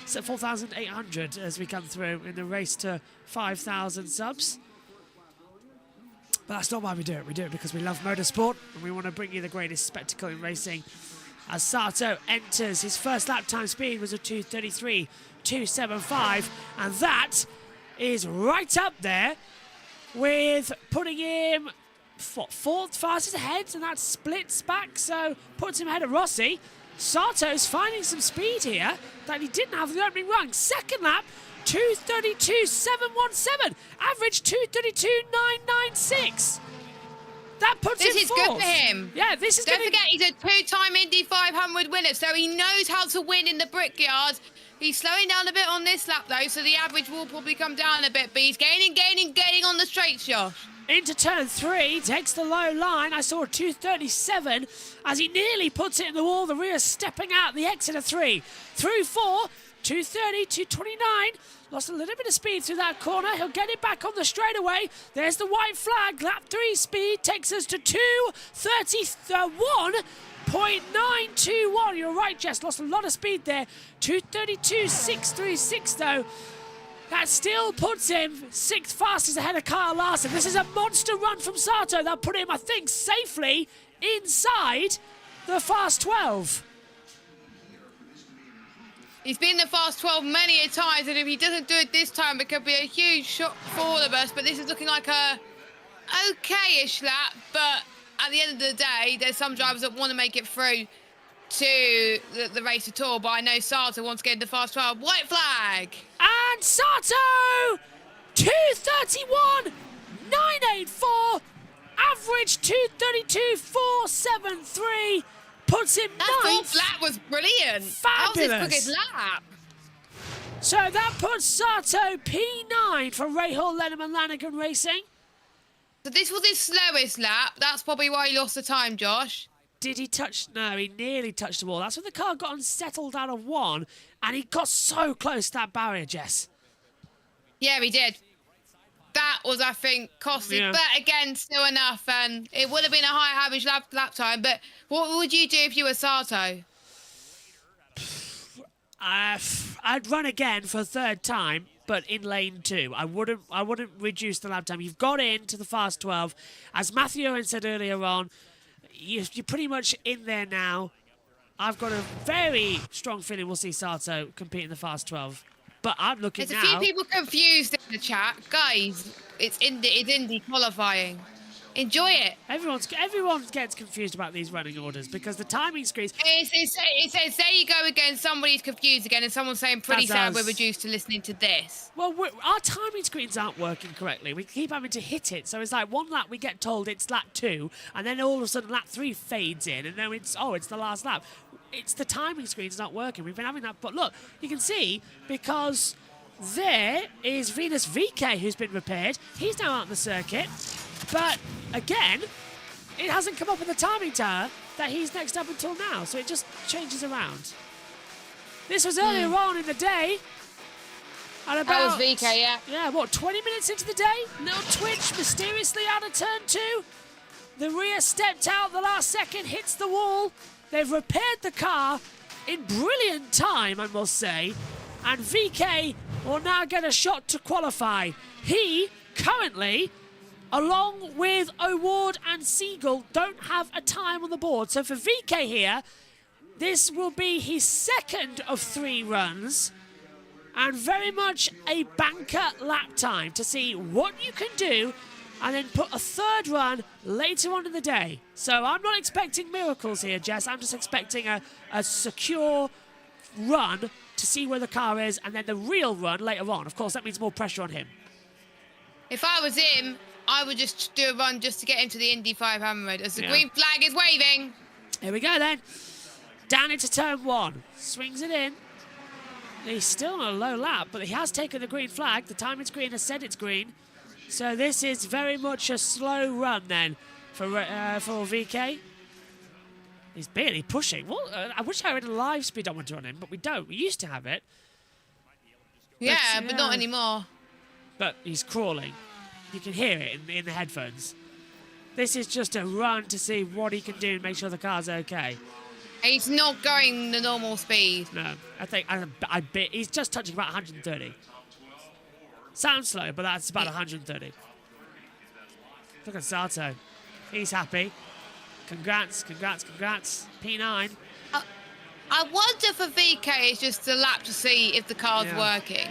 So 4,800 as we come through in the race to 5,000 subs. But that's not why we do it. We do it because we love motorsport and we want to bring you the greatest spectacle in racing. As Sato enters, his first lap time speed was a 2:33.275, and that is right up there with putting him fourth fastest ahead, and that splits back, so puts him ahead of Rossi. Sato's finding some speed here that he didn't have in the opening run. Second lap, 2:32.717, average 2:32.996. That puts him fourth. This is good for him. Yeah, this is. Don't forget, he's a 2-time Indy 500 winner, so he knows how to win in the Brickyard. He's slowing down a bit on this lap, though, so the average will probably come down a bit, but he's gaining on the straight, Josh. Into turn 3, takes the low line. I saw a 2:37 as he nearly puts it in the wall. The rear stepping out the exit of 3. Through 4, 2:30, 2:29. Lost a little bit of speed through that corner. He'll get it back on the straightaway. There's the white flag. Lap 3 speed takes us to 2:31.921. You're right, Jess. Lost a lot of speed there. 2:32.636 though. That still puts him 6th fastest ahead of Kyle Larson. This is a monster run from Sato. That'll put him, I think, safely inside the fast 12. He's been in the fast 12 many a times, and if he doesn't do it this time, it could be a huge shock for all of us. But this is looking like a okay-ish lap. But at the end of the day, there's some drivers that want to make it through to the race at all. But I know Sato wants to get in the fast 12. White flag. And Sato, 2:31.984, average 2:32.473. Puts him that ninth. That lap was brilliant. Fabulous. That was his quickest lap. So that puts Sato P9 for Rahal Lenneman Lanigan Racing. So this was his slowest lap. That's probably why he lost the time, Josh. Did he touch? No, he nearly touched the wall. That's when the car got unsettled out of 1, and he got so close to that barrier, Jess. Yeah, he did. That was, I think, costly, but again, still enough. And it would have been a high average lap time. But what would you do if you were Sato? I'd run again for a 3rd time, but in lane 2. I wouldn't reduce the lap time. You've got into the fast 12. As Matthew Owen said earlier on, you're pretty much in there now. I've got a very strong feeling we'll see Sato compete in the fast 12. But I'm looking now. There's a few people confused in the chat. Guys, it's Indy qualifying. Enjoy it. Everyone gets confused about these running orders because the timing screens. It says, there you go again, somebody's confused again, and someone's saying, pretty sad we're reduced to listening to this. Well, our timing screens aren't working correctly. We keep having to hit it. So it's like one lap we get told it's lap 2, and then all of a sudden lap 3 fades in, and then it's the last lap. It's the timing screen's not working. We've been having that. But look, you can see because there is Venus VeeKay who's been repaired. He's now out on the circuit. But again, it hasn't come up in the timing tower that he's next up until now. So it just changes around. This was earlier on in the day. At about, that was VeeKay, yeah. Yeah, what, 20 minutes into the day? Little twitch mysteriously out of turn 2. The rear stepped out the last second, hits the wall. They've repaired the car in brilliant time, I must say. And VeeKay will now get a shot to qualify. He currently, along with O'Ward and Siegel, don't have a time on the board. So for VeeKay here, this will be his 2nd of 3 runs. And very much a banker lap time to see what you can do and then put a 3rd run later on in the day. So I'm not expecting miracles here, Jess. I'm just expecting a secure run to see where the car is, and then the real run later on. Of course, that means more pressure on him. If I was him, I would just do a run just to get into the Indy 500 as the green flag is waving. Here we go then. Down into turn 1. Swings it in. He's still on a low lap, but he has taken the green flag. The time it's green has said it's green. So this is very much a slow run then for VeeKay. He's barely pushing. Well, I wish I had a live speedometer on him, but we don't. We used to have it. Yeah, but not anymore. But he's crawling. You can hear it in the headphones. This is just a run to see what he can do and make sure the car's okay. He's not going the normal speed. No, I bet he's just touching about 130. Sounds slow, but that's about 130. Look at Sato. He's happy. Congrats. P9. I wonder for VeeKay it's just a lap to see if the car's working.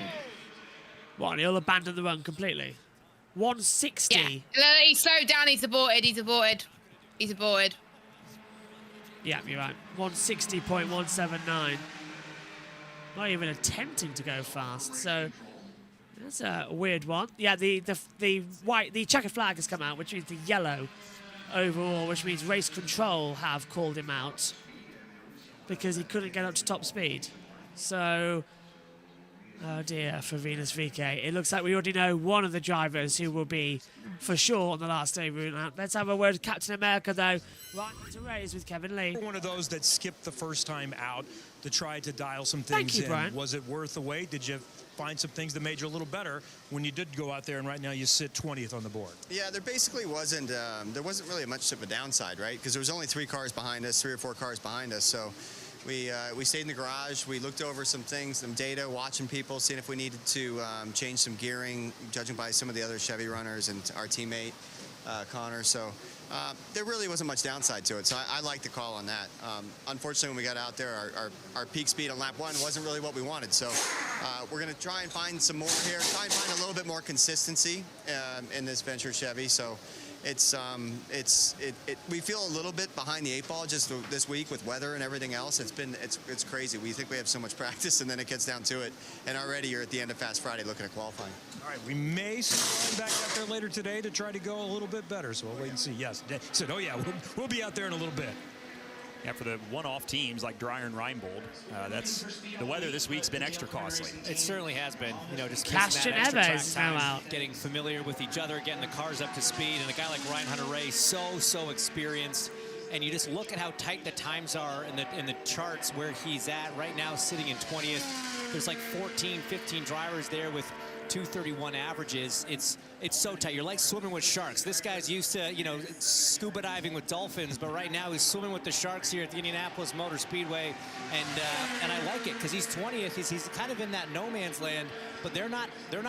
What, he'll abandon the run completely? 160. Yeah. He's slowed down. He's aborted. Yeah, you're right. 160.179. Not even attempting to go fast, so that's a weird one. Yeah, the checker flag has come out, which means the yellow overall, which means race control have called him out because he couldn't get up to top speed. So, oh dear, for Venus VeeKay. It looks like we already know one of the drivers who will be for sure on the last day route out. Let's have a word with Captain America, though. Right to race with Kevin Lee. One of those that skipped the first time out to try to dial some things in. Brian. Was it worth the wait? Did you find some things that made you a little better when you did go out there, and right now you sit 20th on the board? Yeah, there basically wasn't really much of a downside, right? Because there was only 3 or 4 cars behind us. So we stayed in the garage. We looked over some things, some data, watching people, seeing if we needed to change some gearing, judging by some of the other Chevy runners and our teammate, Connor. So there really wasn't much downside to it. So I like the call on that. Unfortunately, when we got out there, our peak speed on lap 1 wasn't really what we wanted. So we're going to try and find some more here, try and find a little bit more consistency in this venture Chevy. So we feel a little bit behind the 8 ball just this week with weather and everything else. It's crazy. We think we have so much practice, and then it gets down to it, and already you're at the end of Fast Friday looking at qualifying. All right, we may see back out there later today to try to go a little bit better, so we'll wait and see. Yes, said, oh yeah, we'll be out there in a little bit. Yeah, for the one-off teams like Dreyer and Reinbold, that's the weather this week's been extra costly. It certainly has been. You know, just Christian Evans now out, getting familiar with each other, getting the cars up to speed, and a guy like Ryan Hunter-Reay, so experienced. And you just look at how tight the times are in the charts where he's at right now, sitting in 20th. There's like 14, 15 drivers there with 231 averages. It's so tight. You're like swimming with sharks. This guy's used to, you know, scuba diving with dolphins, but right now he's swimming with the sharks here at the Indianapolis Motor Speedway, and I like it because he's 20th. He's kind of in that no man's land, but they're not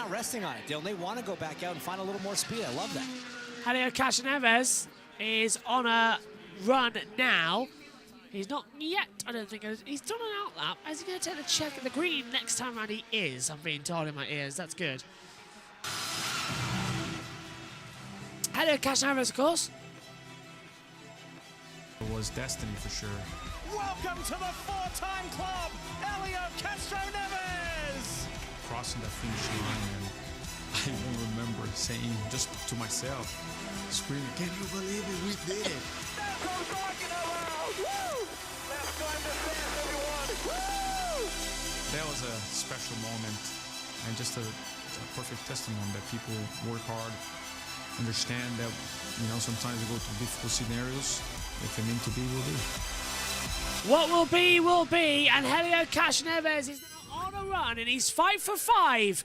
resting on it. They want to go back out and find a little more speed. I love that. Helio Castroneves is on a run now. He's not yet, I don't think. He's done an out lap. Is he going to take the check at the green next time around? He is. I'm being told in my ears. That's good. Hello, Castroneves, of course. It was destiny for sure. Welcome to the 4-time club, Helio Castroneves! Crossing the finish line, and I even remember saying just to myself, screaming, "Can you believe it? We did it!" That was a special moment, and just a perfect testimony that people work hard, understand that, you know, sometimes we go through difficult scenarios. If it meant to be, will be. What will be, and Helio Castroneves is now on a run, and he's 5 for 5.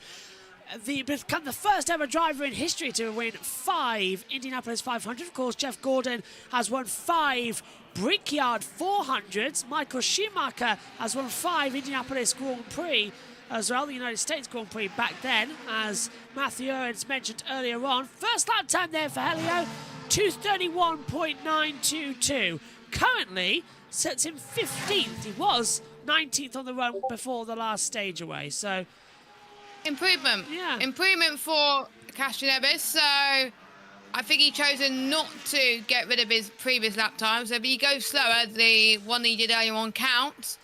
Become the first ever driver in history to win 5 Indianapolis 500. Of course, Jeff Gordon has won 5 Brickyard 400s. Michael Schumacher has won 5 Indianapolis Grand Prix as well, the United States Grand Prix back then, as Matthew Owens mentioned earlier on. First lap time there for Helio, 2:31.922. Currently sets him 15th. He was 19th on the run before the last stage away, so improvement. Yeah. Improvement for Castroneves. So I think he chosen not to get rid of his previous lap time. So if he goes slower, the one he did earlier on counts.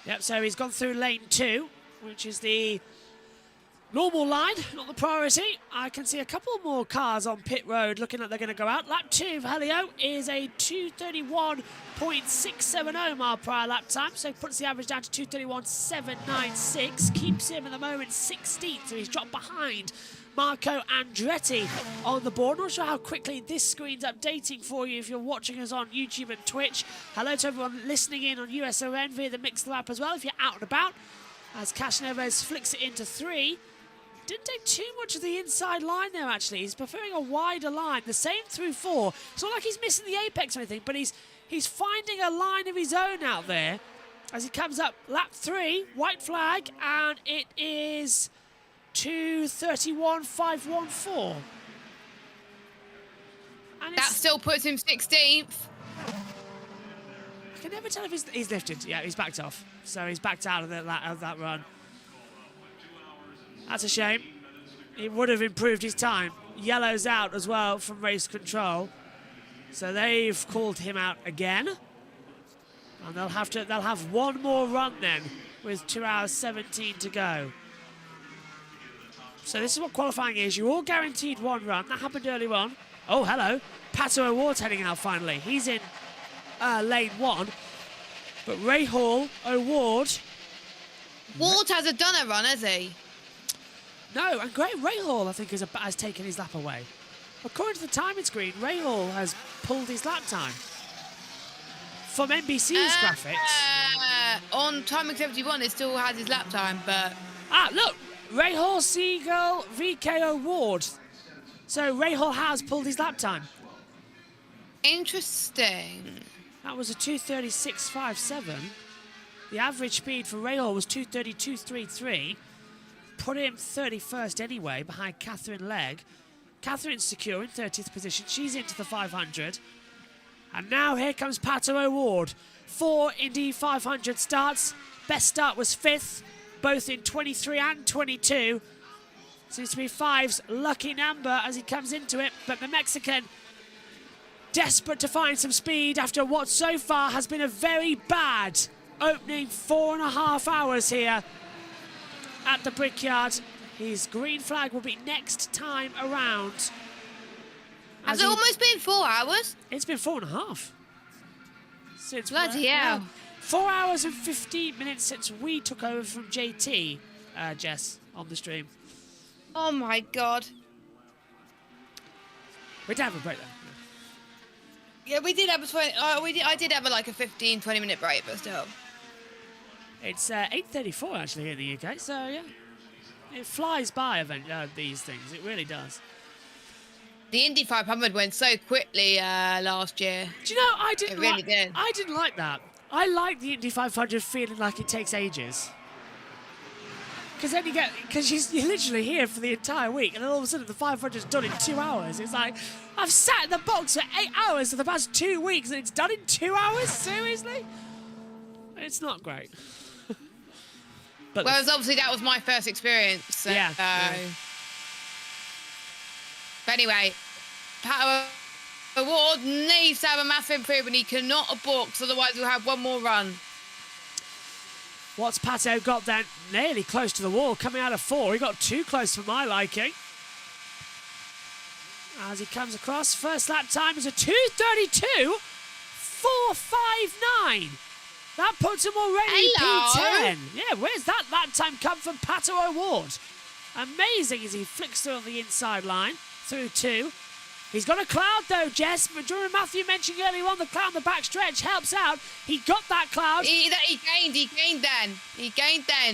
Yep, so he's gone through lane 2, which is the normal line, not the priority. I can see a couple more cars on pit road looking like they're going to go out. Lap 2 for Helio is a 2:31.670 mile per hour lap time, so puts the average down to 2:31.796. Keeps him at the moment 16th, so he's dropped behind Marco Andretti on the board. Not sure how quickly this screen's updating for you if you're watching us on YouTube and Twitch. Hello to everyone listening in on USON via the Mixed app as well if you're out and about. As Castroneves flicks it into 3. Didn't take too much of the inside line there, actually. He's preferring a wider line. The same through 4. It's not like he's missing the apex or anything, but he's finding a line of his own out there as he comes up lap 3, white flag, and it is 2:31.514. And that still puts him 16th. I can never tell if he's lifted. Yeah, he's backed off. So he's backed out of that run. That's a shame. He would have improved his time. Yellow's out as well from race control. So they've called him out again. And they'll have one more run then with 2 hours 17 to go. So this is what qualifying is. You're all guaranteed one run. That happened early on. Oh, hello. Pato O'Ward's heading out finally. He's in lane 1. But Ray Hall, O'Ward. Ward hasn't done a run, has he? No, and Ray Hall, I think, has taken his lap away. According to the timing screen, Ray Hall has pulled his lap time. From NBC's graphics. On timing 71, it still has his lap time, but... Ah, look! Ray Hall, Seagull, VeeKay O'Ward. So Ray Hall has pulled his lap time. Interesting. That was a 2:36.57. The average speed for Ray Hall was 2:32.33. Put him 31st anyway, behind Catherine Legg. Catherine's secure in 30th position. She's into the 500. And now here comes Pato O'Ward. 4 Indy 500 starts. Best start was 5th, both in 23 and 22. Seems to be 5's lucky number as he comes into it. But the Mexican, desperate to find some speed after what so far has been a very bad opening 4.5 hours here at the Brickyard. His green flag will be next time around. Has it almost been 4 hours? It's been 4.5. Since bloody hell. 4 hours and 15 minutes since we took over from JT, Jess, on the stream. Oh my God. We did have a break then. Yeah, we did have a 20. I did have like a 15-20 minute break, but still. It's 8:34 actually here in the UK, so yeah, it flies by these things. It really does. The Indy 500 went so quickly last year. Do you know, I didn't like that. I like the Indy 500 feeling like it takes ages. Because then because you're literally here for the entire week, and then all of a sudden the 500's done in 2 hours. It's like, I've sat in the box for 8 hours for the past 2 weeks, and it's done in 2 hours? Seriously? It's not great. But whereas obviously that was my first experience. So, yeah. But anyway, Pato O'Ward needs to have a massive improvement. He cannot abort, because otherwise we'll have one more run. What's Pato got then? Nearly close to the wall, coming out of 4. He got too close for my liking. As he comes across, first lap time is a 2:32.459. That puts him already P10. Yeah, where's that lap time come from Pato O'Ward? Amazing as he flicks through on the inside line, through 2. He's got a cloud though, Jess. During Matthew mentioned earlier on, the cloud on the back stretch helps out. He got that cloud. He gained then.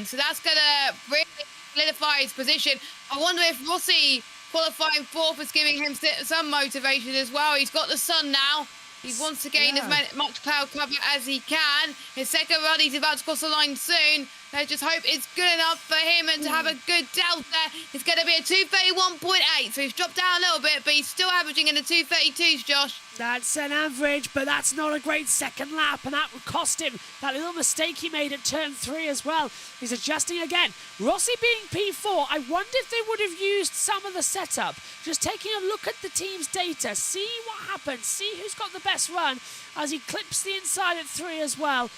So that's going to really solidify his position. I wonder if Rossi qualifying 4th is giving him some motivation as well. He's got the sun now. He wants to gain as much cloud cover as he can. His second run, he's about to cross the line soon. Let's just hope it's good enough for him and to have a good delta. It's going to be a 2:31.8, so he's dropped down a little bit, but he's still averaging in the 2:32s, Josh. That's an average, but that's not a great second lap, and that would cost him that little mistake he made at turn 3 as well. He's adjusting again. Rossi being P4, I wonder if they would have used some of the setup. Just taking a look at the team's data, see what happens, see who's got the best run as he clips the inside at 3 as well.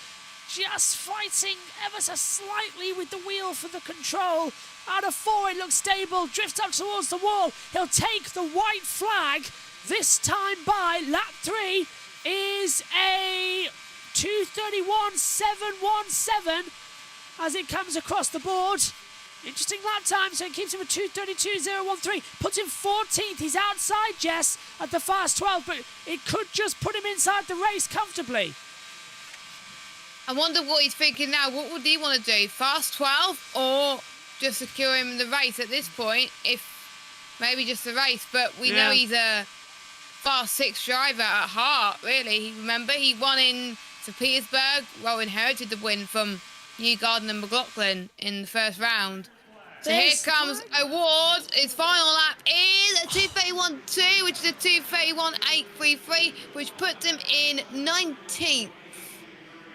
Just fighting ever so slightly with the wheel for the control. Out of 4, it looks stable, drifts up towards the wall. He'll take the white flag. This time by lap 3 is a 2:31.717 as it comes across the board. Interesting lap time, so it keeps him at 2:32.013. Puts him 14th. He's outside Jess at the fast 12, but it could just put him inside the race comfortably. I wonder what he's thinking now. What would he want to do? Fast 12 or just secure him the race at this point? If maybe just the race, but we know he's a fast 6 driver at heart, really. Remember, he won in St. Petersburg. Well, inherited the win from Newgarden and McLaren in the first round. So here comes Award. His final lap is a 2:31.2, which is a 2:31.833, which puts him in 19th.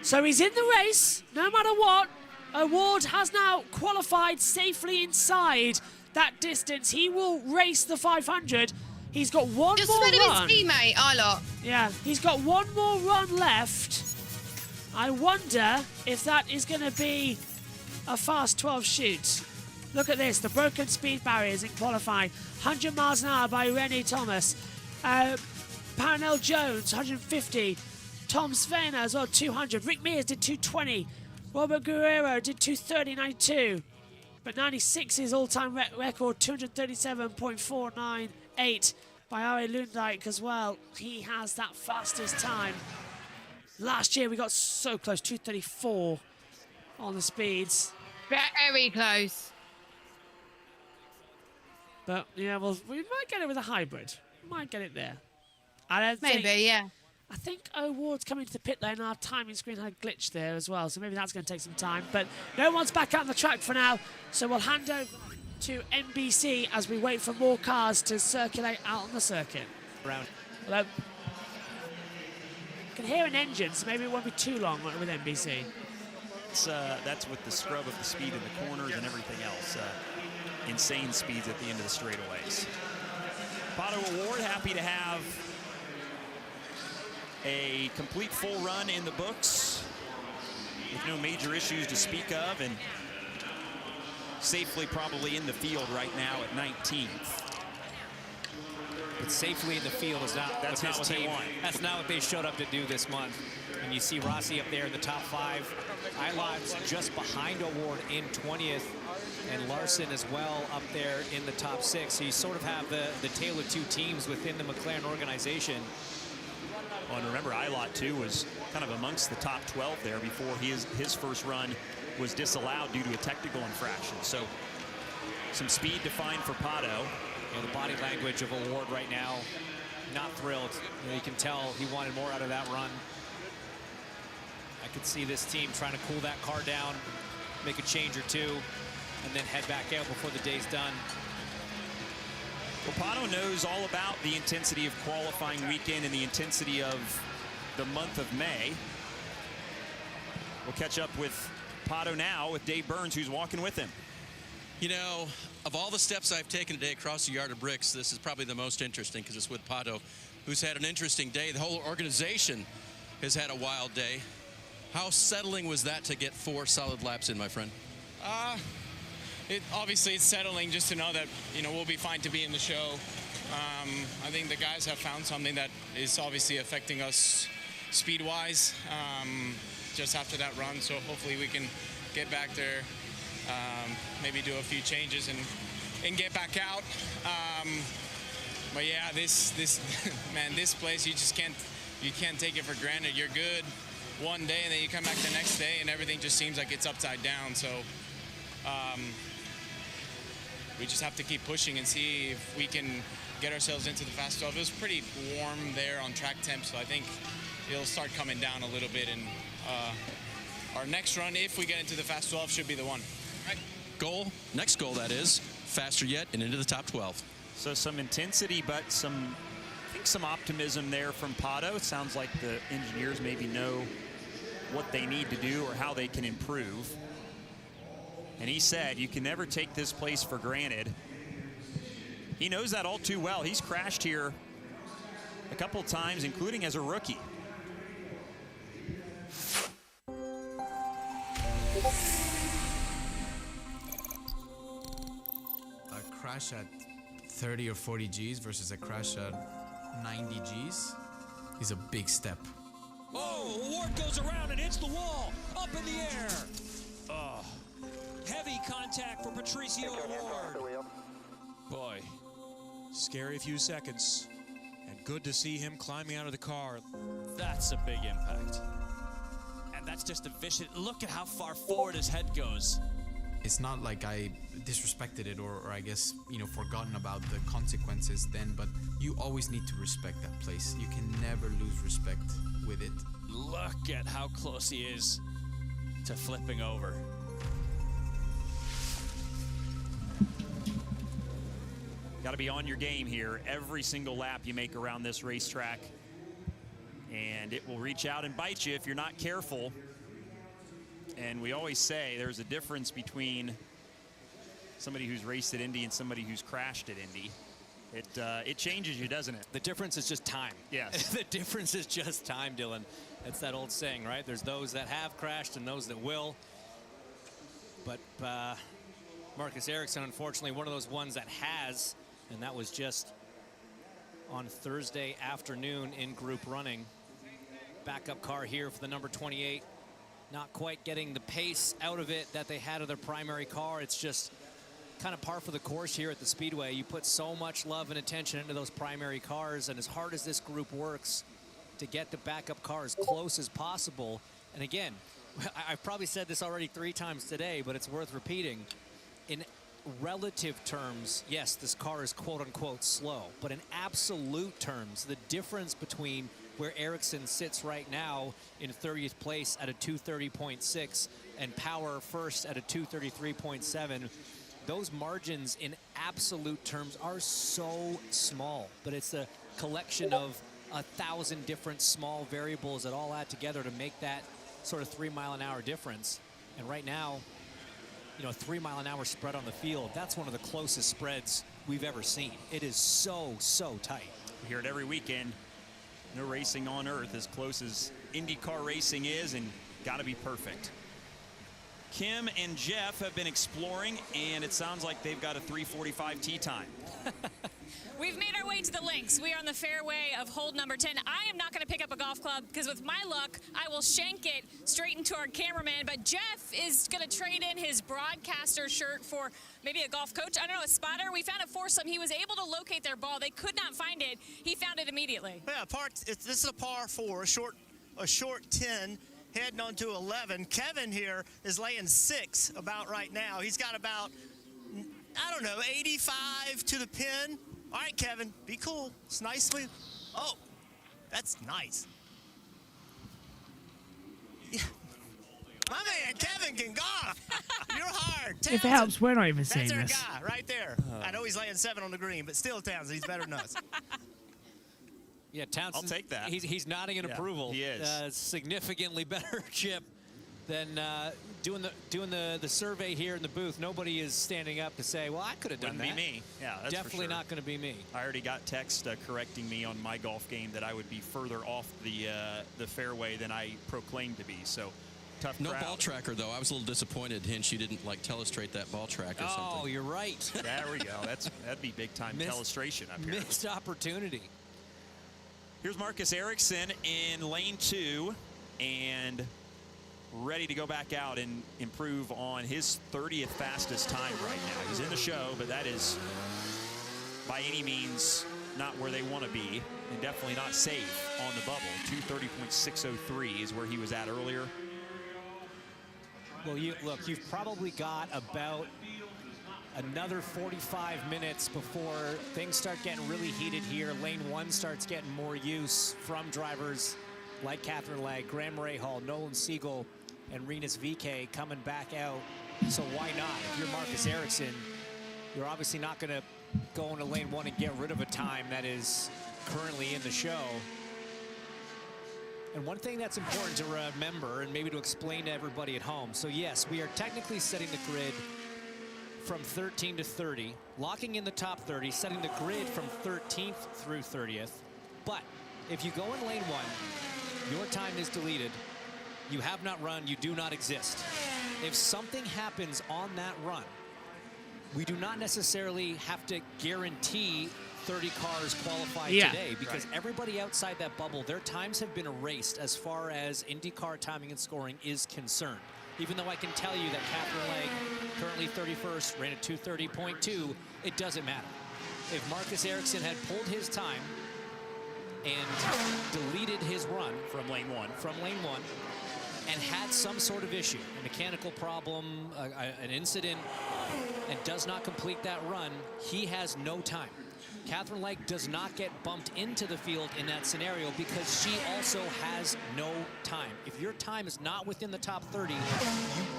So he's in the race, no matter what. Award has now qualified safely inside that distance. He will race the 500. He's got one Just more ahead run. of his teammate, Ilott. Yeah, he's got one more run left. I wonder if that is going to be a fast 12 shoot. Look at this, the broken speed barriers in qualifying. 100 miles an hour by Rennie Thomas. Parnell Jones, 150. Tom Svena as well, 200. Rick Mears did 220. Robert Guerrero did 230.92. But 96 is all-time record, 237.498 by Ari Lundijk as well. He has that fastest time. Last year we got so close, 234 on the speeds. Very close. But yeah, well, we might get it with a hybrid. Might get it there. Maybe, yeah. I think Ward's coming to the pit lane. Our timing screen had a glitch there as well, so maybe that's going to take some time. But no one's back out on the track for now, so we'll hand over to NBC as we wait for more cars to circulate out on the circuit. Hello. I can hear an engine, so maybe it won't be too long with NBC. That's with the scrub of the speed in the corners and everything else. Insane speeds at the end of the straightaways. Pato O'Ward happy to have a complete full run in the books with no major issues to speak of, and safely probably in the field right now at 19th. But safely in the field is not, that's not his what team. That's not what they showed up to do this month. And you see Rossi up there in the top 5. Ilot's just behind O'Ward in 20th, and Larson as well up there in the top 6. So you sort of have the tale of two teams within the McLaren organization. Well, and remember, Ilott, too, was kind of amongst the top 12 there before his first run was disallowed due to a technical infraction. So some speed to find for Pato. You know, the body language of O'Ward right now, not thrilled. You can tell he wanted more out of that run. I could see this team trying to cool that car down, make a change or two, and then head back out before the day's done. Well, Pato knows all about the intensity of qualifying weekend and the intensity of the month of May. We'll catch up with Pato now with Dave Burns, who's walking with him. You know, of all the steps I've taken today across the yard of bricks, this is probably the most interesting because it's with Pato, who's had an interesting day. The whole organization has had a wild day. How settling was that to get 4 solid laps in, my friend? Obviously it's settling just to know that, you know, we'll be fine to be in the show. I think the guys have found something that is obviously affecting us speed-wise just after that run, so hopefully we can get back there, maybe do a few changes and get back out. But yeah, this man, this place, you can't take it for granted. You're good one day and then you come back the next day and everything just seems like it's upside down. So we just have to keep pushing and see if we can get ourselves into the fast 12. It was pretty warm there on track temp, so I think it'll start coming down a little bit, and our next run, if we get into the fast 12, should be the one. Right. Goal, next goal that is, faster yet and into the top 12. So some intensity, but I think some optimism there from Pato. It sounds like the engineers maybe know what they need to do or how they can improve. And he said, you can never take this place for granted. He knows that all too well. He's crashed here a couple of times, including as a rookie. A crash at 30 or 40 Gs versus a crash at 90 Gs is a big step. Oh, Ward goes around and hits the wall, up in the air. Oh, heavy contact for Patricio Ward. Boy, scary few seconds. And good to see him climbing out of the car. That's a big impact. And that's just a vicious, look at how far forward his head goes. It's not like I disrespected it or I guess, forgotten about the consequences then, but you always need to respect that place. You can never lose respect with it. Look at how close he is to flipping over. Got to be on your game here every single lap you make around this racetrack. And it will reach out and bite you if you're not careful. And we always say there's a difference between somebody who's raced at Indy and somebody who's crashed at Indy. It changes you, doesn't it? The difference is just time. Yes. The difference is just time, Dylan. That's that old saying, right? There's those that have crashed and those that will. But Marcus Ericsson, unfortunately, one of those ones that has, and that was just on Thursday afternoon in group running. Backup car here for the number 28. Not quite getting the pace out of it that they had of their primary car. It's just kind of par for the course here at the Speedway. You put so much love and attention into those primary cars, and as hard as this group works to get the backup car as close as possible. And again, I've probably said this already 3 times today, but it's worth repeating. In relative terms, yes, this car is quote-unquote slow, but in absolute terms, the difference between where Ericsson sits right now in 30th place at a 230.6 and Power first at a 233.7, those margins in absolute terms are so small, but it's a collection of 1,000 different small variables that all add together to make that sort of 3-mile-an-hour difference. And right now, a 3-mile-an-hour spread on the field, that's one of the closest spreads we've ever seen. It is so tight. We hear it every weekend. No racing on earth as close as IndyCar racing is, and got to be perfect. Kim and Jeff have been exploring, and it sounds like they've got a 3:45 tee time. We've made our way to the links. We are on the fairway of hole number 10. I am not going to pick up a golf club because with my luck, I will shank it straight into our cameraman. But Jeff is going to trade in his broadcaster shirt for maybe a golf coach. I don't know, a spotter. We found a foursome. He was able to locate their ball. They could not find it. He found it immediately. Yeah, this is a par 4, a short 10. Heading on to 11. Kevin here is laying 6 about right now. He's got about, 85 to the pin. All right, Kevin, be cool. It's nicely. Oh, that's nice. Yeah. My man, Kevin can golf. You're hard. Townsend. If it helps, we're not even seeing That's this. our guy right there. I know he's laying 7 on the green, but still, Townsend, he's better than us. Yeah, Townsend. I'll take that. He's nodding in approval. He is. Significantly better chip than doing the survey here in the booth. Nobody is standing up to say, well, I could have done that. Wouldn't be me. Yeah, that's definitely for sure. not going to be me. I already got text correcting me on my golf game that I would be further off the fairway than I proclaimed to be. So tough No crowd. ball tracker, though. I was a little disappointed, Hinch, you didn't telestrate that ball track or something. Oh, you're right. There we go. That'd be big time telestration up here. Missed opportunity. Here's Marcus Ericsson in lane 2 and ready to go back out and improve on his 30th fastest time right now. He's in the show, but that is by any means not where they want to be, and definitely not safe on the bubble. 230.603 is where he was at earlier. Well, you've probably got about another 45 minutes before things start getting really heated here. Lane 1 starts getting more use from drivers like Catherine Legg, Graham Rahal, Nolan Siegel, and Rinus VeeKay coming back out. So why not? If you're Marcus Ericsson, you're obviously not going to go into lane 1 and get rid of a time that is currently in the show. And one thing that's important to remember, and maybe to explain to everybody at home, so yes, we are technically setting the grid from 13 to 30, locking in the top 30, setting the grid from 13th through 30th. But if you go in lane 1, your time is deleted. You have not run, you do not exist. If something happens on that run, we do not necessarily have to guarantee 30 cars qualify today, because everybody outside that bubble, their times have been erased as far as IndyCar timing and scoring is concerned. Even though I can tell you that Catherine Legg currently 31st, ran at 2:30.2. It doesn't matter. If Marcus Ericsson had pulled his time and deleted his run from lane one, and had some sort of issue, a mechanical problem, an incident, and does not complete that run, he has no time. Catherine Legg does not get bumped into the field in that scenario because she also has no time. If your time is not within the top 30, you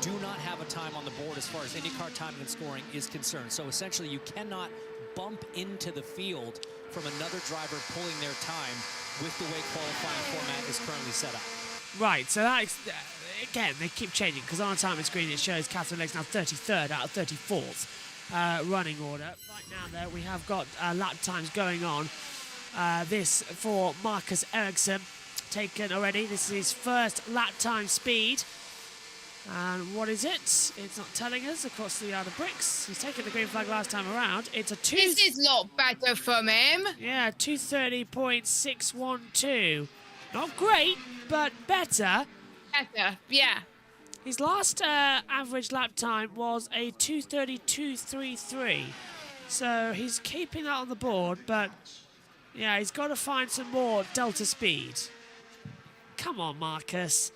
do not have a time on the board as far as IndyCar time and scoring is concerned. So essentially, you cannot bump into the field from another driver pulling their time with the way qualifying format is currently set up. Right, so that, again, they keep changing because on time and screen it shows Catherine Legg's now 33rd out of 34th running order. Right now, though, we have got lap times going on. This for Marcus Ericsson, taken already. This is his first lap time speed. And what is it? It's not telling us across the yard of bricks. He's taken the green flag last time around. It's a This is a lot better from him. Yeah, 2:30.612. Not great, but better. Better, yeah. His last average lap time was a 2:32.33. So he's keeping that on the board, but yeah, he's got to find some more delta speed. Come on, Marcus.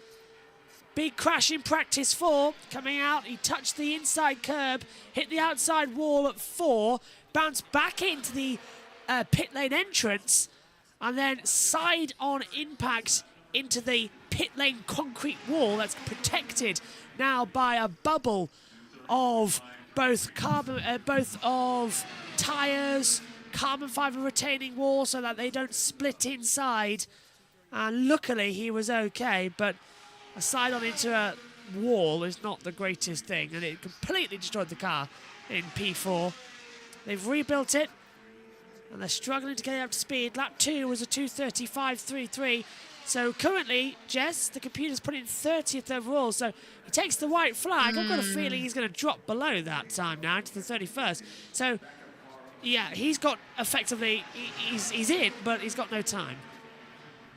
Big crash in practice 4. Coming out, he touched the inside curb, hit the outside wall at 4, bounced back into the pit lane entrance, and then side-on impact into the pit lane concrete wall that's protected now by a bubble of both tires, carbon fiber retaining wall so that they don't split inside. And luckily he was okay, but a side-on into a wall is not the greatest thing, and it completely destroyed the car in P4. They've rebuilt it, and they're struggling to get up to speed. Lap 2 was a 2:35.33. So currently, Jess, the computer's put in 30th overall, so he takes the white flag. I've got a feeling he's going to drop below that time now to the 31st. So, yeah, he's got effectively, he's in, but he's got no time.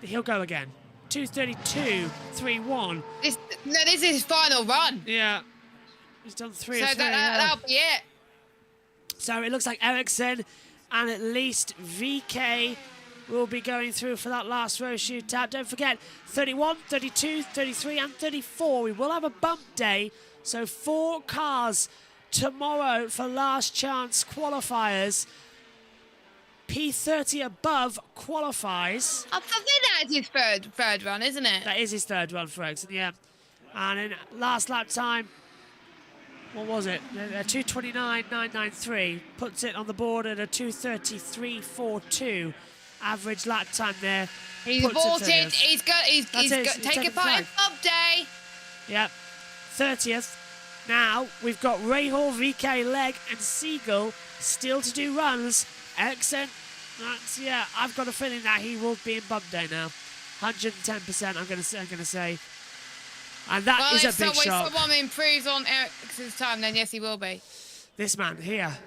He'll go again. 2:32.31. This is his final run. Yeah. He's done 3 so or 3. That'll be it. So it looks like Ericsson and at least VeeKay will be going through for that last row shootout. Don't forget, 31, 32, 33 and 34. We will have a bump day. So 4 cars tomorrow for last chance qualifiers. P30 above qualifies. I think that is his third run, isn't it? That is his third run for Ericsson, yeah. And in last lap time, what was it? 2:29.993 puts it on the board at a 2:33.42 average lap time there. He's vaulted. He's got take a part in bump day. Yep, 30th. Now we've got Rahal, VeeKay, Legg, and Siegel still to do runs. Ericsson, yeah, I've got a feeling that he will be in bump day now. 110%, I'm gonna say. And that is a big shock. Well, if someone improves on Ericsson's time, then yes, he will be. This man here,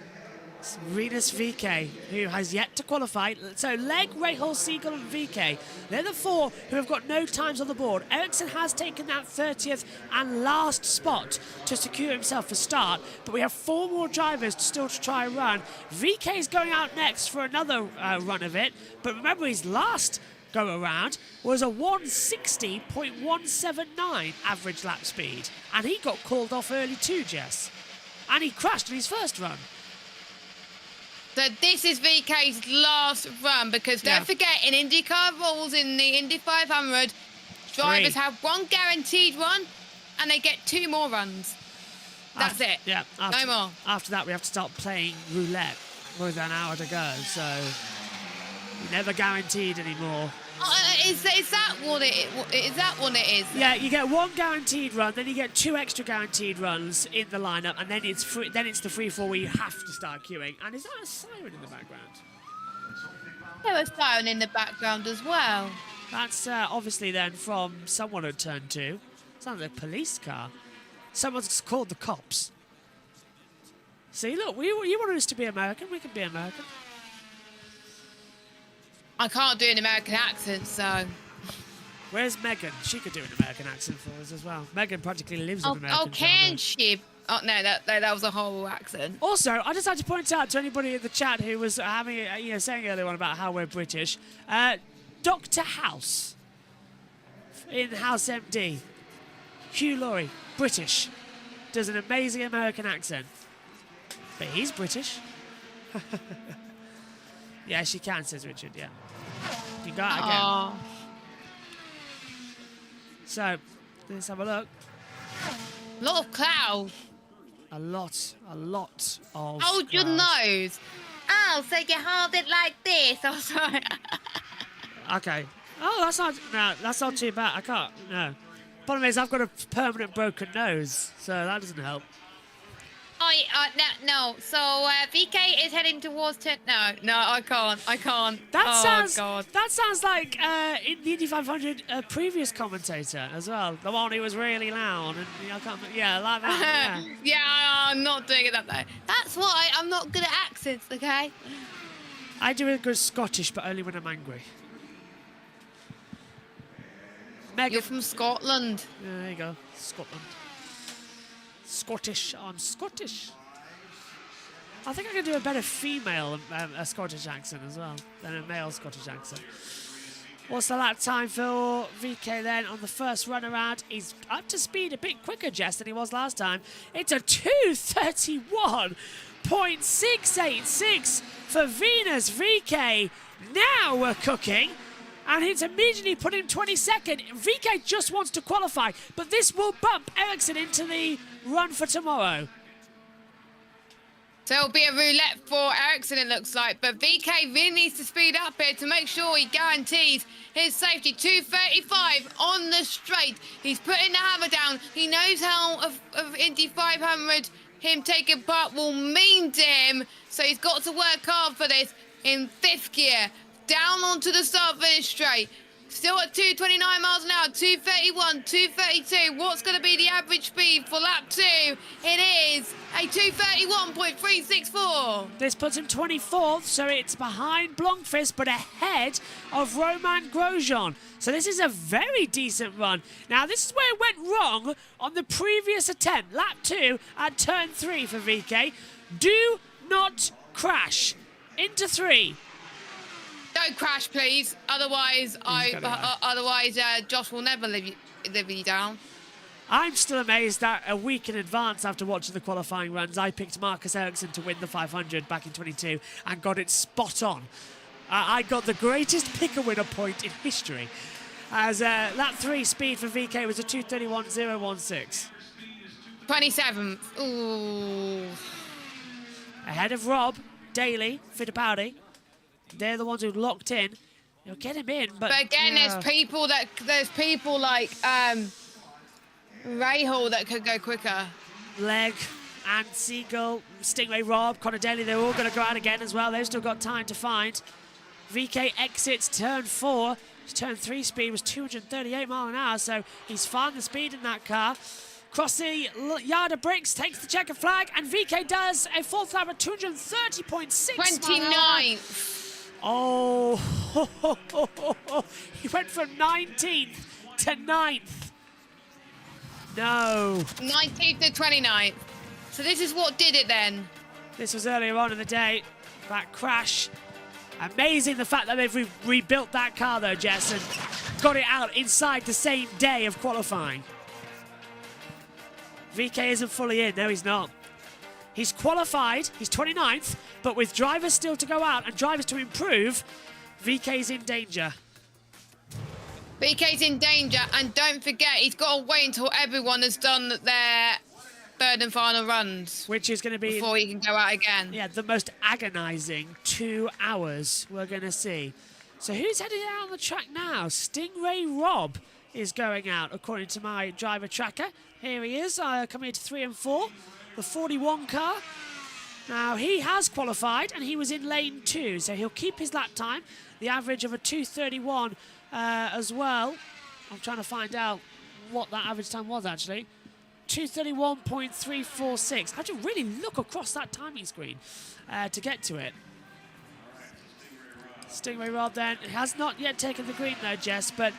Rinus VeeKay, who has yet to qualify. So Legg, Rahal, Siegel and VeeKay, they're the 4 who have got no times on the board. Ericsson has taken that 30th and last spot to secure himself a start, but we have 4 more drivers still to try and run. VeeKay is going out next for another run of it, but remember his last go around was a 160.179 average lap speed, and he got called off early too, Jess, and he crashed in his first run. So this is VeeKay's last run, because don't forget, in IndyCar rules in the Indy 500, drivers have 1 guaranteed run, and they get 2 more runs. That's it. Yeah. No more. After that, we have to start playing roulette with an hour to go, so you're never guaranteed anymore. Is that what it is? Yeah, you get 1 guaranteed run, then you get 2 extra guaranteed runs in the lineup, and then it's free. Then it's the free fall where you have to start queuing. And is that a siren in the background? There was a siren in the background as well. That's obviously then from someone at turn 2. Sounds like a police car. Someone's called the cops. See, look, you wanted us to be American. We can be American. I can't do an American accent, so... Where's Megan? She could do an American accent for us as well. Megan practically lives in American. Oh, can she? Oh, no, that was a horrible accent. Also, I just had to point out to anybody in the chat who was having, saying earlier on about how we're British, Dr. House in House MD, Hugh Laurie, British, does an amazing American accent, but he's British. Yes, you can, says Richard, yeah. You got it again. Aww. So, let's have a look. A lot of clouds. A lot of Hold your nose. Oh, so you hold it like this. Oh, sorry. Okay. Oh, that's not too bad. I can't, no. Problem is, I've got a permanent broken nose, so that doesn't help. Oh, no. So, VeeKay is heading towards... No, I can't. That sounds like in the Indy 500 previous commentator as well. The one who was really loud. And I can't... Yeah, like that. Yeah. Yeah, I'm not doing it that way. That's why I'm not good at accents, okay? I do a good Scottish, but only when I'm angry. Megan. You're from Scotland. Yeah, there you go. Scotland. Scottish. I'm Scottish. I think I can do a better female a Scottish accent as well than a male Scottish accent. What's the lap time for VeeKay then on the first run around? He's up to speed a bit quicker, Jess, than he was last time. It's a 2:31.686 for Venus VeeKay. Now we're cooking. And it's immediately put him 22nd. VeeKay just wants to qualify, but this will bump Ericsson into the run for tomorrow. So it'll be a roulette for Ericsson, it looks like. But VeeKay really needs to speed up here to make sure he guarantees his safety. 2:35 on the straight. He's putting the hammer down. He knows how of Indy 500 him taking part will mean to him. So he's got to work hard for this in 5th gear. Down onto the start finish straight. Still at 229 miles an hour, 231, 232. What's going to be the average speed for lap 2? It is a 231.364. This puts him 24th, so it's behind Blomqvist, but ahead of Romain Grosjean. So this is a very decent run. Now, this is where it went wrong on the previous attempt. Lap 2 at turn 3 for VeeKay. Do not crash into 3. Don't crash, please. Otherwise, Josh will never live you down. I'm still amazed that a week in advance after watching the qualifying runs, I picked Marcus Ericsson to win the 500 back in 22 and got it spot on. I got the greatest pick-a-winner point in history, as lap 3 speed for VeeKay was a 2:31.016. 27th. Ooh. Ahead of Rob, Daly, Fittipaldi. They're the ones who locked in. You'll get him in, but again, there's people like Rahal that could go quicker. Legg and Siegel, Stingray Rob, Connor Daly, they're all going to go out again as well. They've still got time to find. VeeKay exits turn 4. His turn 3 speed was 238 miles an hour, so he's found the speed in that car. Cross the yard of bricks, takes the checkered flag, and VeeKay does a 4th lap at 230.6. 29th. Oh, he went from 19th to 9th. No. 19th to 29th. So this is what did it then. This was earlier on in the day. That crash. Amazing the fact that they've rebuilt that car though, Jess, and got it out inside the same day of qualifying. VeeKay isn't fully in. No, he's not. He's qualified, he's 29th, but with drivers still to go out and drivers to improve, VeeKay's in danger. VeeKay's in danger, and don't forget, he's got to wait until everyone has done their 3rd and final runs. Which is going to be... before he can go out again. Yeah, the most agonising 2 hours we're going to see. So who's heading out on the track now? Stingray Rob is going out, according to my driver tracker. Here he is, coming into 3 and 4. The 41 car. Now, he has qualified, and he was in lane 2, so he'll keep his lap time, the average of a 2:31 as well. I'm trying to find out what that average time was, actually. 2:31.346. I have to really look across that timing screen to get to it. Stingray Rob then has not yet taken the green, though, Jess, but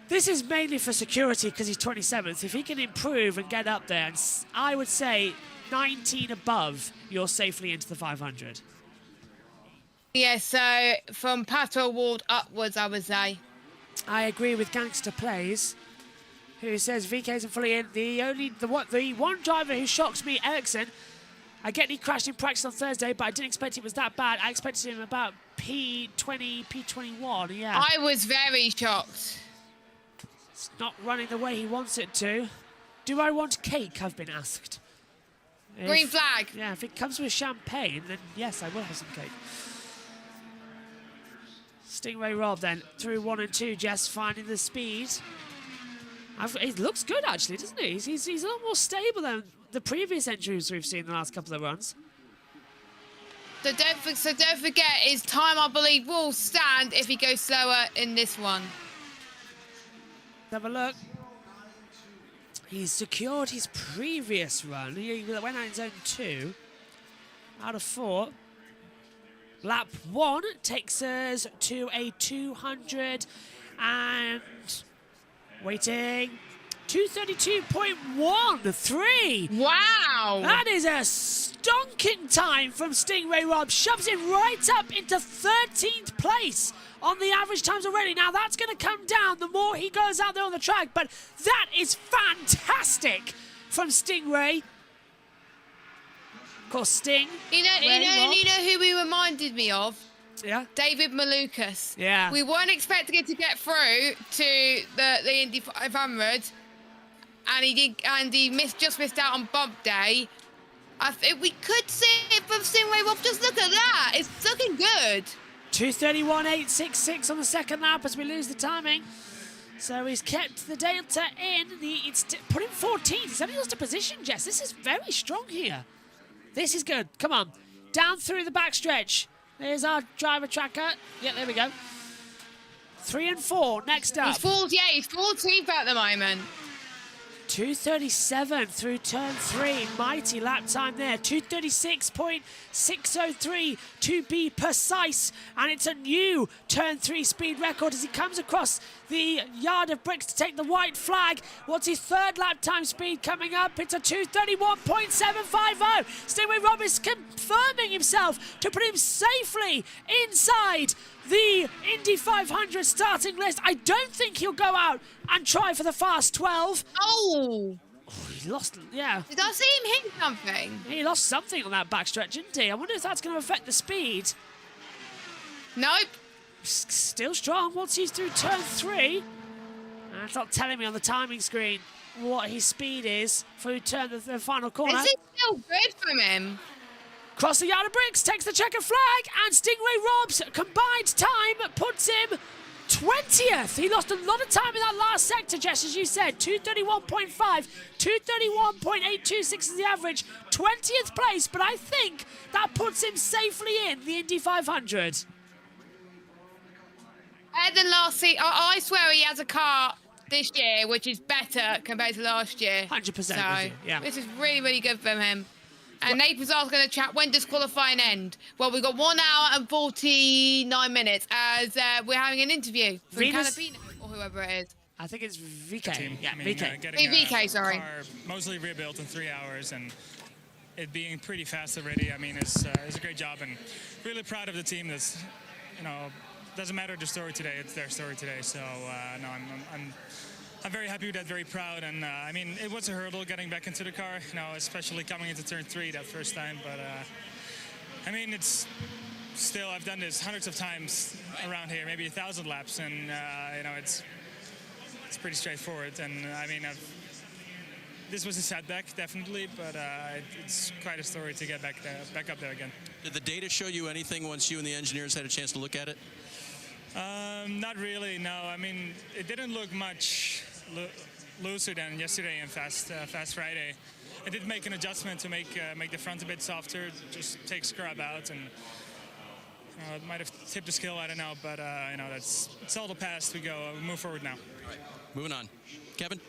This is mainly for security because he's 27th. If he can improve and get up there, and I would say 19 above, you're safely into the 500. Yeah, so from Pato Award upwards, I would say. I agree with Gangster Plays, who says VeeKay isn't fully in. The one driver who shocks me, Ericsson. I get he crashed in practice on Thursday, but I didn't expect it was that bad. I expected him about P20, P21, yeah. I was very shocked. It's not running the way he wants it to. Do I want cake, I've been asked. Green flag. Yeah, if it comes with champagne, then yes, I will have some cake. Stingray Rob then, through 1 and 2, Jess finding the speed. He looks good, actually, doesn't he? He's a lot more stable than the previous entries we've seen in the last couple of runs. So don't forget, his time, I believe, will stand if he goes slower in this one. Have a look. He's secured his previous run. He went out in zone 2 out of 4. Lap 1 takes us to a 200 and waiting 232.13. Wow! That is a stonking time from Stingray Rob. Shoves it right up into 13th place on the average times already. Now that's going to come down the more he goes out there on the track, but that is fantastic from Stingray. Of course, Sting. You know who he reminded me of? Yeah. David Malukas. Yeah. We weren't expecting it to get through to the Indy 500, and he just missed out on bump day. I think we could see it from Stingray Rob. Just look at that. It's looking good. 231.866 on the second lap as we lose the timing. So he's kept the Delta in. It's put him 14th. He's only lost a position, Jess. This is very strong here. This is good. Come on. Down through the backstretch. There's our driver tracker. Yeah, there we go. 3 and 4 next up. He's 14th at the moment. 237 through turn 3. Mighty lap time there. 236.603 to be precise. And it's a new turn 3 speed record as he comes across the yard of bricks to take the white flag. What's his third lap time speed coming up? It's a 231.750. Stingray Rob is confirming himself to put him safely inside the Indy 500 starting list. I don't think he'll go out and try for the fast 12. Oh! He lost, yeah. Did I see him hit something? He lost something on that backstretch, didn't he? I wonder if that's going to affect the speed. Nope. Still strong once he's through turn 3. And it's not telling me on the timing screen what his speed is through turn the final corner. Is it still good from him? Cross the yard of bricks, takes the checkered flag, and Stingray Rob's combined time puts him 20th. He lost a lot of time in that last sector, Jess, as you said. 231.5, 231.826 is the average. 20th place, but I think that puts him safely in the Indy 500. Better than last season. I swear he has a car this year which is better compared to last year. 100%. So yeah. This is really, really good from him. And Nate was asking to chat, when does qualifying end? Well, we've got 1 hour and 49 minutes as we're having an interview from Canapino or whoever it is. I think it's VeeKay. Yeah, VeeKay. VeeKay, sorry. Car mostly rebuilt in 3 hours, and it being pretty fast already. I mean, it's a great job, and really proud of the team. That's, doesn't matter the story today; it's their story today. So no, I'm very happy with that, very proud, and I mean, it was a hurdle getting back into the car, especially coming into turn 3 that first time, but I mean, it's still, I've done this hundreds of times around here, maybe 1,000 laps, and it's pretty straightforward, and I mean, this was a setback, definitely, but it's quite a story to get back up there again. Did the data show you anything once you and the engineers had a chance to look at it? Not really, no. I mean, it didn't look much looser than yesterday in Fast Friday. I did make an adjustment to make the front a bit softer, just take scrub out, and it might have tipped the scale, I don't know, but it's all the past. We move forward now. All right, moving on. Kevin?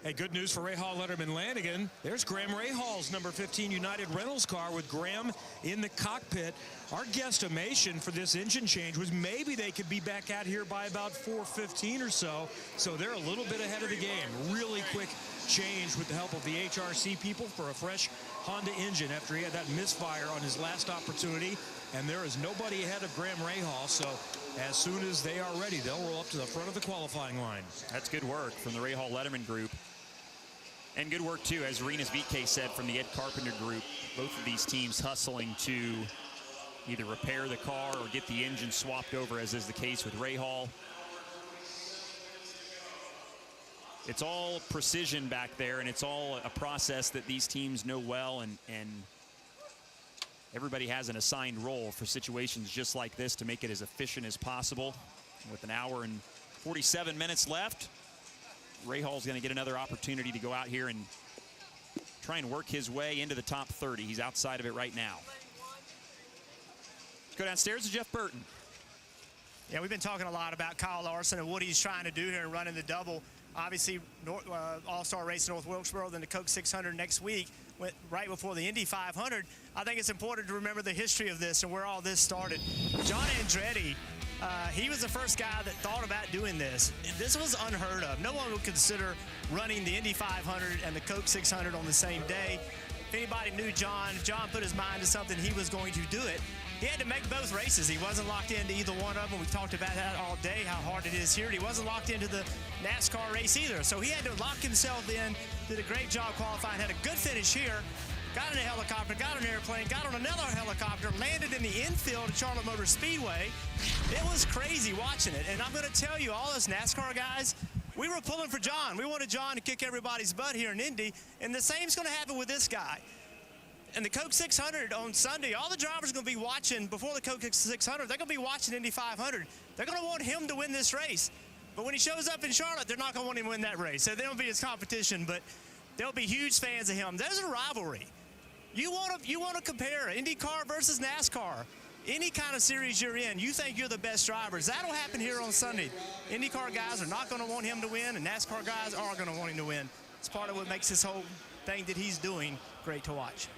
Hey, good news for Rahal Letterman Lanigan. There's Graham Rahal's number 15 United Rentals car with Graham in the cockpit. Our guesstimation for this engine change was maybe they could be back out here by about 4:15 or so. So they're a little bit ahead of the game. Really quick change with the help of the HRC people for a fresh Honda engine after he had that misfire on his last opportunity. And there is nobody ahead of Graham Rahal. So as soon as they are ready, they'll roll up to the front of the qualifying line. That's good work from the Rahal Letterman group. And good work, too, as Rinus VeeKay said, from the Ed Carpenter group. Both of these teams hustling to either repair the car or get the engine swapped over, as is the case with Rahal. It's all precision back there, and it's all a process that these teams know well, and everybody has an assigned role for situations just like this to make it as efficient as possible. With an hour and 47 minutes left, Rahal's going to get another opportunity to go out here and try and work his way into the top 30. He's outside of it right now. Let's go downstairs to Jeff Burton. Yeah, we've been talking a lot about Kyle Larson and what he's trying to do here and running the double. Obviously, All-Star Race North Wilkesboro, then the Coke 600 next week, right before the Indy 500. I think it's important to remember the history of this and where all this started. John Andretti, he was the first guy that thought about doing this. This was unheard of. No one would consider running the Indy 500 and the Coke 600 on the same day. If anybody knew John, if John put his mind to something, he was going to do it. He had to make both races. He wasn't locked into either one of them. We've talked about that all day, how hard it is here. He wasn't locked into the NASCAR race either. So he had to lock himself in, did a great job qualifying, had a good finish here, got in a helicopter, got on an airplane, got on another helicopter, landed in the infield at Charlotte Motor Speedway. It was crazy watching it. And I'm going to tell you, all us NASCAR guys, we were pulling for John. We wanted John to kick everybody's butt here in Indy. And the same's going to happen with this guy. And the Coke 600 on Sunday, all the drivers are going to be watching, before the Coke 600, they're going to be watching Indy 500. They're going to want him to win this race. But when he shows up in Charlotte, they're not going to want him to win that race. So they won't be his competition, but they'll be huge fans of him. There's a rivalry. You want to compare IndyCar versus NASCAR. Any kind of series you're in, you think you're the best drivers. That'll happen here on Sunday. IndyCar guys are not going to want him to win, and NASCAR guys are going to want him to win. It's part of what makes this whole thing that he's doing great to watch.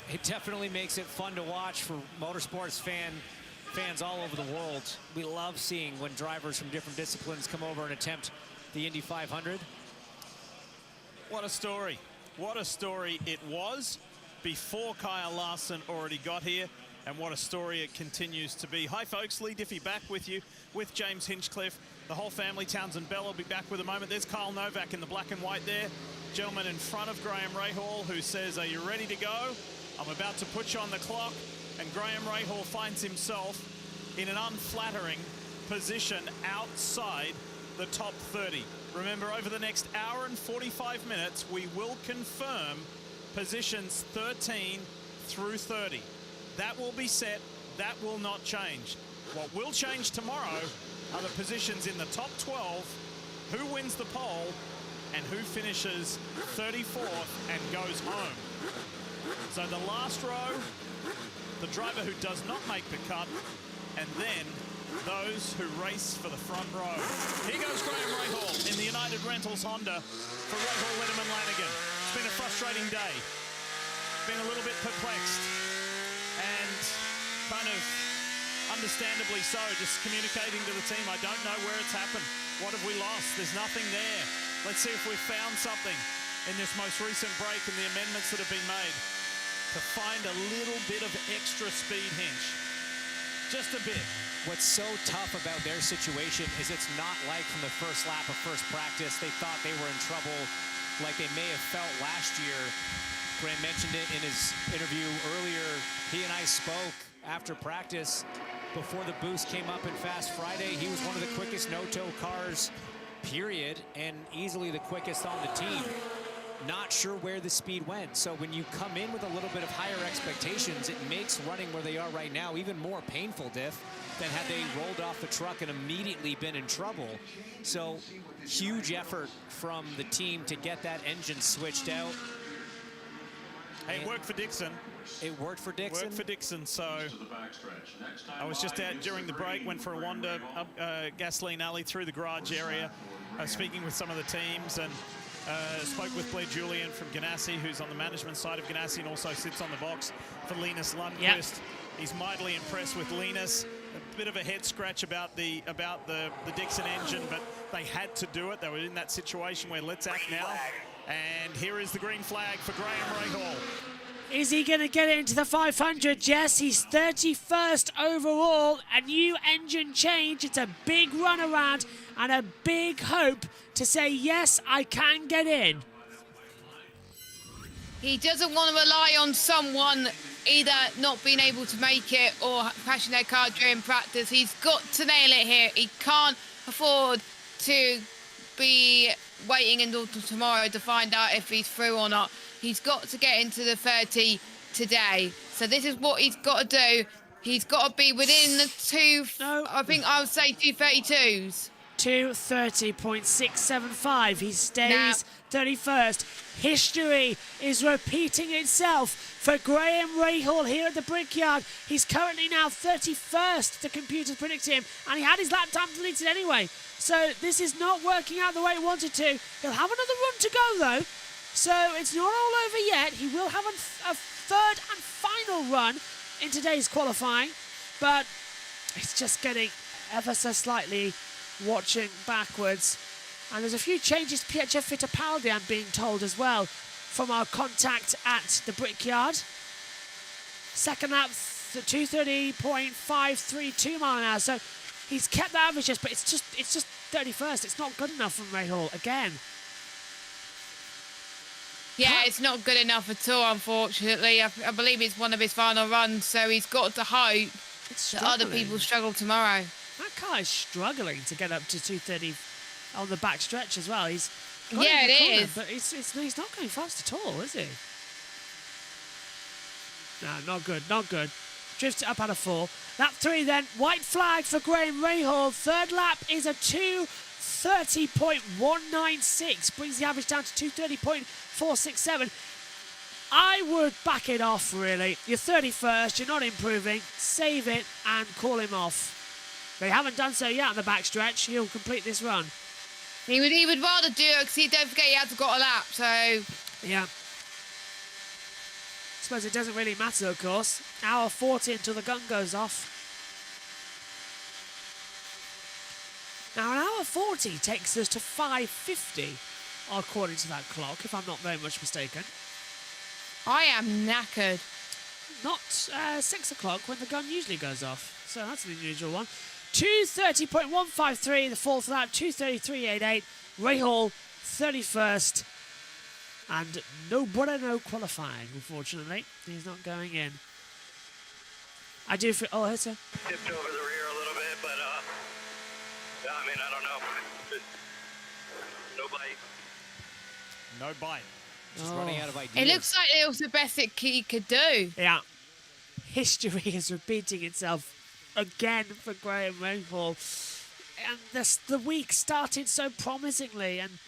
It definitely makes it fun to watch for motorsports fans all over the world. We love seeing when drivers from different disciplines come over and attempt the Indy 500. What a story. What a story it was before Kyle Larson already got here, and what a story it continues to be. Hi folks, Lee Diffie back with you with James Hinchcliffe. The whole family, Townsend Bell, will be back with a moment. There's Kyle Novak in the black and white there. Gentleman in front of Graham Rahal, who says, "Are you ready to go? I'm about to put you on the clock." And Graham Rahal finds himself in an unflattering position outside the top 30. Remember, over the next hour and 45 minutes, we will confirm positions 13 through 30. That will be set. That will not change. What will change tomorrow are the positions in the top 12, who wins the pole, and who finishes 34th and goes home. So the last row, the driver who does not make the cut, and then those who race for the front row. Here goes Graham Rahal in the United Rentals Honda for Rahal Letterman Lanigan. It's been a frustrating day. Been a little bit perplexed. And kind of understandably so, just communicating to the team, I don't know where it's happened. What have we lost? There's nothing there. Let's see if we've found something in this most recent break and the amendments that have been made to find a little bit of extra speed, Hinch. Just a bit. What's so tough about their situation is it's not like from the first lap of first practice they thought they were in trouble like they may have felt last year. Graham mentioned it in his interview earlier. He and I spoke after practice before the boost came up in Fast Friday. He was one of the quickest no-toe cars, period, and easily the quickest on the team. Not sure where the speed went. So when you come in with a little bit of higher expectations, it makes running where they are right now even more painful, Diff, than had they rolled off the truck and immediately been in trouble. So huge effort from the team to get that engine switched out. Hey, it worked for Dixon. It worked for Dixon? Worked for Dixon, so I was just out during the break, went for a wander up Gasoline Alley through the garage area, speaking with some of the teams, and spoke with Blair Julian from Ganassi, who's on the management side of Ganassi and also sits on the box for Linus Lundqvist. Yep. He's mightily impressed with Linus. A bit of a head scratch about the Dixon engine, but they had to do it. They were in that situation where let's act now. And here is the green flag for Graham Rahal. Is he going to get it into the 500? Yes, he's 31st overall. A new engine change. It's a big run around and a big hope to say, yes, I can get in. He doesn't want to rely on someone either not being able to make it or crashing their car during practice. He's got to nail it here. He can't afford to be waiting until tomorrow to find out if he's through or not. He's got to get into the 30 today. So this is what he's got to do. He's got to be within the I think I would say 232s. 230.675. He stays 31st. History is repeating itself for Graham Rahal here at the Brickyard. He's currently now 31st, the computers predict him, and he had his lap time deleted anyway. So this is not working out the way he wanted to. He'll have another run to go, though. So it's not all over yet. He will have a third and final run in today's qualifying, but it's just getting ever so slightly watching backwards. And there's a few changes to Pietro Fittipaldi, I'm being told as well, from our contact at the Brickyard. Second lap, 230.532 mile an hour. So he's kept the averages, but it's just 31st. It's not good enough from Rahal again. Yeah, it's not good enough at all, unfortunately. I believe it's one of his final runs, so he's got to hope that other people struggle tomorrow. That car is struggling to get up to 230 on the back stretch as well. He's got yeah, in the it corner, is. but he's not going fast at all, is he? No, not good, not good. Drifts it up out of 4. Lap 3 then, white flag for Graham Rahal. Third lap is a 230.196, brings the average down to 230.467. I would back it off, really. You're 31st, you're not improving. Save it and call him off. They haven't done so yet on the backstretch. He'll complete this run. He would rather do it because don't forget he hasn't got a lap, so... Yeah. I suppose it doesn't really matter, of course. Hour 40 until the gun goes off. Now, an hour 40 takes us to 5:50, according to that clock, if I'm not very much mistaken. I am knackered. Not 6 o'clock when the gun usually goes off. So that's an unusual one. 230.153, the fourth lap, 233.88. Rahal, 31st. And no qualifying, unfortunately. He's not going in. I do feel... Oh, here's a... Tipped over the rear a little bit, but, I mean, I don't know. No bite. No bite. Just running out of ideas. It looks like it was the best he could do. Yeah. History is repeating itself again for Graham Rahal. And the week started so promisingly, and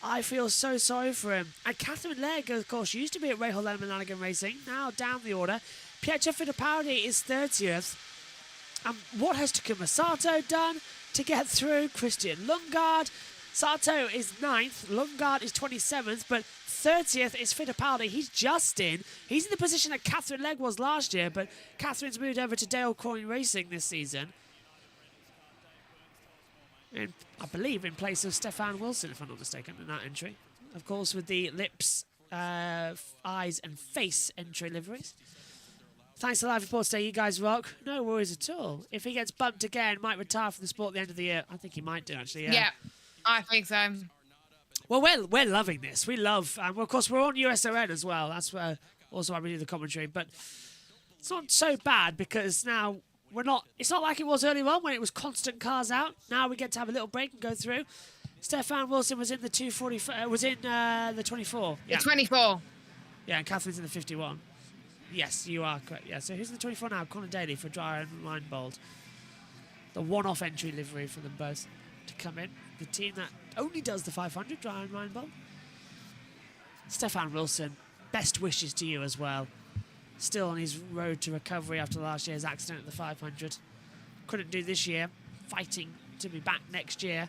I feel so sorry for him. And Catherine Legg, of course, used to be at Rahal and Lanigan Racing, now down the order. Pietro Fittipaldi is 30th. And what has Takuma Sato done to get through? Christian Lundgaard. Sato is 9th, Lundgaard is 27th, but 30th is Fittipaldi. He's just in. He's in the position that Catherine Legg was last year, but Catherine's moved over to Dale Coyne Racing this season. I believe in place of Stefan Wilson, if I'm not mistaken, in that entry. Of course, with the lips, eyes and face entry liveries. Thanks to Live Report today, you guys rock. No worries at all. If he gets bumped again, might retire from the sport at the end of the year. I think he might do, actually, Yeah, I think so. Well, we're loving this. We love, and of course, we're on USON as well. That's where also I do the commentary. But it's not so bad because now we're not. It's not like it was earlier on when it was constant cars out. Now we get to have a little break and go through. Stefan Wilson was in the 240. Was in the 24. Yeah. The 24. Yeah, and Catherine's in the 51. Yes, you are correct. Yeah. So who's in the 24 now? Connor Daly for Dreyer and Reinbold. The one-off entry livery for them both to come in. The team that only does the 500, Dreyer and Reinbold. Stefan Wilson, best wishes to you as well. Still on his road to recovery after last year's accident at the 500. Couldn't do this year. Fighting to be back next year.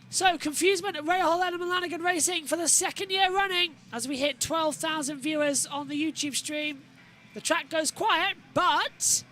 So, confusement at Rahal and Lanigan Racing for the second year running as we hit 12,000 viewers on the YouTube stream. The track goes quiet, but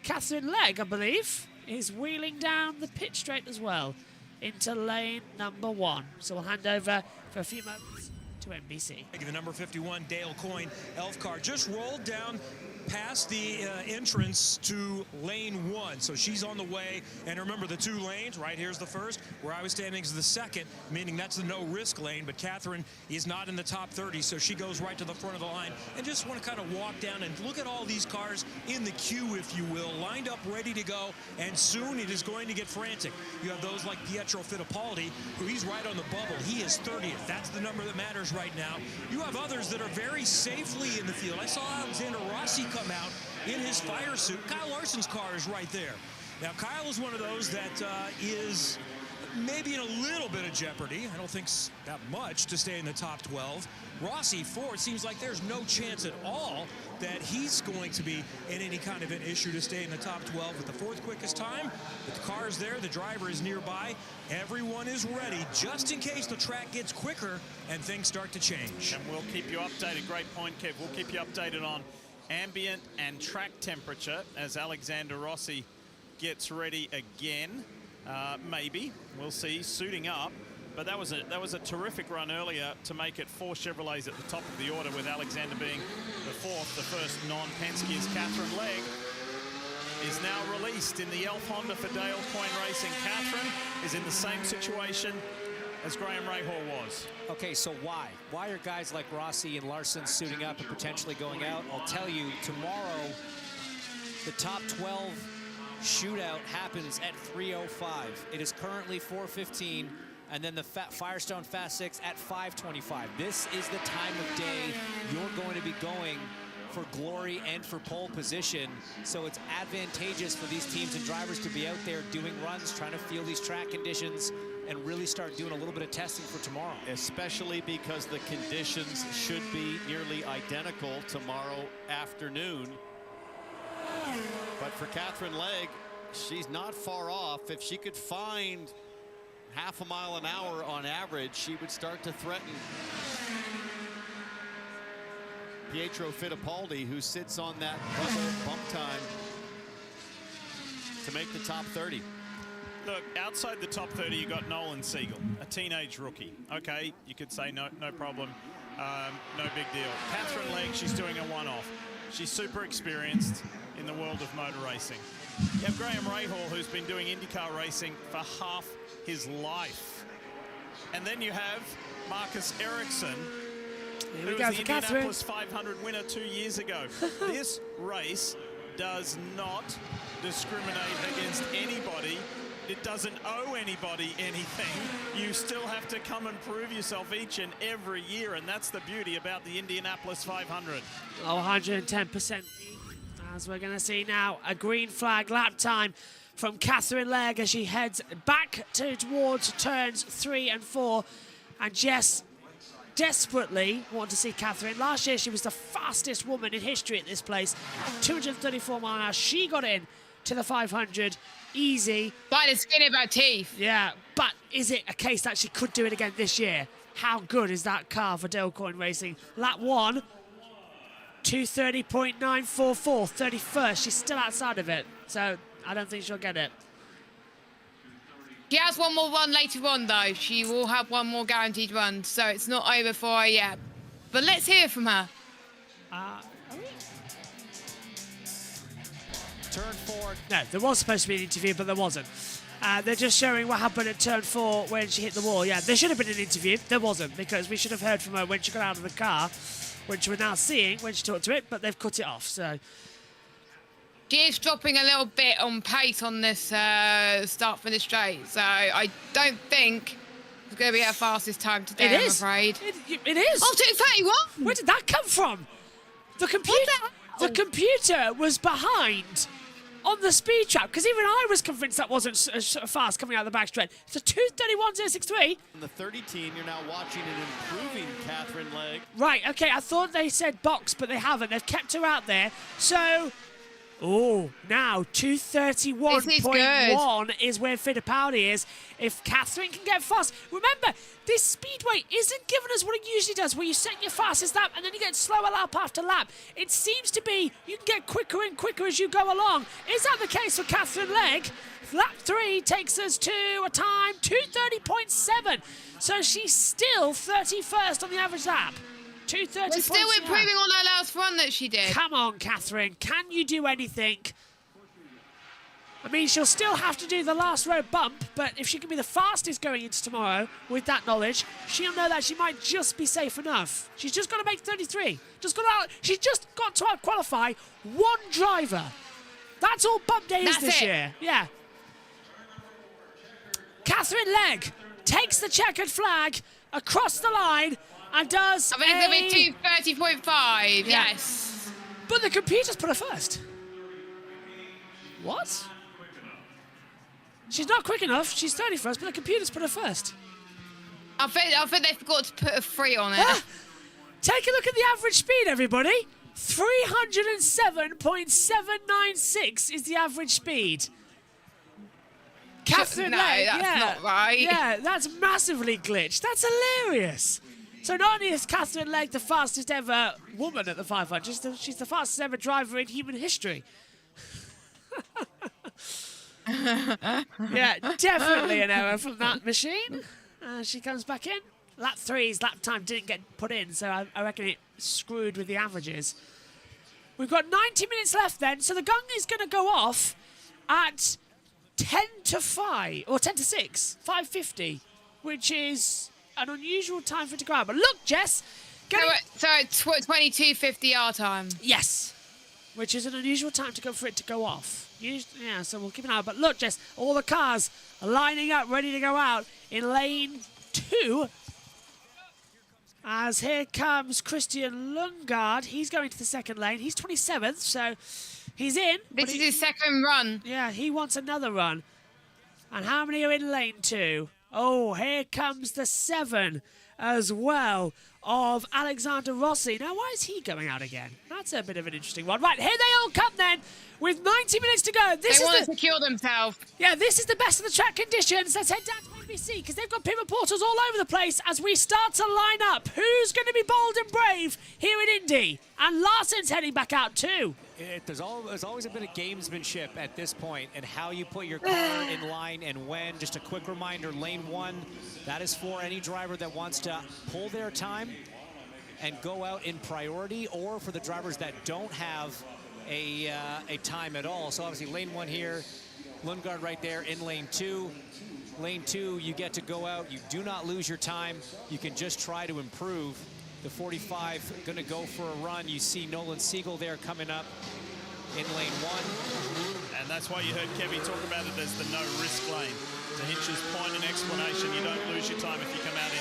Catherine Legg, I believe, is wheeling down the pit straight as well into lane number 1. So we'll hand over for a few moments to NBC. The number 51 Dale Coyne elf car just rolled down past the entrance to lane 1. So she's on the way. And remember the 2 lanes, right here's the first. Where I was standing is the second, meaning that's the no-risk lane. But Catherine is not in the top 30, so she goes right to the front of the line. And just want to kind of walk down and look at all these cars in the queue, if you will, lined up, ready to go. And soon it is going to get frantic. You have those like Pietro Fittipaldi, who he's right on the bubble. He is 30th. That's the number that matters right now. You have others that are very safely in the field. I saw Alexander Rossi come out in his fire suit. Kyle Larson's car is right there. Now, Kyle is one of those that is maybe in a little bit of jeopardy. I don't think that much to stay in the top 12. Rossi, 4, it seems like there's no chance at all that he's going to be in any kind of an issue to stay in the top 12 with the 4th quickest time. But the car is there, the driver is nearby. Everyone is ready just in case the track gets quicker and things start to change. And we'll keep you updated. Great point, Kev. We'll keep you updated on ambient and track temperature as Alexander Rossi gets ready again. Maybe we'll see, suiting up. But that was a terrific run earlier to make it 4 Chevrolets at the top of the order, with Alexander being the 4th. The first non-Penske is Catherine Legg. Is now released in the Elf Honda for Dale Coyne Racing. Catherine is in the same situation as Graham Rahal was. Okay, so why? Why are guys like Rossi and Larson suiting up and potentially going out? I'll tell you, tomorrow, the top 12 shootout happens at 3:05. It is currently 4:15, and then the Firestone Fast 6 at 5:25. This is the time of day you're going to be going for glory and for pole position. So it's advantageous for these teams and drivers to be out there doing runs, trying to feel these track conditions, and really start doing a little bit of testing for tomorrow. Especially because the conditions should be nearly identical tomorrow afternoon. But for Catherine Legg, she's not far off. If she could find half a mile an hour on average, she would start to threaten Pietro Fittipaldi, who sits on that bump time to make the top 30. Look, outside the top 30, you got Nolan Siegel, a teenage rookie. Okay, you could say no problem, no big deal. Catherine Legg, she's doing a one-off. She's super experienced in the world of motor racing. You have Graham Rahal, who's been doing IndyCar racing for half his life. And then you have Marcus Ericsson, who was the Indianapolis 500 winner 2 years ago. This race does not discriminate against anybody. It doesn't owe anybody anything. You still have to come and prove yourself each and every year, and that's the beauty about the Indianapolis 500. Oh, 110%. As we're going to see now, a green flag lap time from Catherine Legg as she heads back towards turns 3 and 4. And Jess desperately want to see Catherine. Last year, she was the fastest woman in history at this place. 234 mile an hour. She got in to the 500 easy. By the skin of her teeth. Yeah, but is it a case that she could do it again this year? How good is that car for Dale Coyne Racing? Lap 1, 230.944, 31st. She's still outside of it, so I don't think she'll get it. She has one more run later on, though. She will have one more guaranteed run, so it's not over for her yet. But let's hear from her. Turn 4. No, there was supposed to be an interview, but there wasn't. They're just showing what happened at turn 4 when she hit the wall. Yeah, there should have been an interview. There wasn't, because we should have heard from her when she got out of the car, which we're now seeing when she talked to it, but they've cut it off, so. She is dropping a little bit on pace on this start for the straight, so I don't think it's going to be her fastest time today, I'm afraid. It is. Oh, 231? Where did that come from? The computer was behind on the speed trap, because even I was convinced that wasn't fast coming out of the backstretch. It's a 2:31.063. On the 30 team, you're now watching an improving Catherine Legg. Right, okay, I thought they said box, but they haven't. They've kept her out there. So, now 2:31.1 is where Fittipaldi is. If Catherine can get fast, remember, this speedway isn't giving us what it usually does, where you set your fastest lap and then you get slower lap after lap. It seems to be you can get quicker and quicker as you go along. Is that the case for Catherine Legg? Lap 3 takes us to a time 2:30.7. So she's still 31st on the average lap. 2:30. We're still improving on her last run that she did. Come on, Catherine. Can you do anything? I mean, she'll still have to do the last row bump, but if she can be the fastest going into tomorrow with that knowledge, she'll know that she might just be safe enough. She's just got to make 33. She's just got to out-qualify one driver. That's all bump days this year. Yeah. Catherine Legg takes the checkered flag across the line and does I think it's going to be 2:30.5, yes. But the computer's put her first. What? She's not quick enough. She's 31st, but the computer's put her first. I think they forgot to put a 3 on it. Take a look at the average speed, everybody. 307.796 is the average speed. Catherine Legg, that's not right. Yeah, that's massively glitched. That's hilarious. So not only is Catherine Legg the fastest ever woman at the 500, she's the fastest ever driver in human history. Yeah, definitely an error from that machine. She comes back in. Lap 3's lap time didn't get put in, so I reckon it screwed with the averages. We've got 90 minutes left then, so the gong is going to go off at 10 to 5, or 10 to 6, 5:50, which is an unusual time for it to go out. But look, Jess. So 22:50 our time. Yes, which is an unusual time for it to go off. Yeah, so we'll keep an eye out. But look, Jess, all the cars are lining up, ready to go out in lane 2. As here comes Christian Lundgaard. He's going to the second lane. He's 27th, so he's in. This is his second run. Yeah, he wants another run. And how many are in lane 2? Oh, here comes the 7 as well of Alexander Rossi. Now, why is he going out again? That's a bit of an interesting one. Right, here they all come then with 90 minutes to go. They want to secure themselves. Yeah, this is the best of the track conditions. Let's head down to NBC because they've got pit reporters all over the place as we start to line up. Who's going to be bold and brave here in Indy? And Larson's heading back out too. There's always a bit of gamesmanship at this point and how you put your car in line and when. Just a quick reminder, lane 1, that is for any driver that wants to pull their time and go out in priority, or for the drivers that don't have a time at all. So obviously lane 1 here, Lundgaard right there in lane 2. Lane 2, you get to go out. You do not lose your time. You can just try to improve. The 45 going to go for a run. You see Nolan Siegel there coming up in lane 1. And that's why you heard Kevin talk about it as the no-risk lane. To Hinch's point and explanation, you don't lose your time if you come out in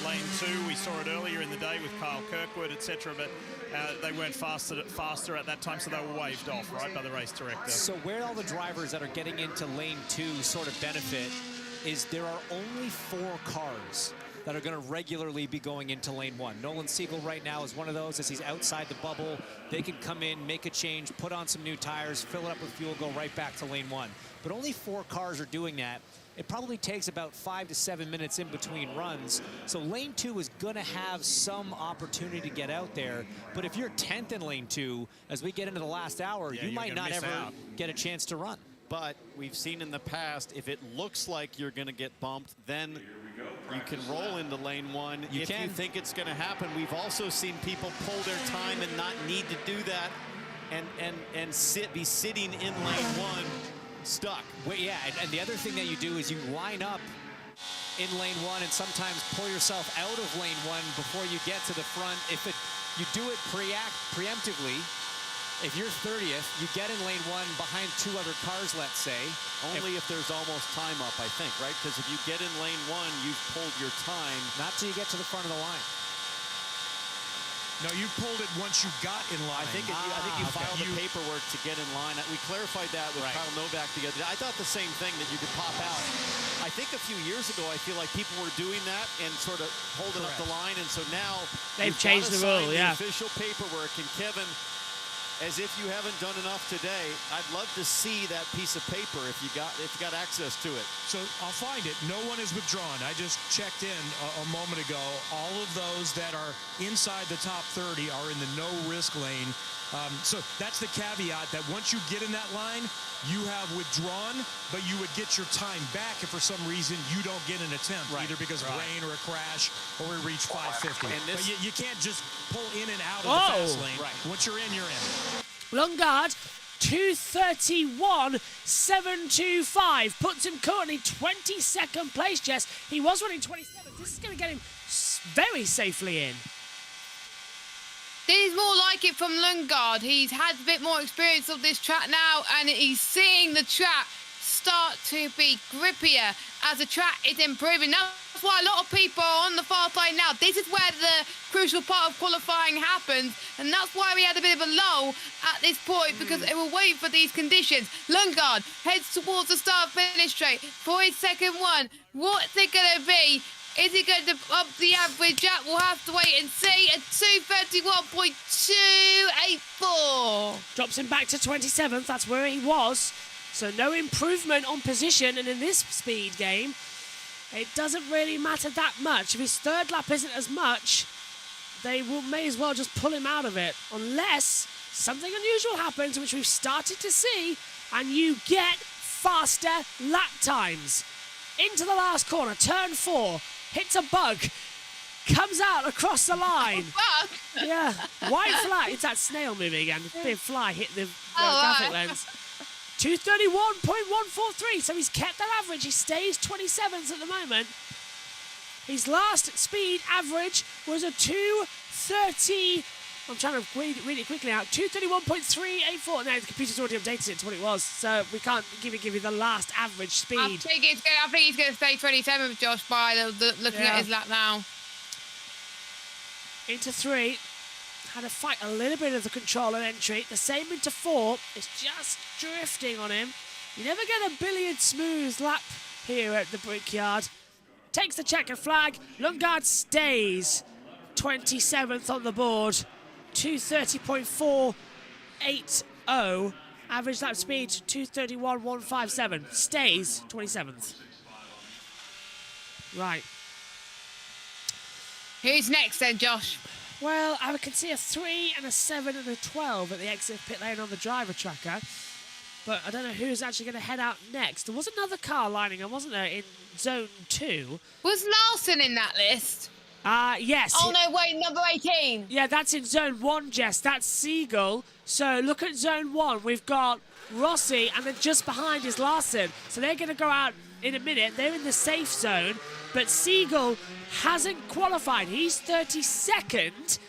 lane 2. We saw it earlier in the day with Kyle Kirkwood, etc., but they weren't faster at that time, so they were waved off, right, by the race director. So where all the drivers that are getting into lane 2 sort of benefit is there are only 4 cars that are going to regularly be going into lane 1. Nolan Siegel right now is one of those. As he's outside the bubble, they can come in, make a change, put on some new tires, fill it up with fuel, go right back to lane 1. But only 4 cars are doing that. It probably takes about 5 to 7 minutes in between runs. So lane 2 is going to have some opportunity to get out there. But if you're 10th in lane 2, as we get into the last hour, you might not ever get a chance to run. But we've seen in the past, if it looks like you're going to get bumped, then you can roll into lane 1 if you think it's going to happen. We've also seen people pull their time and not need to do that and be sitting in lane 1 stuck. Well, yeah, and the other thing that you do is you line up in lane 1 and sometimes pull yourself out of lane 1 before you get to the front. You do it preemptively. If you're 30th, you get in lane 1 behind 2 other cars, let's say. Only if there's almost time up, I think, right? Because if you get in lane 1, you've pulled your time. Not till you get to the front of the line. No, you pulled it once you got in line. I think you filed the paperwork to get in line. We clarified that with Kyle Novak the other day. I thought the same thing, that you could pop out. I think a few years ago, I feel like people were doing that and sort of holding up the line, and so now they've changed the rule. The official paperwork, and Kevin, as if you haven't done enough today, I'd love to see that piece of paper if you got access to it. So I'll find it. No one is withdrawn. I just checked in a moment ago. All of those that are inside the top 30 are in the no-risk lane. So that's the caveat, that once you get in that line, you have withdrawn, but you would get your time back if for some reason you don't get an attempt, either because of rain or a crash or we reach 550. But you can't just pull in and out of the fast lane. Once you're in, you're in. Lundgaard, 2:31.725 puts him currently 22nd place, Jess. He was running 27th. This is going to get him very safely in. This is more like it from Lundgaard. He's had a bit more experience of this track now, and he's seeing the track start to be grippier as the track is improving. That's why a lot of people are on the far side now. This is where the crucial part of qualifying happens, and that's why we had a bit of a lull at this point, because they were waiting for these conditions. Lundgaard heads towards the start-finish straight for his second one. What's it going to be? Is he going to up the average up? We'll have to wait and see. At 2:31.284. Drops him back to 27th. That's where he was. So no improvement on position. And in this speed game, it doesn't really matter that much. If his third lap isn't as much, they may as well just pull him out of it. Unless something unusual happens, which we've started to see, and you get faster lap times. Into the last corner, turn 4. Hits a bug, comes out across the line. Bug? Yeah, white flag. It's that snail movie again. Big fly hit the graphic lens. 2:31.143. So he's kept that average. He stays 27th at the moment. His last speed average was a 2:30. I'm trying to read it quickly out. 2:31.384. Now the computer's already updated it to what it was, so we can't give you the last average speed. I think he's going to stay 27th, Josh, by looking at his lap now. Into 3. Had to fight a little bit of the control at entry. The same into 4. It's just drifting on him. You never get a billiard smooth lap here at the Brickyard. Takes the checkered flag. Lundgaard stays 27th on the board. 2:30.480. Average lap speed 2:31.157. Stays 27th. Right. Who's next then, Josh? Well, I can see a 3 and a 7 and a 12 at the exit pit lane on the driver tracker. But I don't know who's actually going to head out next. There was another car lining up, wasn't there, in zone 2? Was Larson in that list? Yes. Oh, no, wait, number 18. Yeah, that's in zone 1, Jess. That's Siegel. So look at zone 1. We've got Rossi, and then just behind is Larson. So they're going to go out in a minute. They're in the safe zone. But Siegel hasn't qualified. He's 32nd.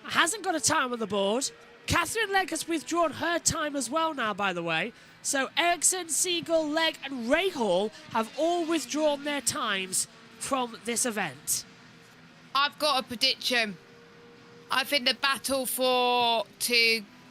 Hasn't got a time on the board. Catherine Legg has withdrawn her time as well now, by the way. So Ericsson, Siegel, Legg, and Rahal have all withdrawn their times from this event. I've got a prediction. I think the battle to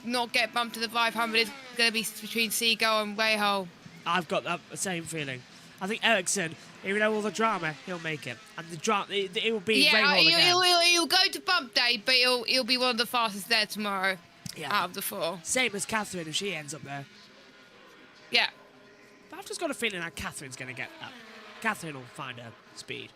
not get bumped to the 500 is going to be between Siegel and Rahal. I've got that same feeling. I think Ericsson, even though all the drama, he'll make it. And the drama, it will be Rahal again. He'll go to bump day, but he'll be one of the fastest there tomorrow. Yeah. Out of the 4. Same as Catherine if she ends up there. Yeah. But I've just got a feeling that Catherine's going to get that. Catherine will find her speed.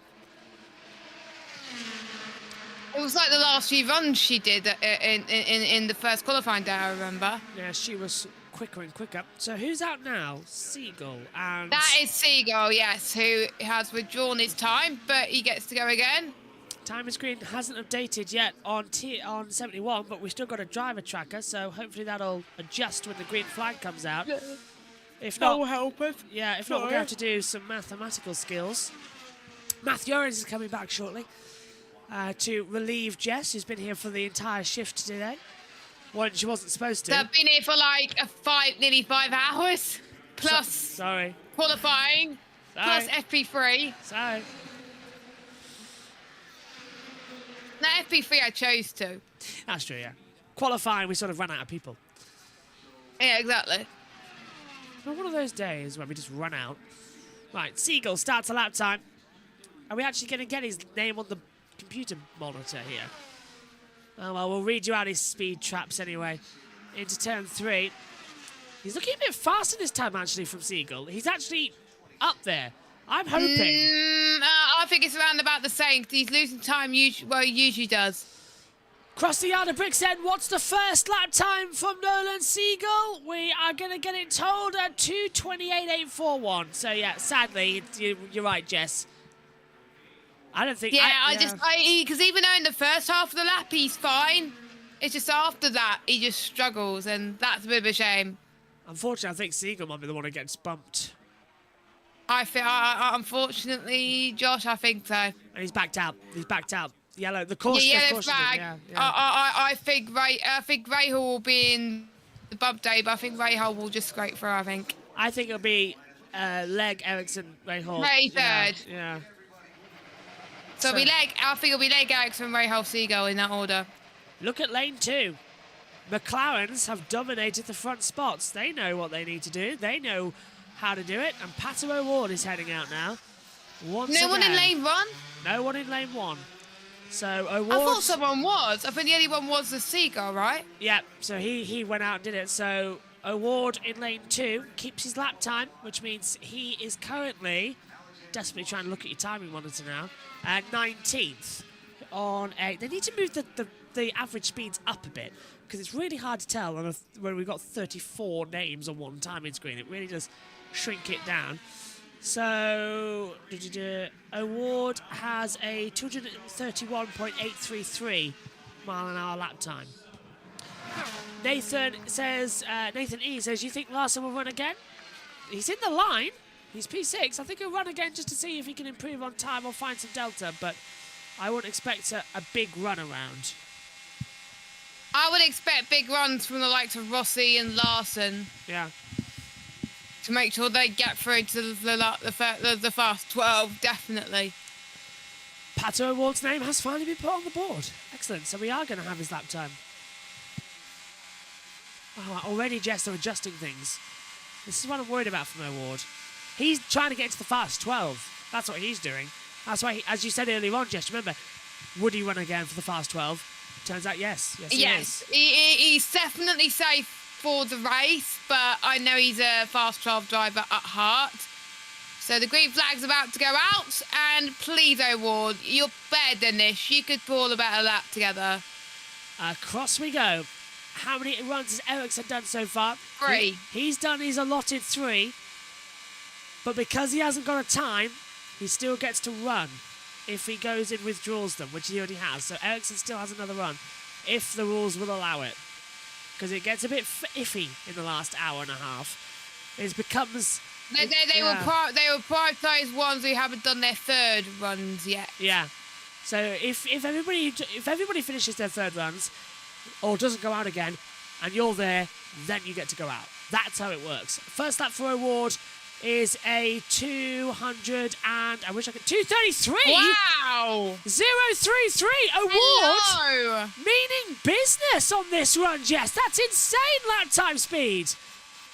It was like the last few runs she did in the first qualifying day, I remember. Yeah, she was quicker and quicker. So who's out now? Siegel and... That is Siegel, yes, who has withdrawn his time, but he gets to go again. Time screen hasn't updated yet on 71, but we've still got a driver tracker, so hopefully that'll adjust when the green flag comes out. If not, that'll help us. Yeah, if not, we're going to have to do some mathematical skills. Matt Jorens is coming back shortly to relieve Jess, who's been here for the entire shift today. Well, she wasn't supposed to. I've been here for like nearly 5 hours, plus qualifying, plus FP3. Sorry. No, FP3 I chose to. That's true, yeah. Qualifying, we sort of ran out of people. Yeah, exactly. But one of those days where we just run out. Right, Siegel starts a lap time. Are we actually going to get his name on the computer monitor here? Oh, well, we'll read you out his speed traps anyway. Into turn 3. He's looking a bit faster this time, actually, from Siegel. He's actually up there. I'm hoping. I think it's around about the same, because he's losing time, he usually does. Cross the yard of Bricks End. What's the first lap time from Nolan Siegel? We are going to get it told at 2:28.841. So, yeah, sadly, you're right, Jess. I don't think... Because even though in the first half of the lap he's fine, it's just after that he just struggles, and that's a bit of a shame. Unfortunately, I think Siegel might be the one who gets bumped. Unfortunately, Josh, I think so. And he's backed out. Yellow, the caution. Yellow flag. I think Rahal will be in the bump day, but I think Rahal will just scrape through, I think. I think it'll be Leg, Ericsson, Rahal. Ray third. Yeah. So I think it'll be Leg, Ericsson, Rahal, Siegel in that order. Look at lane 2. McLarens have dominated the front spots. They know what they need to do. They know how to do it. And Pato O'Ward is heading out now. No one in lane 1? No one in lane 1. So O'Ward... I thought someone was. I think the only one was the Seagull, right? Yeah, so he went out and did it. So O'Ward in lane 2 keeps his lap time, which means he is currently desperately trying to look at your timing monitor now. 19th on a... They need to move the average speeds up a bit, because it's really hard to tell when we've got 34 names on one timing screen. It really does shrink it down. So, O'Ward has a 231.833 mile an hour lap time. Nathan E says, you think Larson will run again? He's in the line. He's P6. I think he'll run again just to see if he can improve on time or find some delta, but I wouldn't expect a big run around. I would expect big runs from the likes of Rossi and Larson. Yeah. To make sure they get through to the fast 12, definitely. Pato O'Ward's name has finally been put on the board. Excellent. So we are going to have his lap time. Oh, already Jess are adjusting things. This is what I'm worried about from O'Ward. He's trying to get to the fast 12. That's what he's doing. That's why, as you said earlier on, Jess, remember, would he run again for the fast 12? Turns out, yes. Yes, he's definitely safe for the race, but I know he's a fast 12 driver at heart. So the green flag's about to go out, and please, O'Ward, you're better than this. You could pull a better lap together. Across we go. How many runs has Ericsson done so far? 3. He's done his allotted 3, but because he hasn't got a time, he still gets to run if he goes in withdraws them, which he already has. So Ericsson still has another run if the rules will allow it, because it gets a bit iffy in the last hour and a half. It becomes... They will prioritise ones who haven't done their third runs yet. Yeah. So if everybody finishes their third runs or doesn't go out again, and you're there, then you get to go out. That's how it works. First lap for O'Ward is a 233. Wow! 033 O'Ward. Meaning business on this run, Jess. That's insane lap time speed.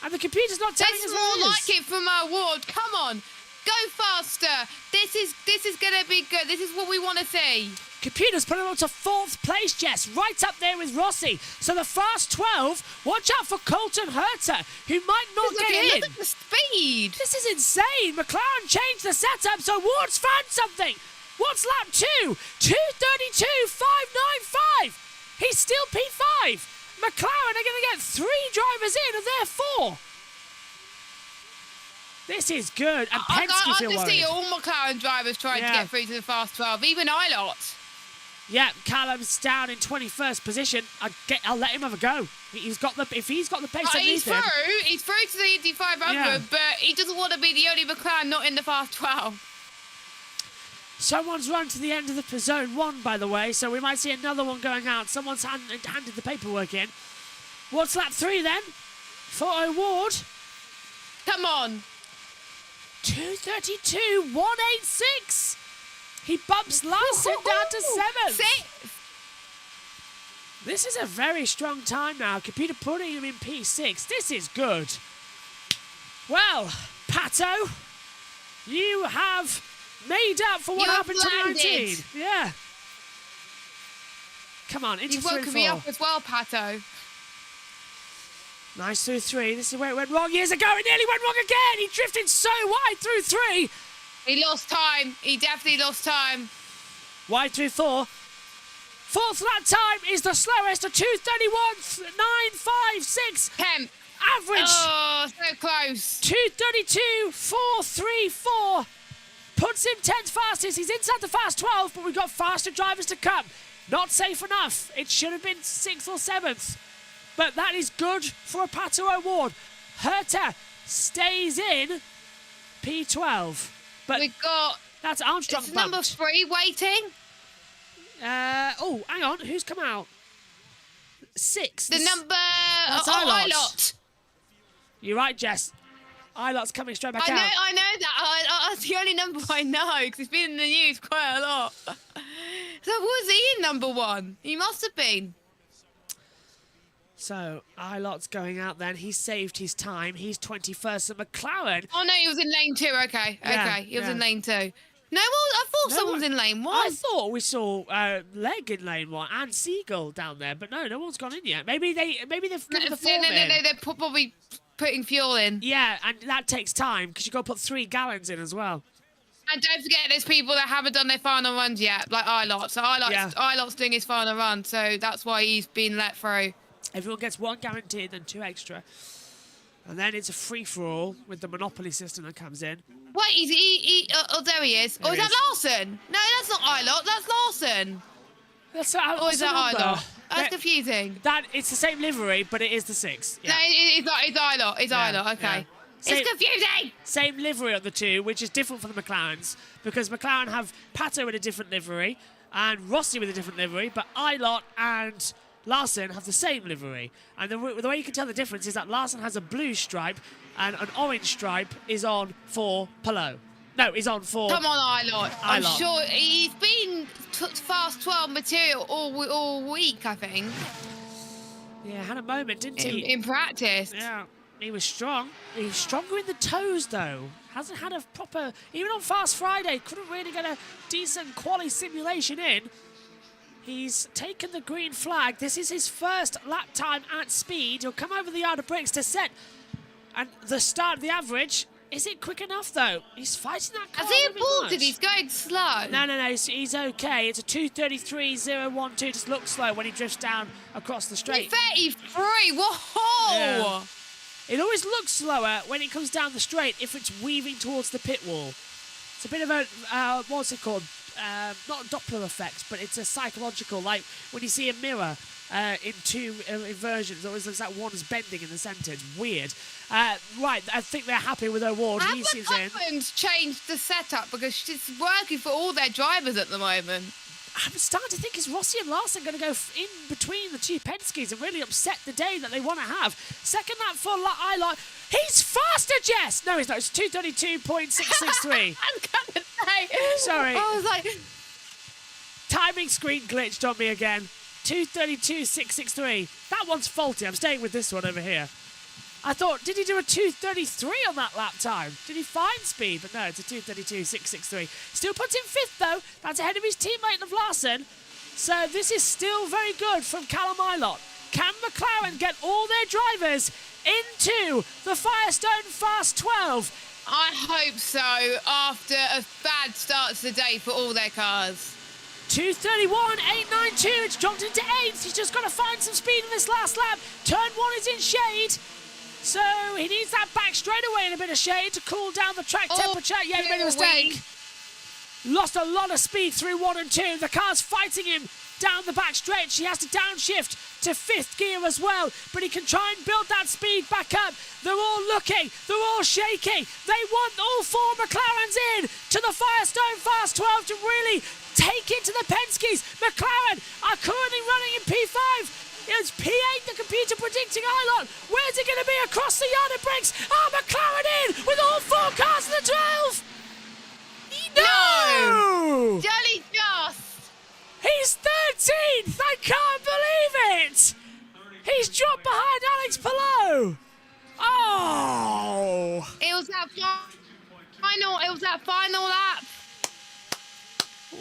And the computer's not telling us more like it from O'Ward. Come on, go faster. This is gonna be good. This is what we want to see. Computer's put him up to 4th place, Jess, right up there with Rossi. So the fast 12, watch out for Colton Herter, who might not get in. Look at the speed. This is insane. McLaren changed the setup, so Ward's found something. What's lap 2? 2:32.595. He's still P5. McLaren are going to get 3 drivers in of their 4. This is good. And Penske feel worried. I see all McLaren drivers trying to get through to the fast 12, even Ilott. Yeah, Callum's down in 21st position. I'll let him have a go. If he's got the pace underneath him. He's through to the Indy 500, but he doesn't want to be the only McLaren not in the fast 12. Someone's run to the end of the zone 1, by the way, so we might see another one going out. Someone's handed the paperwork in. What's lap 3 then? For O'Ward. Come on. 2:32.186. He bumps Larson down to 7th. This is a very strong time now. Computer putting him in P6. This is good. Well, Pato, you have made up for what happened to 19. Yeah. Come on, into 3 and 4. You've woken me up as well, Pato. Nice through 3. This is where it went wrong years ago. It nearly went wrong again. He drifted so wide through 3. He lost time. He definitely lost time. Wide through 4. Fourth lap time is the slowest, a 2:31.956. Temp. Average. Oh, so close. 2:32.434. Puts him 10th fastest. He's inside the fast 12, but we've got faster drivers to come. Not safe enough. It should have been 6th or 7th. But that is good for a Pato award. Herta stays in P12. But we've got... That's Armstrong it's number 3 waiting. Oh, hang on. Who's come out? 6. The number... That's Ilott. You're right, Jess. Ilot's coming straight back out. I know that. That's the only number I know because it's been in the news quite a lot. So was he in number 1? He must have been. So Ilot's going out then. He saved his time. He's 21st at McLaren. Oh, no, he was in lane 2. Okay. Yeah, He was in lane 2. No, I thought someone was in lane 1. I thought we saw Leg in lane 1 and Siegel down there, but no one's gone in yet. Maybe they've given the form in. No, they're probably putting fuel in. Yeah, and that takes time because you've got to put 3 gallons in as well. And don't forget, there's people that haven't done their final runs yet, like Ilott. So Ilott's doing his final run, so that's why he's been let through. Everyone gets 1 guaranteed, then 2 extra. And then it's a free-for-all with the monopoly system that comes in. Wait, there he is. Or is that Larson? No, that's not Ilott. That's Larson. Or is that Ilott? That's confusing. It's the same livery, but it is the 6. Yeah. No, it's Ilott. It's Ilott. Okay. Yeah. It's confusing. Same livery on the 2, which is different from the McLarens, because McLaren have Pato with a different livery and Rossi with a different livery, but Ilott and Larson have the same livery. And the way you can tell the difference is that Larson has a blue stripe and an orange stripe is on for Palou. No, he's on for... Come on, Ilott. I'm sure he's been fast 12 material all week, I think. Yeah, had a moment, didn't he? In practice. Yeah, he was strong. He was stronger in the toes, though. Hasn't had a proper... Even on Fast Friday, couldn't really get a decent quali simulation in. He's taken the green flag. This is his first lap time at speed. He'll come over the yard of bricks to set. And the start of the average... Is it quick enough, though? He's fighting that car. Has he aborted? He's going slow. No. He's okay. It's a 2:33.012. Just looks slow when he drifts down across the straight. 33. Whoa! Yeah. It always looks slower when it comes down the straight if it's weaving towards the pit wall. It's a bit of a, what's it called? Not a Doppler effect, but it's a psychological, like when you see a mirror in 2 inversions, it always looks like one's bending in the centre. It's weird. Right, I think they're happy with their award. Have McLaren's changed the setup because it's working for all their drivers at the moment? I'm starting to think, is Rossi and Larson going to go in between the 2 Penskes and really upset the day that they want to have? Second lap for Ilott. He's faster, Jess! No, he's not. It's 2:32.663. I'm going to say. Sorry. I was like... Timing screen glitched on me again. 2:32.663. That one's faulty. I'm staying with this one over here. I thought, did he do a 2:33 on that lap time? Did he find speed? But no, it's a 2:32.663. Still puts him 5th, though. That's ahead of his teammate of Larson. So this is still very good from Callum Ilott. Can McLaren get all their drivers into the Firestone Fast 12? I hope so, after a bad start to the day for all their cars. 2:31.892. It's jumped into 8th. He's just got to find some speed in this last lap. Turn 1 is in shade. So he needs that back straightaway in a bit of shade to cool down the track temperature. Yeah, he made a mistake. Lost a lot of speed through 1 and 2. The car's fighting him down the back stretch. He has to downshift to 5th gear as well, but he can try and build that speed back up. They're all looking. They're all shaky. They want all 4 McLarens in to the Firestone Fast 12 to really take it to the Penskes. McLaren are currently running in P5. It's P8, the computer predicting Ilott. Where's it going to be across the yard of bricks? McLaren in with all 4 cars in the 12. No! Jolly just. He's 13th. I can't believe that final. It was that final lap.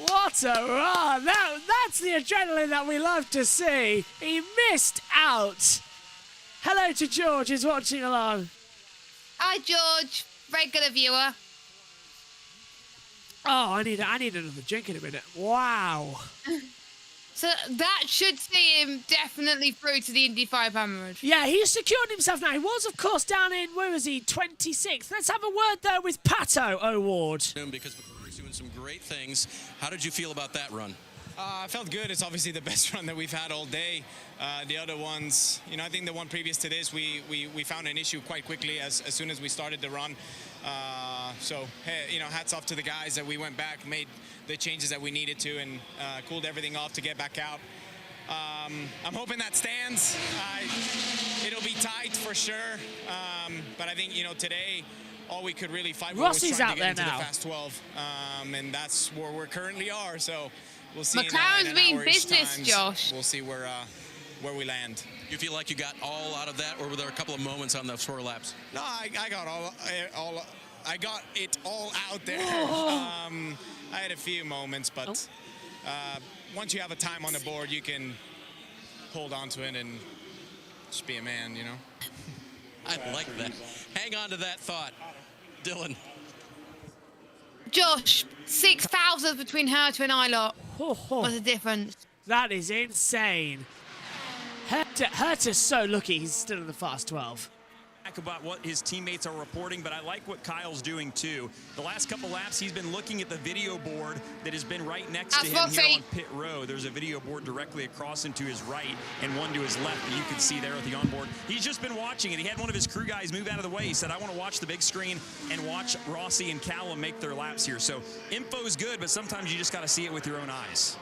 What a run! That's the adrenaline that we love to see. He missed out. Hello to George, who's watching along. Hi, George, regular viewer. Oh, I need another drink in a minute. Wow. So that should see him definitely through to the Indy 500. Yeah, he's secured himself now. He was, of course, down in, where was he, 26th. Let's have a word there with Pato O'Ward. Because McLaren's doing some great things. How did you feel about that run? I felt good. It's obviously the best run that we've had all day. The other ones, I think the one previous to this, we found an issue quite quickly as soon as we started the run. So, hey, hats off to the guys that we went back, made the changes that we needed to, and cooled everything off to get back out. I'm hoping that stands. It'll be tight for sure. But I think, today, all we could really fight was trying to get into the Fast 12. And that's where we currently are. So we'll see. McLaren's being business, Josh. We'll see where we land. You feel like you got all out of that, or were there a couple of moments on the 4 laps? No, I got I got it all out there. I had a few moments, but once you have a time on the board, you can hold on to it and just be a man, I like that. Hang on to that thought. Dylan. Josh, 6,000 between Herta and I lot. What's the difference? That is insane. Herta's so lucky he's still in the Fast 12. About what his teammates are reporting, but I like what Kyle's doing too. The last couple laps, he's been looking at the video board that has been right next to him here on pit row. There's a video board directly across and to his right and one to his left that you can see there at the onboard. He's just been watching it. He had one of his crew guys move out of the way. He said, I want to watch the big screen and watch Rossi and Callum make their laps here. So info's good, but sometimes you just got to see it with your own eyes.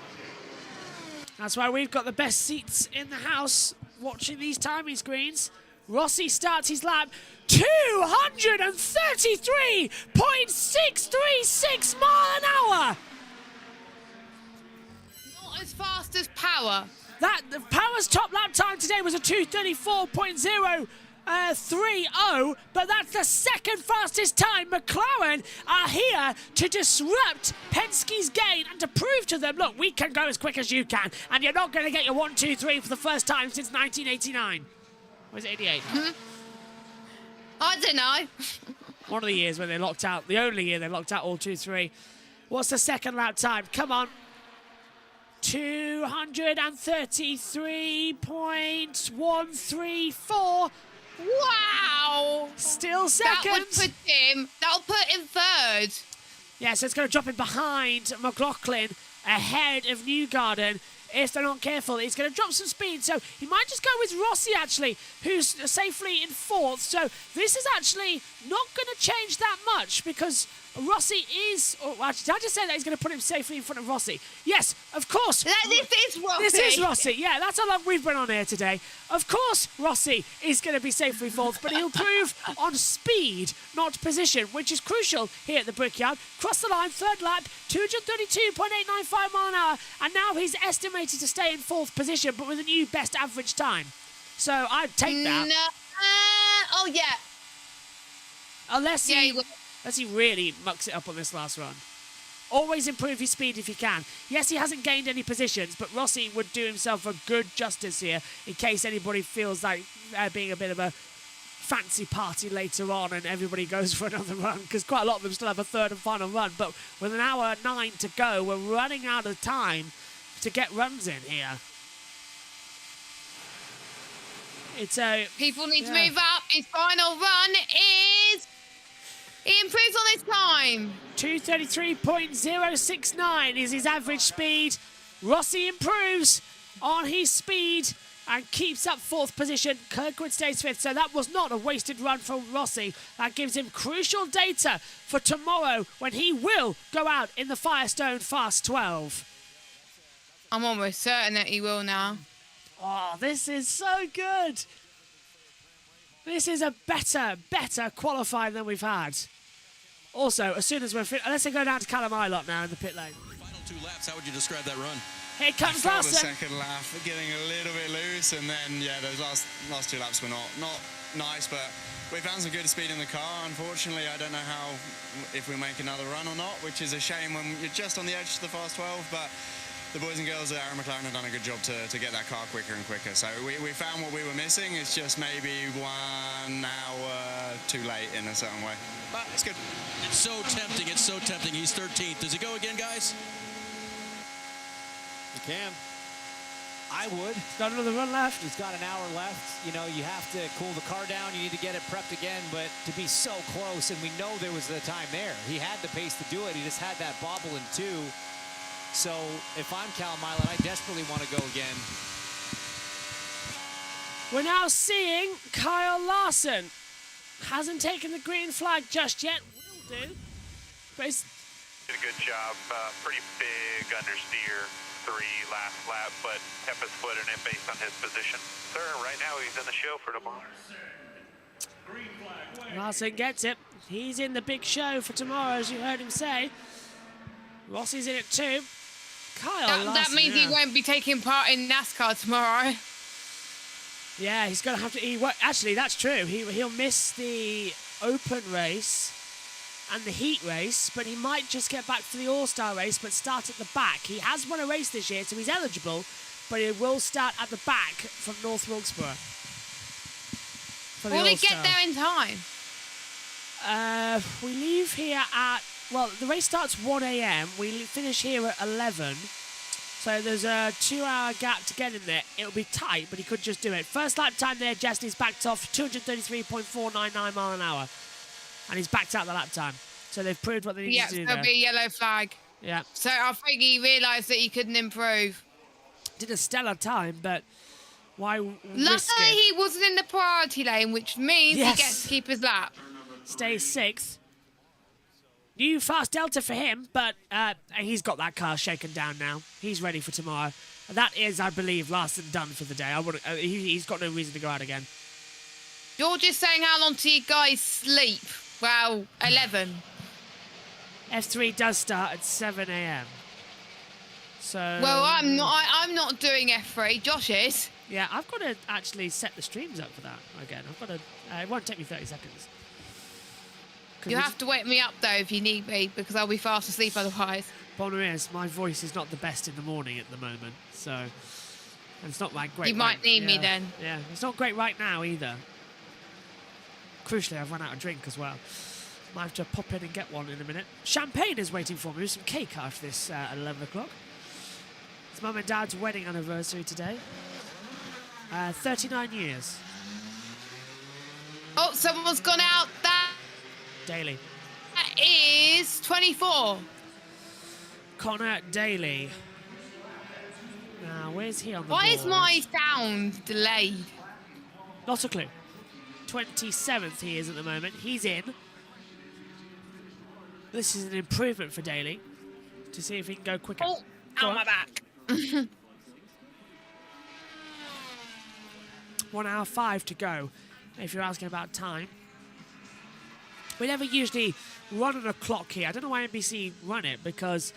That's why we've got the best seats in the house watching these timing screens. Rossi starts his lap 233.636 mile an hour. Not as fast as Power. The Power's top lap time today was a 234.030, but that's the second fastest time. McLaren are here to disrupt Penske's gain and to prove to them, look, we can go as quick as you can, and you're not going to get your 1, 2, 3 for the first time since 1989. Or is it 88? I don't know. One of the years when they locked out, the only year they locked out all 2, 3. What's the second lap time? Come on. 233.134. Wow. Still second. That'll put him third. Yeah, so it's going to drop him behind McLaughlin, ahead of Newgarden. If they're not careful, he's going to drop some speed. So he might just go with Rossi, actually, who's safely in 4th. So this is actually not going to change that much because Rossi is... Oh, actually, did I just say that he's going to put him safely in front of Rossi? Yes, of course. This is Rossi. This is Rossi. Yeah, that's how long we've been on here today. Of course, Rossi is going to be safely 4th, but he'll prove on speed, not position, which is crucial here at the Brickyard. Cross the line, 3rd lap, 232.895 mile an hour, and now he's estimated to stay in 4th position, but with a new best average time. So I'd take that. No. Oh, yeah. Unless he really mucks it up on this last run. Always improve his speed if you can. Yes, he hasn't gained any positions, but Rossi would do himself a good justice here in case anybody feels like being a bit of a fancy party later on and everybody goes for another run, because quite a lot of them still have a 3rd and final run. But with an hour 9 to go, we're running out of time to get runs in here. People need to move up. His final run is... He improves on his time. 233.069 is his average speed. Rossi improves on his speed and keeps up 4th position. Kirkwood stays 5th, so that was not a wasted run for Rossi. That gives him crucial data for tomorrow when he will go out in the Firestone Fast 12. I'm almost certain that he will now. Oh, this is so good. This is a better qualifying than we've had. Also, as soon as we're finished, let's go down to Callum Ilott now in the pit lane. Final 2 laps, how would you describe that run? Here comes I Larson. felt the second lap getting a little bit loose, and then those last 2 laps were not nice, but we found some good speed in the car. Unfortunately, I don't know if we make another run or not, which is a shame when you're just on the edge to the fast 12, but the boys and girls at McLaren have done a good job to get that car quicker and quicker. So we found what we were missing. It's just maybe 1 hour too late in a certain way. But it's good. It's so tempting. It's so tempting. He's 13th. Does he go again, guys? You can. I would. He's got another run left. He's got an hour left. You know, you have to cool the car down. You need to get it prepped again. But to be so close, and we know there was the time there. He had the pace to do it. He just had that bobble in 2. So if I'm Cal Milan, I desperately want to go again. We're now seeing Kyle Larson. Hasn't taken the green flag just yet. Will do. But it's... Did a good job. Pretty big understeer 3 last lap, but kept his foot in it based on his position. Sir, right now he's in the show for tomorrow. Larson gets it. He's in the big show for tomorrow, as you heard him say. Rossi's in it too. Kyle Larson. That means he won't be taking part in NASCAR tomorrow. Yeah, he's going to have to... actually, that's true. He'll miss the open race and the heat race, but he might just get back for the All-Star race, but start at the back. He has won a race this year, so he's eligible, but he will start at the back from North Wilkesboro. Will he get there in time? We leave here at... Well, the race starts 1 a.m. We finish here at 11. So there's a 2-hour gap to get in there. It'll be tight, but he could just do it. First lap time there, Justin's backed off 233.499 mile an hour. And he's backed out the lap time. So they've proved what they need to do there. There'll be a yellow flag. Yeah. So I think he realised that he couldn't improve. Did a stellar time, but why risk Luckily, it? he wasn't in the priority lane, which means he gets to keep his lap. Stays 6th. New fast delta for him, but he's got that car shaken down now. He's ready for tomorrow. And that is, I believe, Larson done for the day. He's got no reason to go out again. George is saying, how long do you guys sleep? Well, 11. F3 does start at 7 a.m. So. Well, I'm not doing F3. Josh is. Yeah, I've got to actually set the streams up for that again. I've got to. It won't take me 30 seconds. You have to wake me up, though, if you need me, because I'll be fast asleep otherwise. Problem is, my voice is not the best in the morning at the moment, so... And it's not like great... You might need me then. Yeah, it's not great right now, either. Crucially, I've run out of drink as well. Might have to pop in and get one in a minute. Champagne is waiting for me with some cake after this at 11 o'clock. It's Mum and Dad's wedding anniversary today. 39 years. Oh, someone's gone out. Daly. That is 24. Connor Daly. Now, where's he on the Why board? is my sound delayed? Not a clue. 27th he is at the moment. He's in. This is an improvement for Daly to see if he can go quicker. Oh, go on my back. 1 hour 5 to go, if you're asking about time. We never usually run on a clock here. I don't know why NBC run it, because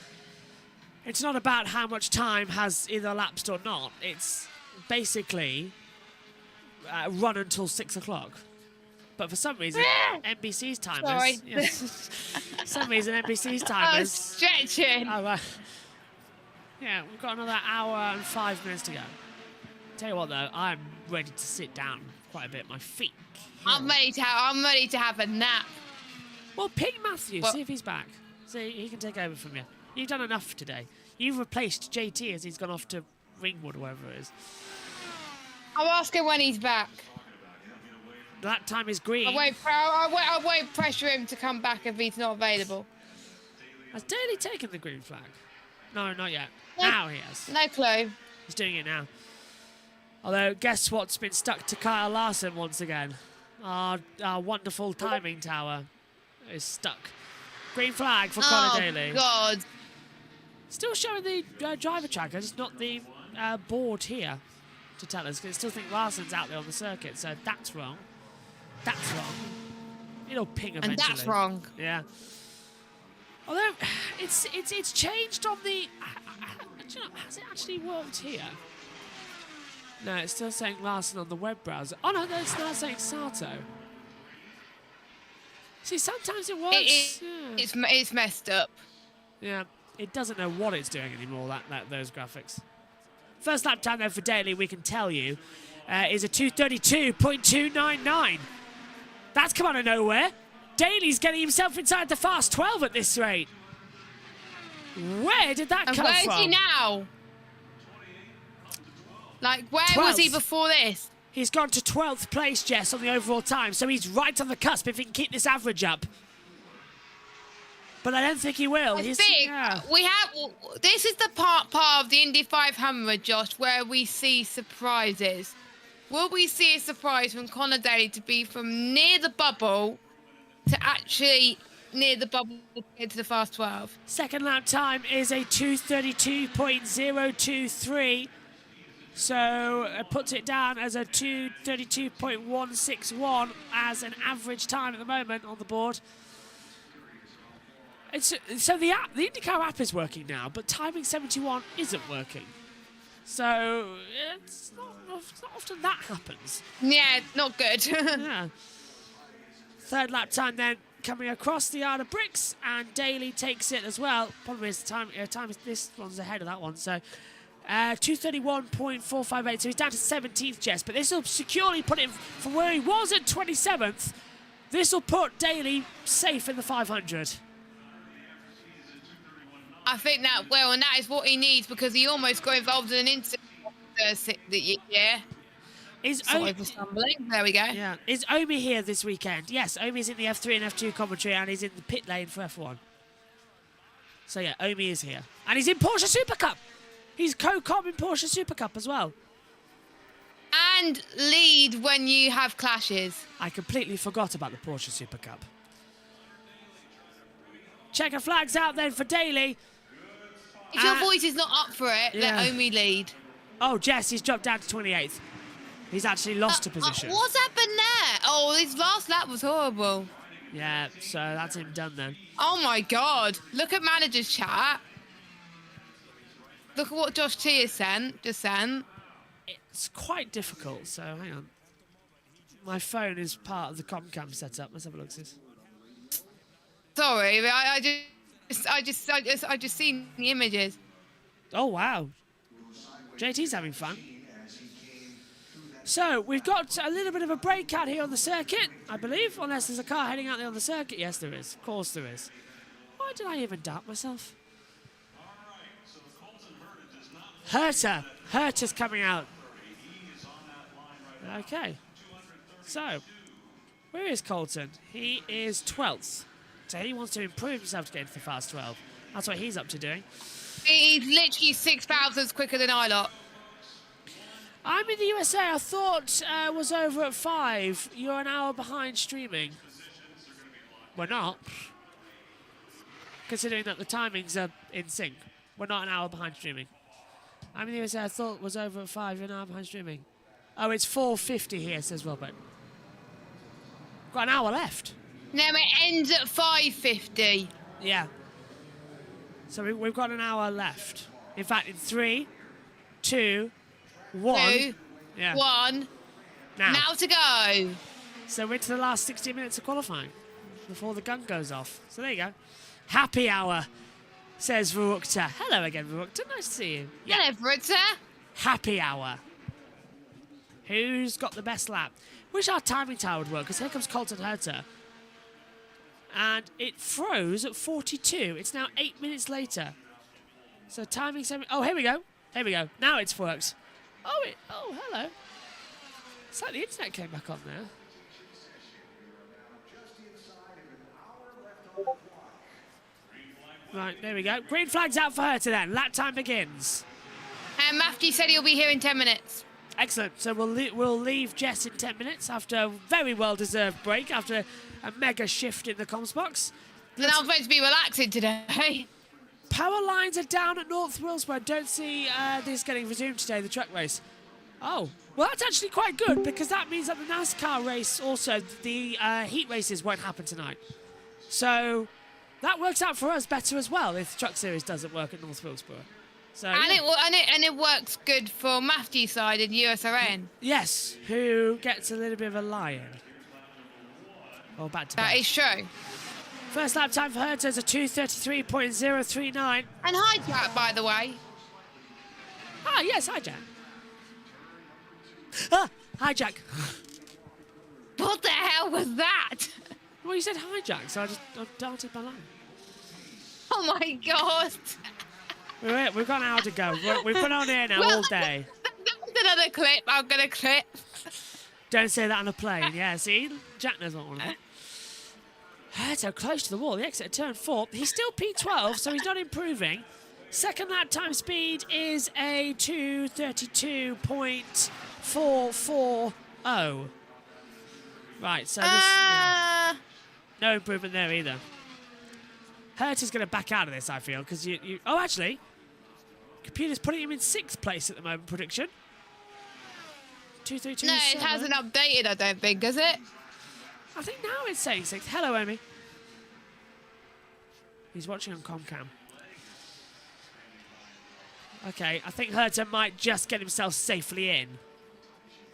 it's not about how much time has either lapsed or not. It's basically run until 6 o'clock. But for some reason, NBC's timers... Sorry. Yes, for some reason, NBC's I timers... was stretching. Oh, right. Yeah, we've got another hour and 5 minutes to go. Tell you what, though, I'm ready to sit down quite a bit. My feet... I'm ready to have a nap. Well, ping Matthew, see if he's back. See, he can take over from you. You've done enough today. You've replaced JT as he's gone off to Ringwood or wherever it is. I'll ask him when he's back. That time is green. I won't pressure him to come back if he's not available. Has Daly taken the green flag? No, not yet. Now he has. No clue. He's doing it now. Although, guess what's been stuck to Kyle Larson once again? Our wonderful timing tower is stuck. Green flag for Connor Daly. Oh, God. Still showing the driver tracker, just not the board here to tell us, because I still think Larson's out there on the circuit, so that's wrong. That's wrong. It'll ping eventually. And that's wrong. Yeah. Although, it's changed on the... Has it actually worked here? No, it's still saying Larson on the web browser. Oh, no, it's now saying Sato. See, sometimes it works. It's messed up. Yeah, it doesn't know what it's doing anymore, those graphics. First lap time, though, for Daly, we can tell you, is a 2:32.299. That's come out of nowhere. Daly's getting himself inside the fast 12 at this rate. Where did that come from? And where is he now? Like, where 12th. was he before this? He's gone to 12th place, Jess, on the overall time, so he's right on the cusp if he can keep this average up. But I don't think he will. I think we have. This is the part of the Indy 500, Josh, where we see surprises. Will we see a surprise from Conor Daly to be from near the bubble to actually near the bubble to get to the fast 12? Second lap time is a 2:32.023. So it puts it down as a 2:32.161 as an average time at the moment on the board. So the IndyCar app is working now, but timing 71 isn't working. So it's not often that happens. Yeah, not good. Yeah. Third lap time then coming across the yard of bricks, and Daly takes it as well. Problem is this one's ahead of that one. So 2:31.458. So he's down to 17th, Jess. But this will securely put him from where he was at 27th. This will put Daly safe in the 500. I think that, and that is what he needs, because he almost got involved in an incident. Sorry for stumbling. There we go. Yeah. Is Omi here this weekend? Yes, Omi's in the F3 and F2 commentary, and he's in the pit lane for F1. So yeah, Omi is here. And he's in Porsche Super Cup. He's co-com in Porsche Super Cup as well. And lead when you have clashes. I completely forgot about the Porsche Super Cup. Checker flags out then for Daly. If your voice is not up for it, let Omi lead. Oh, Jess, he's dropped down to 28th. He's actually lost a position. What's happened there? Oh, his last lap was horrible. Yeah, so that's him done then. Oh my God. Look at manager's chat. Look at what Josh T has just sent. It's quite difficult, so hang on. My phone is part of the Comcam setup. Let's have a look at this. Sorry, I just seen the images. Oh wow, JT's having fun. So we've got a little bit of a breakout here on the circuit, I believe, unless there's a car heading out there on the circuit. Yes, there is. Of course there is. Why did I even doubt myself? Herter's coming out. Okay. So, where is Colton? He is 12th. So he wants to improve himself to get into the fast 12. That's what he's up to doing. He's literally 6 thousandths quicker than I lot. I'm in the USA. I thought was over at 5. You're an hour behind streaming. We're not. Considering that the timings are in sync. We're not an hour behind streaming. I'm in the USA. I thought was over at 5. You're an hour behind streaming. Oh, it's 4:50 here, says Wilbert. Got an hour left. No, it ends at 5:50. Yeah. So we've got an hour left. In fact, in 3, 2, 1. 2, 1. Now to go. So we're into the last 60 minutes of qualifying before the gun goes off. So there you go. Happy hour, says Varukta. Hello again, Varukta. Nice to see you. Yeah. Hello, Varukta. Happy hour. Who's got the best lap? Wish our timing tower would work, because here comes Colton Herter. And it froze at 42. It's now 8 minutes later. So timing 7. Oh, here we go. Here we go. Now it's worked. Oh, hello. It's like the internet came back on there. Right, there we go. Green flag's out for Herter then. Lap time begins. And Matthew said he'll be here in 10 minutes. Excellent. So we'll leave Jess in 10 minutes after a very well-deserved break, after a mega shift in the comms box. And I was meant to be relaxing today. Power lines are down at North Wilkesboro. Don't see this getting resumed today, the truck race. Oh, well, that's actually quite good, because that means that the NASCAR race, also the heat races, won't happen tonight. So that works out for us better as well if the truck series doesn't work at North Wilkesboro. So, and it works good for Matthew's side in USRN. Yes, who gets a little bit of a lion. Or back to That is true. First lap time for Herta is a 2:33.039. And hi, Jack, by the way. Ah, yes, hi, Jack. Ah, hi, Jack. What the hell was that? Well, you said hi, Jack, so I darted my line. Oh, my God. We've got an hour to go. We've been on here now all day. That's another clip I'm going to clip. Don't say that on a plane. Yeah, see? Jack knows what I want to do. Herta close to the wall. The exit at turn 4. He's still P12, so he's not improving. Second lap time speed is a 2:32.440. Right, so this... Yeah. No improvement there either. Herta's going to back out of this, I feel, because you... Oh, actually, computer's putting him in 6th place at the moment, prediction. 2:32.7. No, it hasn't updated, I don't think, has it? I think now it's saying 6th. Hello, Amy. He's watching on Comcam. Okay, I think Herta might just get himself safely in.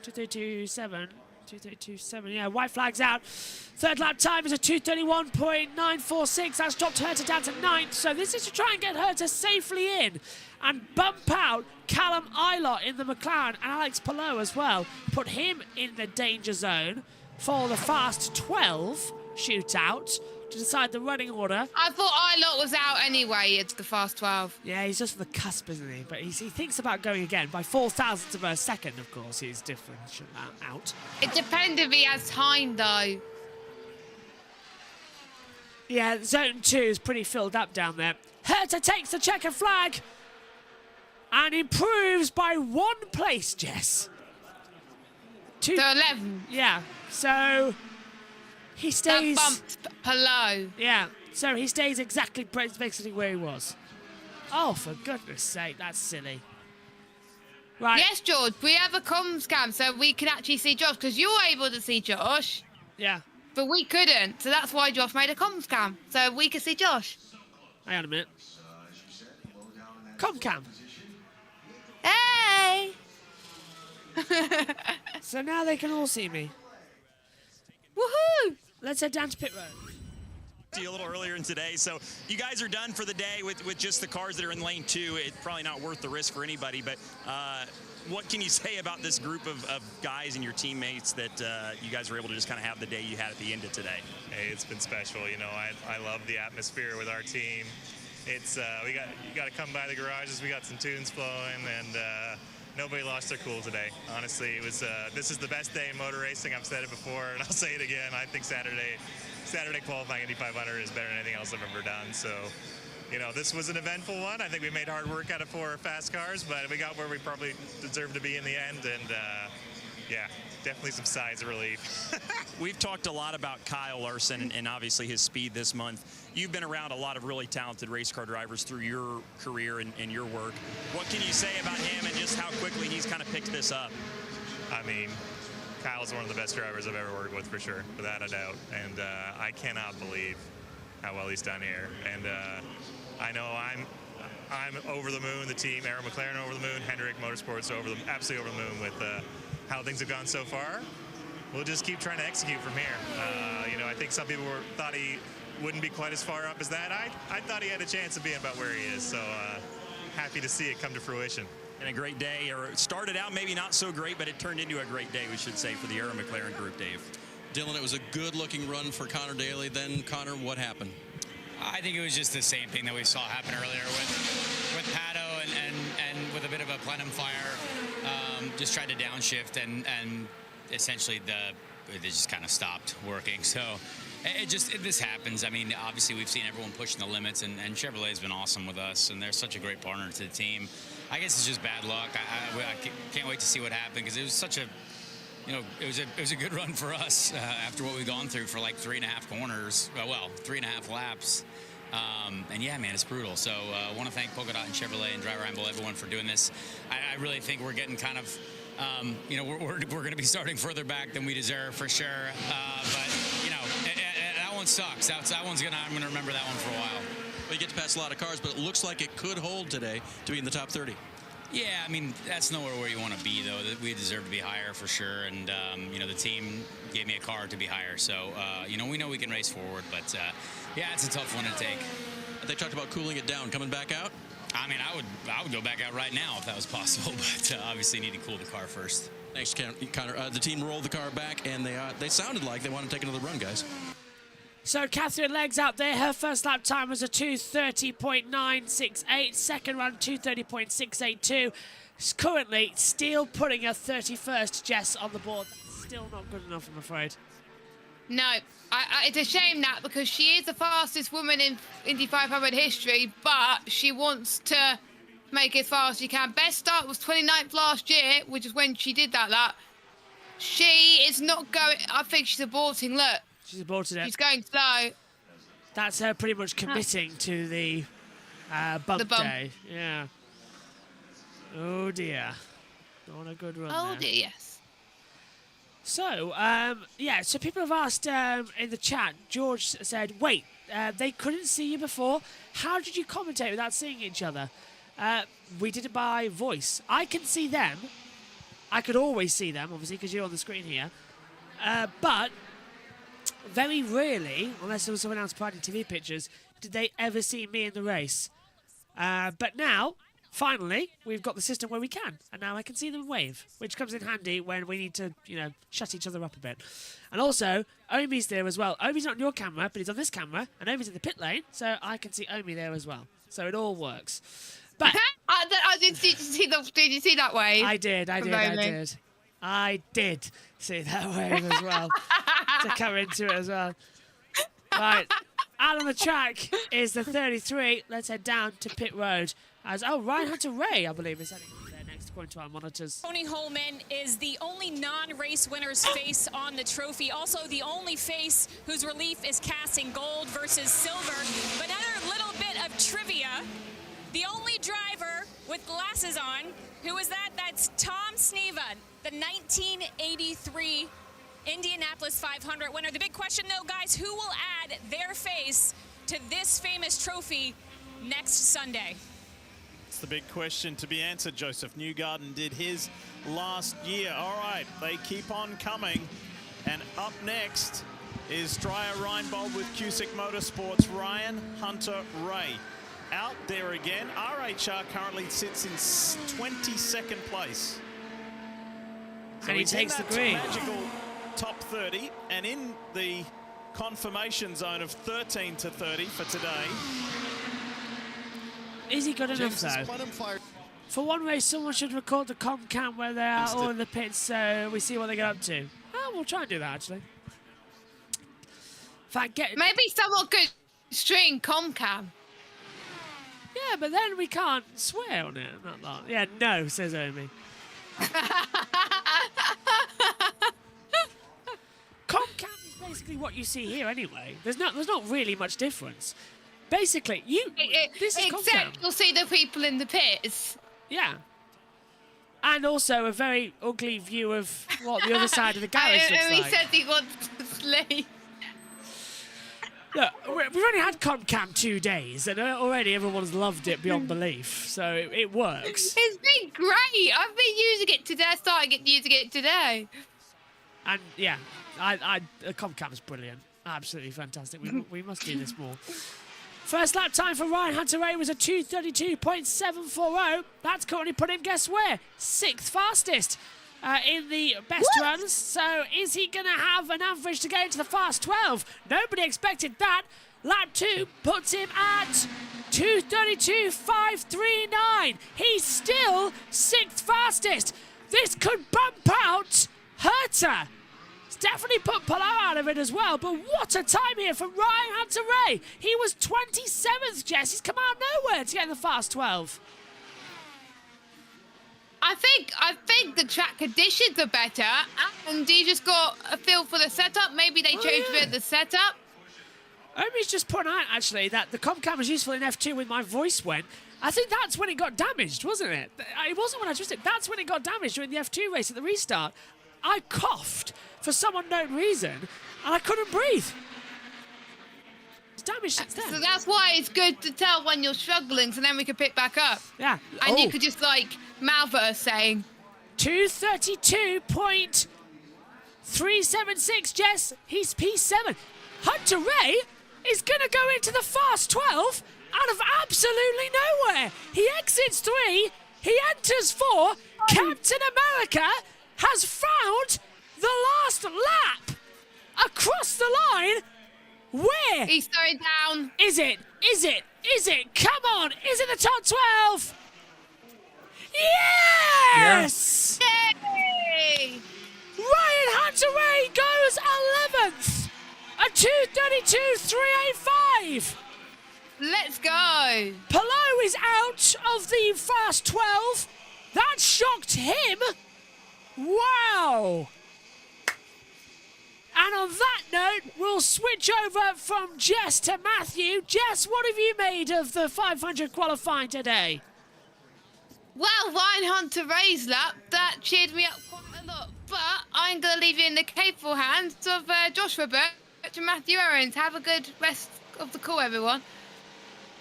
2:32.7. 2:32.7. Yeah, white flag's out. Third lap time is a 2:31.946. That's dropped Herta down to 9th. So this is to try and get Herta safely in and bump out Callum Eilert in the McLaren and Alex Palou as well. Put him in the danger zone for the fast 12 shootout to decide the running order. I thought Eilert was out anyway. It's the fast 12. Yeah, he's just on the cusp, isn't he? But he thinks about going again. By 4,000ths of a second, of course, he's different out. It depends if he has time, though. Yeah, zone 2 is pretty filled up down there. Herta takes the checker flag and improves by 1 place, Jess. To 11. Yeah, so he stays... That bumps Palou. Yeah, so he stays exactly basically where he was. Oh, for goodness sake, that's silly. Right. Yes, George, we have a comms cam so we can actually see Josh, because you're able to see Josh. Yeah. But we couldn't, so that's why Josh made a comms cam, so we could see Josh. Hang on a minute. Comcam. Hey! So now they can all see me. Woohoo! Let's head down to pit road. A little earlier in today, so you guys are done for the day with just the cars that are in lane 2. It's probably not worth the risk for anybody, but what can you say about this group of guys and your teammates that you guys were able to just kind of have the day you had at the end of today? Hey, it's been special. You know, I love the atmosphere with our team. It's you got to come by the garages. We got some tunes flowing, and nobody lost their cool today. Honestly, it was this is the best day in motor racing. I've said it before, and I'll say it again. I think Saturday qualifying Indy 500 is better than anything else I've ever done. So, you know, this was an eventful one. I think we made hard work out of 4 fast cars, but we got where we probably deserved to be in the end. And yeah, definitely some sighs of relief. We've talked a lot about Kyle Larson and obviously his speed this month. You've been around a lot of really talented race car drivers through your career and your work. What can you say about him and just how quickly he's kind of picked this up? I mean, Kyle's one of the best drivers I've ever worked with, for sure, without a doubt. And I cannot believe how well he's done here. And I know I'm over the moon. The team, Aaron McLaren, over the moon. Hendrick Motorsports, absolutely over the moon with how things have gone so far. We'll just keep trying to execute from here. You know, I think some people thought he wouldn't be quite as far up as that. I thought he had a chance of being about where he is. So happy to see it come to fruition. And a great day, or it started out maybe not so great, but it turned into a great day, we should say, for the Aaron McLaren group, Dave. Dylan, it was a good-looking run for Connor Daly. Then, Connor, what happened? I think it was just the same thing that we saw happen earlier with Pato and with a bit of a plenum fire. Just tried to downshift and essentially it just kind of stopped working. So this happens. I mean, obviously we've seen everyone pushing the limits, and Chevrolet's been awesome with us, and they're such a great partner to the team. I guess it's just bad luck. I can't wait to see what happened, because it was such a, you know, it was a good run for us after what we've gone through for like 3.5 corners. Well, 3.5 laps. And yeah, man, it's brutal. So I want to thank Polka Dot and Chevrolet and Driver Ramble, everyone, for doing this. I really think we're getting kind of, you know, we're going to be starting further back than we deserve, for sure. But you know, that one sucks. That one's I'm going to remember that one for a while. Well, you get to pass a lot of cars, but it looks like it could hold today to be in the top 30. Yeah, I mean, that's nowhere where you want to be, though. We deserve to be higher for sure. And, you know, the team gave me a car to be higher. So, you know we can race forward. But, yeah, it's a tough one to take. They talked about cooling it down, coming back out. I mean, I would go back out right now if that was possible. But obviously need to cool the car first. Thanks, Connor. The team rolled the car back, and they sounded like they want to take another run, guys. So Catherine Leggs out there, her first lap time was a 2:30.968. Second run, 2:30.682. Currently, still putting her 31st, Jess, on the board. Still not good enough, I'm afraid. No, it's a shame that, because she is the fastest woman in Indy 500 history, but she wants to make it as fast as she can. Best start was 29th last year, which is when she did that lap. She is not going... I think she's aborting. Look. She's aborted it. She's going slow. That's her pretty much committing to the bump day. Yeah. Oh, dear. Not a good run Oh, there. dear, yes. So, yeah, so people have asked in the chat, George said, wait, they couldn't see you before? How did you commentate without seeing each other? We did it by voice. I can see them. I could always see them, obviously, because you're on the screen here. But very rarely, unless there was someone else providing TV pictures, did they ever see me in the race. But now, finally, we've got the system where we can. And now I can see them wave, which comes in handy when we need to, you know, shut each other up a bit. And also, Omi's there as well. Omi's not on your camera, but he's on this camera. And Omi's in the pit lane, so I can see Omi there as well. So it all works. But did you see that wave? I did see that wave as well. To come into it as well. Right, out on the track is the 33. Let's head down to pit road. Ryan Hunter-Reay, I believe, is heading there next, according to our monitors. Tony Holman is the only non-race winner's face on the trophy. Also, the only face whose relief is casting gold versus silver. But another little bit of trivia. The only driver with glasses on, who is that? That's Tom Sneva, the 1983 Indianapolis 500 winner. The big question, though, guys, who will add their face to this famous trophy next Sunday? It's the big question to be answered. Joseph Newgarden did his last year. All right, they keep on coming. And up next is Dreyer Reinbold with Cusick Motorsports, Ryan Hunter-Reay. Out there again. RHR currently sits in 22nd place. So and he takes the green. Magical top 30, and in the confirmation zone of 13 to 30 for today. Is he good enough, though? For one race, someone should record the comm cam where they are all in the pits so we see what they get up to. Oh, we'll try and do that, actually. In fact, maybe someone could stream comm cam. Yeah, but then we can't swear on it. Not that. Yeah, no, says Omi. Comcam is basically what you see here anyway. There's not really much difference. Basically, this is except Comcam. You'll see the people in the pits. Yeah. And also a very ugly view of what the other side of the garage looks Omi like. said he wants to sleep. Look, we've only had Comcam 2 days, and already everyone's loved it beyond belief. So it works. It's been great. I've been using it today. I started using it today. And yeah, Comcam's brilliant. Absolutely fantastic. We must do this more. First lap time for Ryan Hunter-Reay was a 2:32.740. That's currently put him, guess where? 6th fastest in the best runs. So is he going to have an average to get into the fast 12? Nobody expected that. Lap 2 puts him at 2:32.539. He's still 6th fastest. This could bump out Herta. It's definitely put Palau out of it as well, but what a time here from Ryan Hunter-Reay. He was 27th, Jess. He's come out of nowhere to get in the fast 12. I think the track conditions are better, and he just got a feel for the setup. Maybe they changed a bit of the setup. Omi's just pointing out, actually, that the Comcam was useful in F2 when my voice went. I think that's when it got damaged, wasn't it? It wasn't when I twisted. That's when it got damaged during the F2 race at the restart. I coughed for some unknown reason, and I couldn't breathe. damaged since then. So that's why it's good to tell when you're struggling, so then we can pick back up. Yeah. And you could just, like, mouth at us saying... 232.376, Jess. He's P7. Hunter Ray is going to go into the fast 12 out of absolutely nowhere. He exits 3. He enters 4. Captain America has found the last lap across the line. Where? He's throwing down. Is it? Is it? Is it? Come on. Is it the top 12? Yes! Yay! Ryan Hunter-Reay goes 11th. A 2:32.385. Let's go. Palou is out of the fast 12. That shocked him. Wow. And on that note, we'll switch over from Jess to Matthew. Jess, what have you made of the 500 qualifying today? Well, Ryan Hunter-Reay's lap, that cheered me up quite a lot. But I'm going to leave you in the capable hands of Joshua Birch and Matthew Owens. Have a good rest of the call, everyone.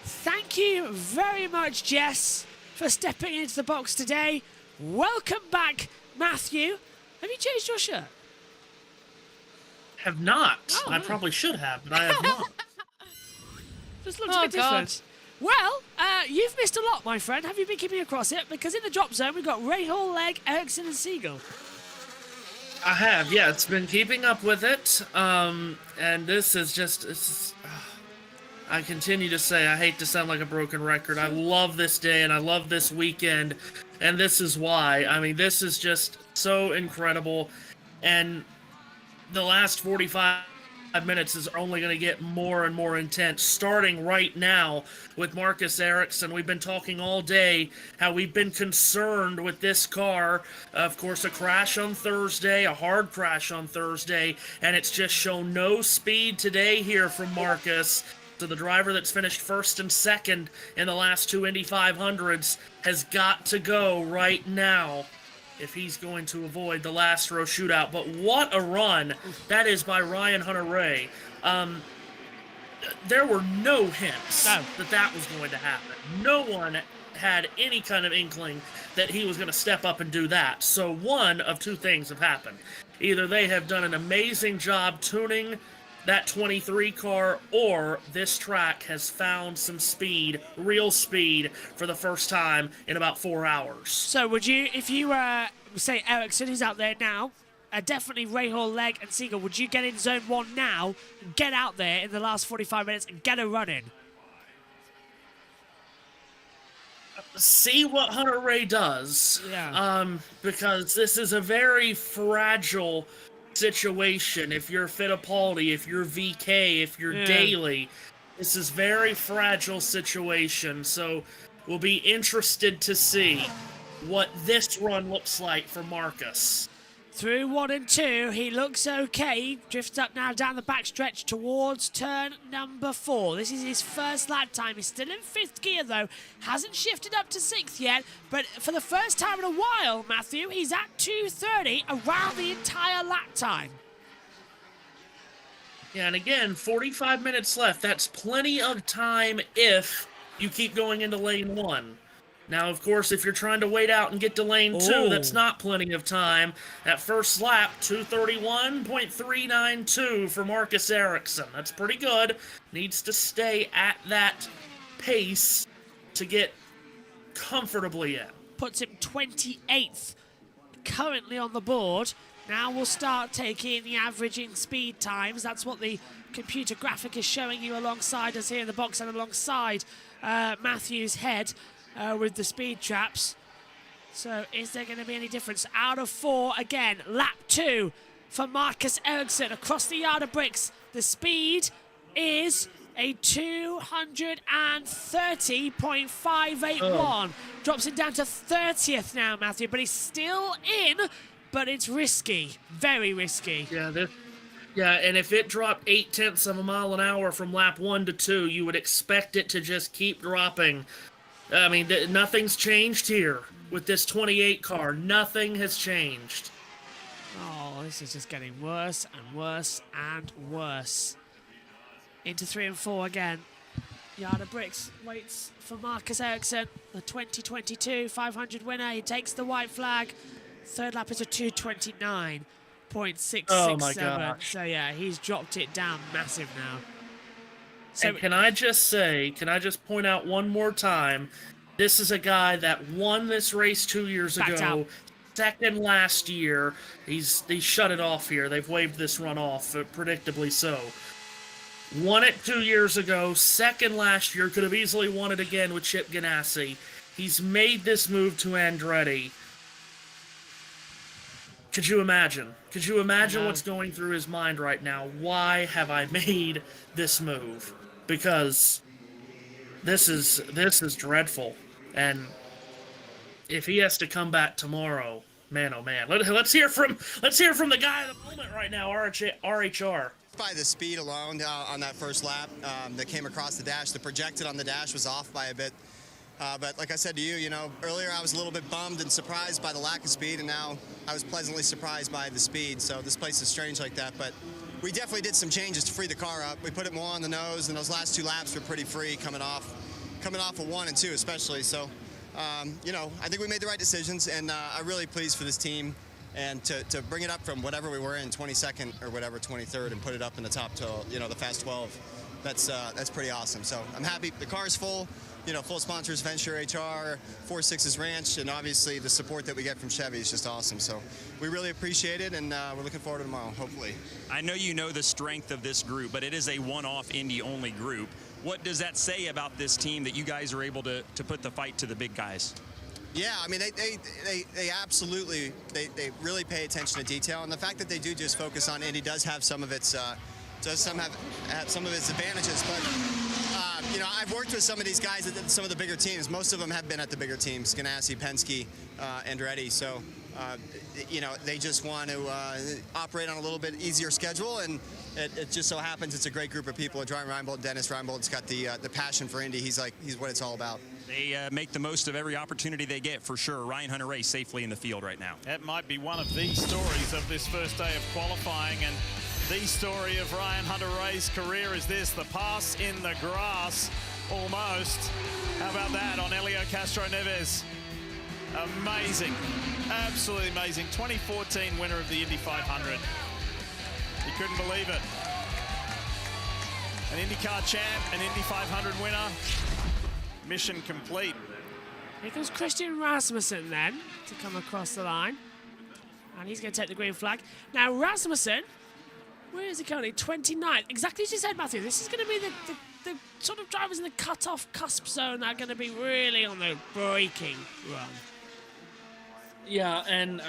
Thank you very much, Jess, for stepping into the box today. Welcome back, Matthew. Have you changed your shirt? Have not. Oh, I probably should have, but I have not. Just looks a bit different. Well, you've missed a lot, my friend. Have you been keeping across it? Because in the drop zone, we've got Rahal, Legg, Ericsson, and Siegel. I have, yeah. It's been keeping up with it, and this is just... I continue to say, I hate to sound like a broken record. I love this day, and I love this weekend, and this is why. I mean, this is just so incredible, and the last 45 minutes is only going to get more and more intense, starting right now with Marcus Ericsson. We've been talking all day how we've been concerned with this car. Of course, a crash on Thursday, a hard crash on Thursday, and it's just shown no speed today here from Marcus. So the driver that's finished first and second in the last two Indy 500s has got to go right now if he's going to avoid the last row shootout. But what a run that is by Ryan Hunter-Reay. There were no hints that was going to happen. No one had any kind of inkling that he was going to step up and do that. So one of two things have happened. Either they have done an amazing job tuning that 23 car, or this track has found some speed, real speed, for the first time in about 4 hours. So would you, if you say Ericsson, who's out there now, definitely Rahal, Legg, and Siegel, would you get in zone 1 now, get out there in the last 45 minutes, and get a run in? See what Hunter-Reay does. Yeah. Because this is a very fragile situation. If you're Fittipaldi, if you're VeeKay, if you're Daly, this is very fragile situation. So we'll be interested to see what this run looks like for Marcus. Through 1 and 2, he looks okay. Drifts up now down the backstretch towards turn number 4. This is his first lap time. He's still in 5th gear, though. Hasn't shifted up to 6th yet. But for the first time in a while, Matthew, he's at 2:30 around the entire lap time. Yeah, and again, 45 minutes left. That's plenty of time if you keep going into lane 1. Now, of course, if you're trying to wait out and get to lane 2, that's not plenty of time. That first lap, 2:31.392 for Marcus Ericsson. That's pretty good. Needs to stay at that pace to get comfortably in. Puts him 28th currently on the board. Now we'll start taking the averaging speed times. That's what the computer graphic is showing you alongside us here in the box and alongside Matthew's head. With the speed traps. So is there going to be any difference? Out of 4 again, lap 2 for Marcus Ericsson across the yard of bricks. The speed is a 230.581. Drops it down to 30th now, Matthew, but he's still in, but it's risky, very risky. Yeah, and if it dropped 0.8 of a mile an hour from lap 1 to 2, you would expect it to just keep dropping. I mean, nothing's changed here with this 28 car. Nothing has changed. Oh, this is just getting worse and worse and worse. into 3 and 4 again. Yard of bricks waits for Marcus Ericsson, the 2022 500 winner. He takes the white flag. Third lap is a 2:29.667. Oh my gosh. So yeah, he's dropped it down massive now. So And can I just point out one more time, this is a guy that won this race 2 years Backed ago, out. second last year. They shut it off here. They've waived this run off, predictably so. Won it 2 years ago, second last year, could have easily won it again with Chip Ganassi. He's made this move to Andretti. Could you imagine? Could you imagine what's going through his mind right now? Why have I made this move? Because this is dreadful. And if he has to come back tomorrow, man, oh man. Let's hear from the guy of the moment right now, RHR. By the speed alone on that first lap that came across the dash, the projected on the dash was off by a bit. But like I said to you, earlier I was a little bit bummed and surprised by the lack of speed, and now I was pleasantly surprised by the speed. So this place is strange like that. But we definitely did some changes to free the car up. We put it more on the nose, and those last 2 laps were pretty free coming off of 1 and 2 especially. So, I think we made the right decisions, and I'm really pleased for this team. And to bring it up from whatever we were in, 22nd or whatever, 23rd, and put it up in the top to, the Fast 12, that's pretty awesome. So I'm happy. The car's full, full sponsors, Venture HR, 4-6's Ranch, and obviously the support that we get from Chevy is just awesome. So we really appreciate it, and we're looking forward to tomorrow, hopefully. I know you know the strength of this group, but it is a one-off Indy-only group. What does that say about this team that you guys are able to put the fight to the big guys? Yeah, I mean, they absolutely, they really pay attention to detail, and the fact that they do just focus on Indy does have some of its have some of its advantages. But I've worked with some of these guys at some of the bigger teams. Most of them have been at the bigger teams: Ganassi, Penske, Andretti. So they just want to operate on a little bit easier schedule, and it just so happens it's a great group of people. Ryan Reinbold, Dennis Reinbold's got the passion for Indy. He's what it's all about. They make the most of every opportunity they get, for sure. Ryan Hunter-Reay safely in the field right now. That might be one of the stories of this first day of qualifying, and the story of Ryan Hunter-Reay's career is this: the pass in the grass, almost. How about that on Helio Castro-Neves? Amazing, absolutely amazing. 2014 winner of the Indy 500. You couldn't believe it. An IndyCar champ, an Indy 500 winner. Mission complete. Here comes Christian Rasmussen then to come across the line. And he's going to take the green flag. Now Rasmussen, where is he currently? 29th. Exactly as you said, Matthew. This is going to be the sort of drivers in the cut-off cusp zone that are going to be really on the braking run. Yeah, and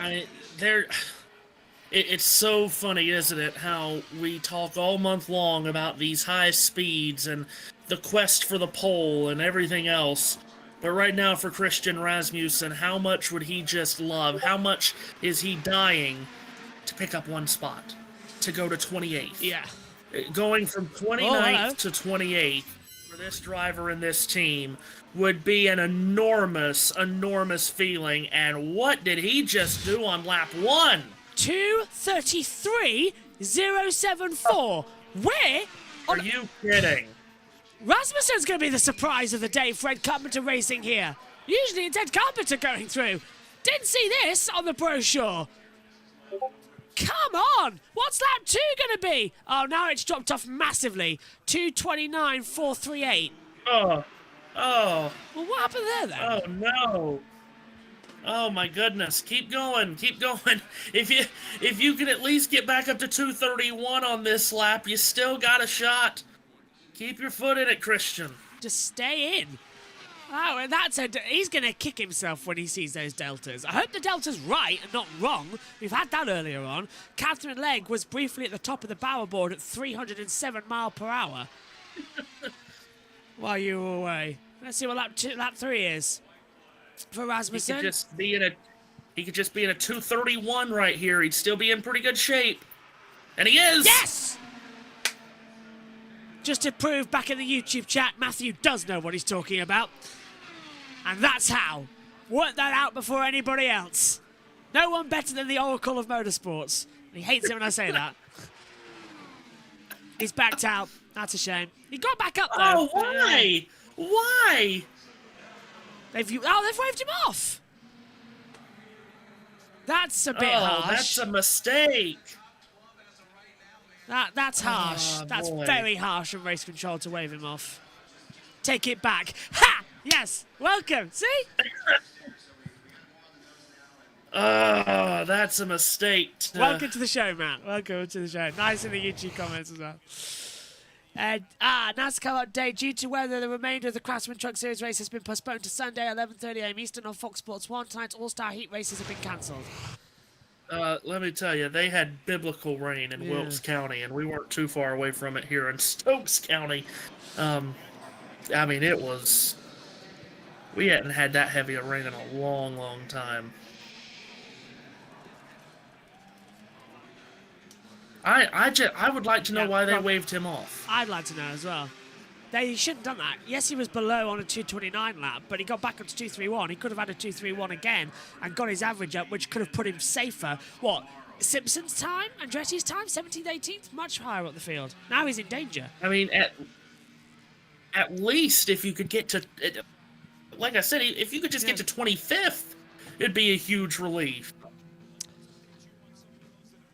it's so funny, isn't it, how we talk all month long about these high speeds and the quest for the pole and everything else. But right now for Christian Rasmussen, how much would he just love? How much is he dying to pick up one spot? To go to 28th? Yeah. Going from 29th to 28th for this driver and this team would be an enormous, enormous feeling. And what did he just do on lap 1? 2:33.074. Where? Are you kidding? Rasmussen's going to be the surprise of the day. Fred Carpenter racing here. Usually it's Ed Carpenter going through. Didn't see this on the brochure. Come on! What's lap 2 going to be? Oh, now it's dropped off massively. 2:29.438. Oh. Well, what happened there then? Oh, no. Oh my goodness! Keep going, keep going. If you can at least get back up to 2:31 on this lap, you still got a shot. Keep your foot in it, Christian. Just stay in. Oh, and he's going to kick himself when he sees those deltas. I hope the delta's right and not wrong. We've had that earlier on. Catherine Legg was briefly at the top of the power board at 307 mile per hour while you were away. Let's see what lap 3 is. For Rasmussen. He could just be in a 2:31 right here. He'd still be in pretty good shape. And he is! Yes! Just to prove back in the YouTube chat, Matthew does know what he's talking about. And that's how. Work that out before anybody else. No one better than the Oracle of Motorsports. He hates it when I say that. He's backed out. That's a shame. He got back up, though. Oh, why? Why? They've waved him off. That's a bit harsh. That's a mistake. That's harsh. That's boy. very harsh of race control to wave him off. Take it back. Ha! Yes. Welcome. See? Oh, that's a mistake. Welcome to the show, Matt. Welcome to the show. Nice in the YouTube comments as well. NASCAR update. Due to weather, the remainder of the Craftsman Truck Series race has been postponed to Sunday, 11:30 a.m. Eastern on Fox Sports 1. Tonight's All-Star Heat races have been cancelled. Let me tell you, they had biblical rain in Wilkes County, and we weren't too far away from it here in Stokes County. I mean, it was... We hadn't had that heavy a rain in a long, long time. I would like to know why they waved him off. I'd like to know as well. They shouldn't have done that. Yes, he was below on a 2:29 lap, but he got back up to 2:31. He could have had a 2:31 again and got his average up, which could have put him safer. What? Simpson's time? Andretti's time? 17th, 18th? Much higher up the field. Now he's in danger. I mean, at least if you could get to... Like I said, if you could just get to 25th, it'd be a huge relief.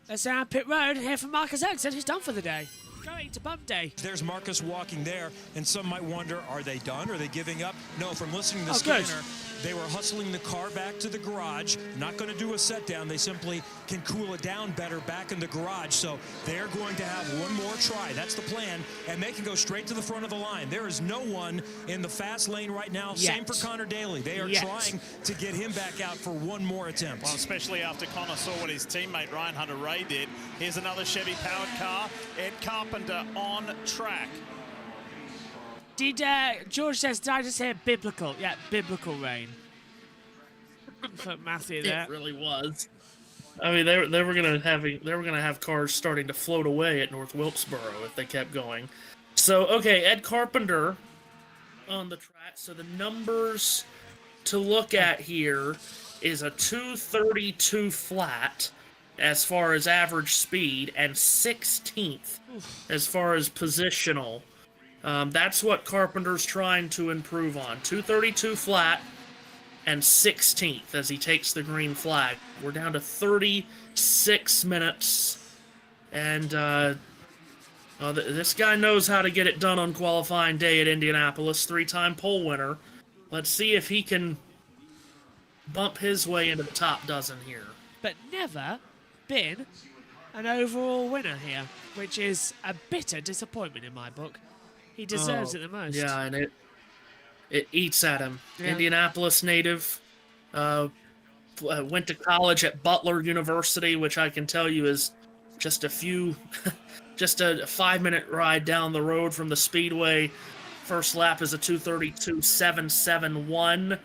Let's down Pit Road and hear from Marcus Ericsson, who's done for the day. Going to bump day. There's Marcus walking there, and some might wonder, are they done? Are they giving up? No, from listening to the scanner, they were hustling the car back to the garage. Not going to do a set down. They simply can cool it down better back in the garage. So they're going to have one more try. That's the plan, and they can go straight to the front of the line. There is no one in the fast lane right now. Yet. Same for Connor Daly. They are trying to get him back out for one more attempt. Well, especially after Connor saw what his teammate Ryan Hunter-Ray did. Here's another Chevy-powered car. Ed Carpenter on track. Did George says, did I just hear biblical? Yeah, biblical rain. For Matthew there. It really was. I mean, they were gonna have cars starting to float away at North Wilkesboro if they kept going. So okay, Ed Carpenter on the track. So the numbers to look at here is a 232 flat as far as average speed and 16th as far as positional. That's what Carpenter's trying to improve on. 232 flat and 16th as he takes the green flag. We're down to 36 minutes. And this guy knows how to get it done on qualifying day at Indianapolis. 3-time pole winner. Let's see if he can bump his way into the top dozen here. But never been an overall winner here, which is a bitter disappointment in my book. He deserves it the most. Yeah, and it eats at him. Yeah. Indianapolis native, went to college at Butler University, which I can tell you is just a 5-minute ride down the road from the speedway. First lap is a 2:32.771.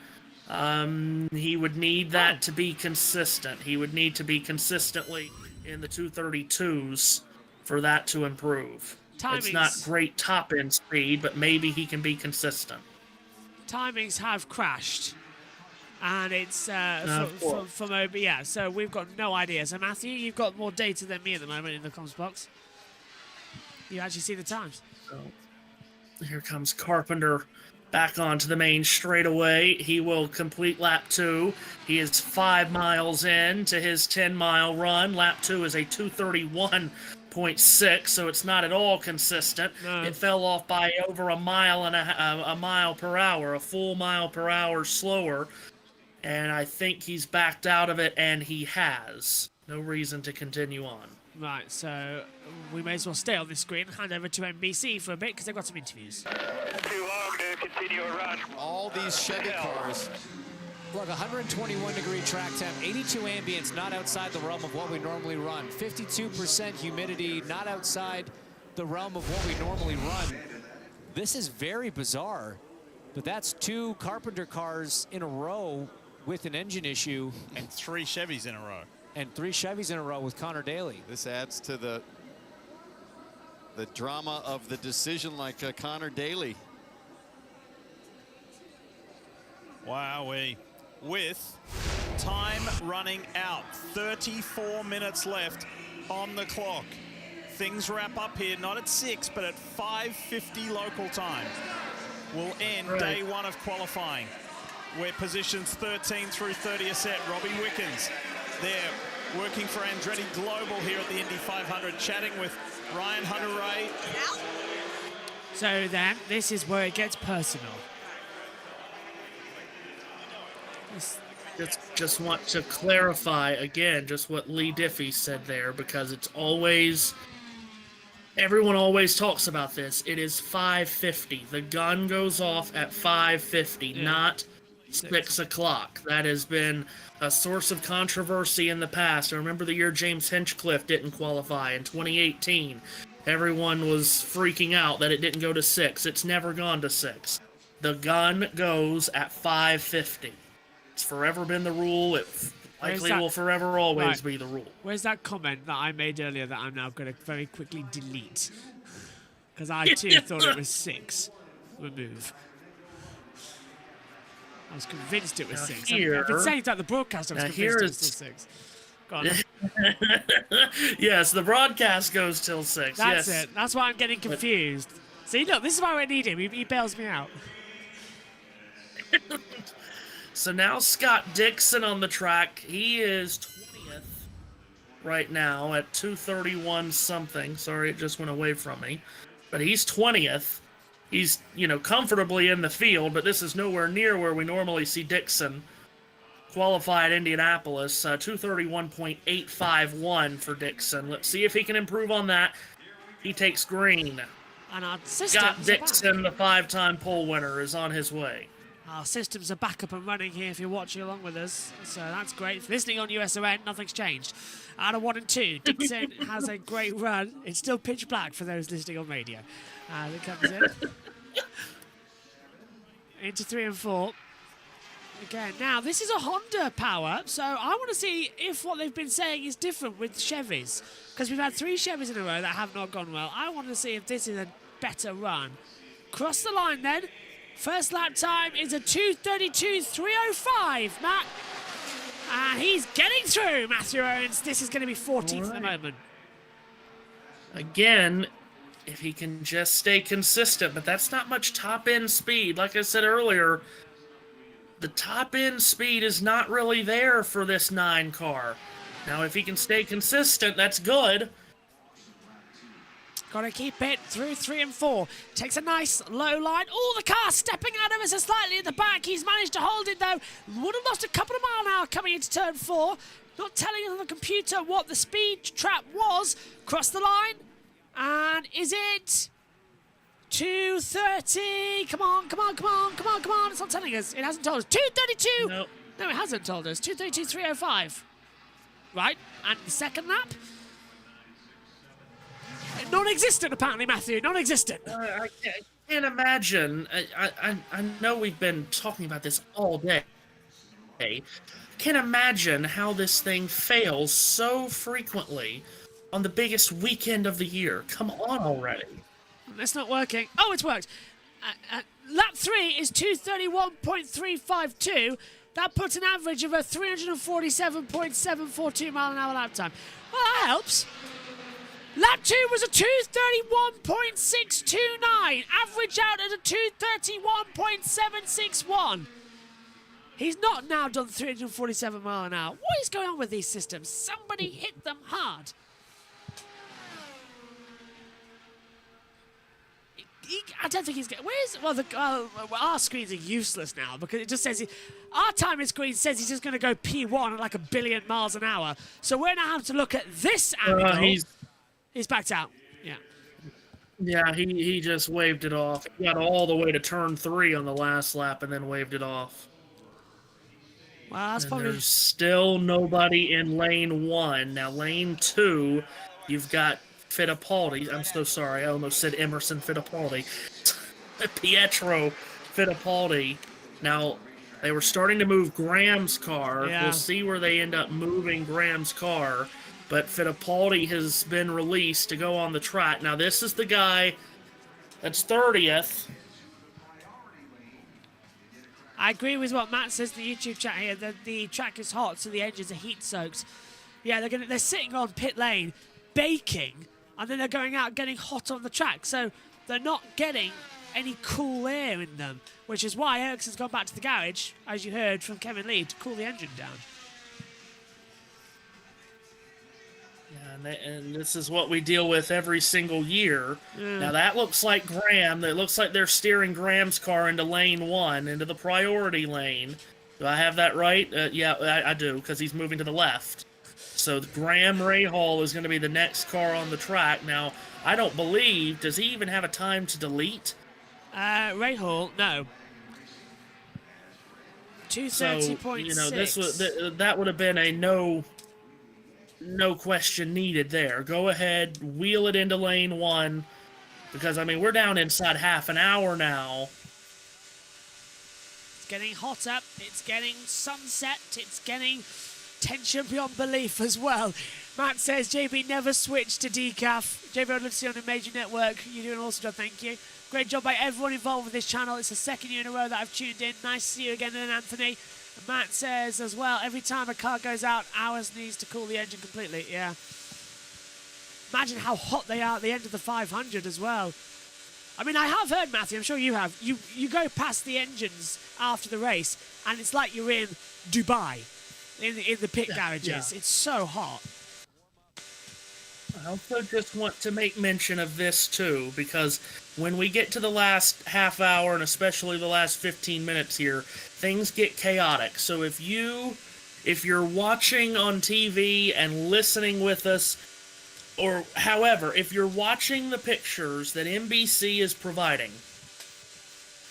He would need that to be consistent. He would need to be consistently in the 2:32s for that to improve. It's not great top-end speed, but maybe he can be consistent. Timings have crashed. And it's from over, yeah, so we've got no idea. So, Matthew, you've got more data than me at the moment in the comms box. You actually see the times. So, here comes Carpenter back onto the main straightaway. He will complete lap 2. He is 5 miles in to his 10-mile run. Lap 2 is a 2:31.6, so it's not at all consistent. No. It fell off by over a mile per hour, a full mile per hour slower. And I think he's backed out of it, and he has. No reason to continue on. Right, so we may as well stay on this screen and hand over to NBC for a bit because they've got some interviews. Too long to continue a run. All these Chevy cars. Look, 121-degree track temp, 82 ambience, not outside the realm of what we normally run. 52% humidity, not outside the realm of what we normally run. This is very bizarre, but that's 2 Carpenter cars in a row with an engine issue. And 3 Chevys in a row. And 3 Chevys in a row with Connor Daly. This adds to the drama of the decision, like Connor Daly. Wowee. With time running out, 34 minutes left on the clock. things wrap up here, not at 6, but at 5:50 local time. Will end day one of qualifying, where positions 13 through 30 are set. Robbie Wickens there working for Andretti Global here at the Indy 500, chatting with Ryan Hunter-Reay. So then, this is where it gets personal. Just want to clarify again just what Lee Diffie said there, because it's always, everyone always talks about this. It is 5:50. The gun goes off at 5:50, not 6 o'clock. That has been a source of controversy in the past. I remember the year James Hinchcliffe didn't qualify in 2018. Everyone was freaking out that it didn't go to 6. It's never gone to 6. The gun goes at 5:50. It's forever been the rule. It likely will forever always be the rule. Where's that comment that I made earlier that I'm now going to very quickly delete? Because I too thought it was 6. Remove. I was convinced it was 6. I've been saying that the broadcast, I was convinced it was still 6. Go on. Yes, the broadcast goes till 6. That's it. That's why I'm getting confused. See, look, this is why we need him. He bails me out. So now Scott Dixon on the track. He is 20th right now at 2:31 something. Sorry, it just went away from me. But he's 20th. He's, comfortably in the field, but this is nowhere near where we normally see Dixon qualify at Indianapolis. 2:31.851 for Dixon. Let's see if he can improve on that. He takes green. And our Scott Dixon, the 5-time pole winner, is on his way. Our systems are back up and running here if you're watching along with us. So that's great. If you're listening on USON, nothing's changed. Out of 1 and 2, Dixon has a great run. It's still pitch black for those listening on radio. As it comes in. Into 3 and 4. Again, now this is a Honda power, so I want to see if what they've been saying is different with Chevys. Because we've had 3 Chevys in a row that have not gone well. I want to see if this is a better run. Cross the line then. First lap time is a 2:32.305, Matt. And he's getting through, Matthew Owens. This is going to be 14th at the moment. Again, if he can just stay consistent, but that's not much top-end speed. Like I said earlier, the top-end speed is not really there for this 9 car. Now, if he can stay consistent, that's good. Got to keep it through 3 and 4. Takes a nice low line. Oh, the car stepping out ever so slightly at the back. He's managed to hold it, though. Would have lost a couple of miles an hour coming into turn 4. Not telling on the computer what the speed trap was. Cross the line. And is it 2:30? Come on. It's not telling us. It hasn't told us. 2:32. No, it hasn't told us. 2:32.305. Right. And the second lap. Non-existent, apparently, Matthew. Non-existent. I can't imagine. I know we've been talking about this all day. I can't imagine how this thing fails so frequently on the biggest weekend of the year. Come on already. It's not working. Oh, it's worked. Lap 3 is 2:31.352. That puts an average of a 347.742 mile an hour lap time. Well, that helps. Lap 2 was a 2:31.629. Average out at a 2:31.761. He's not now done 347 mile an hour. What is going on with these systems? Somebody hit them hard. I don't think he's getting... our screens are useless now because it just says... Our timing screen says he's just going to go P1 at like 1 billion miles an hour. So we're now having to look at this angle. He's backed out. Yeah. Yeah, he just waved it off. He got all the way to turn 3 on the last lap and then waved it off. Well, that's probably... There's still nobody in lane 1. Now, lane 2, you've got Fittipaldi. I'm so sorry. I almost said Emerson Fittipaldi. Pietro Fittipaldi. Now, they were starting to move Graham's car. Yeah. We'll see where they end up moving Graham's car. But Fittipaldi has been released to go on the track. Now, this is the guy that's 30th. I agree with what Matt says in the YouTube chat here. The track is hot, so the engines are heat-soaked. Yeah, they're sitting on pit lane, baking and then they're going out getting hot on the track. So they're not getting any cool air in them, which is why Ericsson's gone back to the garage, as you heard from Kevin Lee, to cool the engine down. Yeah, and this is what we deal with every single year. Now that looks like Graham. It looks like they're steering Graham's car into lane 1, into the priority lane. Do I have that right? Yeah, I do, because he's moving to the left. So Graham Rahal is going to be the next car on the track. Now, I don't believe, does he even have a time to delete? Rahal, no. 230.6. So, you know, that would have been a no question needed there. Go ahead, wheel it into lane 1, because, I mean, we're down inside half an hour now. It's getting hotter, it's getting sunset, it's getting tension beyond belief as well. Matt says, JB never switched to decaf. JB, I'd love to see you on a major network. You're doing an awesome job, thank you. Great job by everyone involved with this channel. It's the second year in a row that I've tuned in. Nice to see you again, then, Anthony. And Matt says as well, every time a car goes out, ours needs to cool the engine completely. Yeah. Imagine how hot they are at the end of the 500 as well. I mean, I have heard, Matthew, I'm sure you have, you go past the engines after the race, and it's like you're in Dubai, in the pit garages. Yeah. It's so hot. I also just want to make mention of this, too, because when we get to the last half hour, and especially the last 15 minutes here, things get chaotic. So if you're watching on TV and listening with us, or however, if you're watching the pictures that NBC is providing,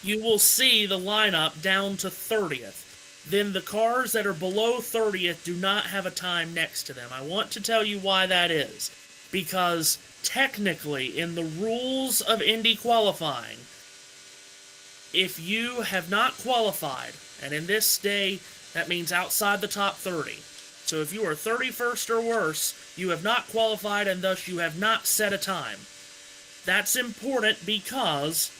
you will see the lineup down to 30th. Then the cars that are below 30th do not have a time next to them. I want to tell you why that is. Because technically, in the rules of Indy qualifying, if you have not qualified, and in this day, that means outside the top 30. So if you are 31st or worse, you have not qualified and thus you have not set a time. That's important because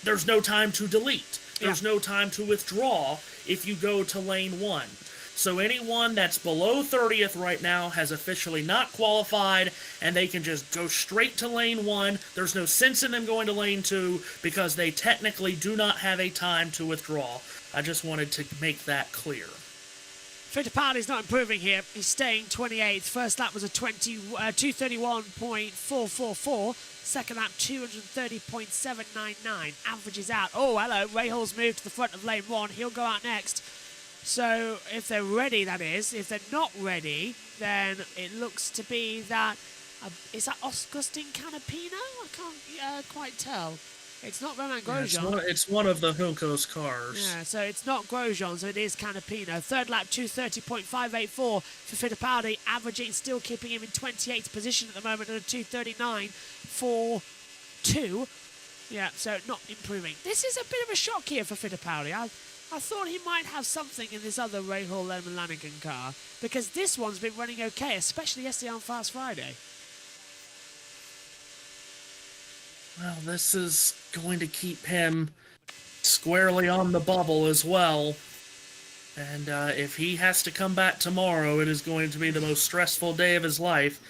there's no time to delete. There's no time to withdraw if you go to lane 1. So anyone that's below 30th right now has officially not qualified, and they can just go straight to lane 1. There's no sense in them going to lane 2 because they technically do not have a time to withdraw. I just wanted to make that clear. Fittipaldi's not improving here. He's staying 28th. First lap was a 231.444. Second lap, 230.799. Averages out. Oh, hello. Rahal's moved to the front of lane 1. He'll go out next. So if they're ready, that is. If they're not ready, then it looks to be that... is that Augustin Canapino? I can't quite tell. It's not Romain Grosjean. Yeah, it's one of the Hilco's cars. Yeah, so it's not Grosjean, so it is Canapino. Third lap, 230.584 for Fittipaldi, averaging, still keeping him in 28th position at the moment at a 239.42. Yeah, so not improving. This is a bit of a shock here for Fittipaldi. I thought he might have something in this other Rahal Lemon Lanigan car, because this one's been running okay, especially yesterday on Fast Friday. Well, this is going to keep him squarely on the bubble as well. And if he has to come back tomorrow, it is going to be the most stressful day of his life.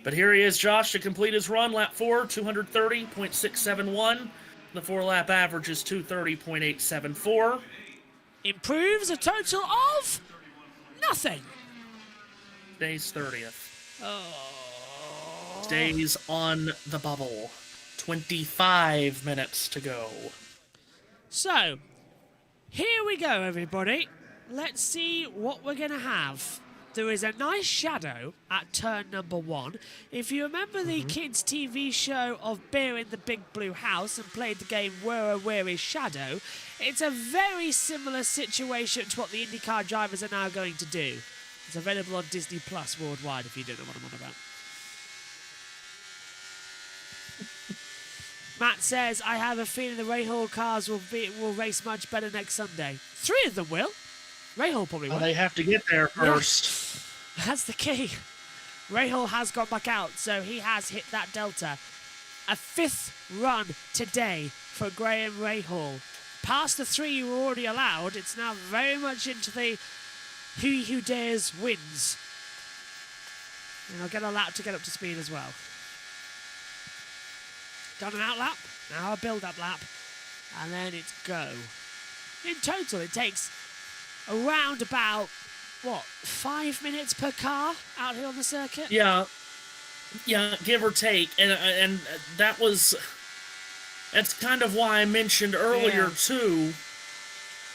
But here he is, Josh, to complete his run. Lap 4, 230.671. The 4-lap average is 230.874. Improves a total of nothing. Stays 30th. Oh. Stays on the bubble. 25 minutes to go. So, here we go, everybody. Let's see what we're going to have. There is a nice shadow at turn number 1. If you remember the kids' TV show of Bear in the Big Blue House and played the game Where is Shadow, it's a very similar situation to what the IndyCar drivers are now going to do. It's available on Disney Plus worldwide if you don't know what I'm on about. Matt says, I have a feeling the Rahal cars will race much better next Sunday. 3 of them will. Rahal probably will. Well, they have to get there first. Yeah. That's the key. Rahal has gone back out, so he has hit that delta. A 5th run today for Graham Rahal. Past the 3 you were already allowed, it's now very much into the who dares wins. And I'll get a lap to get up to speed as well. Done an out lap, now a build-up lap, and then it's go. In total, it takes around about, 5 minutes per car out here on the circuit? Yeah, give or take, and that's kind of why I mentioned earlier too,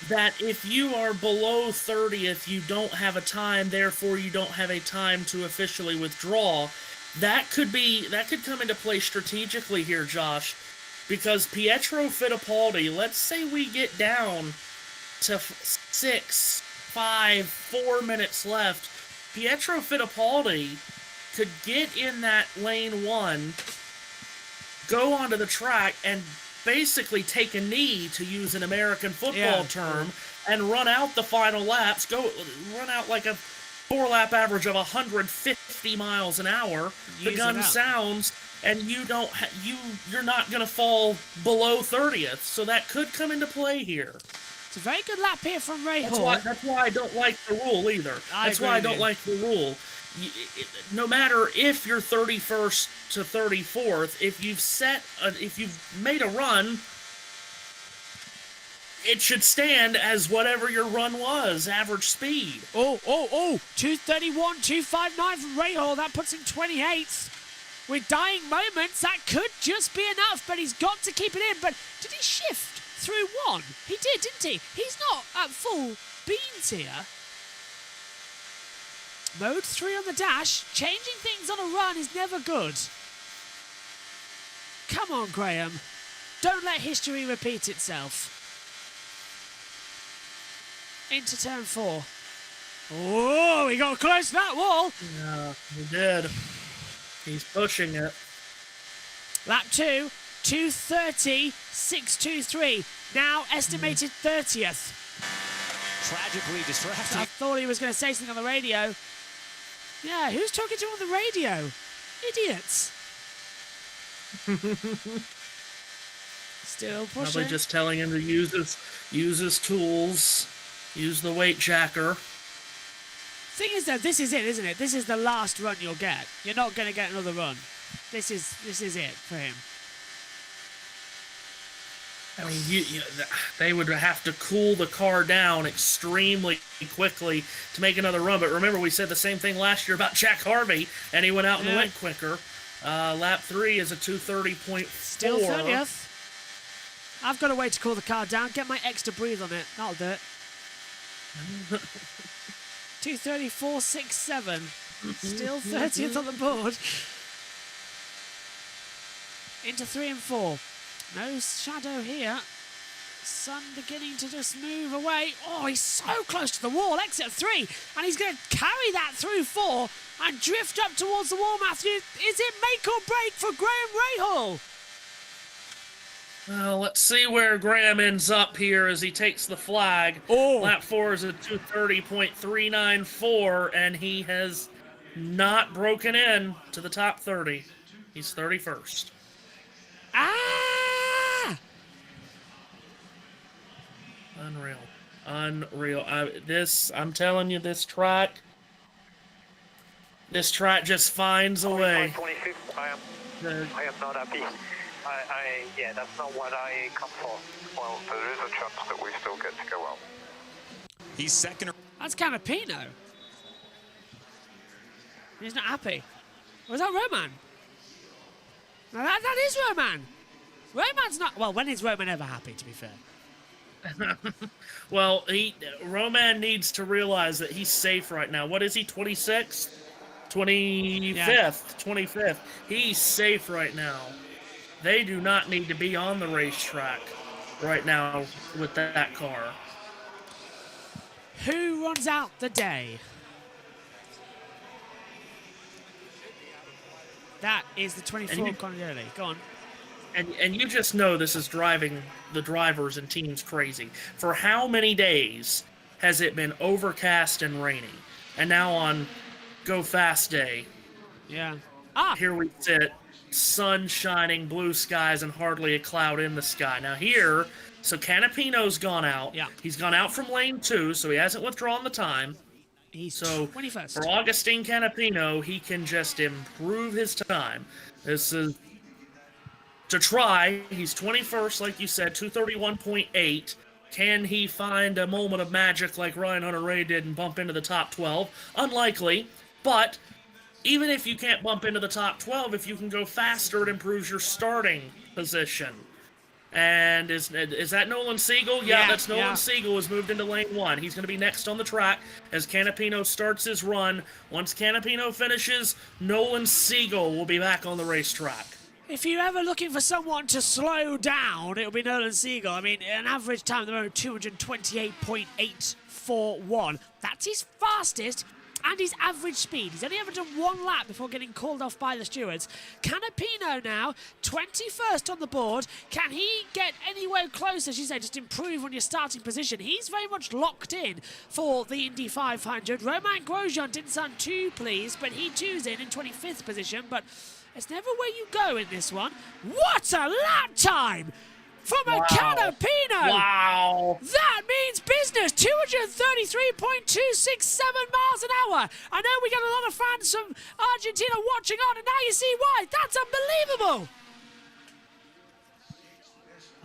that if you are below 30th, you don't have a time, therefore you don't have a time to officially withdraw. That could come into play strategically here, Josh, because Pietro Fittipaldi, let's say we get down to 4 minutes left, Pietro Fittipaldi could get in that lane 1, go onto the track, and basically take a knee, to use an American football term, and run out the final laps, run out like a 4-lap average of 150 miles an hour. The gun sounds, and you're not going to fall below 30th, so that could come into play here. It's a very good lap here from Ray Hall. That's why I don't like the rule either. That's why I don't like the rule. No matter if you're 31st to 34th, if you've made a run, it should stand as whatever your run was, average speed. 231, 259 from Ray Hall. That puts him 28th. With dying moments, that could just be enough, but he's got to keep it in. But did he shift through 1? He did, didn't he? He's not at full beans here. Mode 3 on the dash. Changing things on a run is never good. Come on, Graham. Don't let history repeat itself. Into turn 4. Oh, he got close to that wall. Yeah, he did. He's pushing it. Lap 2, 2:30, 6:23. Now estimated 30th. Tragically distracting. I thought he was going to say something on the radio. Yeah, who's talking to him on the radio? Idiots. Still pushing. Probably just telling him to use his tools, use the weight jacker. Thing is though, this is it, isn't it? This is the last run you'll get. You're not going to get another run. This is it for him. I mean, they would have to cool the car down extremely quickly to make another run. But remember, we said the same thing last year about Jack Harvey, and he went out and went quicker. Lap 3 is a 2:30.4. Still 30th. I've got a way to cool the car down. Get my extra breathe on it. That'll do it. 2:34.67. Still 30th on the board. Into 3 and 4. No shadow here. Sun beginning to just move away. Oh, he's so close to the wall. Exit 3. And he's going to carry that through 4 and drift up towards the wall, Matthew. Is it make or break for Graham Rahal? Well, let's see where Graham ends up here as he takes the flag. Lap 4 is a 2:30.394, and he has not broken in to the top 30. He's 31st. Unreal. I'm telling you, this track just finds a way. 25th, I am not happy. Yeah, that's not what I come for. Well, there is a chance that we still get to go out. He's second. That's Canapino. He's not happy. Was that Roman? No, that is Roman. Roman's not. Well, when is Roman ever happy, to be fair? Well, Roman needs to realize that he's safe right now. What is he, 26th? 25th. He's safe right now. They do not need to be on the racetrack right now with that car. Who runs out the day? That is the 24 Condioli. Go on. And you just know this is driving the drivers and teams crazy. For how many days has it been overcast and rainy? And now on Go Fast Day, here we sit, sun shining, blue skies, and hardly a cloud in the sky. Now here, so Canapino's gone out. Yeah. He's gone out from lane 2, so he hasn't withdrawn the time. He's so 21st. For Augustine Canapino, he can just improve his time. This is to try. He's 21st, like you said, 231.8. Can he find a moment of magic like Ryan Hunter-Reay did and bump into the top 12? Unlikely, but even if you can't bump into the top 12, if you can go faster, it improves your starting position. And is that Nolan Siegel? Yeah, that's Nolan Siegel has moved into lane 1. He's going to be next on the track as Canapino starts his run. Once Canapino finishes, Nolan Siegel will be back on the racetrack. If you're ever looking for someone to slow down, it'll be Nolan Siegel. I mean, an average time at the moment, 228.841. That's his fastest and his average speed. He's only ever done 1 lap before getting called off by the stewards. Canapino now, 21st on the board. Can he get anywhere close, as you say, just improve on your starting position? He's very much locked in for the Indy 500. Romain Grosjean didn't sound too pleased, but he too's in 25th position. But it's never where you go in this one. What a lap time from a Canapino! Wow! That means business! 233.267 miles an hour! I know we got a lot of fans from Argentina watching on, and now you see why. That's unbelievable!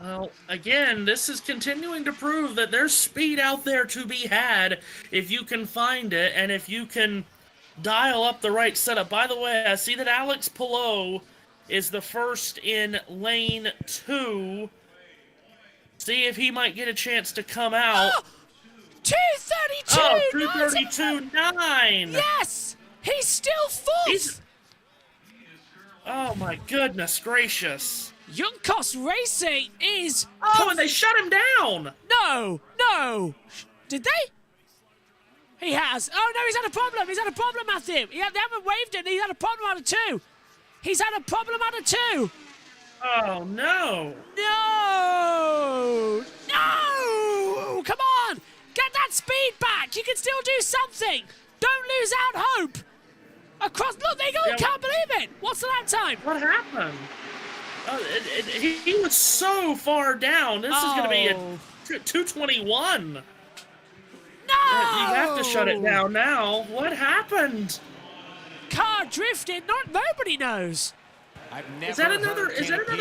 Well, again, this is continuing to prove that there's speed out there to be had if you can find it, and if you can dial up the right setup. By the way, I see that Alex Palou is the first in lane 2. See if he might get a chance to come out. 232! Oh, 232.9! Yes! He's still fourth! Oh my goodness gracious. Juncos Racing is... Oh, and they shut him down! No! Did they? He has. Oh no, he's had a problem. He's had a problem, Matthew. They haven't waved it. He's had a problem out of 2. He's had a problem out of 2. Oh no! No! Come on! Get that speed back! You can still do something! Don't lose out hope! Look, there you go! You can't believe it! What's the lap time? What happened? He was so far down. This is going to be a 221. No! You have to shut it down now. What happened? Car drifted. Nobody knows. I've never is that another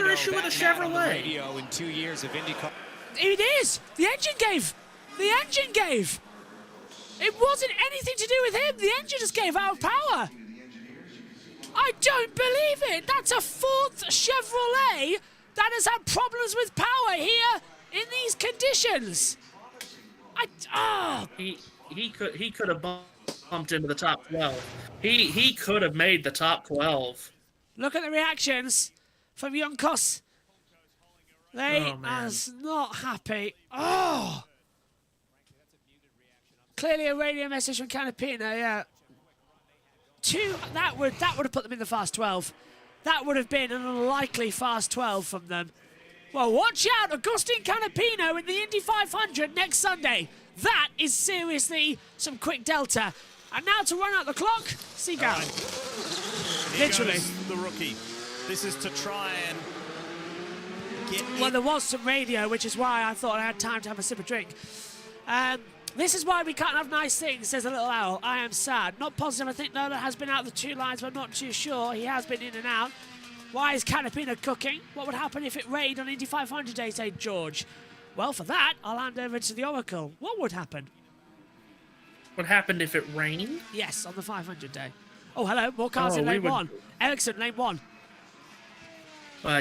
issue with a Chevrolet? Radio in 2 years of IndyCar. It is. The engine gave. It wasn't anything to do with him. The engine just gave out power. I don't believe it. That's a 4th Chevrolet that has had problems with power here in these conditions. He could have bumped into the top 12. He could have made the top 12. Look at the reactions from Juncos. They are not happy. Oh! Clearly a radio message from Canapino, yeah. 2, that would have put them in the fast 12. That would have been an unlikely fast 12 from them. Well, watch out, Agustin Canapino in the Indy 500 next Sunday. That is seriously some quick delta. And now to run out the clock, Seagull. Literally. The rookie. This is to try and get... Well, there was some radio, which is why I thought I had time to have a sip of drink. This is why we can't have nice things, says a little owl. I am sad. Not positive. I think Nola has been out the 2 lines, but I'm not too sure. He has been in and out. Why is Canapino cooking? What would happen if it rained on Indy 500 Day, say George? Well, for that, I'll hand over to the Oracle. What would happen? What happened if it rained? Yes, on the 500 Day. Oh, hello. More cars in lane 1. Ericsson, lane 1.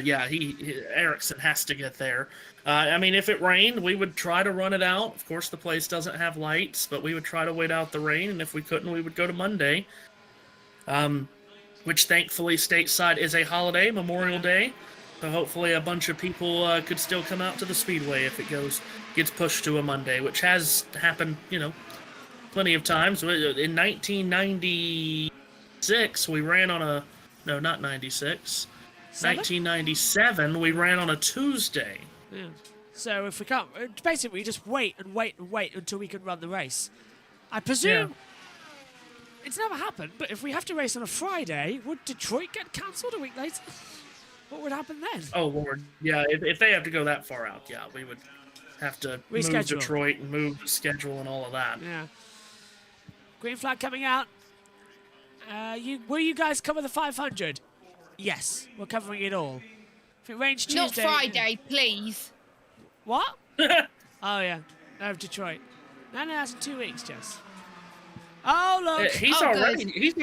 Yeah, Ericsson has to get there. I mean, if it rained, we would try to run it out. Of course, the place doesn't have lights, but we would try to wait out the rain, and if we couldn't, we would go to Monday. Which thankfully stateside is a holiday, Memorial Day. So hopefully a bunch of people could still come out to the Speedway if it gets pushed to a Monday, which has happened, plenty of times. In 1996, we ran on a... No, not 96. 1997, we ran on a Tuesday. Yeah. So if we can't... Basically, we just wait until we can run the race. I presume... Yeah. It's never happened, but if we have to race on a Friday, would Detroit get cancelled a week later? What would happen then? Oh, Lord. Yeah, if they have to go that far out, yeah, we would have to move Detroit and move the schedule and all of that. Yeah. Green flag coming out. Will you guys cover the 500? Yes, we're covering it all. If it rains Not Tuesday... Friday, please. What? Oh, yeah. No, Detroit. No, that's in 2 weeks, Jess. Oh, look. He's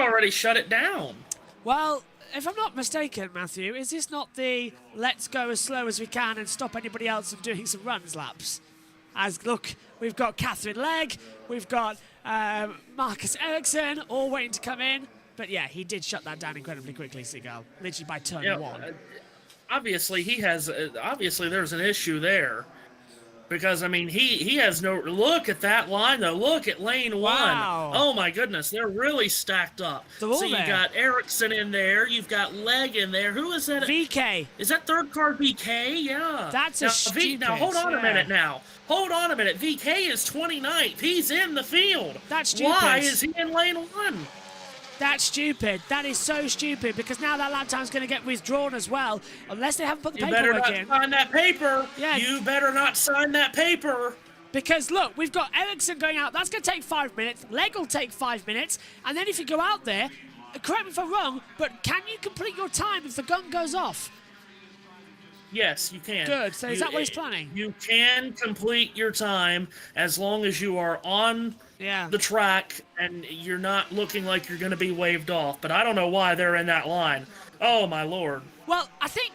already shut it down. Well, if I'm not mistaken, Matthew, is this not the let's go as slow as we can and stop anybody else from doing some runs laps? As, look, we've got Catherine Legg, we've got Marcus Ericsson, all waiting to come in. But yeah, he did shut that down incredibly quickly, Seagull, literally by turn 1. Obviously, obviously, there's an issue there. Because, I mean, he has no... Look at that line, though. Look at lane 1. Oh, my goodness. They're really stacked up. So you got Ericsson in there. You've got Legg in there. Who is that? VeeKay. Is that third car VeeKay? Yeah. That's Now, hold on a minute now. Hold on a minute. VeeKay is 29th. He's in the field. That's stupid. Why is he in lane 1? That's stupid. That is so stupid because now that lap time's going to get withdrawn as well. Unless they haven't put the paperwork in. You better not sign that paper. Yeah. You better not sign that paper. Because, look, we've got Ericsson going out. That's going to take 5 minutes. Legg will take 5 minutes. And then if you go out there, correct me if I'm wrong, but can you complete your time if the gun goes off? Yes, you can. Good. So is that what he's planning? You can complete your time as long as you are on the track and you're not looking like you're going to be waved off. But I don't know why they're in that line. Oh, my Lord. Well, I think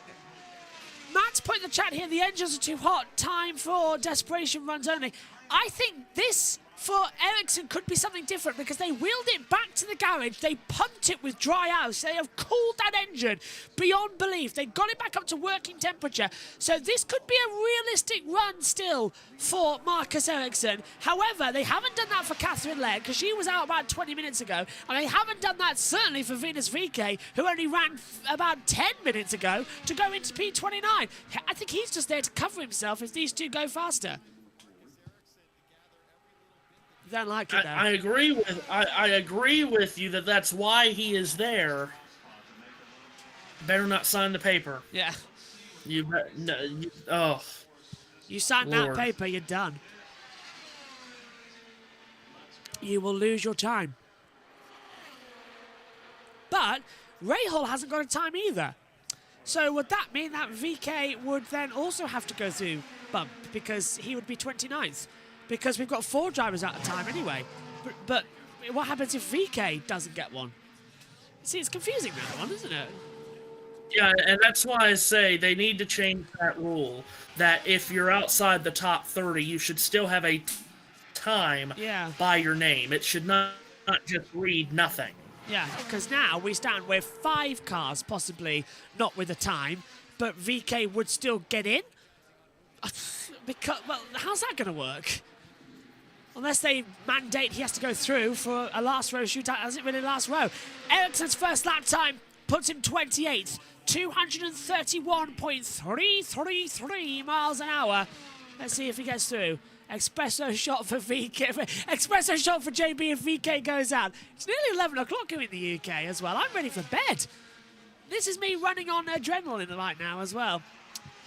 Matt's put in the chat here, the engines are too hot. Time for desperation runs only. I think this for Ericsson could be something different because they wheeled it back to the garage. They pumped it with dry ice. They have cooled that engine beyond belief. They got it back up to working temperature. So this could be a realistic run still for Marcus Ericsson. However, they haven't done that for Catherine Legg because she was out about 20 minutes ago. And they haven't done that certainly for Venus VeeKay, who only ran about 10 minutes ago to go into P29. I think he's just there to cover himself if these two go faster. Don't like it, though. I agree with you that that's why he is there. Better not sign the paper. Yeah. You sign that paper, you're done. You will lose your time. But Rahal hasn't got a time either. So would that mean that VeeKay would then also have to go through bump because he would be 29th? Because we've got 4 drivers out of time anyway. But what happens if VeeKay doesn't get one? See, it's confusing that one, isn't it? Yeah, and that's why I say they need to change that rule. That if you're outside the top 30, you should still have a time by your name. It should not just read nothing. Yeah, because now we stand with 5 cars, possibly not with a time, but VeeKay would still get in? Because, well, how's that going to work? Unless they mandate he has to go through for a last row shootout. Has it really last row? Ericsson's first lap time puts him 28th. 231.333 miles an hour. Let's see if he gets through. Espresso shot for VeeKay. Espresso shot for JB and VeeKay goes out. It's nearly 11 o'clock here in the UK as well. I'm ready for bed. This is me running on adrenaline right now as well.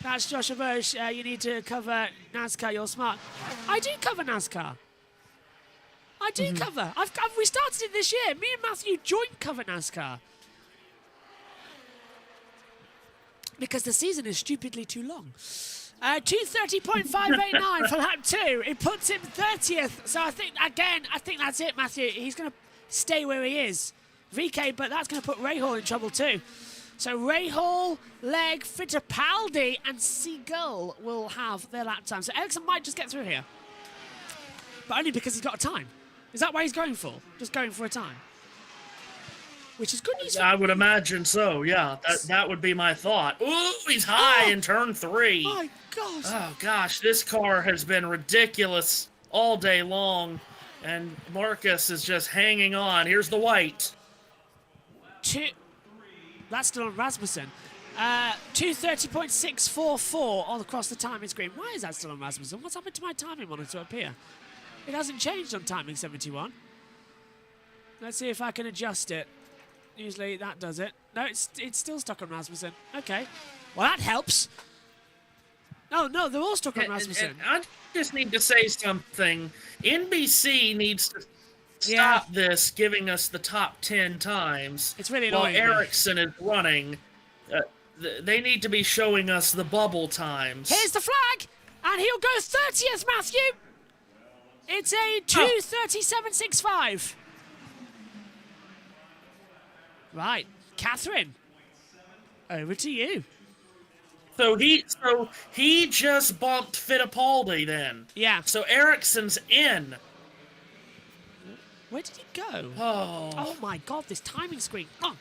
That's Josh Averge. You need to cover NASCAR. You're smart. I do cover NASCAR. I do cover. We started it this year. Me and Matthew joint cover NASCAR. Because the season is stupidly too long. 230.589 for lap 2. It puts him 30th. So I think that's it, Matthew. He's going to stay where he is. VeeKay, but that's going to put Rahal in trouble too. So Rahal, Legg, Fittipaldi, and Seagull will have their lap time. So Ericsson might just get through here. But only because he's got a time. Is that what he's going for? Just going for a time? Which is good news. I would imagine so, yeah. That would be my thought. Ooh, he's high in turn 3. My God. Oh, gosh, this car has been ridiculous all day long. And Marcus is just hanging on. Here's the white. That's still on Rasmussen. 230.644 all across the timing screen. Why is that still on Rasmussen? What's happened to my timing monitor up here? It hasn't changed on timing 71. Let's see if I can adjust it. Usually that does it. No, it's still stuck on Rasmussen. Okay. Well, that helps. No, they're all stuck on Rasmussen. And I just need to say something. NBC needs to stop this giving us the top 10 times. It's really while annoying. Ericsson is running. they need to be showing us the bubble times. Here's the flag, and he'll go 30th, Matthew. It's a 2:37.65. Right, Catherine, over to you. So he just bumped Fittipaldi then. Yeah. So Ericsson's in. Where did he go? Oh my God, this timing screen. Oh,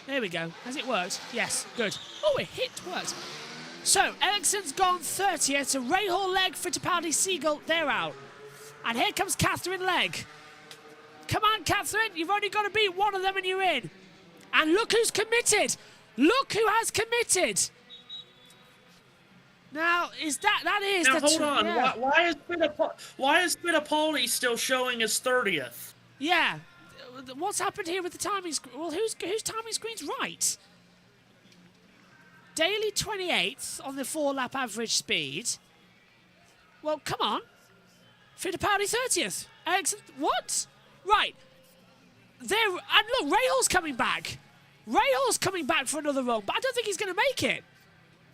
there we go. Has it worked? Yes, good. Oh, it worked. So Ericsson's gone 30th. So Rahal, Legg, Fittipaldi, Siegel, they're out. And here comes Catherine Legg. Come on, Catherine. You've only got to beat one of them and you're in. And look who's committed. Look who has committed. Now, that is now, the... hold on. Yeah. Why is Fittipaldi still showing as 30th? Yeah. What's happened here with the timing screen? Well, whose timing screen's right? Daly 28th on the 4-lap average speed. Well, come on. Fittipaldi 30th. Ericsson, what? Right. And look, Rahal's coming back. Rahal's coming back for another run, but I don't think he's going to make it.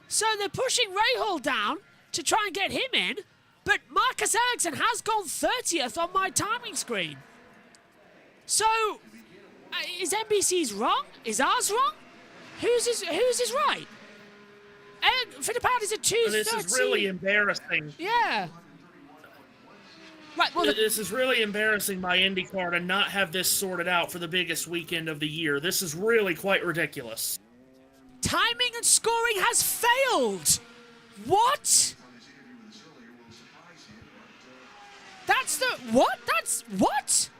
So they're pushing Rahal down to try and get him in, but Marcus Ericsson has gone 30th on my timing screen. So, is NBC's wrong? Is ours wrong? Whose is right? Fittipaldi's at 2:30. This is really embarrassing. Yeah. Right, well, this is really embarrassing by IndyCar to not have this sorted out for the biggest weekend of the year. This is really quite ridiculous. Timing and scoring has failed. What? What?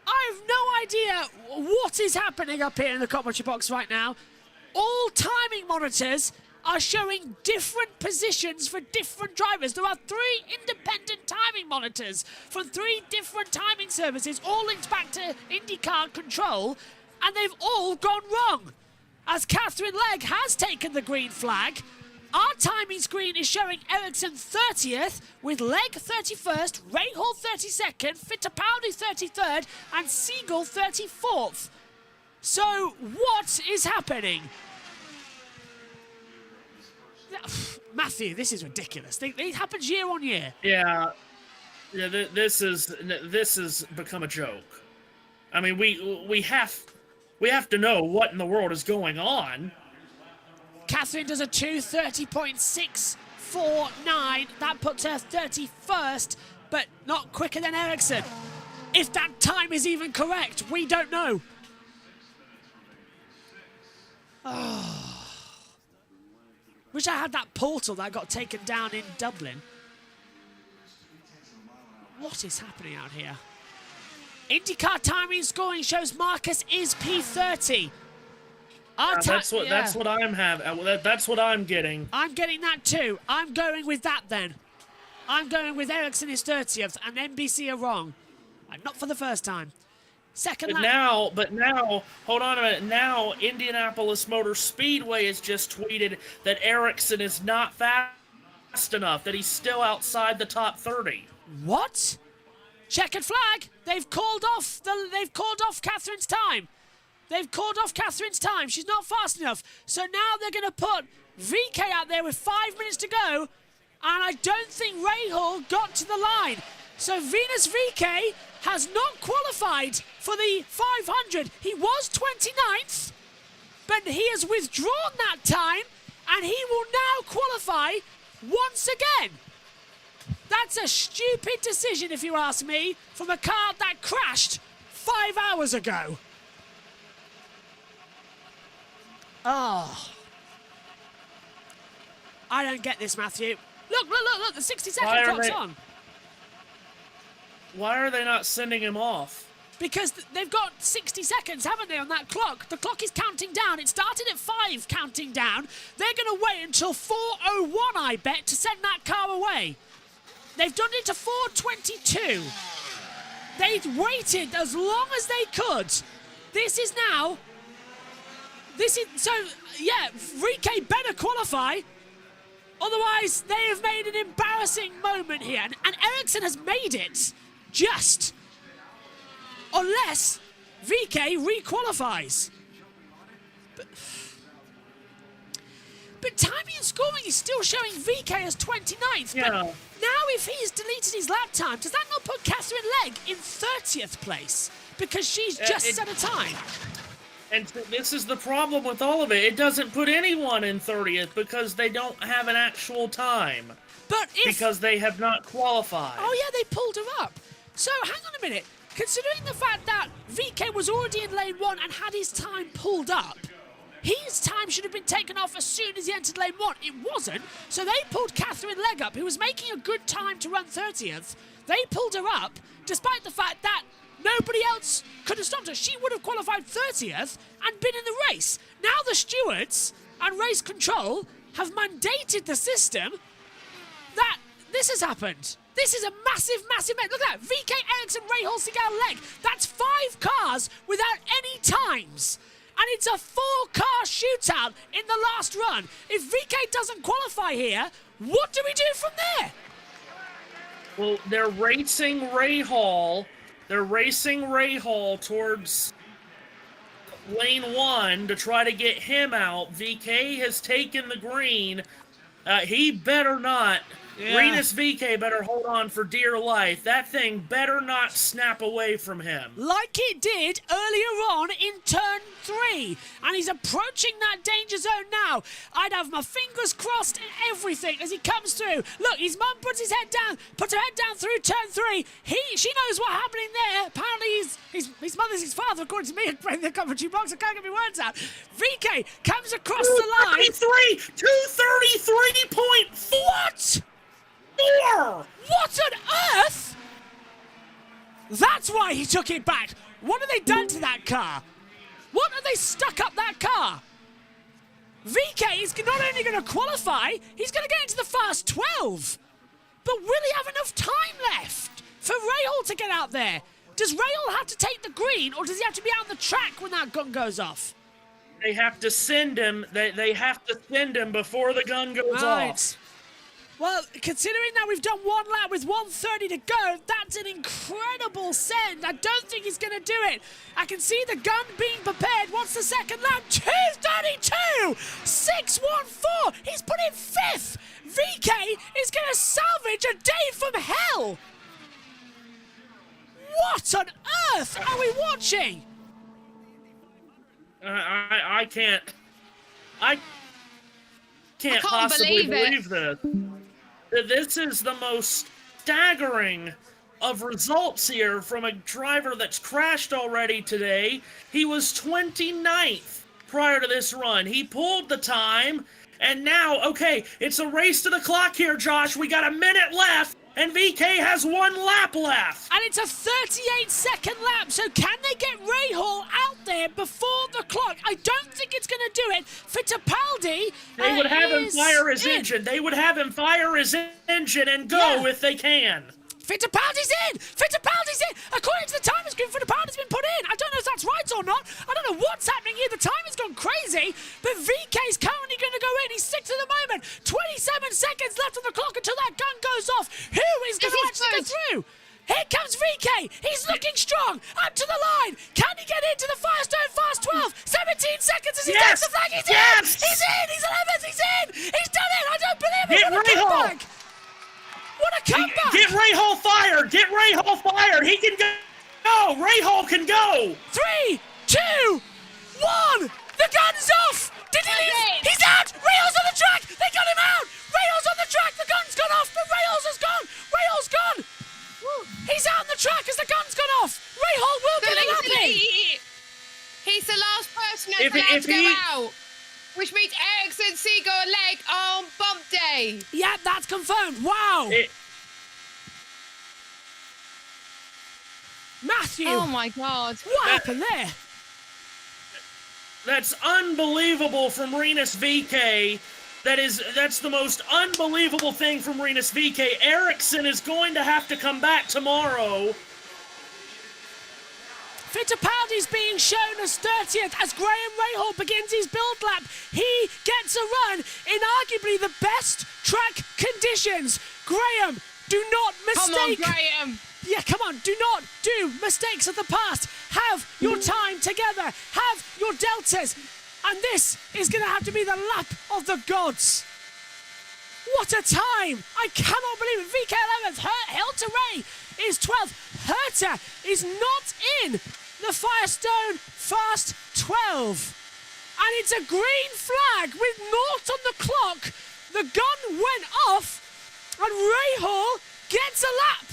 I have no idea what is happening up here in the commentary box right now. All timing monitors are showing different positions for different drivers. There are 3 independent timing monitors from 3 different timing services, all linked back to IndyCar control, and they've all gone wrong. As Catherine Legg has taken the green flag, our timing screen is showing Ericsson 30th, with Legg 31st, Rahal 32nd, Fittipaldi 33rd, and Siegel 34th. So, what is happening? Matthew, this is ridiculous. It happens year on year. Yeah, this has become a joke. I mean, we have to know what in the world is going on. Catherine does a 2:30.649. That puts her 31st, but not quicker than Ericsson. If that time is even correct, we don't know. Oh. Wish I had that portal that got taken down in Dublin. What is happening out here? IndyCar timing scoring shows Marcus is P30. That's what I'm having. That's what I'm getting. I'm getting that too. I'm going with that then. I'm going with Ericsson is 30th and NBC are wrong. Not for the first time. Second lap. But now, hold on a minute. Now, Indianapolis Motor Speedway has just tweeted that Ericsson is not fast enough, that he's still outside the top 30. What? Checkered flag. They've called off Catherine's time. They've called off Catherine's time. She's not fast enough. So now they're going to put VeeKay out there with 5 minutes to go, and I don't think Rahal got to the line. So Venus VeeKay has not qualified for the 500. He was 29th, but he has withdrawn that time, and he will now qualify once again. That's a stupid decision, if you ask me, from a car that crashed 5 hours ago. Oh. I don't get this, Matthew. Look, the 60-second clock's on. Why are they not sending him off? Because they've got 60 seconds, haven't they, on that clock? The clock is counting down. It started at 5 counting down. They're going to wait until 4:01, I bet, to send that car away. They've done it to 4:22. They've waited as long as they could. VeeKay better qualify. Otherwise, they have made an embarrassing moment here. And Ericsson has made it. Just. Unless VeeKay requalifies. But timing and scoring is still showing VeeKay as 29th. Yeah. But now if he's deleted his lap time, does that not put Catherine Legg in 30th place? Because she's just set a time. And this is the problem with all of it. It doesn't put anyone in 30th because they don't have an actual time. But because they have not qualified. Oh yeah, they pulled her up. So hang on a minute. Considering the fact that VeeKay was already in lane 1 and had his time pulled up, his time should have been taken off as soon as he entered lane 1. It wasn't, so they pulled Catherine Legg up, who was making a good time to run 30th. They pulled her up, despite the fact that nobody else could have stopped her. She would have qualified 30th and been in the race. Now the stewards and race control have mandated the system that this has happened. This is a massive, massive mess. Look at that. VeeKay, Ericsson, Rahal, Seagal, Legg. That's 5 cars without any times. And it's a 4-car shootout in the last run. If VeeKay doesn't qualify here, what do we do from there? Well, they're racing Rahal. They're racing Rahal towards lane 1 to try to get him out. VeeKay has taken the green. He better not. Yeah. Rinus VeeKay better hold on for dear life. That thing better not snap away from him. Like it did earlier on in turn 3. And he's approaching that danger zone now. I'd have my fingers crossed and everything as he comes through. Look, his mum puts her head down through turn 3. She knows what's happening there. Apparently his mother's his father, according to me, in the commentary box. I can't get my words out. VeeKay comes across the line. 233.4! What? What on earth? That's why he took it back. What have they done to that car? What have they stuck up that car? VeeKay is not only going to qualify, he's going to get into the fast 12. But will he have enough time left for Rahal to get out there? Does Rahal have to take the green, or does he have to be out on the track when that gun goes off? They have to send him. They have to send him before the gun goes off. Well, considering that we've done 1 lap with 1:30 to go, that's an incredible send. I don't think he's going to do it. I can see the gun being prepared. What's the second lap? 2:32! 6:14! He's put in 5th! VeeKay is going to salvage a day from hell! What on earth are we watching? I can't possibly believe this. This is the most staggering of results here from a driver that's crashed already today. He was 29th prior to this run. He pulled the time, and now, okay, it's a race to the clock here, Josh. We got a minute left, and VeeKay has 1 lap left. And it's a 38-second lap, so can they get Rahal out there before the clock? I don't think it's going to do it. Fittipaldi They would have him fire his engine. They would have him fire his engine and go if they can. Fittipaldi's in! Fittipaldi's in! According to the timer screen, Fittipaldi's been put in. I don't know if that's right or not. I don't know what's happening here. The timer's gone crazy, but VeeKay's currently going to go in. He's 6th at the moment. 27 seconds left on the clock until that gun goes off. Who is going to actually get through? Here comes VeeKay. He's looking strong. Up to the line. Can he get into the Firestone Fast 12? 17 seconds as he takes the flag. He's in. He's in. He's 11th. He's in. He's done it. I don't believe it. What a comeback. What a comeback. Get Rahal fired. Get Rahal fired. He can go. Rahal can go. 3, 2, 1. The gun's off. Did he leave? He's out. Rahal's on the track. They got him out. Rahal's on the track. The gun's gone off, but Rahal's has gone. Rahal's gone. He's out on the track as the gun's gone off. Rahal will get it up in. He's the last person that's allowed to go out. Which means Ericsson, Seagull, and Legg on bump day. Yeah, that's confirmed. Wow. Matthew. Oh my God. What happened there? That's unbelievable from Rinus VeeKay. That's the most unbelievable thing from Rinus VeeKay. Ericsson is going to have to come back tomorrow. Fittipaldi's being shown as 30th as Graham Rahal begins his build lap. He gets a run in arguably the best track conditions. Graham, do not mistake. Come on, Graham. Yeah, come on. Do not do mistakes of the past. Have your time together. Have your deltas. And this is going to have to be the lap of the gods. What a time! I cannot believe it. VeeKay 11th, Hilton Ray is 12th. Herta is not in the Firestone Fast 12. And it's a green flag with naught on the clock. The gun went off, and Rahal gets a lap.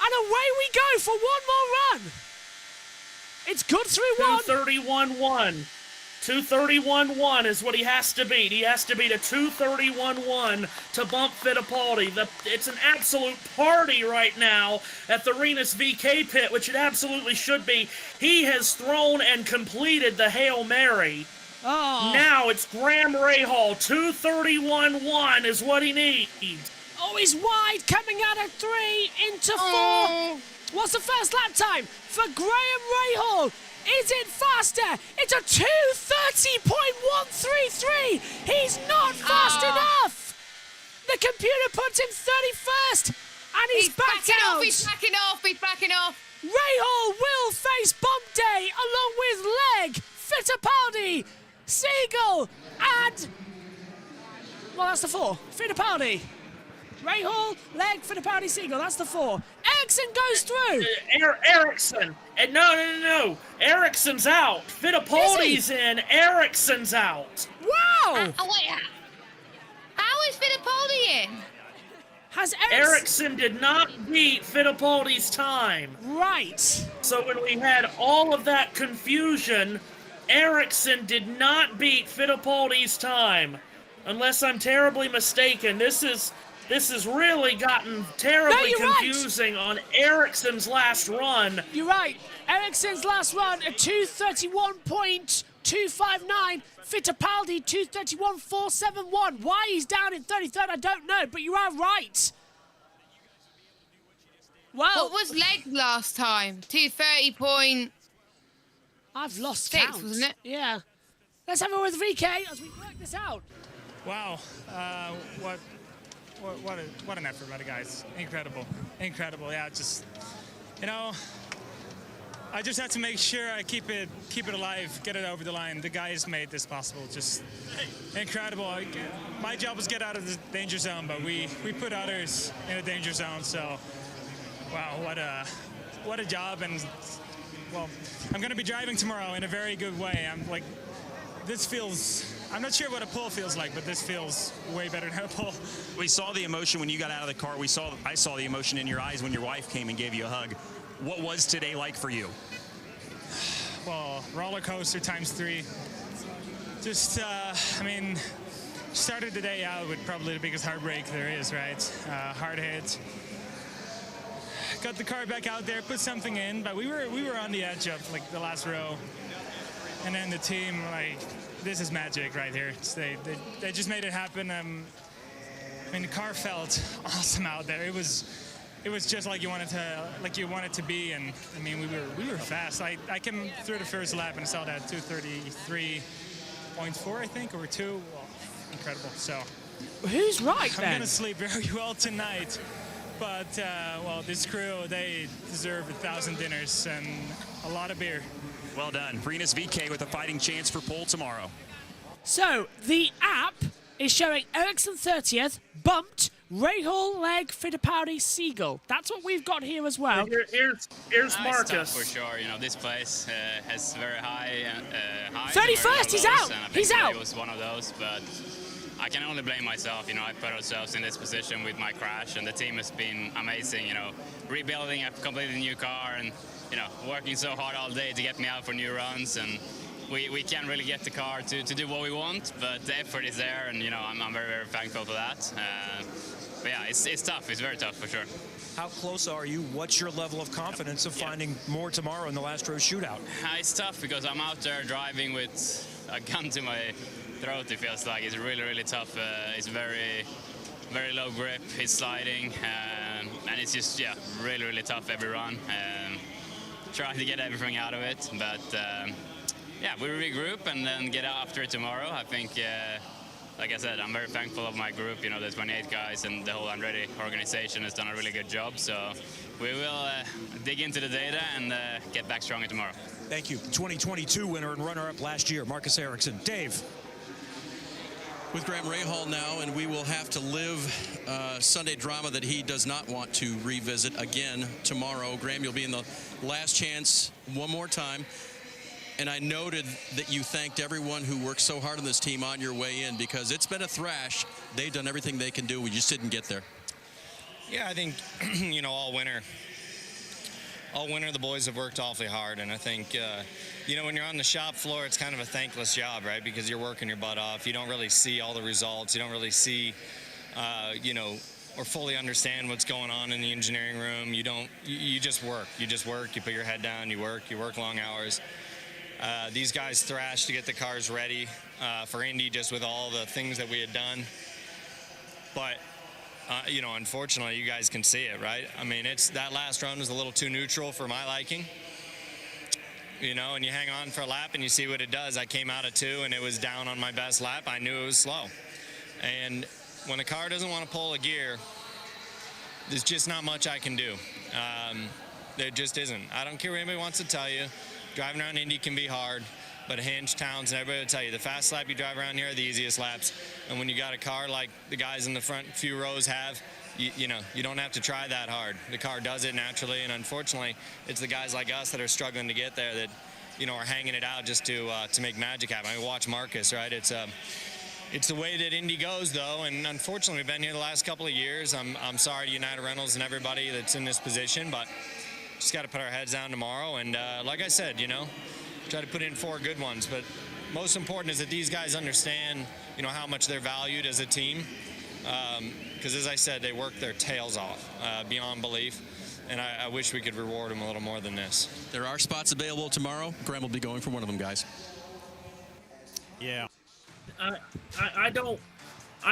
And away we go for one more run. It's good through 2:31.1. 2:31.1 is what he has to beat. He has to beat a 2:31.1 to bump Fittipaldi. It's an absolute party right now at the Rinus VeeKay pit, which it absolutely should be. He has thrown and completed the Hail Mary. Oh. Now it's Graham Rahal. 2:31.1 is what he needs. Oh, he's wide, coming out of 3 into 4. What's the first lap time for Graham Rahal? Is it faster? It's a 2:30.133. He's not fast enough. The computer puts him 31st, and he's backed out. He's backing off. Rahal will face bump day along with Leg, Fittipaldi, Siegel, and... well, that's the 4. Fittipaldi. Rahal, Leg, Fittipaldi, Siegel. That's the 4. Ericsson goes through. Ericsson. No. Ericsson's out. Fittipaldi's in. Ericsson's out. Wow. Wait. How is Fittipaldi in? Has Ericsson did not beat Fittipaldi's time. Right. So when we had all of that confusion, Ericsson did not beat Fittipaldi's time. Unless I'm terribly mistaken. This has really gotten terribly confusing on Ericsson's last run. You're right. Ericsson's last run, a 2:31.259. Fittipaldi, 2:31.471. Why he's down in 33rd, I don't know, but you are right. Well, what was Leg last time? 2:30. I've lost 6, count. wasn't it? Yeah. Let's have it with VeeKay as we work this out. Wow. What an effort by the guys. Incredible. Yeah, just, I just have to make sure I keep it alive, get it over the line. The guys made this possible. Just incredible. My job was get out of the danger zone, but we put others in a danger zone. So, wow, what a job. And, well, I'm going to be driving tomorrow in a very good way. I'm not sure what a pull feels like, but this feels way better than a pull. We saw the emotion when you got out of the car. I saw the emotion in your eyes when your wife came and gave you a hug. What was today like for you? Well, roller coaster ×3. Just, started the day out with probably the biggest heartbreak there is, right? Hard hit. Got the car back out there, put something in, but we were on the edge of the last row. And then the team, this is magic right here. They just made it happen. The car felt awesome out there. It was just like you want it to be. And we were fast. I came through the first lap and saw that 2:33.4, I think, or 2. Well, incredible. So who's right then? I'm gonna sleep very well tonight. But this crew, they deserve 1,000 dinners and a lot of beer. Well done. Rinus VeeKay with a fighting chance for pole tomorrow. So, the app is showing Ericsson 30th, bumped, Rahal, Leg, Fittipaldi, Siegel. That's what we've got here as well. Here's Marcus. It's tough for sure. This place has very high. 31st, he's out. He's out. It was one of those, but I can only blame myself. I put ourselves in this position with my crash, and the team has been amazing. Rebuilding a completely new car and working so hard all day to get me out for new runs, and we can't really get the car to do what we want, but the effort is there, and I'm very, very thankful for that. But yeah, it's tough. It's very tough for sure. How close are you? What's your level of confidence of finding more tomorrow in the last row shootout? It's tough because I'm out there driving with a gun to my throat. It feels like it's really, really tough. It's very, very low grip. It's sliding, and it's just really, really tough every run. Trying to get everything out of it, but we regroup and then get after it tomorrow. I think, like I said, I'm very thankful of my group. The 28 guys and the whole Andretti organization has done a really good job. So we will dig into the data and get back stronger tomorrow. Thank you. 2022 winner and runner-up last year, Marcus Ericsson. Dave. With Graham Rahal now, and we will have to live Sunday drama that he does not want to revisit again tomorrow. Graham, you'll be in the last chance one more time. And I noted that you thanked everyone who worked so hard on this team on your way in, because it's been a thrash. They've done everything they can do. We just didn't get there. Yeah, I think, all winter the boys have worked awfully hard, and I think when you're on the shop floor, it's kind of a thankless job, right? Because you're working your butt off. You don't really see all the results. You don't really see or fully understand what's going on in the engineering room. You just work. You put your head down, you work long hours. These guys thrashed to get the cars ready for Indy, just with all the things that we had done. But unfortunately, you guys can see it, right? I mean, that last run was a little too neutral for my liking. And you hang on for a lap and you see what it does. I came out at 2 and it was down on my best lap. I knew it was slow. And when the car doesn't want to pull a gear, there's just not much I can do. There just isn't. I don't care what anybody wants to tell you. Driving around Indy can be hard. But Hinch, Towns, and everybody will tell you, the fast lap you drive around here are the easiest laps. And when you got a car like the guys in the front few rows have, you don't have to try that hard. The car does it naturally, and unfortunately, it's the guys like us that are struggling to get there that, are hanging it out just to make magic happen. I mean, watch Marcus, right? It's the way that Indy goes, though, and unfortunately, we've been here the last couple of years. I'm sorry to United Rentals and everybody that's in this position, but just got to put our heads down tomorrow. And like I said, try to put in 4 good ones, but most important is that these guys understand, how much they're valued as a team. Because as I said, they work their tails off beyond belief, and I wish we could reward them a little more than this. There are spots available tomorrow. Graham will be going for one of them, guys. Yeah. I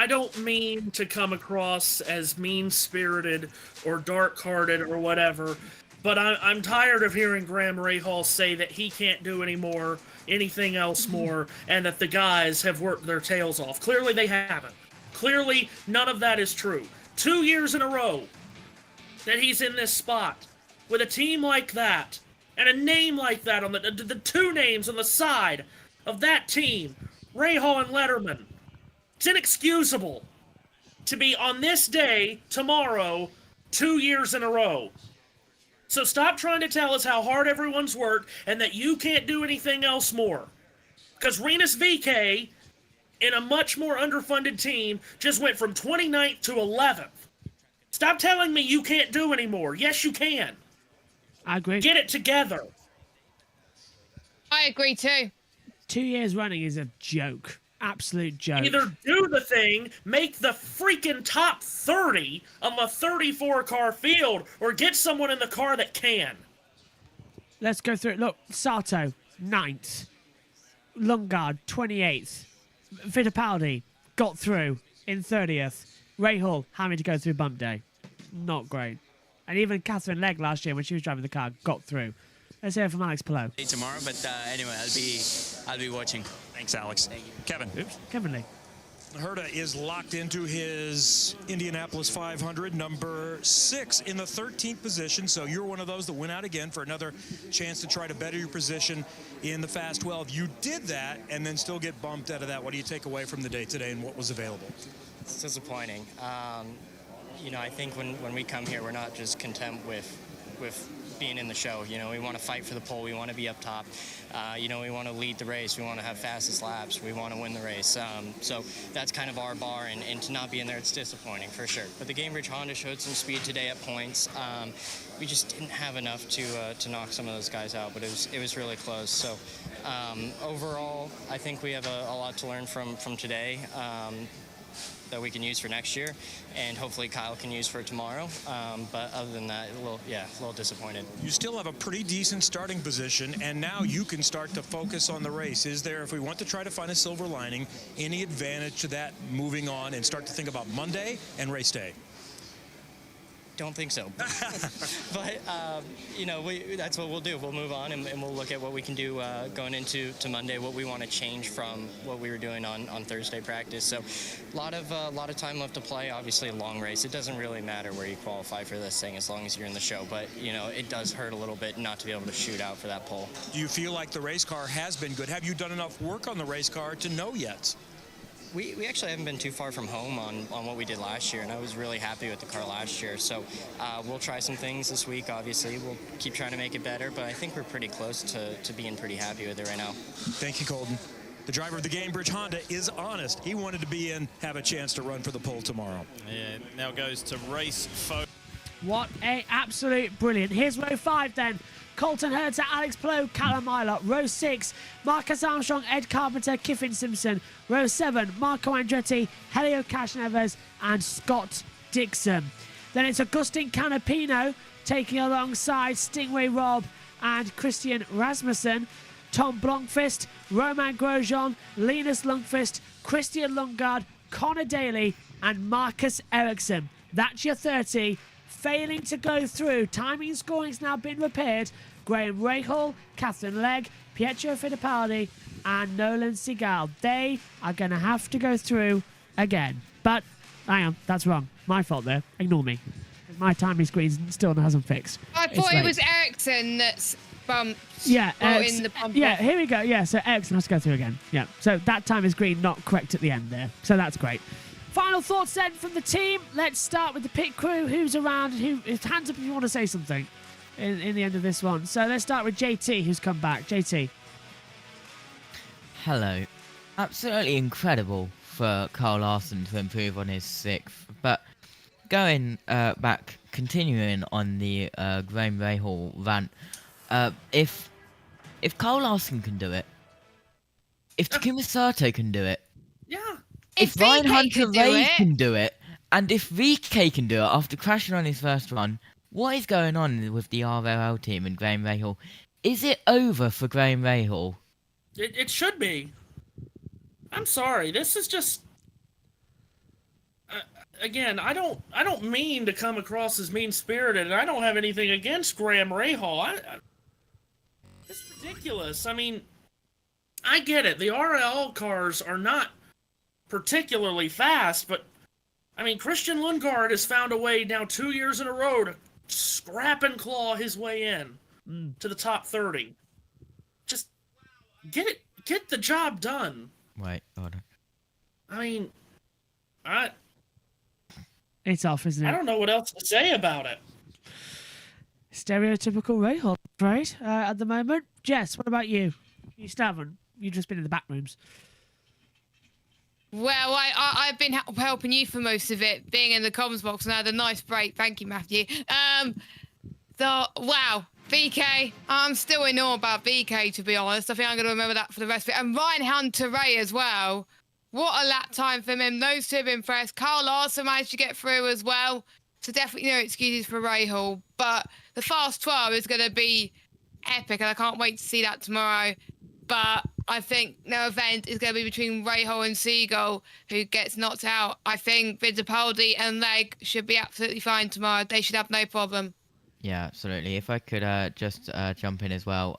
don't mean to come across as mean-spirited or dark-hearted or whatever, but I'm tired of hearing Graham Rahal say that he can't do anything else more, and that the guys have worked their tails off. Clearly they haven't. Clearly none of that is true. 2 years in a row that he's in this spot with a team like that and a name like that on the 2 names on the side of that team, Rahal and Letterman. It's inexcusable to be on this day tomorrow 2 years in a row. So stop trying to tell us how hard everyone's worked and that you can't do anything else more. Because Rinus VeeKay, in a much more underfunded team, just went from 29th to 11th. Stop telling me you can't do anymore. Yes, you can. I agree. Get it together. I agree too. 2 years running is a joke. Absolute joke. Either do the thing, make the freaking top 30 of a 34-car field, or get someone in the car that can. Let's go through it. Look, Sato, 9th. Lundgaard, 28th. Fittipaldi got through in 30th. Rahal having to go through bump day. Not great. And even Catherine Legg last year when she was driving the car got through. Let's hear from Alex Pillow. Tomorrow, but anyway, I'll be watching. Thanks, Alex. Thank you. Kevin. Oops. Kevin Lee. Herta is locked into his Indianapolis 500, number 6 in the 13th position. So you're one of those that went out again for another chance to try to better your position in the Fast 12. You did that and then still get bumped out of that. What do you take away from the day today and what was available? It's disappointing. I think when we come here, we're not just content with being in the show. We want to fight for the pole. We want to be up top. We want to lead the race. We want to have fastest laps. We want to win the race. So that's kind of our bar, and to not be in there, it's disappointing for sure. But the Gamebridge Honda showed some speed today at points. We just didn't have enough to knock some of those guys out, but it was really close. So overall, I think we have a lot to learn from today. That we can use for next year, and hopefully Kyle can use for tomorrow. But other than that, a little disappointed. You still have a pretty decent starting position, and now you can start to focus on the race. Is there, if we want to try to find a silver lining, any advantage to that moving on and start to think about Monday and race day? don't think so. But, you know, that's what we'll do. We'll move on and we'll look at what we can do going into Monday, what we want to change from what we were doing on Thursday practice. So a lot of time left to play. Obviously, a long race. It doesn't really matter where you qualify for this thing as long as you're in the show. But, you know, it does hurt a little bit not to be able to shoot out for that pole. Do you feel like the race car has been good? Have you done enough work on the race car to know yet? We actually haven't been too far from home on what we did last year, and I was really happy with the car last year. So we'll try some things this week, obviously. We'll keep trying to make it better, but I think we're pretty close to being pretty happy with it right now. Thank you, Colton. The driver of the Gamebridge Honda is honest. He wanted to be in, have a chance to run for the pole tomorrow. Yeah, now goes to race photo. What a absolute brilliant. Here's row 5 then. Colton Herta, Alex Blow, Callum Milot. Row 6, Marcus Armstrong, Ed Carpenter, Kiffin Simpson. Row 7, Marco Andretti, Helio Casneves, and Scott Dixon. Then it's Agustin Canapino taking alongside Stingray Robb and Christian Rasmussen. Tom Blomqvist, Roman Grosjean, Linus Lundqvist, Christian Lundgaard, Connor Daly, and Marcus Ericsson. That's your 30. Failing to go through. Timing and scoring's now been repaired. Graham Rahal, Catherine Legg, Pietro Fittipaldi, and Nolan Seagal. They are going to have to go through again. But, hang on, that's wrong. My fault there. Ignore me. My timing screen still hasn't fixed. I thought it was Ericsson that's bumped. Yeah, in the bump yeah, off. here we go. Yeah, so Ericsson has to go through again. Yeah, so that time is green, not correct at the end there. So that's great. Final thoughts then from the team. Let's start with the pit crew. Who's around? Hands up if you want to say something in the end of this one. So let's start with JT, who's come back. JT. Hello. Absolutely incredible for Carl Larson to improve on his 6th. But going back, continuing on the Graham Rahal rant, if Carl Larson can do it, if Takuma Sato can do it, yeah. If Ryan Hunter-Reay can do it, and if VeeKay can do it after crashing on his first run, what is going on with the RLL team and Graham Rahal? Is it over for Graham Rahal? It should be. I'm sorry. This is just... again, I don't mean to come across as mean-spirited, and I don't have anything against Graham Rahal. It's ridiculous. I mean, I get it. The RL cars are not particularly fast, but I mean, Christian Lundgaard has found a way now 2 years in a row to scrap and claw his way in to the top 30. Just get the job done. Wait, hold on. I mean, it's off, isn't it? I don't know what else to say about it. Stereotypical Rahal, right? At the moment. Jess, what about you? You still haven't. You've just been in the back rooms. Well, I've been helping you for most of it, being in the comms box, and I had a nice break. Thank you, Matthew. Wow, VeeKay. I'm still in awe about VeeKay, to be honest. I think I'm going to remember that for the rest of it. And Ryan Hunter-Reay as well. What a lap time from him. Those two have been impressed. Carl Larson managed to get through as well. So definitely no excuses for Rahal. But the Fast 12 is going to be epic, and I can't wait to see that tomorrow. But I think no event is going to be between Rahal and Seagull, who gets knocked out. I think Fittipaldi and Legg should be absolutely fine tomorrow. They should have no problem. Yeah, absolutely. If I could just jump in as well.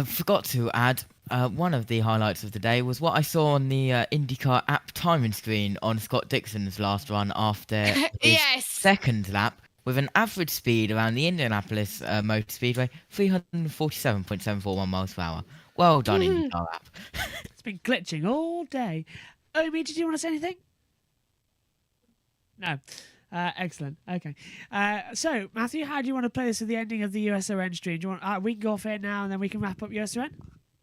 Forgot to add, one of the highlights of the day was what I saw on the IndyCar app timing screen on Scott Dixon's last run after his second lap, with an average speed around the Indianapolis Motor Speedway, 347.741 miles per hour. Well done, IndyCar app. It's been glitching all day. Omi, did you want to say anything? No. Excellent. Okay. So, Matthew, how do you want to play this at the ending of the USRN stream? Do you want? We can go off here now, and then we can wrap up USRN.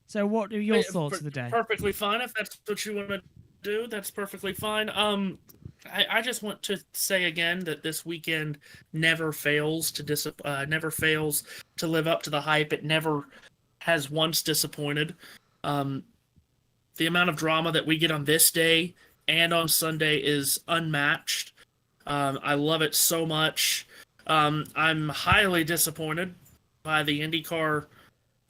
So, what are your thoughts of the day? Perfectly fine. If that's what you want to do, that's perfectly fine. I just want to say again that this weekend never fails to live up to the hype. It never has once disappointed. The amount of drama that we get on this day and on Sunday is unmatched. I love it so much. I'm highly disappointed by the IndyCar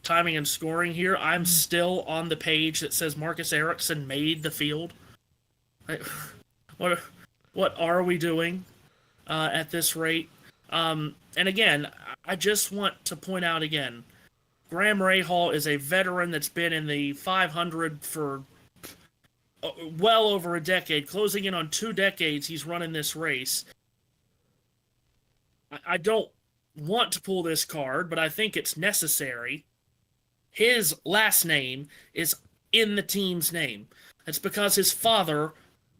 timing and scoring here. I'm still on the page that says Marcus Ericsson made the field. What are we doing? at this rate. And again, I just want to point out again, Graham Rahal is a veteran that's been in the 500 for well over a decade, closing in on 2 decades he's running this race. I don't want to pull this card, but I think it's necessary. His last name is in the team's name. It's because his father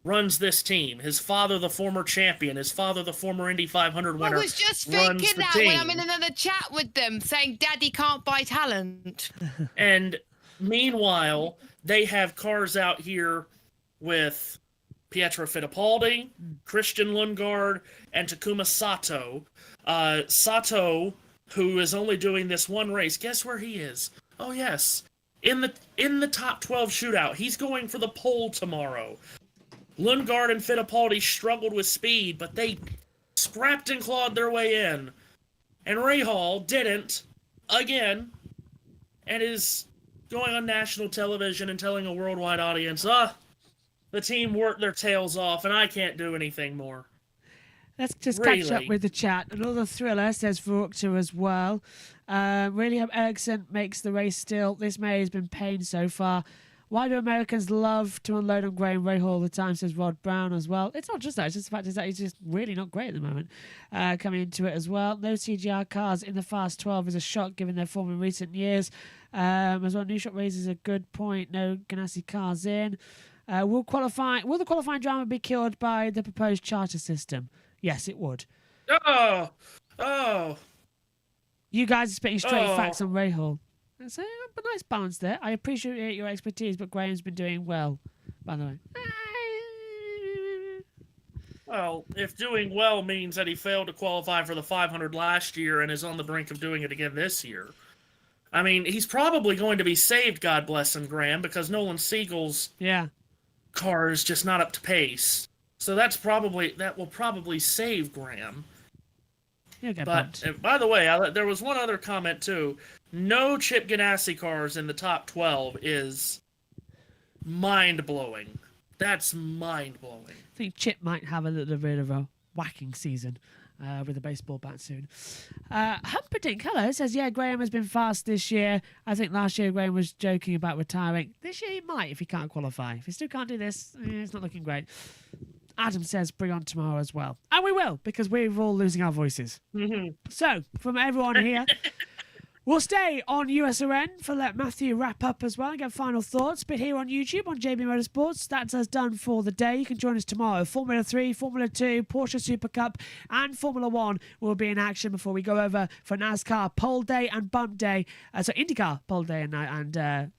runs this team. His father, the former champion. His father, the former Indy 500 winner. I was just runs thinking the that team. when I'm in another chat with them, saying Daddy can't buy talent. And meanwhile, they have cars out here with Pietro Fittipaldi, Christian Lundgaard, and Takuma Sato. Sato, who is only doing this one race, guess where he is? Oh yes, in the top 12 shootout. He's going for the pole tomorrow. Lundgaard and Fittipaldi struggled with speed, but they scrapped and clawed their way in. And Rahal didn't, again, and is going on national television and telling a worldwide audience, the team worked their tails off and I can't do anything more. Let's just catch up with the chat. Another thriller, says Vukta as well. Really hope Ericsson makes the race still. This May has been pain so far. Why do Americans love to unload on Graham Rahal all the time, says Rod Brown as well. It's not just that. It's just the fact is that he's just really not great at the moment. Coming into it as well. No CGR cars in the Fast 12 is a shock given their form in recent years. As well, New Shot raises a good point. No Ganassi cars in. Will the qualifying drama be killed by the proposed charter system? Yes, it would. Oh. You guys are spitting straight facts on Rahal. That's a nice balance there. I appreciate your expertise, but Graham's been doing well, by the way. Well, if doing well means that he failed to qualify for the 500 last year and is on the brink of doing it again this year, I mean, he's probably going to be saved, God bless him, Graham, because Nolan Siegel's car is just not up to pace. So that will probably save Graham. But by the way, there was one other comment too. No Chip Ganassi cars in the top 12 is mind-blowing. That's mind-blowing. I think Chip might have a little bit of a whacking season with a baseball bat soon. Humperdinck, hello, says, yeah, Graham has been fast this year. I think last year Graham was joking about retiring. This year he might if he can't qualify. If he still can't do this, it's not looking great. Adam says bring on tomorrow as well. And we will, because we're all losing our voices. Mm-hmm. So, from everyone here, we'll stay on USRN for let Matthew wrap up as well and get final thoughts. But here on YouTube, on JB Motorsports, that's us done for the day. You can join us tomorrow. Formula 3, Formula 2, Porsche Super Cup, and Formula 1 will be in action before we go over for NASCAR Pole Day and Bump Day. So IndyCar Pole Day and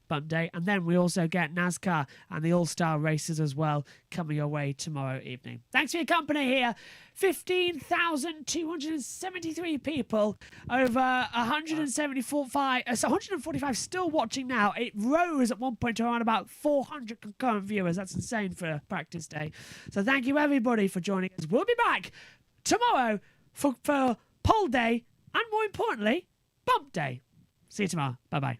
Bump Day. And then we also get NASCAR and the All-Star races as well coming your way tomorrow evening. Thanks for your company here. 15,273 people, over 145 still watching now. It rose at one point to around about 400 concurrent viewers. That's insane for practice day. So thank you everybody for joining us. We'll be back tomorrow for Pole Day and more importantly, Bump Day. See you tomorrow. Bye-bye.